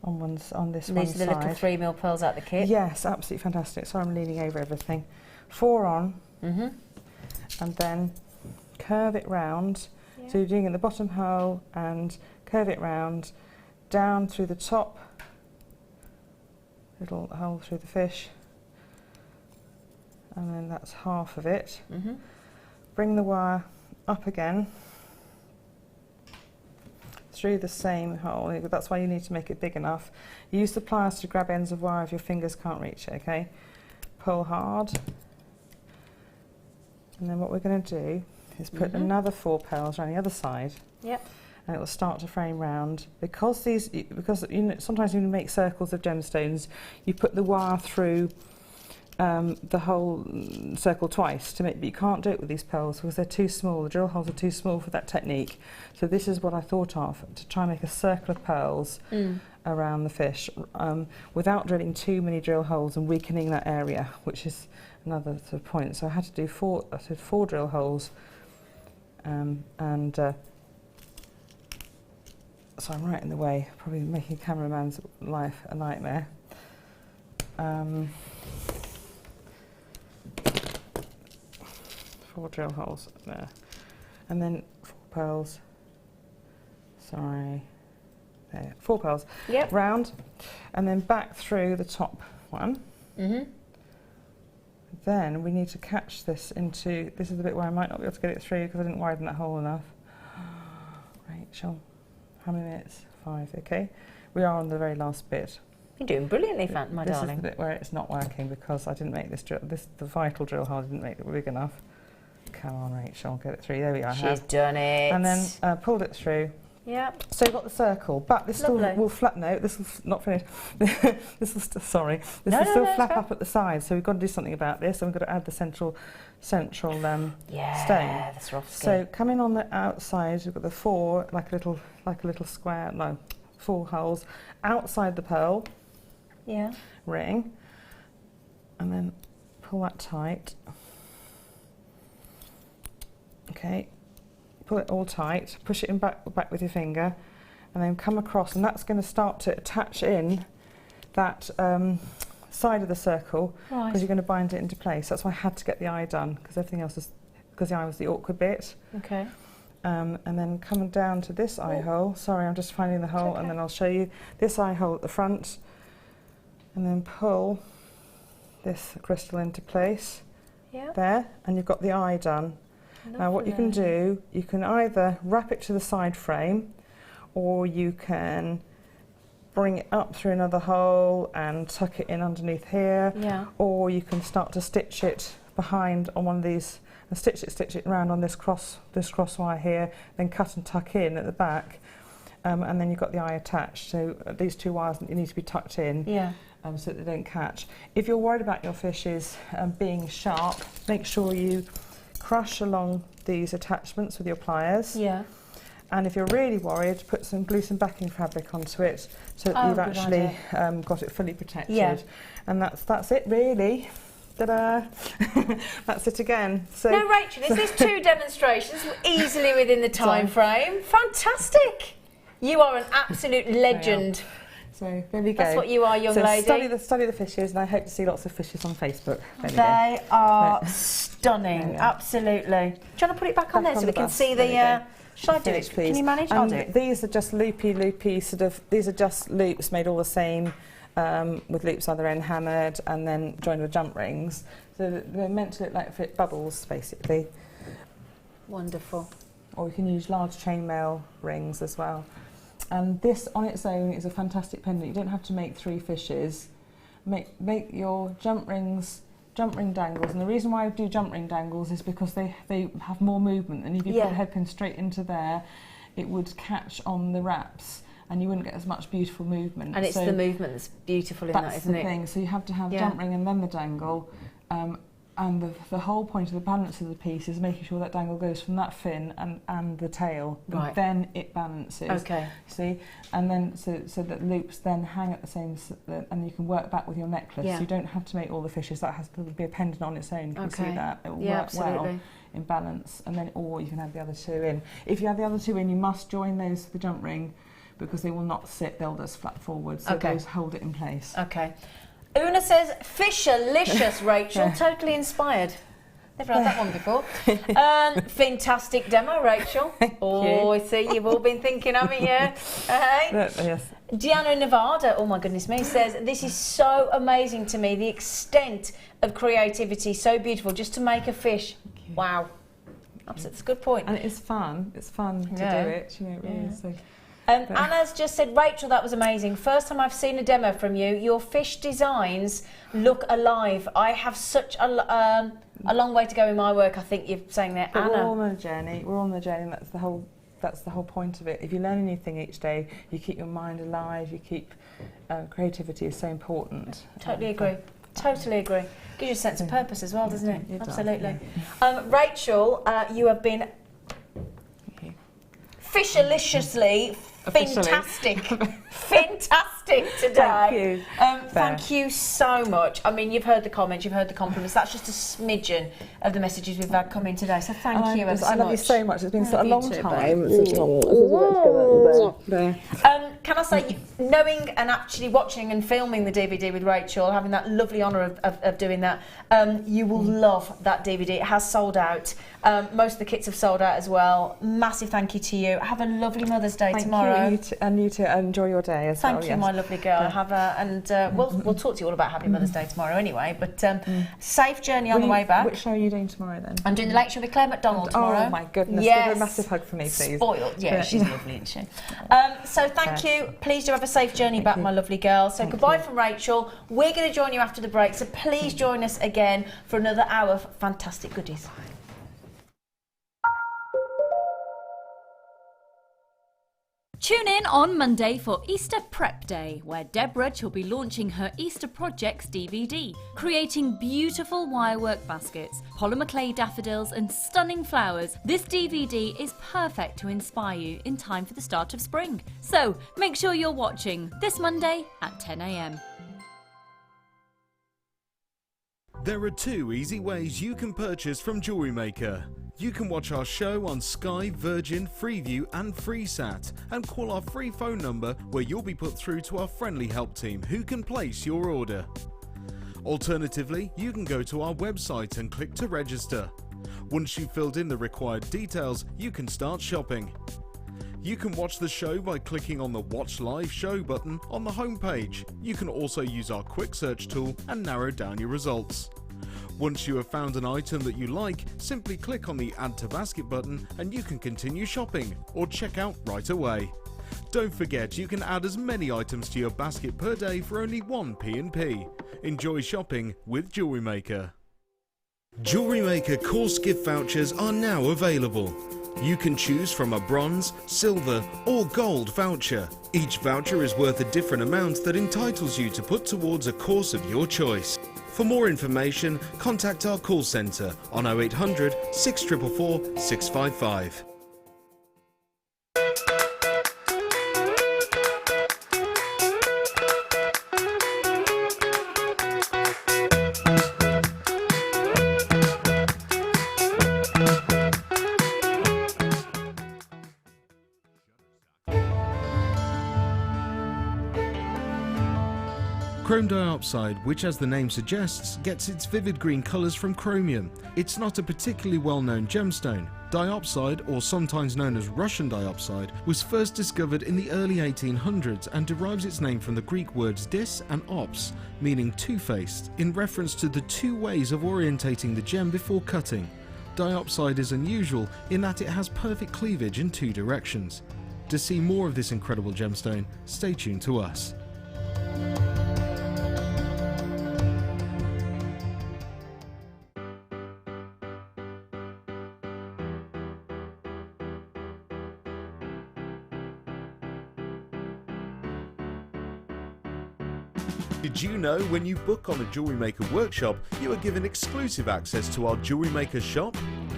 On this one side. These are the little 3mm pearls out the kit. Yes, absolutely fantastic. Sorry, I'm leaning over everything. 4 on. And then curve it round. Yeah. So you're doing it in the bottom hole and curve it round, down through the top, little hole through the fish, and then that's half of it. Bring the wire up again through the same hole. That's why you need to make it big enough. Use the pliers to grab ends of wire if your fingers can't reach it, okay? Pull hard. And then what we're going to do is put another 4 pearls around the other side. Yep. and it will start to frame round. Because sometimes when you make circles of gemstones, you put the wire through the whole circle twice to make, but you can't do it with these pearls because they're too small. The drill holes are too small for that technique. So this is what I thought of, to try and make a circle of pearls around the fish without drilling too many drill holes and weakening that area, which is another sort of point. So I had to do four drill holes, so I'm right in the way, probably making a cameraman's life a nightmare. 4 drill holes there, and then 4 pearls. Sorry, there, 4 pearls. Yep. Round, and then back through the top one. Then we need to catch this into. This is the bit where I might not be able to get it through because I didn't widen that hole enough. Rachel, how many minutes? 5. Okay, we are on the very last bit. You're doing brilliantly, my this darling. This is the bit where it's not working because I didn't make this drill. The vital drill hole didn't make it big enough. Come on, Rachel, get it through. There we are. She's done it. And then pulled it through. Yep. So you've got the circle, but this still will flap. No, this will not finish. This will sorry. This will still flap up at the side. So we've got to do something about this, and we've got to add the central stone. That's rough skin. So coming on the outside, we've got the 4 like a little square. No, 4 holes outside the pearl. Yeah. Ring, and then pull that tight. Okay, pull it all tight, push it in back with your finger, and then come across, and that's going to start to attach in that side of the circle, because you're going to bind it into place. That's why I had to get the eye done, because everything else is, because the eye was the awkward bit. Okay. And then coming down to this eye hole, sorry, I'm just finding the hole, and then I'll show you this eye hole at the front, and then pull this crystal into place there, and you've got the eye done. Now what you can do, you can either wrap it to the side frame, or you can bring it up through another hole and tuck it in underneath here, or you can start to stitch it behind on one of these, and stitch it around on this cross wire here, then cut and tuck in at the back, and then you've got the eye attached. So these 2 wires need to be tucked in. So that they don't catch. If you're worried about your fishes being sharp, make sure you crush along these attachments with your pliers. And if you're really worried, glue some backing fabric onto it so that you've actually got it fully protected. And that's it really. Ta-da! That's it again. So now, Rachel, is this 2 demonstrations easily within the time frame? Fantastic! You are an absolute legend. So there we go. That's what you are, young lady. Study the fishes, and I hope to see lots of fishes on Facebook. They are stunning, absolutely. Do you want to put it back on there so we can see the... Shall I do it? Please. Can you manage? I'll do it. These are just loopy sort of. These are just loops made all the same, with loops either end hammered and then joined with jump rings. So they're meant to look like bubbles, basically. Wonderful. Or we can use large chainmail rings as well. And this on its own is a fantastic pendant. You don't have to make 3 fishes. Make your jump ring dangles, and the reason why I do jump ring dangles is because they have more movement, and if you put a headpin straight into there, it would catch on the wraps and you wouldn't get as much beautiful movement. And it's the movement that's beautiful in that, isn't it? That's the thing. So you have to have jump ring and then the dangle. And the whole point of the balance of the piece is making sure that dangle goes from that fin and the tail, and then it balances. Okay. See, and then so that loops then hang at the same, and you can work back with your necklace. So you don't have to make all the fishes. That has to be a pendant on its own. You can see that it will work well in balance, and then or you can add the other 2 in. If you add the other 2 in, you must join those to the jump ring because they will not sit. They'll just flat forward. So those hold it in place. Okay. Una says, Fishalicious, Rachel, totally inspired. Never had that one before. Fantastic demo, Rachel. I see, you've all been thinking, haven't you? Yes. Gianna in Nevada, oh my goodness me, says, this is so amazing to me, the extent of creativity, so beautiful, just to make a fish. Wow. That's a good point. And it's fun. It's fun to do it, you know, it really is. So. Anna's just said, Rachel, that was amazing. First time I've seen a demo from you. Your fish designs look alive. I have such a long way to go in my work, I think you're saying there, Anna. We're all on a journey. We're on the journey. That's the whole that's the whole point of it. If you learn a new thing each day, you keep your mind alive. You keep creativity is so important. Totally agree. Totally agree. Gives you a sense of purpose as well, doesn't it? It does, Absolutely. Rachel, you have been fishaliciously fantastic. Fantastic today. Thank you so much. I mean, you've heard the comments, you've heard the compliments. That's just a smidgen of the messages we've had come in today. So thank you ever so much. I love you so much. It's been so a long time. Can I say, knowing and actually watching and filming the DVD with Rachel, having that lovely honour of doing that, you will love that DVD. It has sold out. Most of the kits have sold out as well. Massive thank you to you. Have a lovely Mother's Day tomorrow. And you too. Enjoy your day as well. Thank you, my lovely girl. Have a we'll talk to you all about Happy Mother's Day tomorrow anyway. But safe journey on the way back. Which show are you doing tomorrow then? I'm doing the Late Show with Claire McDonald tomorrow. Oh my goodness! Yes. Give her a massive hug for me, please. Spoiled. Yeah, she's lovely, isn't she? So thank you. Please do have a safe journey back, my lovely girl. So goodbye from Rachel. We're going to join you after the break. So please join us again for another hour of fantastic goodies. Tune in on Monday for Easter Prep Day, where Deborah will be launching her Easter Projects DVD, creating beautiful wirework baskets, polymer clay daffodils and stunning flowers. This DVD is perfect to inspire you in time for the start of spring. So make sure you're watching this Monday at 10 a.m. There are 2 easy ways you can purchase from Jewellery Maker. You can watch our show on Sky, Virgin, Freeview and FreeSat and call our free phone number where you'll be put through to our friendly help team who can place your order. Alternatively, you can go to our website and click to register. Once you've filled in the required details, you can start shopping. You can watch the show by clicking on the Watch Live Show button on the homepage. You can also use our quick search tool and narrow down your results. Once you have found an item that you like, simply click on the Add to Basket button and you can continue shopping or check out right away. Don't forget you can add as many items to your basket per day for only 1 P&P. Enjoy shopping with Jewellery Maker. Jewellery Maker course gift vouchers are now available. You can choose from a bronze, silver or gold voucher. Each voucher is worth a different amount that entitles you to put towards a course of your choice. For more information, contact our call centre on 0800 644 655. Chrome diopside, which as the name suggests, gets its vivid green colours from chromium. It's not a particularly well-known gemstone. Diopside, or sometimes known as Russian diopside, was first discovered in the early 1800s and derives its name from the Greek words dis and ops, meaning two-faced, in reference to the 2 ways of orientating the gem before cutting. Diopside is unusual in that it has perfect cleavage in 2 directions. To see more of this incredible gemstone, stay tuned to us. Did you know when you book on a Jewellery Maker workshop, you are given exclusive access to our Jewellery Maker shop?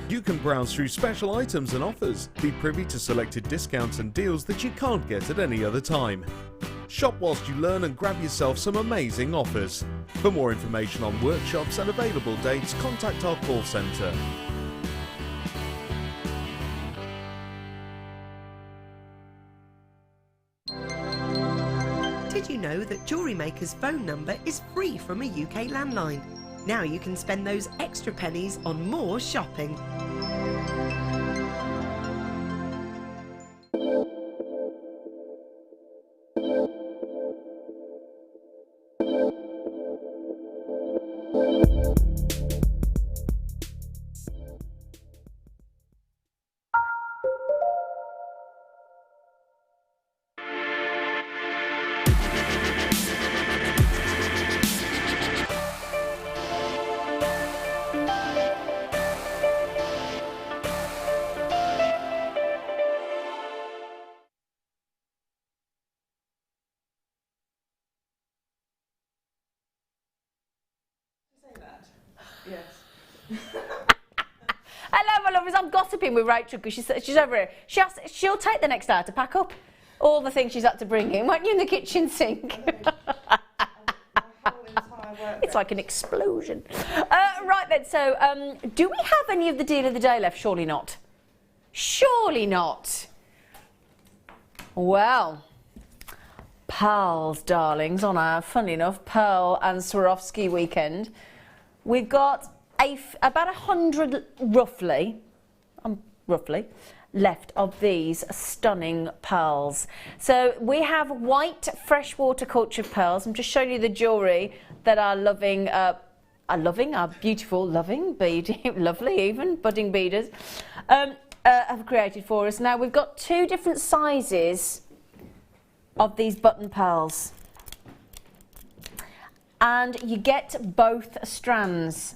You can browse through special items and offers, be privy to selected discounts and deals that you can't get at any other time. Shop whilst you learn and grab yourself some amazing offers. For more information on workshops and available dates, contact our call centre. Did you know that Jewellery Maker's phone number is free from a UK landline? Now you can spend those extra pennies on more shopping. Yes. Hello, my lovers. I'm gossiping with Rachel because she's over here. She'll take the next hour to pack up all the things she's had to bring in, won't you, in the kitchen sink? It's like an explosion. Right then, so do we have any of the deal of the day left? Surely not. Surely not. Well, pearls, darlings, on our, funnily enough, Pearl and Swarovski weekend. We've got about 100, roughly, left of these stunning pearls. So we have white freshwater cultured pearls. I'm just showing you the jewellery that our beautiful, lovely even, budding beaders have created for us. Now we've got 2 different sizes of these button pearls. And you get both strands,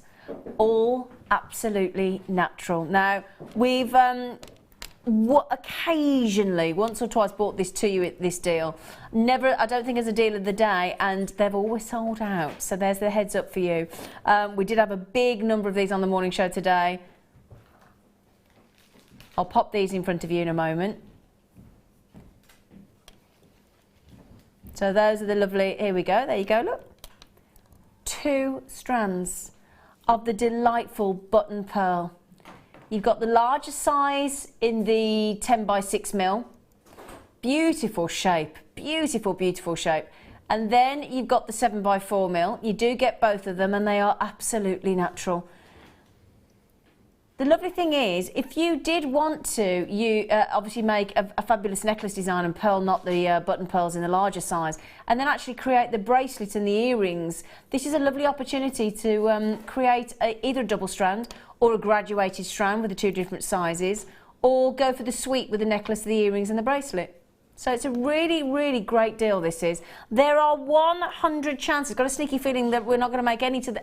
all absolutely natural. Now, we've occasionally, once or twice, bought this to you at this deal. Never, I don't think it's a deal of the day, and they've always sold out. So there's the heads up for you. We did have a big number of these on the morning show today. I'll pop these in front of you in a moment. So those are the lovely, here we go, there you go, look. 2 strands of the delightful button pearl. You've got the larger size in the 10 by 6 mil. Beautiful shape, beautiful, beautiful shape. And then you've got the 7 by 4 mil. You do get both of them and they are absolutely natural. The lovely thing is, if you did want to, you obviously make a fabulous necklace design and pearl knot the button pearls in the larger size, and then actually create the bracelet and the earrings. This is a lovely opportunity to create either a double strand or a graduated strand with the 2 different sizes, or go for the suite with the necklace, the earrings and the bracelet. So it's a really, really great deal, this is. There are 100 chances. Got a sneaky feeling that we're not going to make any to the...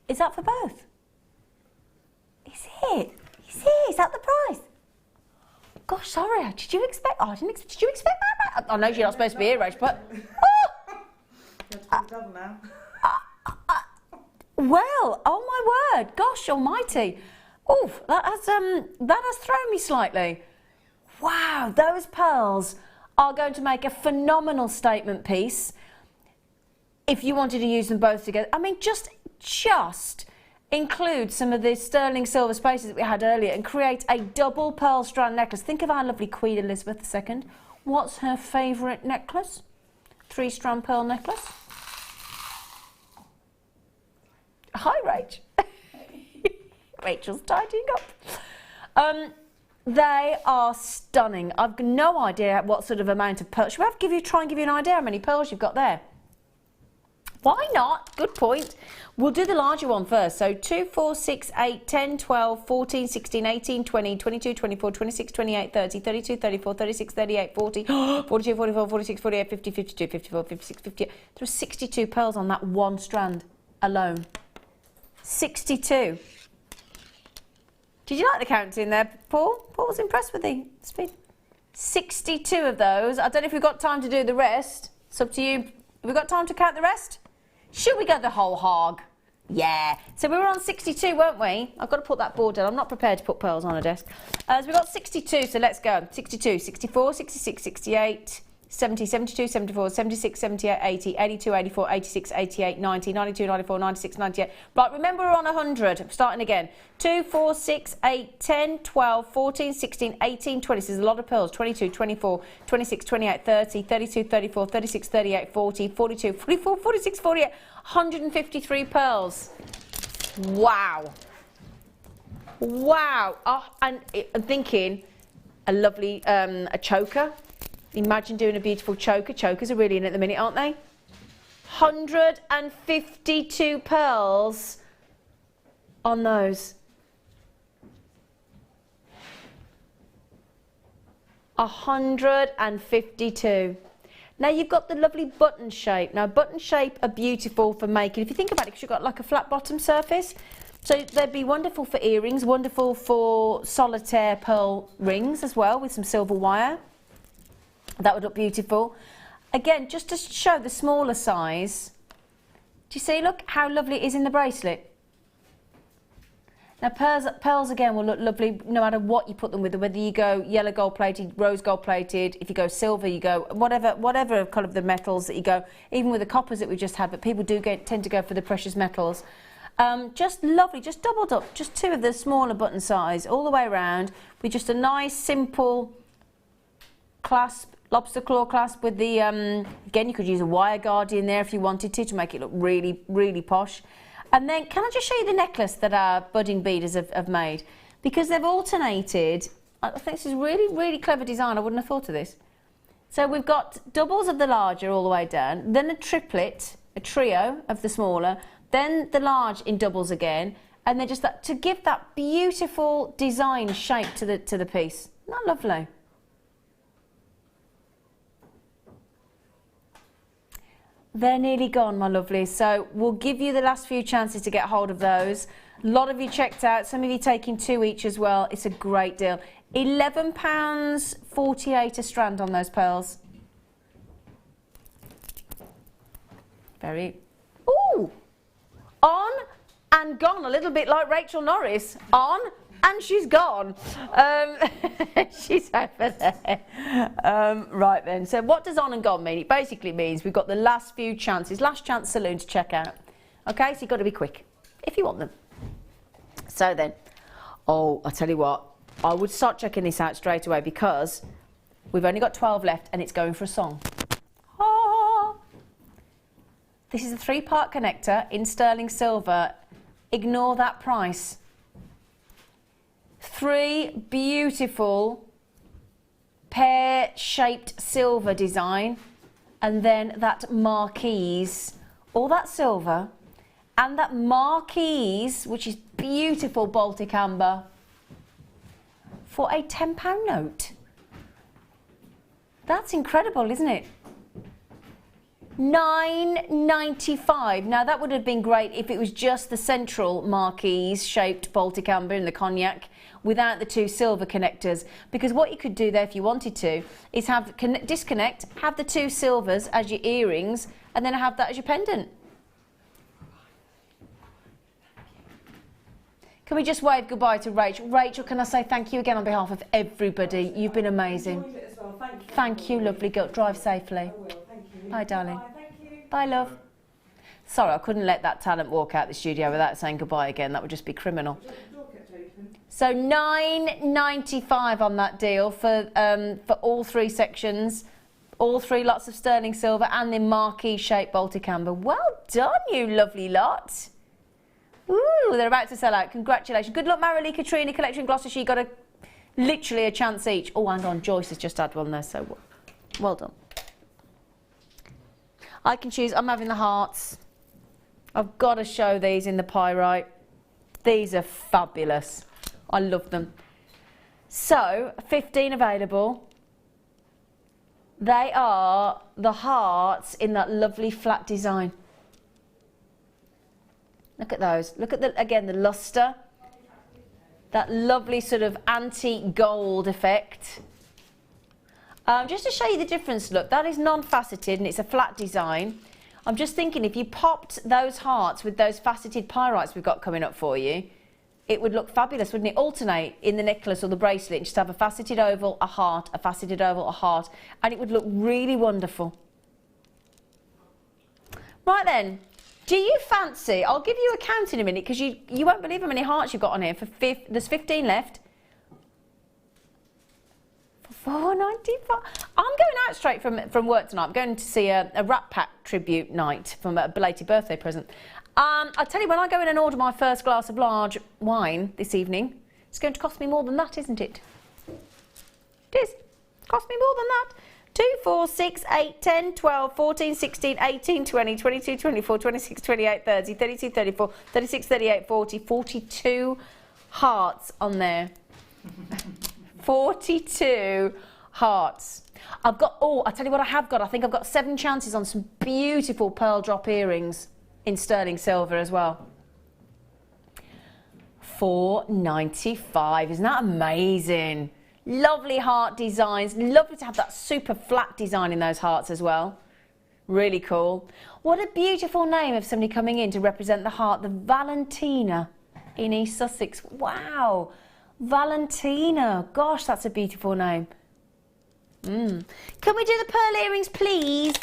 Is that for both? Is it? Is it? Is that the price? Gosh, sorry. Did you expect... Oh, did you expect that? I know you're not supposed to be here, Rach, but... Well, oh my word. Gosh almighty. Oh, that has thrown me slightly. Wow, those pearls are going to make a phenomenal statement piece if you wanted to use them both together. I mean, just include some of the sterling silver spaces that we had earlier and create a double pearl strand necklace. Think of our lovely Queen Elizabeth II. What's her favourite necklace? 3-strand pearl necklace. Hi, Rach. Rachel's tidying up. They are stunning. I've got no idea what sort of amount of pearls. Should we try and give you an idea how many pearls you've got there? Why not? Good point. We'll do the larger one first. So 2, 4, 6, 8, 10, 12, 14, 16, 18, 20, 22, 24, 26, 28, 30, 32, 34, 36, 38, 40, 42, 44, 46, 48, 50, 52, 54, 56, 58. There are 62 pearls on that one strand alone. 62. Did you like the counting there, Paul? Paul was impressed with the speed. 62 of those. I don't know if we've got time to do the rest. It's up to you. Have we got time to count the rest? Should we go the whole hog? Yeah. So we were on 62, weren't we? I've got to put that board down. I'm not prepared to put pearls on a desk. So we've got 62, so let's go. 62, 64, 66, 68, 70, 72, 74, 76, 78, 80, 82, 84, 86, 88, 90, 92, 94, 96, 98. Right, remember we're on 100. Starting again. 2, 4, 6, 8, 10, 12, 14, 16, 18, 20. This is a lot of pearls. 22, 24, 26, 28, 30, 32, 34, 36, 38, 40, 42, 44, 46, 48. 153 pearls. Wow. Wow. Oh, and I'm thinking a lovely a choker. Imagine doing a beautiful choker. Chokers are really in at the minute, aren't they? 152 pearls on those. 152. Now you've got the lovely button shape. Now button shape are beautiful for making, if you think about it, because you've got like a flat bottom surface. So they'd be wonderful for earrings, wonderful for solitaire pearl rings as well with some silver wire. That would look beautiful. Again, just to show the smaller size, Do you see, look how lovely it is in the bracelet? Now pearls again will look lovely no matter what you put them with, whether you go yellow gold plated, rose gold plated, if you go silver, you go whatever colour of the metals that you go, even with the coppers that we just had, but people do tend to go for the precious metals. Just lovely, just doubled up, just 2 of the smaller button size all the way around with just a nice simple clasp, lobster claw clasp with the, again you could use a wire guardian there if you wanted to make it look really, really posh. And then can I just show you the necklace that our budding beaders have made? Because they've alternated, I think this is really, really clever design, I wouldn't have thought of this. So we've got doubles of the larger all the way down, then a triplet, a trio of the smaller, then the large in doubles again, and then just that, to give that beautiful design shape to the piece. Not lovely? They're nearly gone, my lovelies, so we'll give you the last few chances to get hold of those. A lot of you checked out, some of you taking 2 each as well. It's a great deal. £11.48 a strand on those pearls. Very... Ooh! On and gone, a little bit like Rachel Norris. On and she's gone. She's over there. Right then, so what does on and gone mean? It basically means we've got the last few chances, last chance saloon to check out. Okay, so you've got to be quick if you want them. So then, oh, I'll tell you what, I would start checking this out straight away because we've only got 12 left and it's going for a song. Ah. This is a 3-part connector in sterling silver. Ignore that price. 3 beautiful pear-shaped silver design, and then that marquise, all that silver, and that marquise, which is beautiful Baltic amber, for a £10 note. That's incredible, isn't it? £9.95. Now that would have been great if it was just the central marquise shaped Baltic amber in the cognac without the 2 silver connectors, because what you could do there if you wanted to is have disconnect, have the 2 silvers as your earrings, and then have that as your pendant. Can we just wave goodbye to Rachel? Rachel, can I say thank you again on behalf of everybody? You've been amazing. Enjoyed it as well. Thank you. Thank you, lovely girl. Drive safely. I will. Thank you. Bye, darling. Bye. Thank you. Bye, love. Sorry, I couldn't let that talent walk out the studio without saying goodbye again. That would just be criminal. So £9.95 on that deal for all 3 sections, all 3 lots of sterling silver and the marquee shaped Baltic amber. Well done, you lovely lot. Ooh, they're about to sell out. Congratulations. Good luck, Marilee, Katrina, Collection, Gloucestershire. You got literally a chance each. Oh, hang on, Joyce has just had one there, so well done. I can choose. I'm having the hearts. I've got to show these in the pyrite. These are fabulous. I love them. So, 15 available. They are the hearts in that lovely flat design. Look at those. Look at again the luster. That lovely sort of antique gold effect. Just to show you the difference, look, that is non-faceted and it's a flat design. I'm just thinking if you popped those hearts with those faceted pyrites we've got coming up for you, it would look fabulous, wouldn't it? Alternate in the necklace or the bracelet, just have a faceted oval, a heart, a faceted oval, a heart, and it would look really wonderful. Right then, do you fancy, I'll give you a count in a minute because you won't believe how many hearts you've got on here. There's 15 left. For £4.95. I'm going out straight from work tonight. I'm going to see a Rat Pack tribute night from a belated birthday present. I'll tell you, when I go in and order my first glass of large wine this evening, it's going to cost me more than that, isn't it? It is. Cost me more than that. 2, 4, 6, 8, 10, 12, 14, 16, 18, 20, 22, 24, 26, 28, 30, 32, 34, 36, 38, 40, 42 hearts on there. 42 hearts. I've got, oh, I'll tell you what I have got. I think I've got 7 chances on some beautiful pearl drop earrings in sterling silver as well. £4.95. Isn't that amazing? Lovely heart designs. Lovely to have that super flat design in those hearts as well. Really cool. What a beautiful name of somebody coming in to represent the heart, the Valentina in East Sussex. Wow, Valentina. Gosh, that's a beautiful name. Can we do the pearl earrings, please?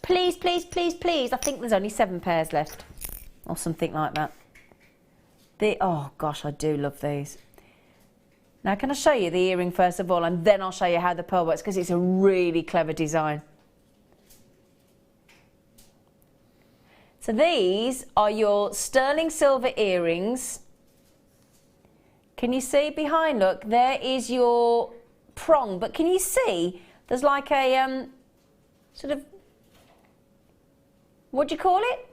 Please, please, please, please. I think there's only 7 pairs left or something like that. Oh gosh, I do love these. Now, can I show you the earring first of all, and then I'll show you how the pearl works, because it's a really clever design. So these are your sterling silver earrings. Can you see behind? Look, there is your prong, but can you see there's like a sort of, what do you call it?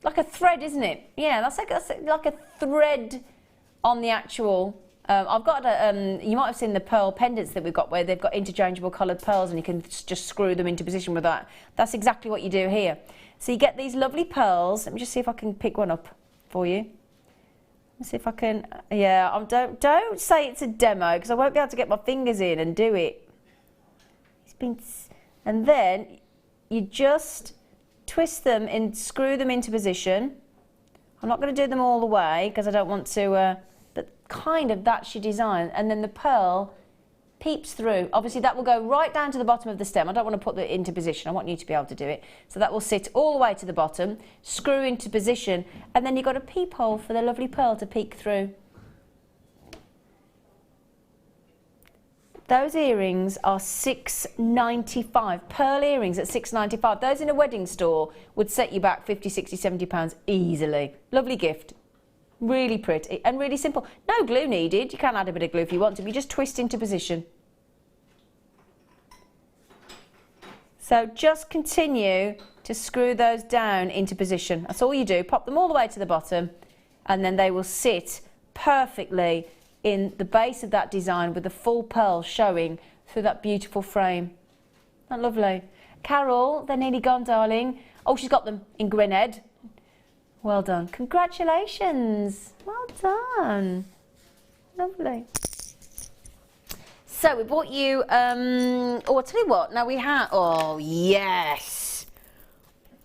Like a thread, isn't it? Yeah, that's like a thread on the actual. I've got a, you might have seen the pearl pendants that we've got where they've got interchangeable coloured pearls and you can just screw them into position with that. That's exactly what you do here. So you get these lovely pearls. Let me just see if I can pick one up for you. Let's see if I can. Yeah, don't say it's a demo because I won't be able to get my fingers in and do it. And then you just twist them and screw them into position. I'm not going to do them all the way because I don't want to, but kind of that's your design. And then the pearl peeps through. Obviously that will go right down to the bottom of the stem. I don't want to put it into position. I want you to be able to do it. So that will sit all the way to the bottom, screw into position, and then you've got a peephole for the lovely pearl to peek through. Those earrings are £6.95. Pearl earrings at £6.95. Those in a wedding store would set you back £50, £60, £70 easily. Lovely gift. Really pretty and really simple. No glue needed. You can add a bit of glue if you want to. You just twist into position. So just continue to screw those down into position. That's all you do. Pop them all the way to the bottom and then they will sit perfectly in the base of that design with the full pearl showing through that beautiful frame. Isn't that lovely? Carol, they're nearly gone, darling. Oh, she's got them in Gwynedd. Well done. Congratulations. Well done. Lovely. So we bought you, oh, I'll tell you what. Now we have, oh, yes.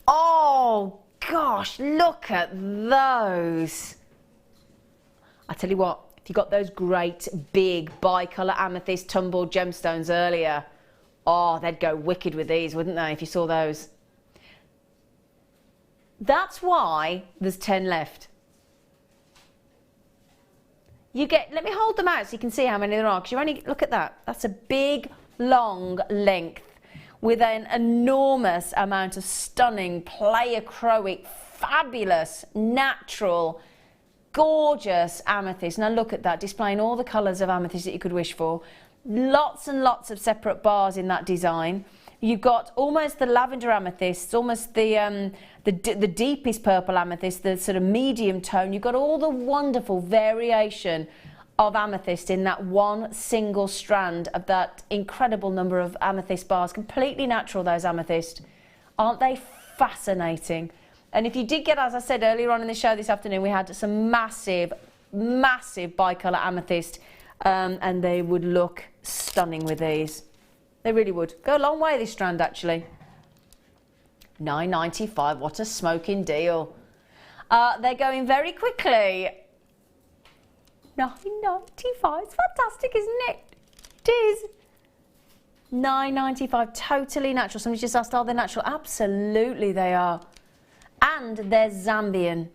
Oh, gosh, look at those. I tell you what, if you got those great big bicolour amethyst tumbled gemstones earlier, oh, they'd go wicked with these, wouldn't they, if you saw those? That's why there's 10 left. You get, let me hold them out so you can see how many there are, because you only, look at that. That's a big, long length with an enormous amount of stunning, pleochroic, fabulous, natural, gorgeous amethyst. Now look at that, displaying all the colours of amethyst that you could wish for. Lots and lots of separate bars in that design. You've got almost the lavender amethyst, almost the deepest purple amethyst, the sort of medium tone. You've got all the wonderful variation of amethyst in that one single strand of that incredible number of amethyst bars. Completely natural, those amethyst. Aren't they fascinating? And if you did get, as I said earlier on in the show this afternoon, we had some massive, massive bicolour amethyst, and they would look stunning with these. They really would. Go a long way, this strand, actually. £9.95, what a smoking deal. They're going very quickly. £9.95, it's fantastic, isn't it? It is. £9.95, totally natural. Somebody just asked, are they natural? Absolutely they are. And they're Zambian.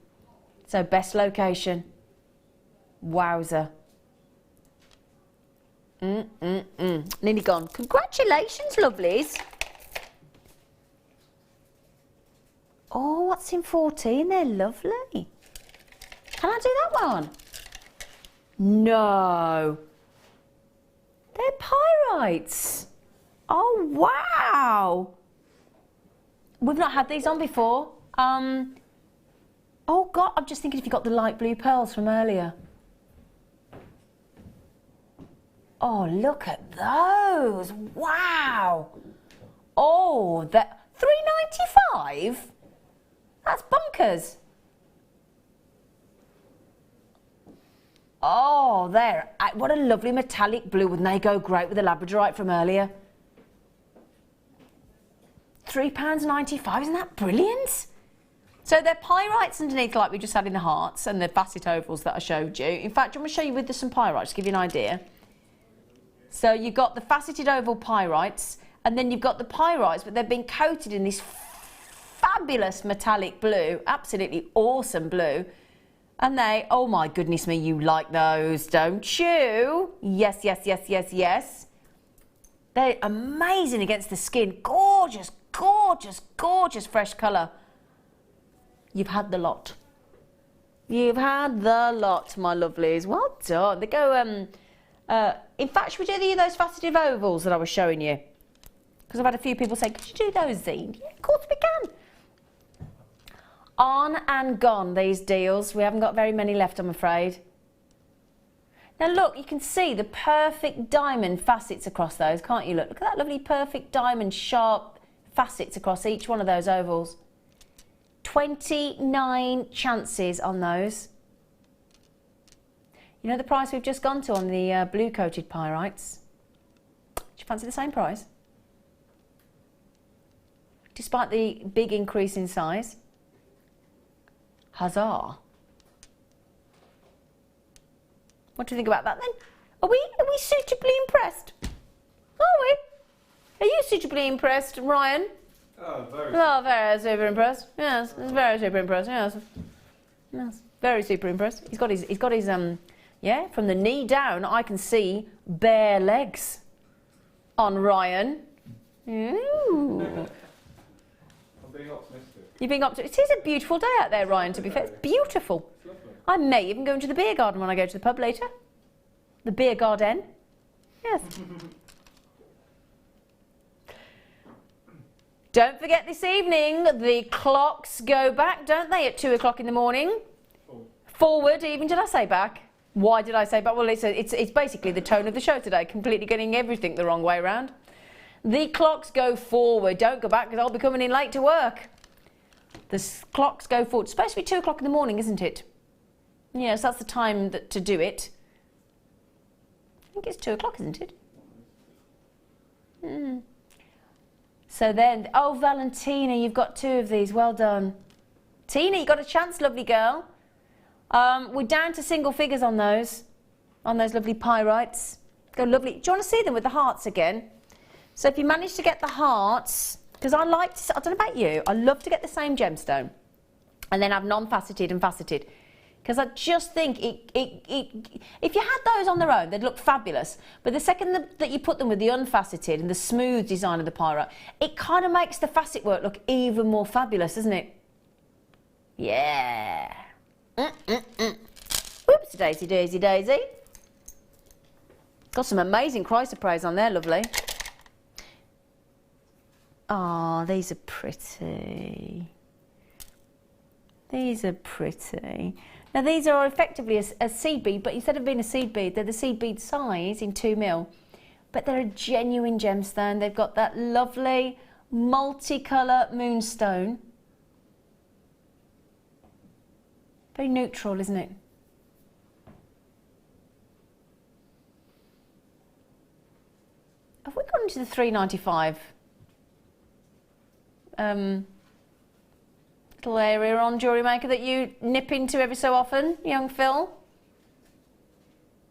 So best location. Wowzer. Nearly gone. Congratulations, lovelies. Oh, what's in 14? They're lovely. Can I do that one? No. They're pyrites. Oh, wow. We've not had these on before. Oh, God, I'm just thinking if you got the light blue pearls from earlier. Oh, look at those. Wow. Oh, that £3.95? That's bunkers. Oh, there. What a lovely metallic blue. Wouldn't they go great with the labradorite from earlier? £3.95. Isn't that brilliant? So they're pyrites underneath, like we just had in the hearts, and the facet ovals that I showed you. In fact, I'm going to show you with some pyrites to give you an idea. So you've got the faceted oval pyrites, and then you've got the pyrites, but they've been coated in this fabulous metallic blue, absolutely awesome blue. And they, oh my goodness me, you like those, don't you? Yes, yes, yes, yes, yes. They're amazing against the skin. Gorgeous, gorgeous, gorgeous fresh colour. You've had the lot. You've had the lot, my lovelies. Well done. They go, in fact, should we do those faceted ovals that I was showing you? Because I've had a few people say, could you do those, Zena? Yeah, of course we can. On and gone, these deals. We haven't got very many left, I'm afraid. Now look, you can see the perfect diamond facets across those, can't you? Look at that lovely perfect diamond sharp facets across each one of those ovals. 29 chances on those. You know the price we've just gone to on the blue coated pyrites? Do you fancy the same price? Despite the big increase in size. Huzzah. What do you think about that then? Are we suitably impressed? Are we? Are you suitably impressed, Ryan? Oh, very. Oh, very super impressed. Yes, very super impressed. Yes, yes, very super impressed. He's got his yeah. From the knee down, I can see bare legs on Ryan. Ooh. I'm being optimistic. You're being optimistic. It is a beautiful day out there, Ryan. To be fair, it's beautiful. It's lovely. I may even go into the beer garden when I go to the pub later. The beer garden. Yes. Don't forget this evening, the clocks go back, don't they, at 2 o'clock in the morning? Forward even, did I say back? Why did I say back? Well, it's basically the tone of the show today, completely getting everything the wrong way around. The clocks go forward, don't go back because I'll be coming in late to work. The clocks go forward. It's supposed to be 2 o'clock in the morning, isn't it? Yes, that's the time to do it. I think it's 2 o'clock, isn't it? So then, oh, Valentina, you've got 2 of these. Well done. Tina, you got a chance, lovely girl. We're down to single figures on those lovely pyrites. Go lovely. Do you want to see them with the hearts again? So if you manage to get the hearts, because I don't know about you, I love to get the same gemstone and then have non-faceted and faceted. Because I just think if you had those on their own, they'd look fabulous. But the second that you put them with the unfaceted and the smooth design of the pyrite, it kind of makes the facet work look even more fabulous, doesn't it? Yeah. Whoops, daisy, daisy, daisy. Got some amazing chrysoprase on there, lovely. Oh, these are pretty. These are pretty. Now these are effectively a seed bead, but instead of being a seed bead, they're the seed bead size in 2mm. But they're a genuine gemstone. They've got that lovely multicolour moonstone. Very neutral, isn't it? Have we gone into the $3.95 little area on Jewellery Maker that you nip into every so often, young Phil?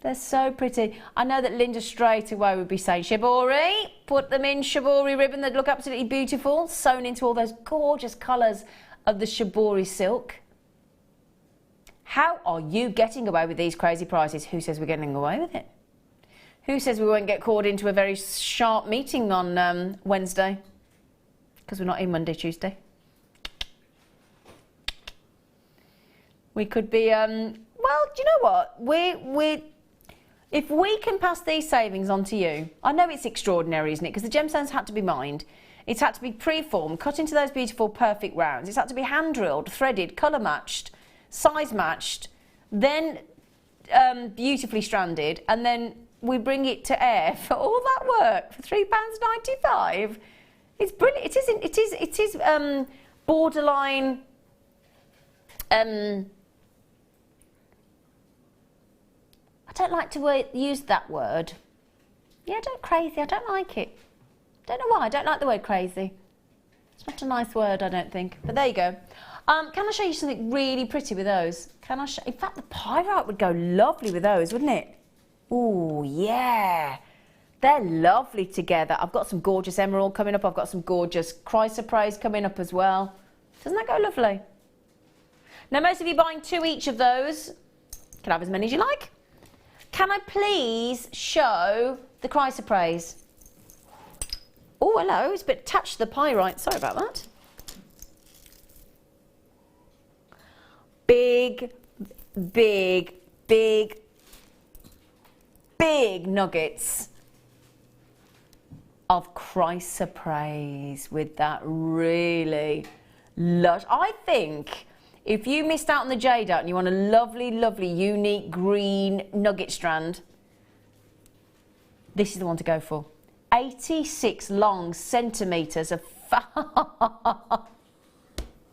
They're so pretty. I know that Linda straight away would be saying, Shibori, put them in Shibori ribbon. They'd look absolutely beautiful, sewn into all those gorgeous colours of the Shibori silk. How are you getting away with these crazy prices? Who says we're getting away with it? Who says we won't get called into a very sharp meeting on Wednesday? Because we're not in Monday, Tuesday. We could be, well, do you know what? If we can pass these savings on to you, I know it's extraordinary, isn't it? Because the gemstones had to be mined. It's had to be pre-formed, cut into those beautiful perfect rounds. It's had to be hand-drilled, threaded, colour matched, size matched, then beautifully stranded, and then we bring it to air for all that work for £3.95. It's brilliant. It is borderline. I don't like to use that word. Yeah, crazy. I don't like it. Don't know why. I don't like the word crazy. It's not a nice word, I don't think. But there you go. Can I show you something really pretty with those? Can I in fact, the pyrite would go lovely with those, wouldn't it? Ooh, yeah. They're lovely together. I've got some gorgeous emerald coming up. I've got some gorgeous chrysoprase coming up as well. Doesn't that go lovely? Now, most of you buying 2 each of those. Can I have as many as you like? Can I please show the chrysoprase? Oh, hello. It's a bit attached to the pyrite. Sorry about that. Big, big, big, big nuggets of chrysoprase with that really lush. I think if you missed out on the jadeite and you want a lovely, lovely, unique green nugget strand, this is the one to go for. 86 long centimetres of oh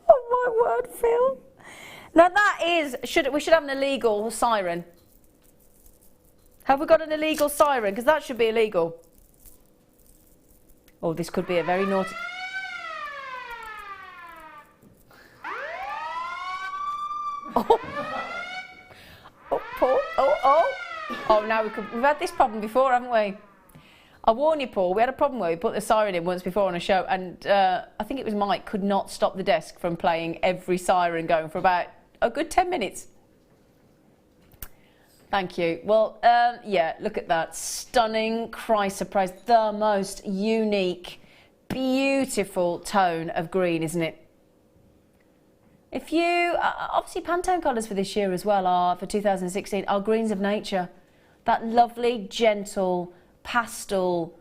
my word, Phil. Now that is, we should have an illegal siren. Have we got an illegal siren? Because that should be illegal. Oh, this could be a very naughty... Oh, oh, Paul. Oh, now we've had this problem before, haven't we? I warn you, Paul, we had a problem where we put the siren in once before on a show, and I think it was Mike could not stop the desk from playing every siren going for about a good 10 minutes. Thank you. Well, yeah, look at that. Stunning chrysoprase. The most unique, beautiful tone of green, isn't it? If you, obviously Pantone colours for this year as well are, for 2016, are greens of nature. That lovely, gentle, pastel,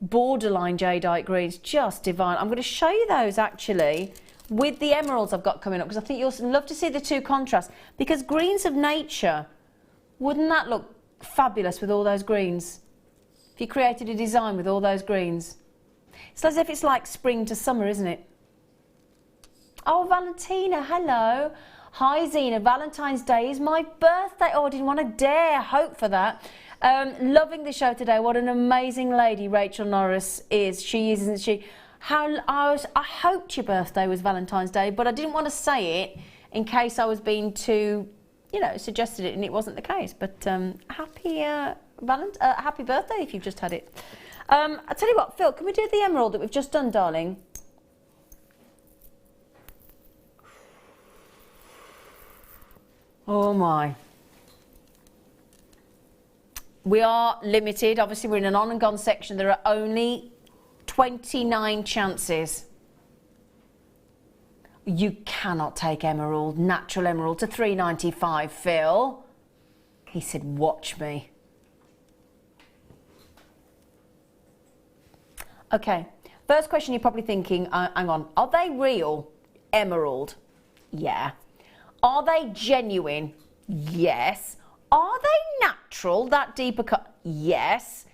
borderline jadeite greens, just divine. I'm going to show you those actually with the emeralds I've got coming up, because I think you'll love to see the two contrasts, because greens of nature, wouldn't that look fabulous with all those greens? If you created a design with all those greens. It's as if it's like spring to summer, isn't it? Oh, Valentina, hello. Hi, Zena. Valentine's Day is my birthday. Oh, I didn't want to dare hope for that. Loving the show today. What an amazing lady Rachel Norris is. She is, isn't she? I hoped your birthday was Valentine's Day, but I didn't want to say it in case I was being too, you know, suggested it and it wasn't the case. But happy birthday if you've just had it. I'll tell you what, Phil, can we do the emerald that we've just done, darling? Oh my. We are limited. Obviously, we're in an on and gone section. There are only 29 chances. You cannot take emerald, natural emerald, to $3.95, Phil. He said, watch me. Okay, first question you're probably thinking, hang on, are they real emerald? Yeah. Are they genuine? Yes. Are they natural, that deeper cut? Yes.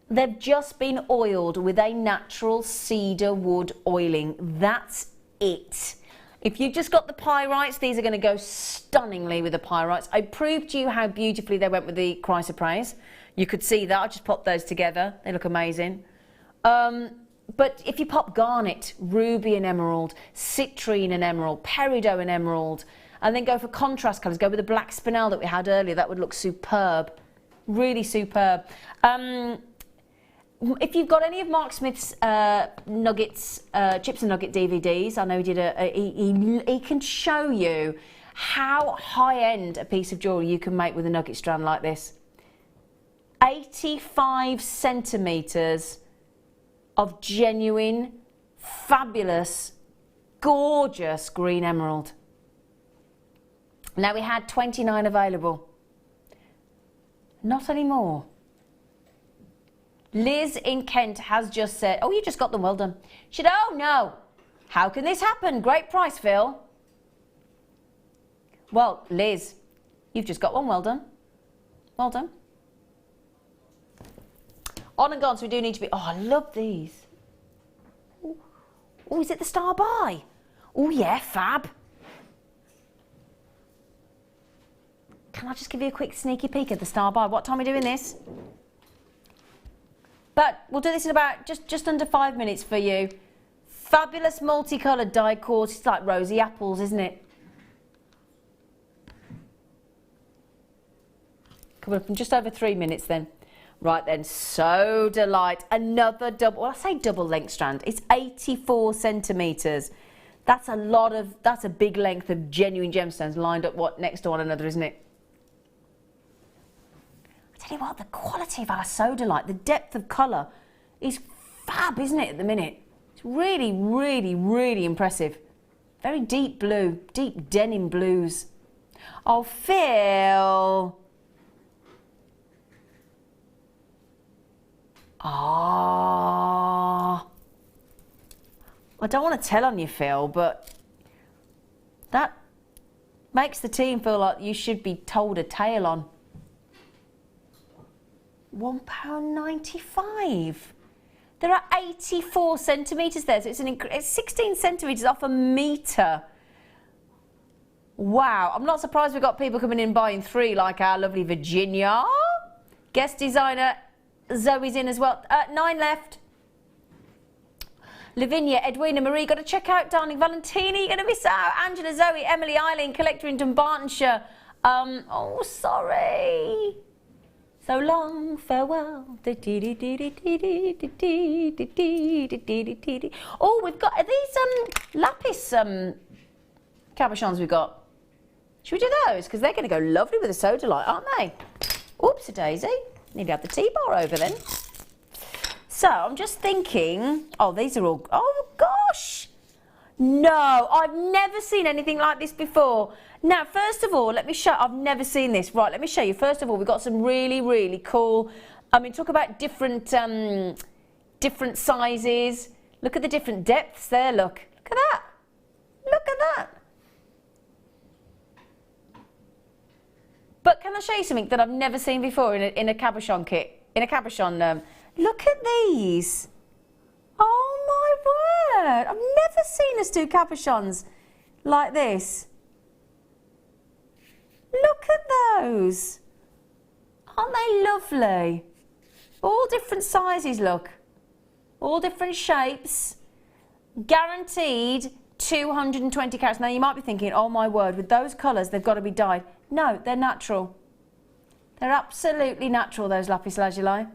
They've just been oiled with a natural cedar wood oiling. That's it. If you've just got the pyrites, these are going to go stunningly with the pyrites. I proved to you how beautifully they went with the chrysoprase. You could see that. I just popped those together. They look amazing. But if you pop garnet, ruby and emerald, citrine and emerald, peridot and emerald, and then go for contrast colours, go with the black spinel that we had earlier, that would look superb. Really superb. If you've got any of Mark Smith's nuggets, chips and nugget DVDs, I know he did he can show you how high-end a piece of jewellery you can make with a nugget strand like this. 85 centimetres of genuine, fabulous, gorgeous green emerald. Now, we had 29 available. Not anymore. Liz in Kent has just said, oh, you just got them, well done. She said, oh no, how can this happen? Great price, Phil. Well, Liz, you've just got one, well done. Well done. On and gone, so we do need to be, oh, I love these. Oh, is it the Star By? Oh yeah, fab. Can I just give you a quick sneaky peek at the Star By? What time are we doing this? But we'll do this in about just under 5 minutes for you. Fabulous multicoloured die cord. It's like rosy apples, isn't it? Coming up in just over 3 minutes then. Right then, So Delight. Another double, well, I say double length strand. It's 84 centimetres. That's a big length of genuine gemstones lined up next to one another, isn't it? I tell you what, the quality of our So Delight, the depth of colour is fab, isn't it, at the minute? It's really, really, really impressive. Very deep blue, deep denim blues. Oh, Phil. Ah. I don't want to tell on you, Phil, but that makes the team feel like you should be told a tale on. £1.95. There are 84 centimetres there, so it's 16 centimetres off a metre. Wow, I'm not surprised we've got people coming in buying 3 like our lovely Virginia. Guest designer Zoe's in as well. 9 left. Lavinia, Edwina, Marie, got to check out, darling. Valentina, you're going to miss out. Angela, Zoe, Emily, Eileen, collector in Dunbartonshire. Oh, sorry. So long, farewell. Oh, we've got, are these lapis cabochons we've got? Should we do those? Because they're going to go lovely with the So Delight, aren't they? Oops, a daisy. Need to have the T-bar over then. So I'm just thinking, oh, these are all, oh gosh. No, I've never seen anything like this before. Now, first of all, let me show, I've never seen this. Right, let me show you. First of all, we've got some really, really cool, I mean, talk about different sizes. Look at the different depths there, look. Look at that. Look at that. But can I show you something that I've never seen before in a cabochon kit? In a cabochon, look at these. Oh my word. I've never seen us do cabochons like this. Look at those. Aren't they lovely? All different sizes, look. All different shapes. Guaranteed 220 carats. Now you might be thinking, oh my word, with those colours, they've got to be dyed. No, they're natural. They're absolutely natural, those lapis lazuli.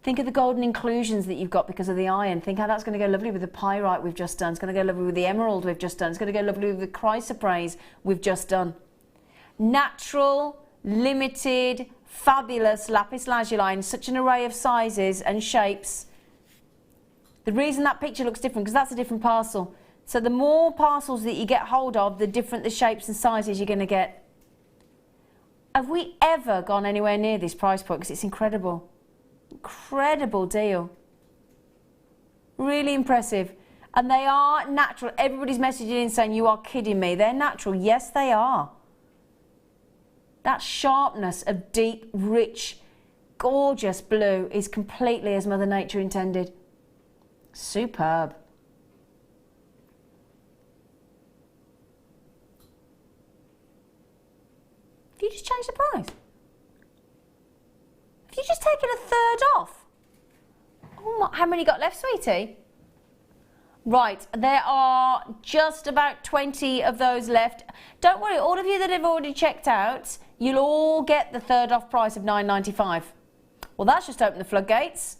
Think of the golden inclusions that you've got because of the iron. Think how that's going to go lovely with the pyrite we've just done. It's going to go lovely with the emerald we've just done. It's going to go lovely with the chrysoprase we've just done. Natural, limited, fabulous lapis lazuli in such an array of sizes and shapes. The reason that picture looks different because that's a different parcel. So the more parcels that you get hold of, the different the shapes and sizes you're going to get. Have we ever gone anywhere near this price point? Because it's incredible. Incredible deal. Really impressive. And they are natural. Everybody's messaging in saying, you are kidding me. They're natural. Yes, they are. That sharpness of deep, rich, gorgeous blue is completely as Mother Nature intended. Superb. Have you just changed the price? Have you just taken a third off? Oh my, how many got left, sweetie? Right, there are just about 20 of those left. Don't worry, all of you that have already checked out, you'll all get the third off price of £9.95. Well, that's just opened the floodgates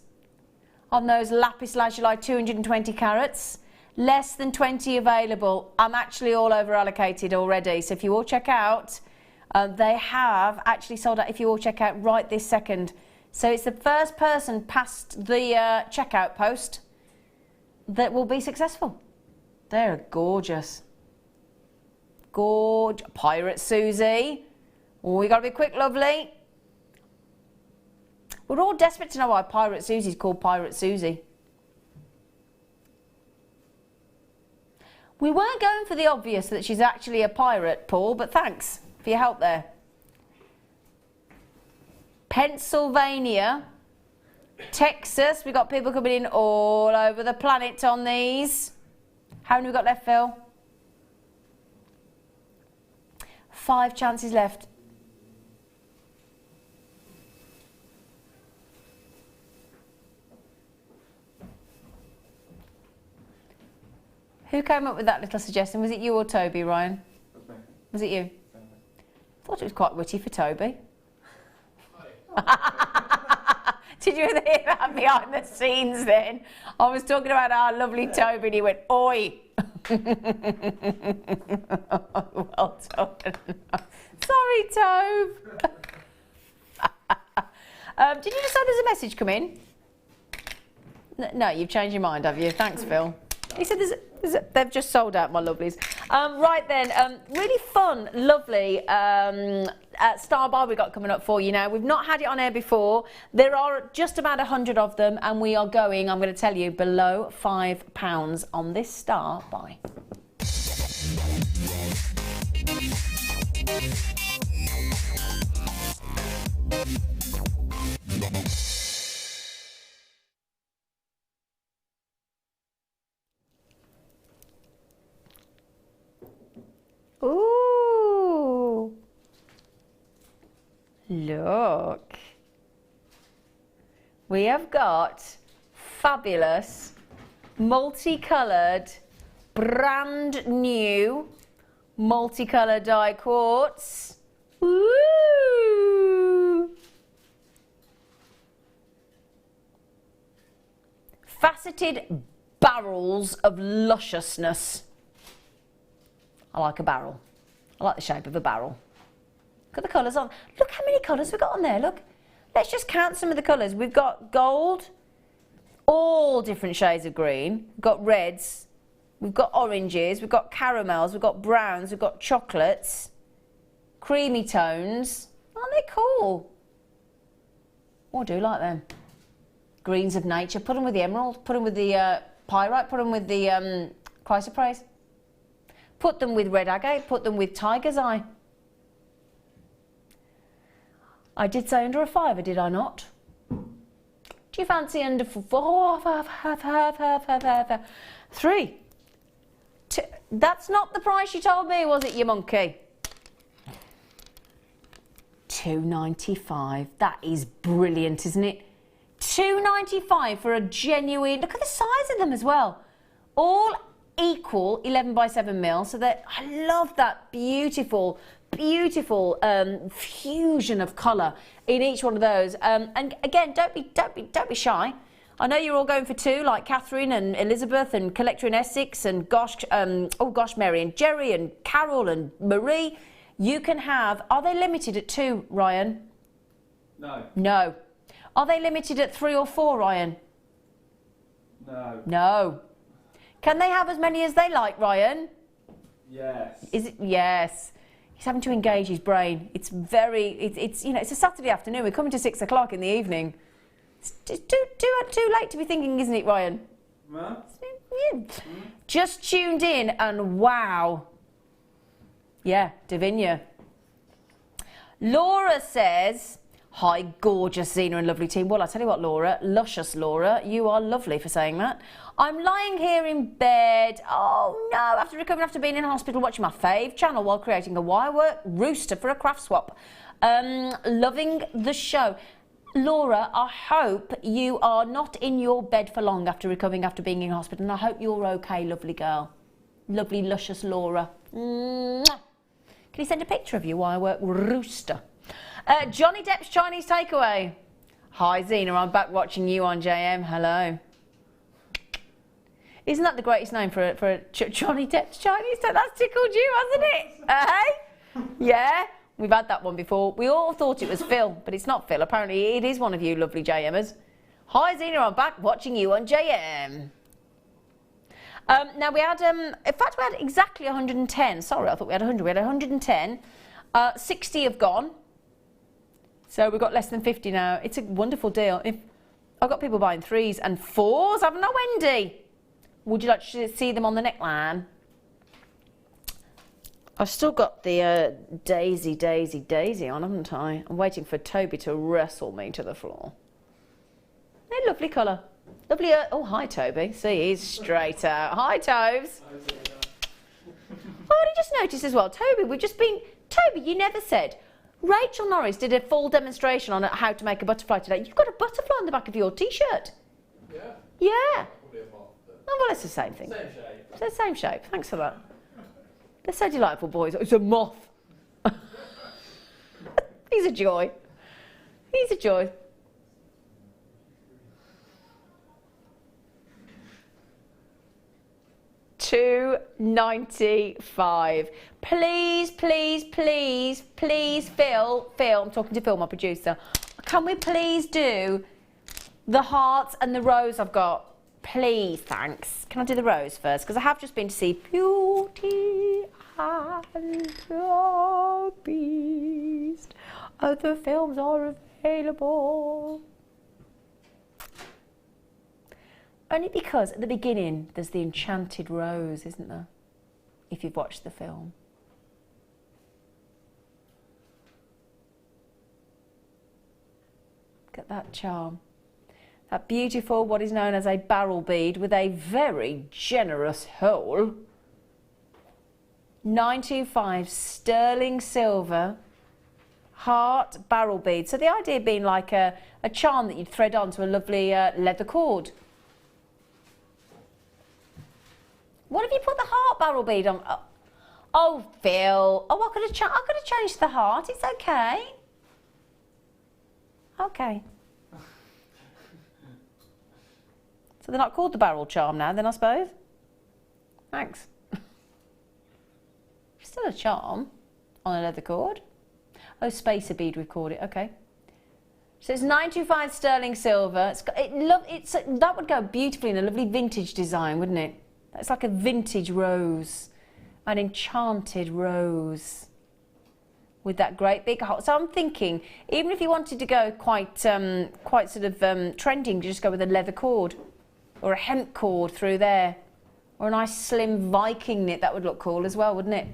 on those lapis lazuli 220 carats. Less than 20 available. I'm actually all over allocated already, so if you all check out, they have actually sold out if you all check out right this second. So it's the first person past the checkout post that will be successful. They're gorgeous. Gorgeous. Pirate Susie. Oh, you got to be quick, lovely. We're all desperate to know why Pirate Susie's called Pirate Susie. We weren't going for the obvious that she's actually a pirate, Paul, but thanks for your help there. Pennsylvania, Texas, we've got people coming in all over the planet on these. How many have we got left, Phil? 5 chances left. Who came up with that little suggestion? Was it you or Toby, Ryan? That's me. Was it you? Thought it was quite witty for Toby. Did you hear that behind the scenes then? I was talking about our lovely Toby and he went, oi! Well done. Sorry, Tobe. Did you just say there's a message come in? No, you've changed your mind, have you? Thanks, Phil. He said they've just sold out, my lovelies. Right then, really fun, lovely Star Bar we got coming up for you now. We've not had it on air before. There are just about 100 of them, and we are going, I'm going to tell you, below £5 on this Star Buy. Ooh, look, we have got fabulous, multicoloured, brand new, multicolour die quartz. Ooh. Faceted barrels of lusciousness. I like a barrel. I like the shape of a barrel. Look at the colours on. Look how many colours we've got on there, look. Let's just count some of the colours. We've got gold, all different shades of green. We've got reds, we've got oranges, we've got caramels, we've got browns, we've got chocolates, creamy tones. Aren't they cool? Oh, I do like them. Greens of nature. Put them with the emerald, put them with the pyrite, put them with the chrysoprase. Put them with red agate, put them with tiger's eye. I did say under a fiver, did I not? Do you fancy under 4? 3. 2. That's not the price you told me, was it, you monkey? £2.95. That is brilliant, isn't it? £2.95 for a genuine. Look at the size of them as well. All equal 11 by 7 mil, so that I love that beautiful fusion of colour in each one of those. And again, don't be shy. I know you're all going for 2, like Catherine and Elizabeth and Collector in Essex and Mary and Jerry and Carol and Marie. You can have. Are they limited at 2, Ryan? No. No. Are they limited at 3 or 4, Ryan? No. No. Can they have as many as they like, Ryan? Yes. Is it? Yes. He's having to engage his brain. It's you know, it's a Saturday afternoon. We're coming to 6 o'clock in the evening. It's too late to be thinking, isn't it, Ryan? Huh? Yeah. Just tuned in and wow. Yeah, Davinia. Laura says, hi, gorgeous Zena and lovely team. Well, I tell you what, Laura, luscious Laura, you are lovely for saying that. I'm lying here in bed, oh no, after recovering after being in hospital, watching my fave channel while creating a wirework rooster for a craft swap. Loving the show. Laura, I hope you are not in your bed for long after recovering after being in hospital, and I hope you're okay, lovely girl. Lovely, luscious Laura. Mwah. Can you send a picture of your wirework rooster? Johnny Depp's Chinese Takeaway. Hi Zena, I'm back watching you on JM. Hello. Isn't that the greatest name for a Johnny Depp's Chinese Takeaway? That's tickled you, hasn't it? Hey? Yeah, we've had that one before. We all thought it was Phil, but it's not Phil. Apparently it is one of you lovely JMers. Hi Zena, I'm back watching you on JM. Now we had, in fact we had exactly 110. Sorry, I thought we had 100. We had 110. 60 have gone. So we've got less than 50 now. It's a wonderful deal. I've got people buying 3s and 4s, haven't I, Wendy? Would you like to see them on the neckline? I've still got the daisy on, haven't I? I'm waiting for Toby to wrestle me to the floor. Hey, lovely colour. Lovely. Oh, hi, Toby. See, he's straight out. Hi, Tobes. Oh, I just noticed as well, Toby, Toby, you never said. Rachel Norris did a full demonstration on how to make a butterfly today. You've got a butterfly on the back of your T-shirt. Yeah. Yeah. Probably a moth, but Oh, well, it's the same thing. Same shape. It's the same shape. Thanks for that. They're so delightful, boys. It's a moth. He's a joy. He's a joy. £2.95. Please, please, please, please, Phil, I'm talking to Phil, my producer. Can we please do the hearts and the rose I've got? Please, thanks. Can I do the rose first? Because I have just been to see Beauty and the Beast. Other films are available. Only because at the beginning there's the enchanted rose, isn't there? If you've watched the film. Look at that charm. That beautiful, what is known as a barrel bead with a very generous hole. 925 sterling silver heart barrel bead. So the idea being like a charm that you'd thread onto a lovely leather cord. What if you put the heart barrel bead on? Oh, Phil. Oh, I could have changed the heart. It's okay. Okay. So they're not called the barrel charm now, then, I suppose? Thanks. Still a charm on a leather cord. Oh, spacer bead, we've called it. Okay. So it's 925 sterling silver. That would go beautifully in a lovely vintage design, wouldn't it? It's like a vintage rose, an enchanted rose with that great big heart. So I'm thinking, even if you wanted to go quite sort of trending, just go with a leather cord or a hemp cord through there, or a nice slim Viking knit. That would look cool as well, wouldn't it?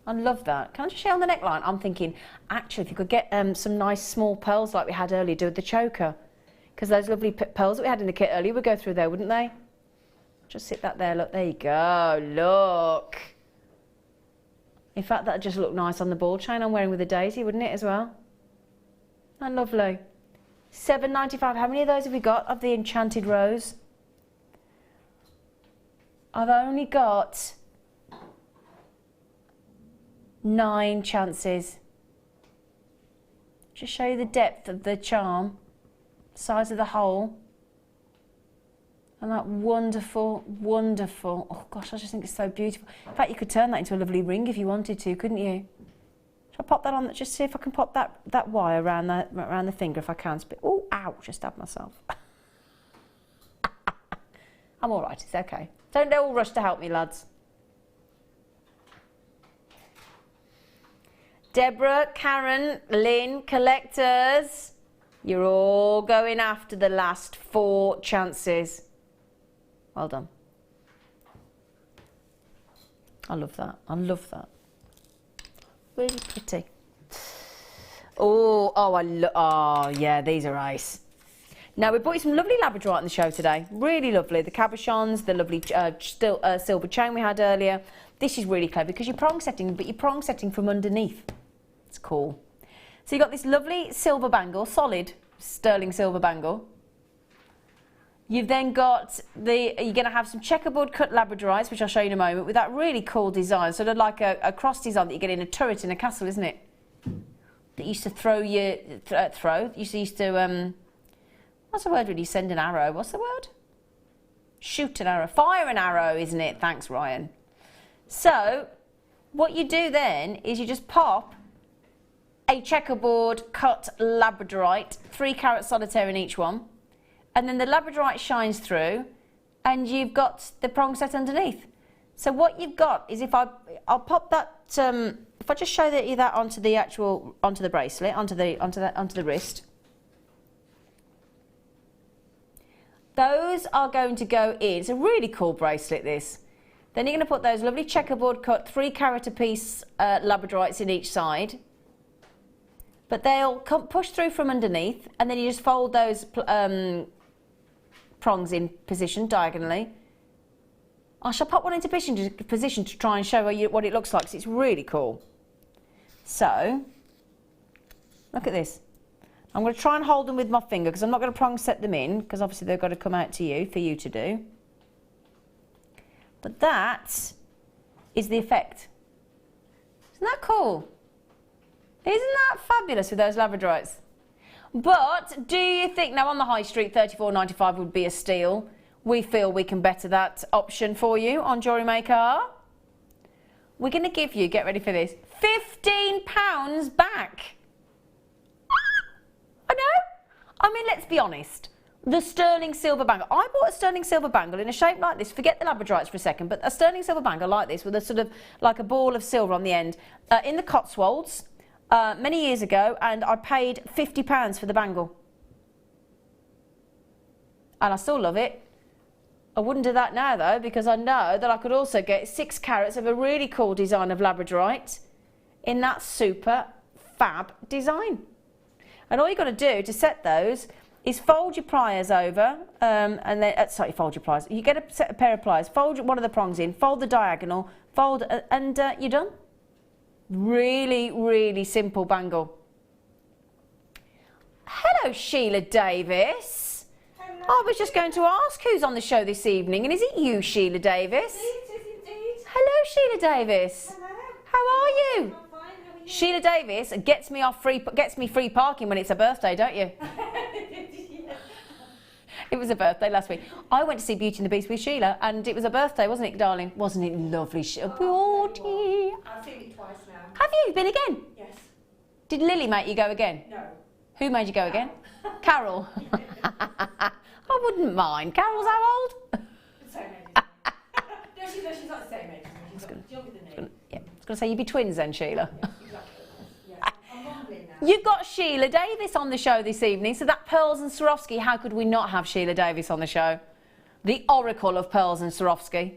I love that. Can I just show on the neckline? I'm thinking, actually, if you could get some nice small pearls like we had earlier, do with the choker, because those lovely pearls that we had in the kit earlier would go through there, wouldn't they? Just sit that there, look, there you go, look. In fact, that'd just look nice on the ball chain I'm wearing with a daisy, wouldn't it, as well? And lovely. £7.95, how many of those have we got of the enchanted rose? I've only got 9 chances. Just show you the depth of the charm, size of the hole. And that wonderful, wonderful, oh gosh, I just think it's so beautiful. In fact, you could turn that into a lovely ring if you wanted to, couldn't you? Shall I pop that on, just see if I can pop that wire around the finger if I can. Oh, ow, just stabbed myself. I'm all right, it's okay. Don't all rush to help me, lads. Deborah, Karen, Lynn, collectors, you're all going after the last 4 chances. Well done. I love that. I love that. Really pretty. Oh, yeah, these are nice. Now, we brought you some lovely labradorite on the show today. Really lovely. The cabochons, the lovely silver chain we had earlier. This is really clever because you're prong setting, but you're prong setting from underneath. It's cool. So you've got this lovely silver bangle, solid sterling silver bangle. You've then got you're going to have some checkerboard cut labradorites, which I'll show you in a moment, with that really cool design, sort of like a cross design that you get in a turret in a castle, isn't it? That used to used to, what's the word when you send an arrow? What's the word? Shoot an arrow. Fire an arrow, isn't it? Thanks, Ryan. So, what you do then is you just pop a checkerboard cut labradorite, 3 carat solitaire in each one. And then the labradorite shines through and you've got the prong set underneath. So what you've got is I'll pop that, if I just show you that onto the bracelet, onto the wrist. Those are going to go in. It's a really cool bracelet, this. Then you're going to put those lovely checkerboard cut 3 carat a piece labradorites in each side. But they'll push through from underneath, and then you just fold those prongs in position diagonally. I shall pop one into position to try and show you what it looks like, because it's really cool. So, look at this. I'm going to try and hold them with my finger, because I'm not going to prong set them in, because obviously they've got to come out to you, for you to do. But that is the effect. Isn't that cool? Isn't that fabulous with those labradorites? But do you think, now on the high street, $34.95 would be a steal. We feel we can better that option for you on Jewellery Maker. We're going to give you, get ready for this, £15 back. I know. I mean, let's be honest. The sterling silver bangle. I bought a sterling silver bangle in a shape like this. Forget the labradorites for a second, but a sterling silver bangle like this with a sort of like a ball of silver on the end in the Cotswolds many years ago, and I paid £50 for the bangle. And I still love it. I wouldn't do that now though, because I know that I could also get 6 carats of a really cool design of labradorite in that super fab design. And all you've got to do to set those is fold your pliers over, and then, sorry, fold your pliers. You get a pair of pliers, fold one of the prongs in, fold the diagonal, fold, and you're done. Really, really simple bangle. Hello, Sheila Davis. Hello. I was just going to ask who's on the show this evening, and is it you, Sheila Davis? It is indeed. Hello, Sheila Davis. Hello. How are you? I'm fine. How are you? Sheila Davis gets me free parking when it's her birthday, don't you? It was a birthday last week. I went to see Beauty and the Beast with Sheila, and it was a birthday, wasn't it, darling? Wasn't it lovely? Beauty. I've seen it twice now. Have you been again? Yes. Did Lily make you go again? No. Who made you go again? Carol. I wouldn't mind. Carol's how old? The same age. No, she's not the same age. She's younger than me. Yeah, I was going to say you'd be twins then, Sheila. Exactly. Yeah. I'm mumbling now. You've got Sheila Davis on the show this evening, so that Pearls and Swarovski, how could we not have Sheila Davis on the show? The oracle of Pearls and Swarovski.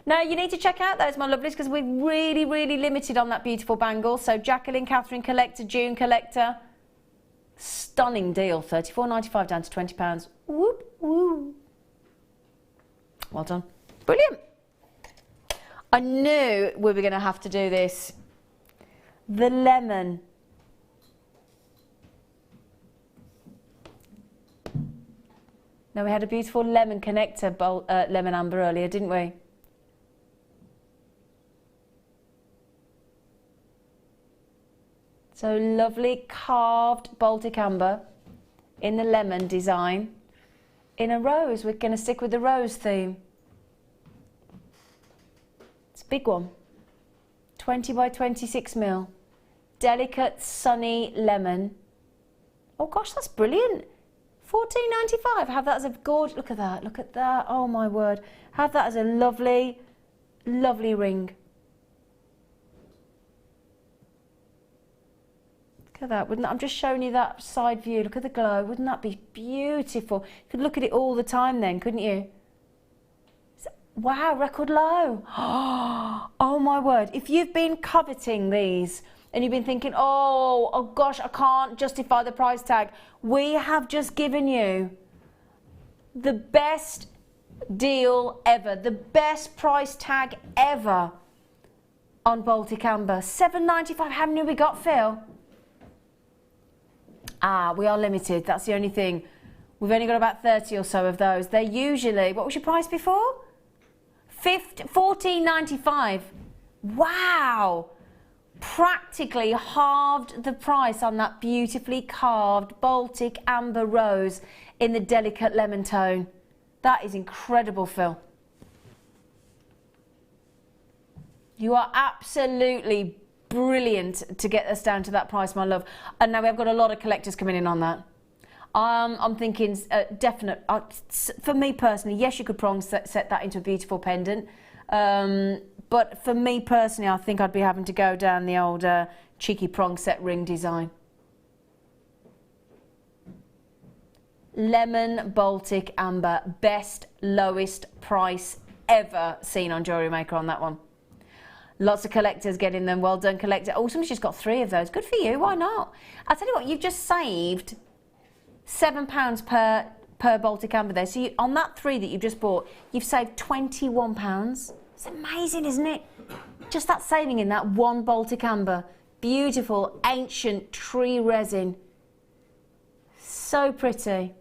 Now, you need to check out those, my lovelies, because we're really, really limited on that beautiful bangle. So, Jacqueline, Catherine Collector, June Collector. Stunning deal, $34.95 down to £20. Whoop, whoop. Well done. Brilliant. I knew we were going to have to do this. The lemon. Now, we had a beautiful lemon connector, lemon amber earlier, didn't we? So lovely carved Baltic amber in the lemon design. In a rose, we're going to stick with the rose theme. It's a big one. 20 by 26 mil. Delicate, sunny lemon. Oh gosh, that's brilliant. $14.95. Have that as a gorgeous, look at that, look at that. Oh my word. Have that as a lovely, lovely ring. Look at that. Wouldn't that, I'm just showing you that side view. Look at the glow. Wouldn't that be beautiful? You could look at it all the time then, couldn't you? Wow, record low. Oh my word. If you've been coveting these and you've been thinking, oh gosh, I can't justify the price tag, we have just given you the best deal ever, the best price tag ever on Baltic Amber. $7.95. How many have we got, Phil? We are limited. That's the only thing. We've only got about 30 or so of those. They're usually, what was your price before? $14.95. Wow. Practically halved the price on that beautifully carved Baltic amber rose in the delicate lemon tone. That is incredible, Phil. You are absolutely brilliant to get us down to that price, my love. And now we've got a lot of collectors coming in on that. I'm thinking definite. For me personally, yes, you could prong set that into a beautiful pendant. But for me personally, I think I'd be having to go down the old cheeky prong set ring design. Lemon Baltic Amber, best lowest price ever seen on Jewellery Maker on that one. Lots of collectors getting them. Well done, collector. Oh, somebody's just got 3 of those. Good for you. Why not? I'll tell you what, you've just saved £7 per Baltic Amber there. So on that 3 that you've just bought, you've saved £21. It's amazing, isn't it? Just that saving in that 1 Baltic Amber. Beautiful, ancient tree resin. So pretty.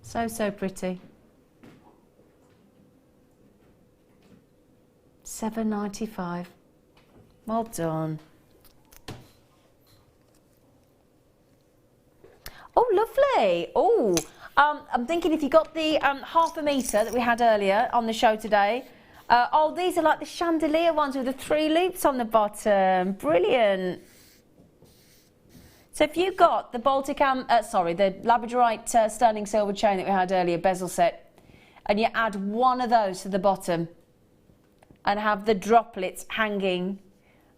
So pretty. £7.95. Well done. Oh, lovely. Oh, I'm thinking if you got the half a metre that we had earlier on the show today. Oh, these are like the chandelier ones with the 3 loops on the bottom. Brilliant. So if you got the the labradorite sterling silver chain that we had earlier, bezel set, and you add one of those to the bottom and have the droplets hanging,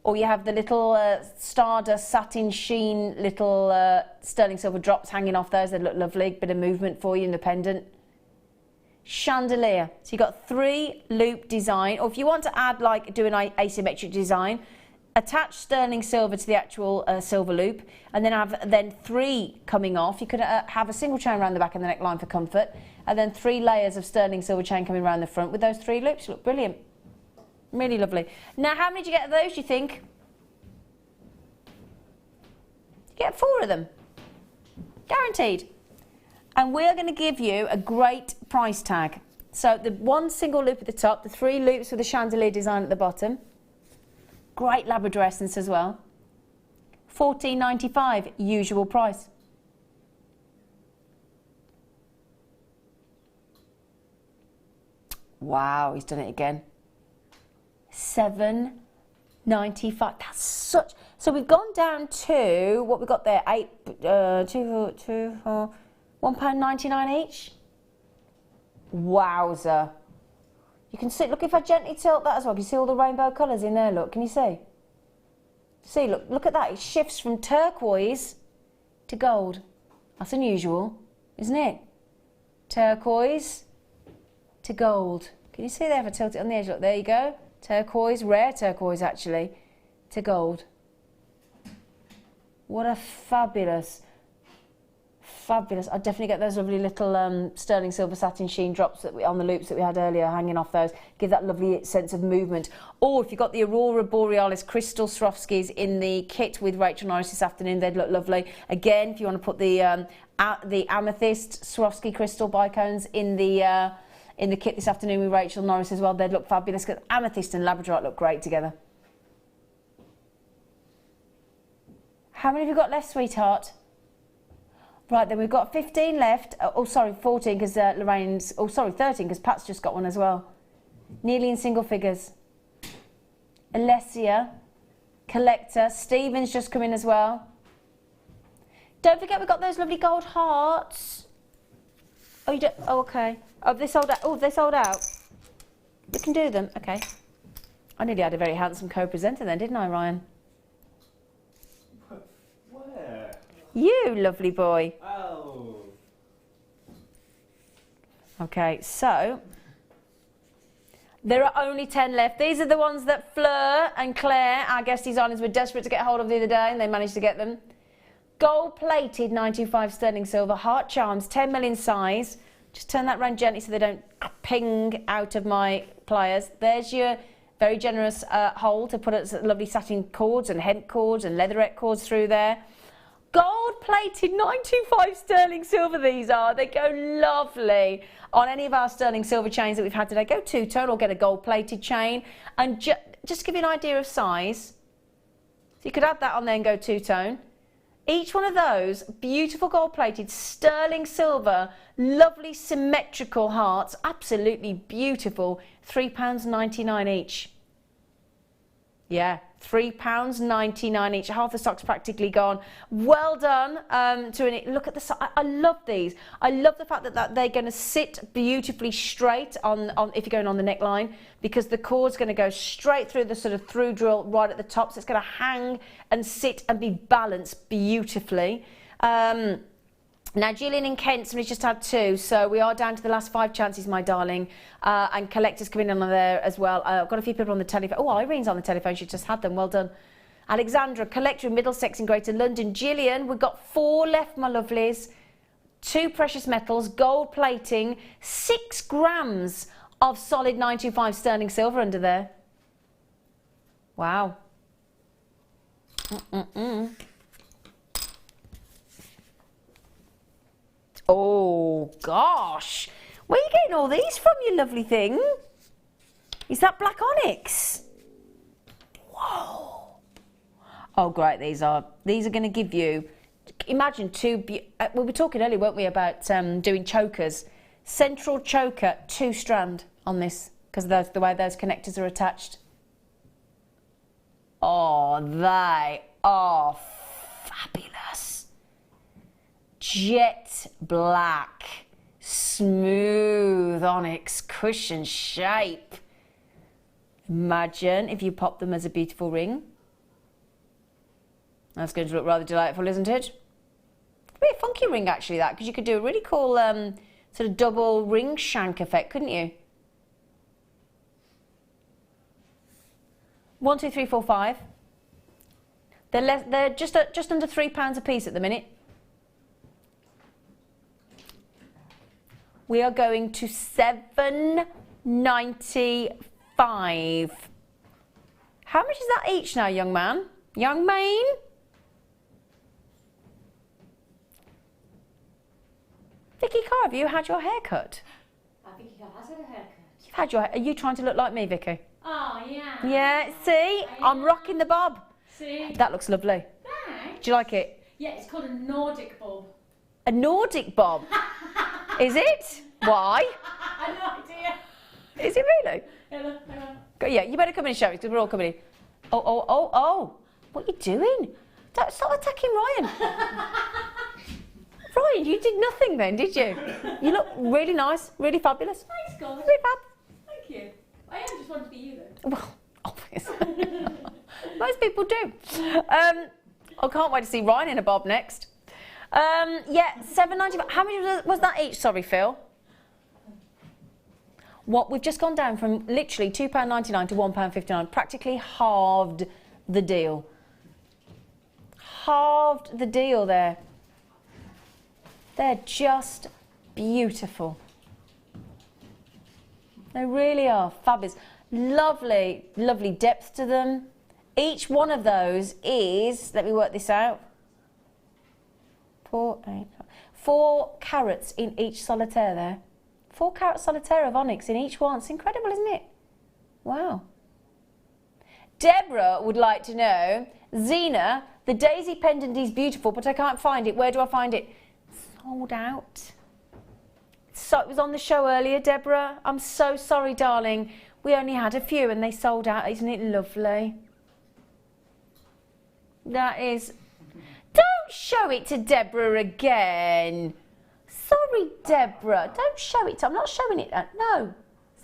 or you have the little stardust satin sheen little sterling silver drops hanging off those, they look lovely, bit of movement for you in the pendant. Chandelier, so you've got 3 loop design, or if you want to add like do an asymmetric design, attach sterling silver to the actual silver loop, and then have 3 coming off. You could have a single chain around the back of the neckline for comfort, and then 3 layers of sterling silver chain coming around the front with those 3 loops. Look brilliant. Really lovely. Now, how many did you get of those, do you think? You get 4 of them. Guaranteed. And we're going to give you a great price tag. So the 1 single loop at the top, the 3 loops with the chandelier design at the bottom. Great Labrador essence as well. $14.95 usual price. Wow, he's done it again. $7.95. That's such. So we've gone down to what we got there. £1.99 each. Wowza. You can see. Look if I gently tilt that as well. Can you see all the rainbow colours in there? Look. Can you see? See. Look at that. It shifts from turquoise to gold. That's unusual, isn't it? Turquoise to gold. Can you see there if I tilt it on the edge? Look, there you go. Turquoise, rare turquoise actually, to gold. What a fabulous, fabulous. I'd definitely get those lovely little sterling silver satin sheen drops that on the loops that we had earlier hanging off those. Give that lovely sense of movement. Or if you've got the Aurora Borealis crystal Swarovskis in the kit with Rachel Norris this afternoon, they'd look lovely. Again, if you want to put the amethyst Swarovski crystal bicones in the kit this afternoon with Rachel Norris as well, they'd look fabulous because amethyst and labradorite look great together. How many have you got left, sweetheart? Right, then we've got 15 left. Oh, sorry, 14 because Lorraine's... Oh, sorry, 13 because Pat's just got one as well. Nearly in single figures. Alessia, Collector, Stephen's just come in as well. Don't forget we've got those lovely gold hearts. Oh, you don't... Oh, okay. Oh, they sold out. Oh, they sold out. You can do them. Okay. I nearly had a very handsome co-presenter then, didn't I, Ryan? Where? You lovely boy. Oh. Okay, so there are only 10 left. These are the ones that Fleur and Claire, our guest designers, were desperate to get hold of the other day, and they managed to get them. Gold-plated 925 sterling silver, heart charms, 10 mil in size. Just turn that round gently so they don't ping out of my pliers. There's your very generous hole to put lovely satin cords and hemp cords and leatherette cords through there. Gold-plated 925 sterling silver these are. They go lovely on any of our sterling silver chains that we've had today. Go two-tone or get a gold-plated chain. And just to give you an idea of size, so you could add that on there and go two-tone. Each one of those beautiful gold-plated sterling silver, lovely symmetrical hearts, absolutely beautiful, £3.99 each. Yeah, £3.99 each. Half the stock's practically gone. Well done look at the. I love these. I love the fact that they're going to sit beautifully straight on if you're going on the neckline, because the cord's going to go straight through the sort of through drill right at the top, so it's going to hang and sit and be balanced beautifully. Now, Gillian in Kent, somebody's just had 2, so we are down to the last 5 chances, my darling. And Collector's coming in on there as well. I've got a few people on the telephone. Oh, Irene's on the telephone. She just had them. Well done. Alexandra, Collector in Middlesex in Greater London. Gillian, we've got 4 left, my lovelies. 2 precious metals, gold plating, 6 grams of solid 925 sterling silver under there. Wow. Oh, gosh. Where are you getting all these from, you lovely thing? Is that black onyx? Whoa. Oh, great, these are. These are going to give you, imagine two, we were talking earlier, weren't we, about doing chokers. Central choker, 2-strand on this, because the way those connectors are attached. Oh, they are fabulous. Jet black, smooth onyx cushion shape. Imagine if you pop them as a beautiful ring. That's going to look rather delightful, isn't it? Really funky ring, actually, that, because you could do a really cool sort of double ring shank effect, couldn't you? 1, 2, 3, 4, 5. They're just under £3 a piece at the minute. We are going to £7.95. How much is that each now, young man? Young man? Vicky Carr, have you had your hair cut? Vicky Carr has had a haircut. You've had your. Are you trying to look like me, Vicky? Oh, yeah. Yeah. See, I'm rocking the bob. See? That looks lovely. Thanks. Do you like it? Yeah, it's called a Nordic bob. A Nordic bob. Is it? Why? I have no idea. Is it really? Yeah, look, hang on. Yeah, you better come in and show us because we're all coming in. Oh. What are you doing? Don't stop attacking Ryan. Ryan, you did nothing then, did you? You look really nice, really fabulous. Thanks, guys. Really fab. Thank you. I am just wanting to be you, though. Well, obviously. Most people do. I can't wait to see Ryan in a bob next. Yeah, £7.95. How much was that each? Sorry, Phil. What, we've just gone down from literally £2.99 to £1.59, practically halved the deal. Halved the deal there. They're just beautiful. They really are fabulous. Lovely, lovely depth to them. Each one of those is, let me work this out, 4 carats in each solitaire there. 4 carat solitaire of onyx in each one. It's incredible, isn't it? Wow. Deborah would like to know, Zena, the daisy pendant is beautiful, but I can't find it. Where do I find it? Sold out. So it was on the show earlier, Deborah. I'm so sorry, darling. We only had a few and they sold out. Isn't it lovely? That is... Don't show it to Deborah again. Sorry, Deborah. Don't show it. I'm not showing it. No.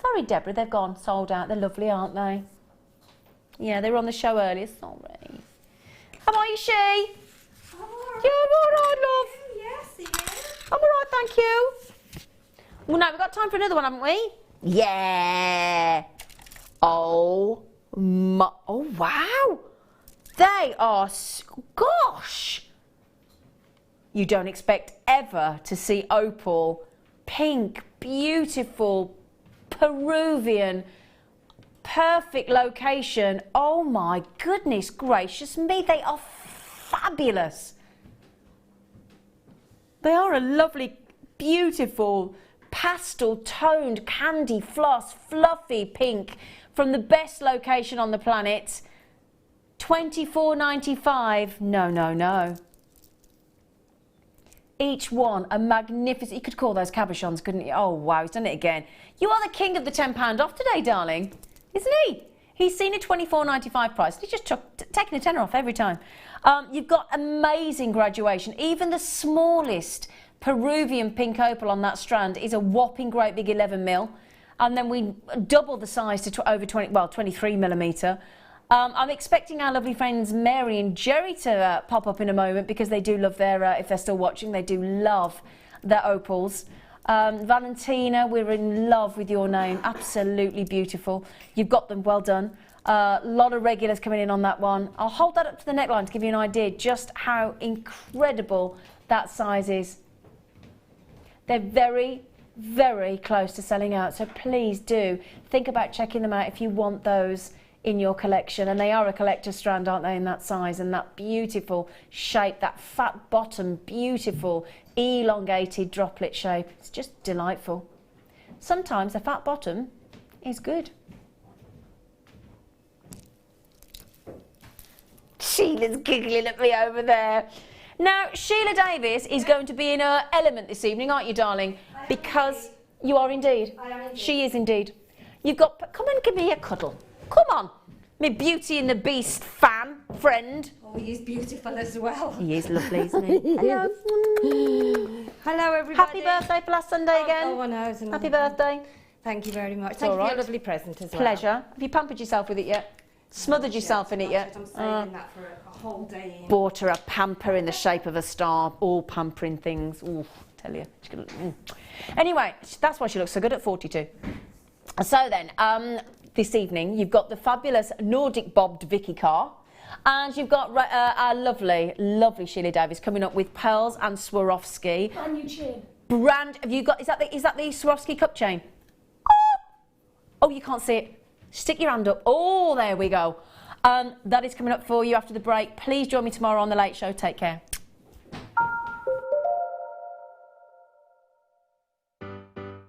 Sorry, Deborah. They've gone. Sold out. They're lovely, aren't they? Yeah, they were on the show earlier. Sorry. How are you, she? I'm all right. Yeah, I'm all right, love. Yes, yeah. I'm all right, thank you. Well, now we've got time for another one, haven't we? Yeah. Oh, my. Oh, wow. They are... Gosh. You don't expect ever to see opal, pink, beautiful, Peruvian, perfect location. Oh my goodness gracious me, they are fabulous. They are a lovely, beautiful, pastel toned candy floss, fluffy pink from the best location on the planet. $24.95. No. Each one a magnificent... You could call those cabochons, couldn't you? Oh, wow, he's done it again. You are the king of the £10 off today, darling. Isn't he? He's seen a $24.95 price. He's just taking a tenner off every time. You've got amazing graduation. Even the smallest Peruvian pink opal on that strand is a whopping great big 11 mil. And then we double the size to over 23 millimetre. I'm expecting our lovely friends Mary and Jerry to pop up in a moment because they do love their, if they're still watching, they do love their opals. Valentina, we're in love with your name. Absolutely beautiful. You've got them, well done. A lot of regulars coming in on that one. I'll hold that up to the neckline to give you an idea just how incredible that size is. They're very, very close to selling out, so please do think about checking them out if you want those in your collection. And they are a collector strand, aren't they, in that size and that beautiful shape, that fat bottom, beautiful elongated droplet shape. It's just delightful. Sometimes a fat bottom is good. Sheila's giggling at me over there. Now, Sheila Davis is going to be in her element this evening, aren't you, darling? Because you are indeed. I am indeed. She is indeed. You've got, come and give me a cuddle. Come on. Me Beauty and the Beast fan, friend. Oh, he is beautiful as well. He is lovely, isn't he? Hello. Hello, everybody. Happy birthday for last Sunday again. Oh, I know. It's Happy birthday. Thank you very much. It's Thank all you for right. your lovely present as well. Pleasure. Have you pampered yourself with it yet? Smothered yourself in it yet? I'm saving that for a whole day. Bought her a pamper in the shape of a star, all pampering things. Ooh, tell you. Anyway, that's why she looks so good at 42. So then, this evening, you've got the fabulous Nordic bobbed Vicky Carr, and you've got our lovely, lovely Sheila Davis coming up with pearls and Swarovski. Brand new chain. Have you got? Is that the Swarovski cup chain? Oh, you can't see it. Stick your hand up. Oh, there we go. That is coming up for you after the break. Please join me tomorrow on The Late Show. Take care.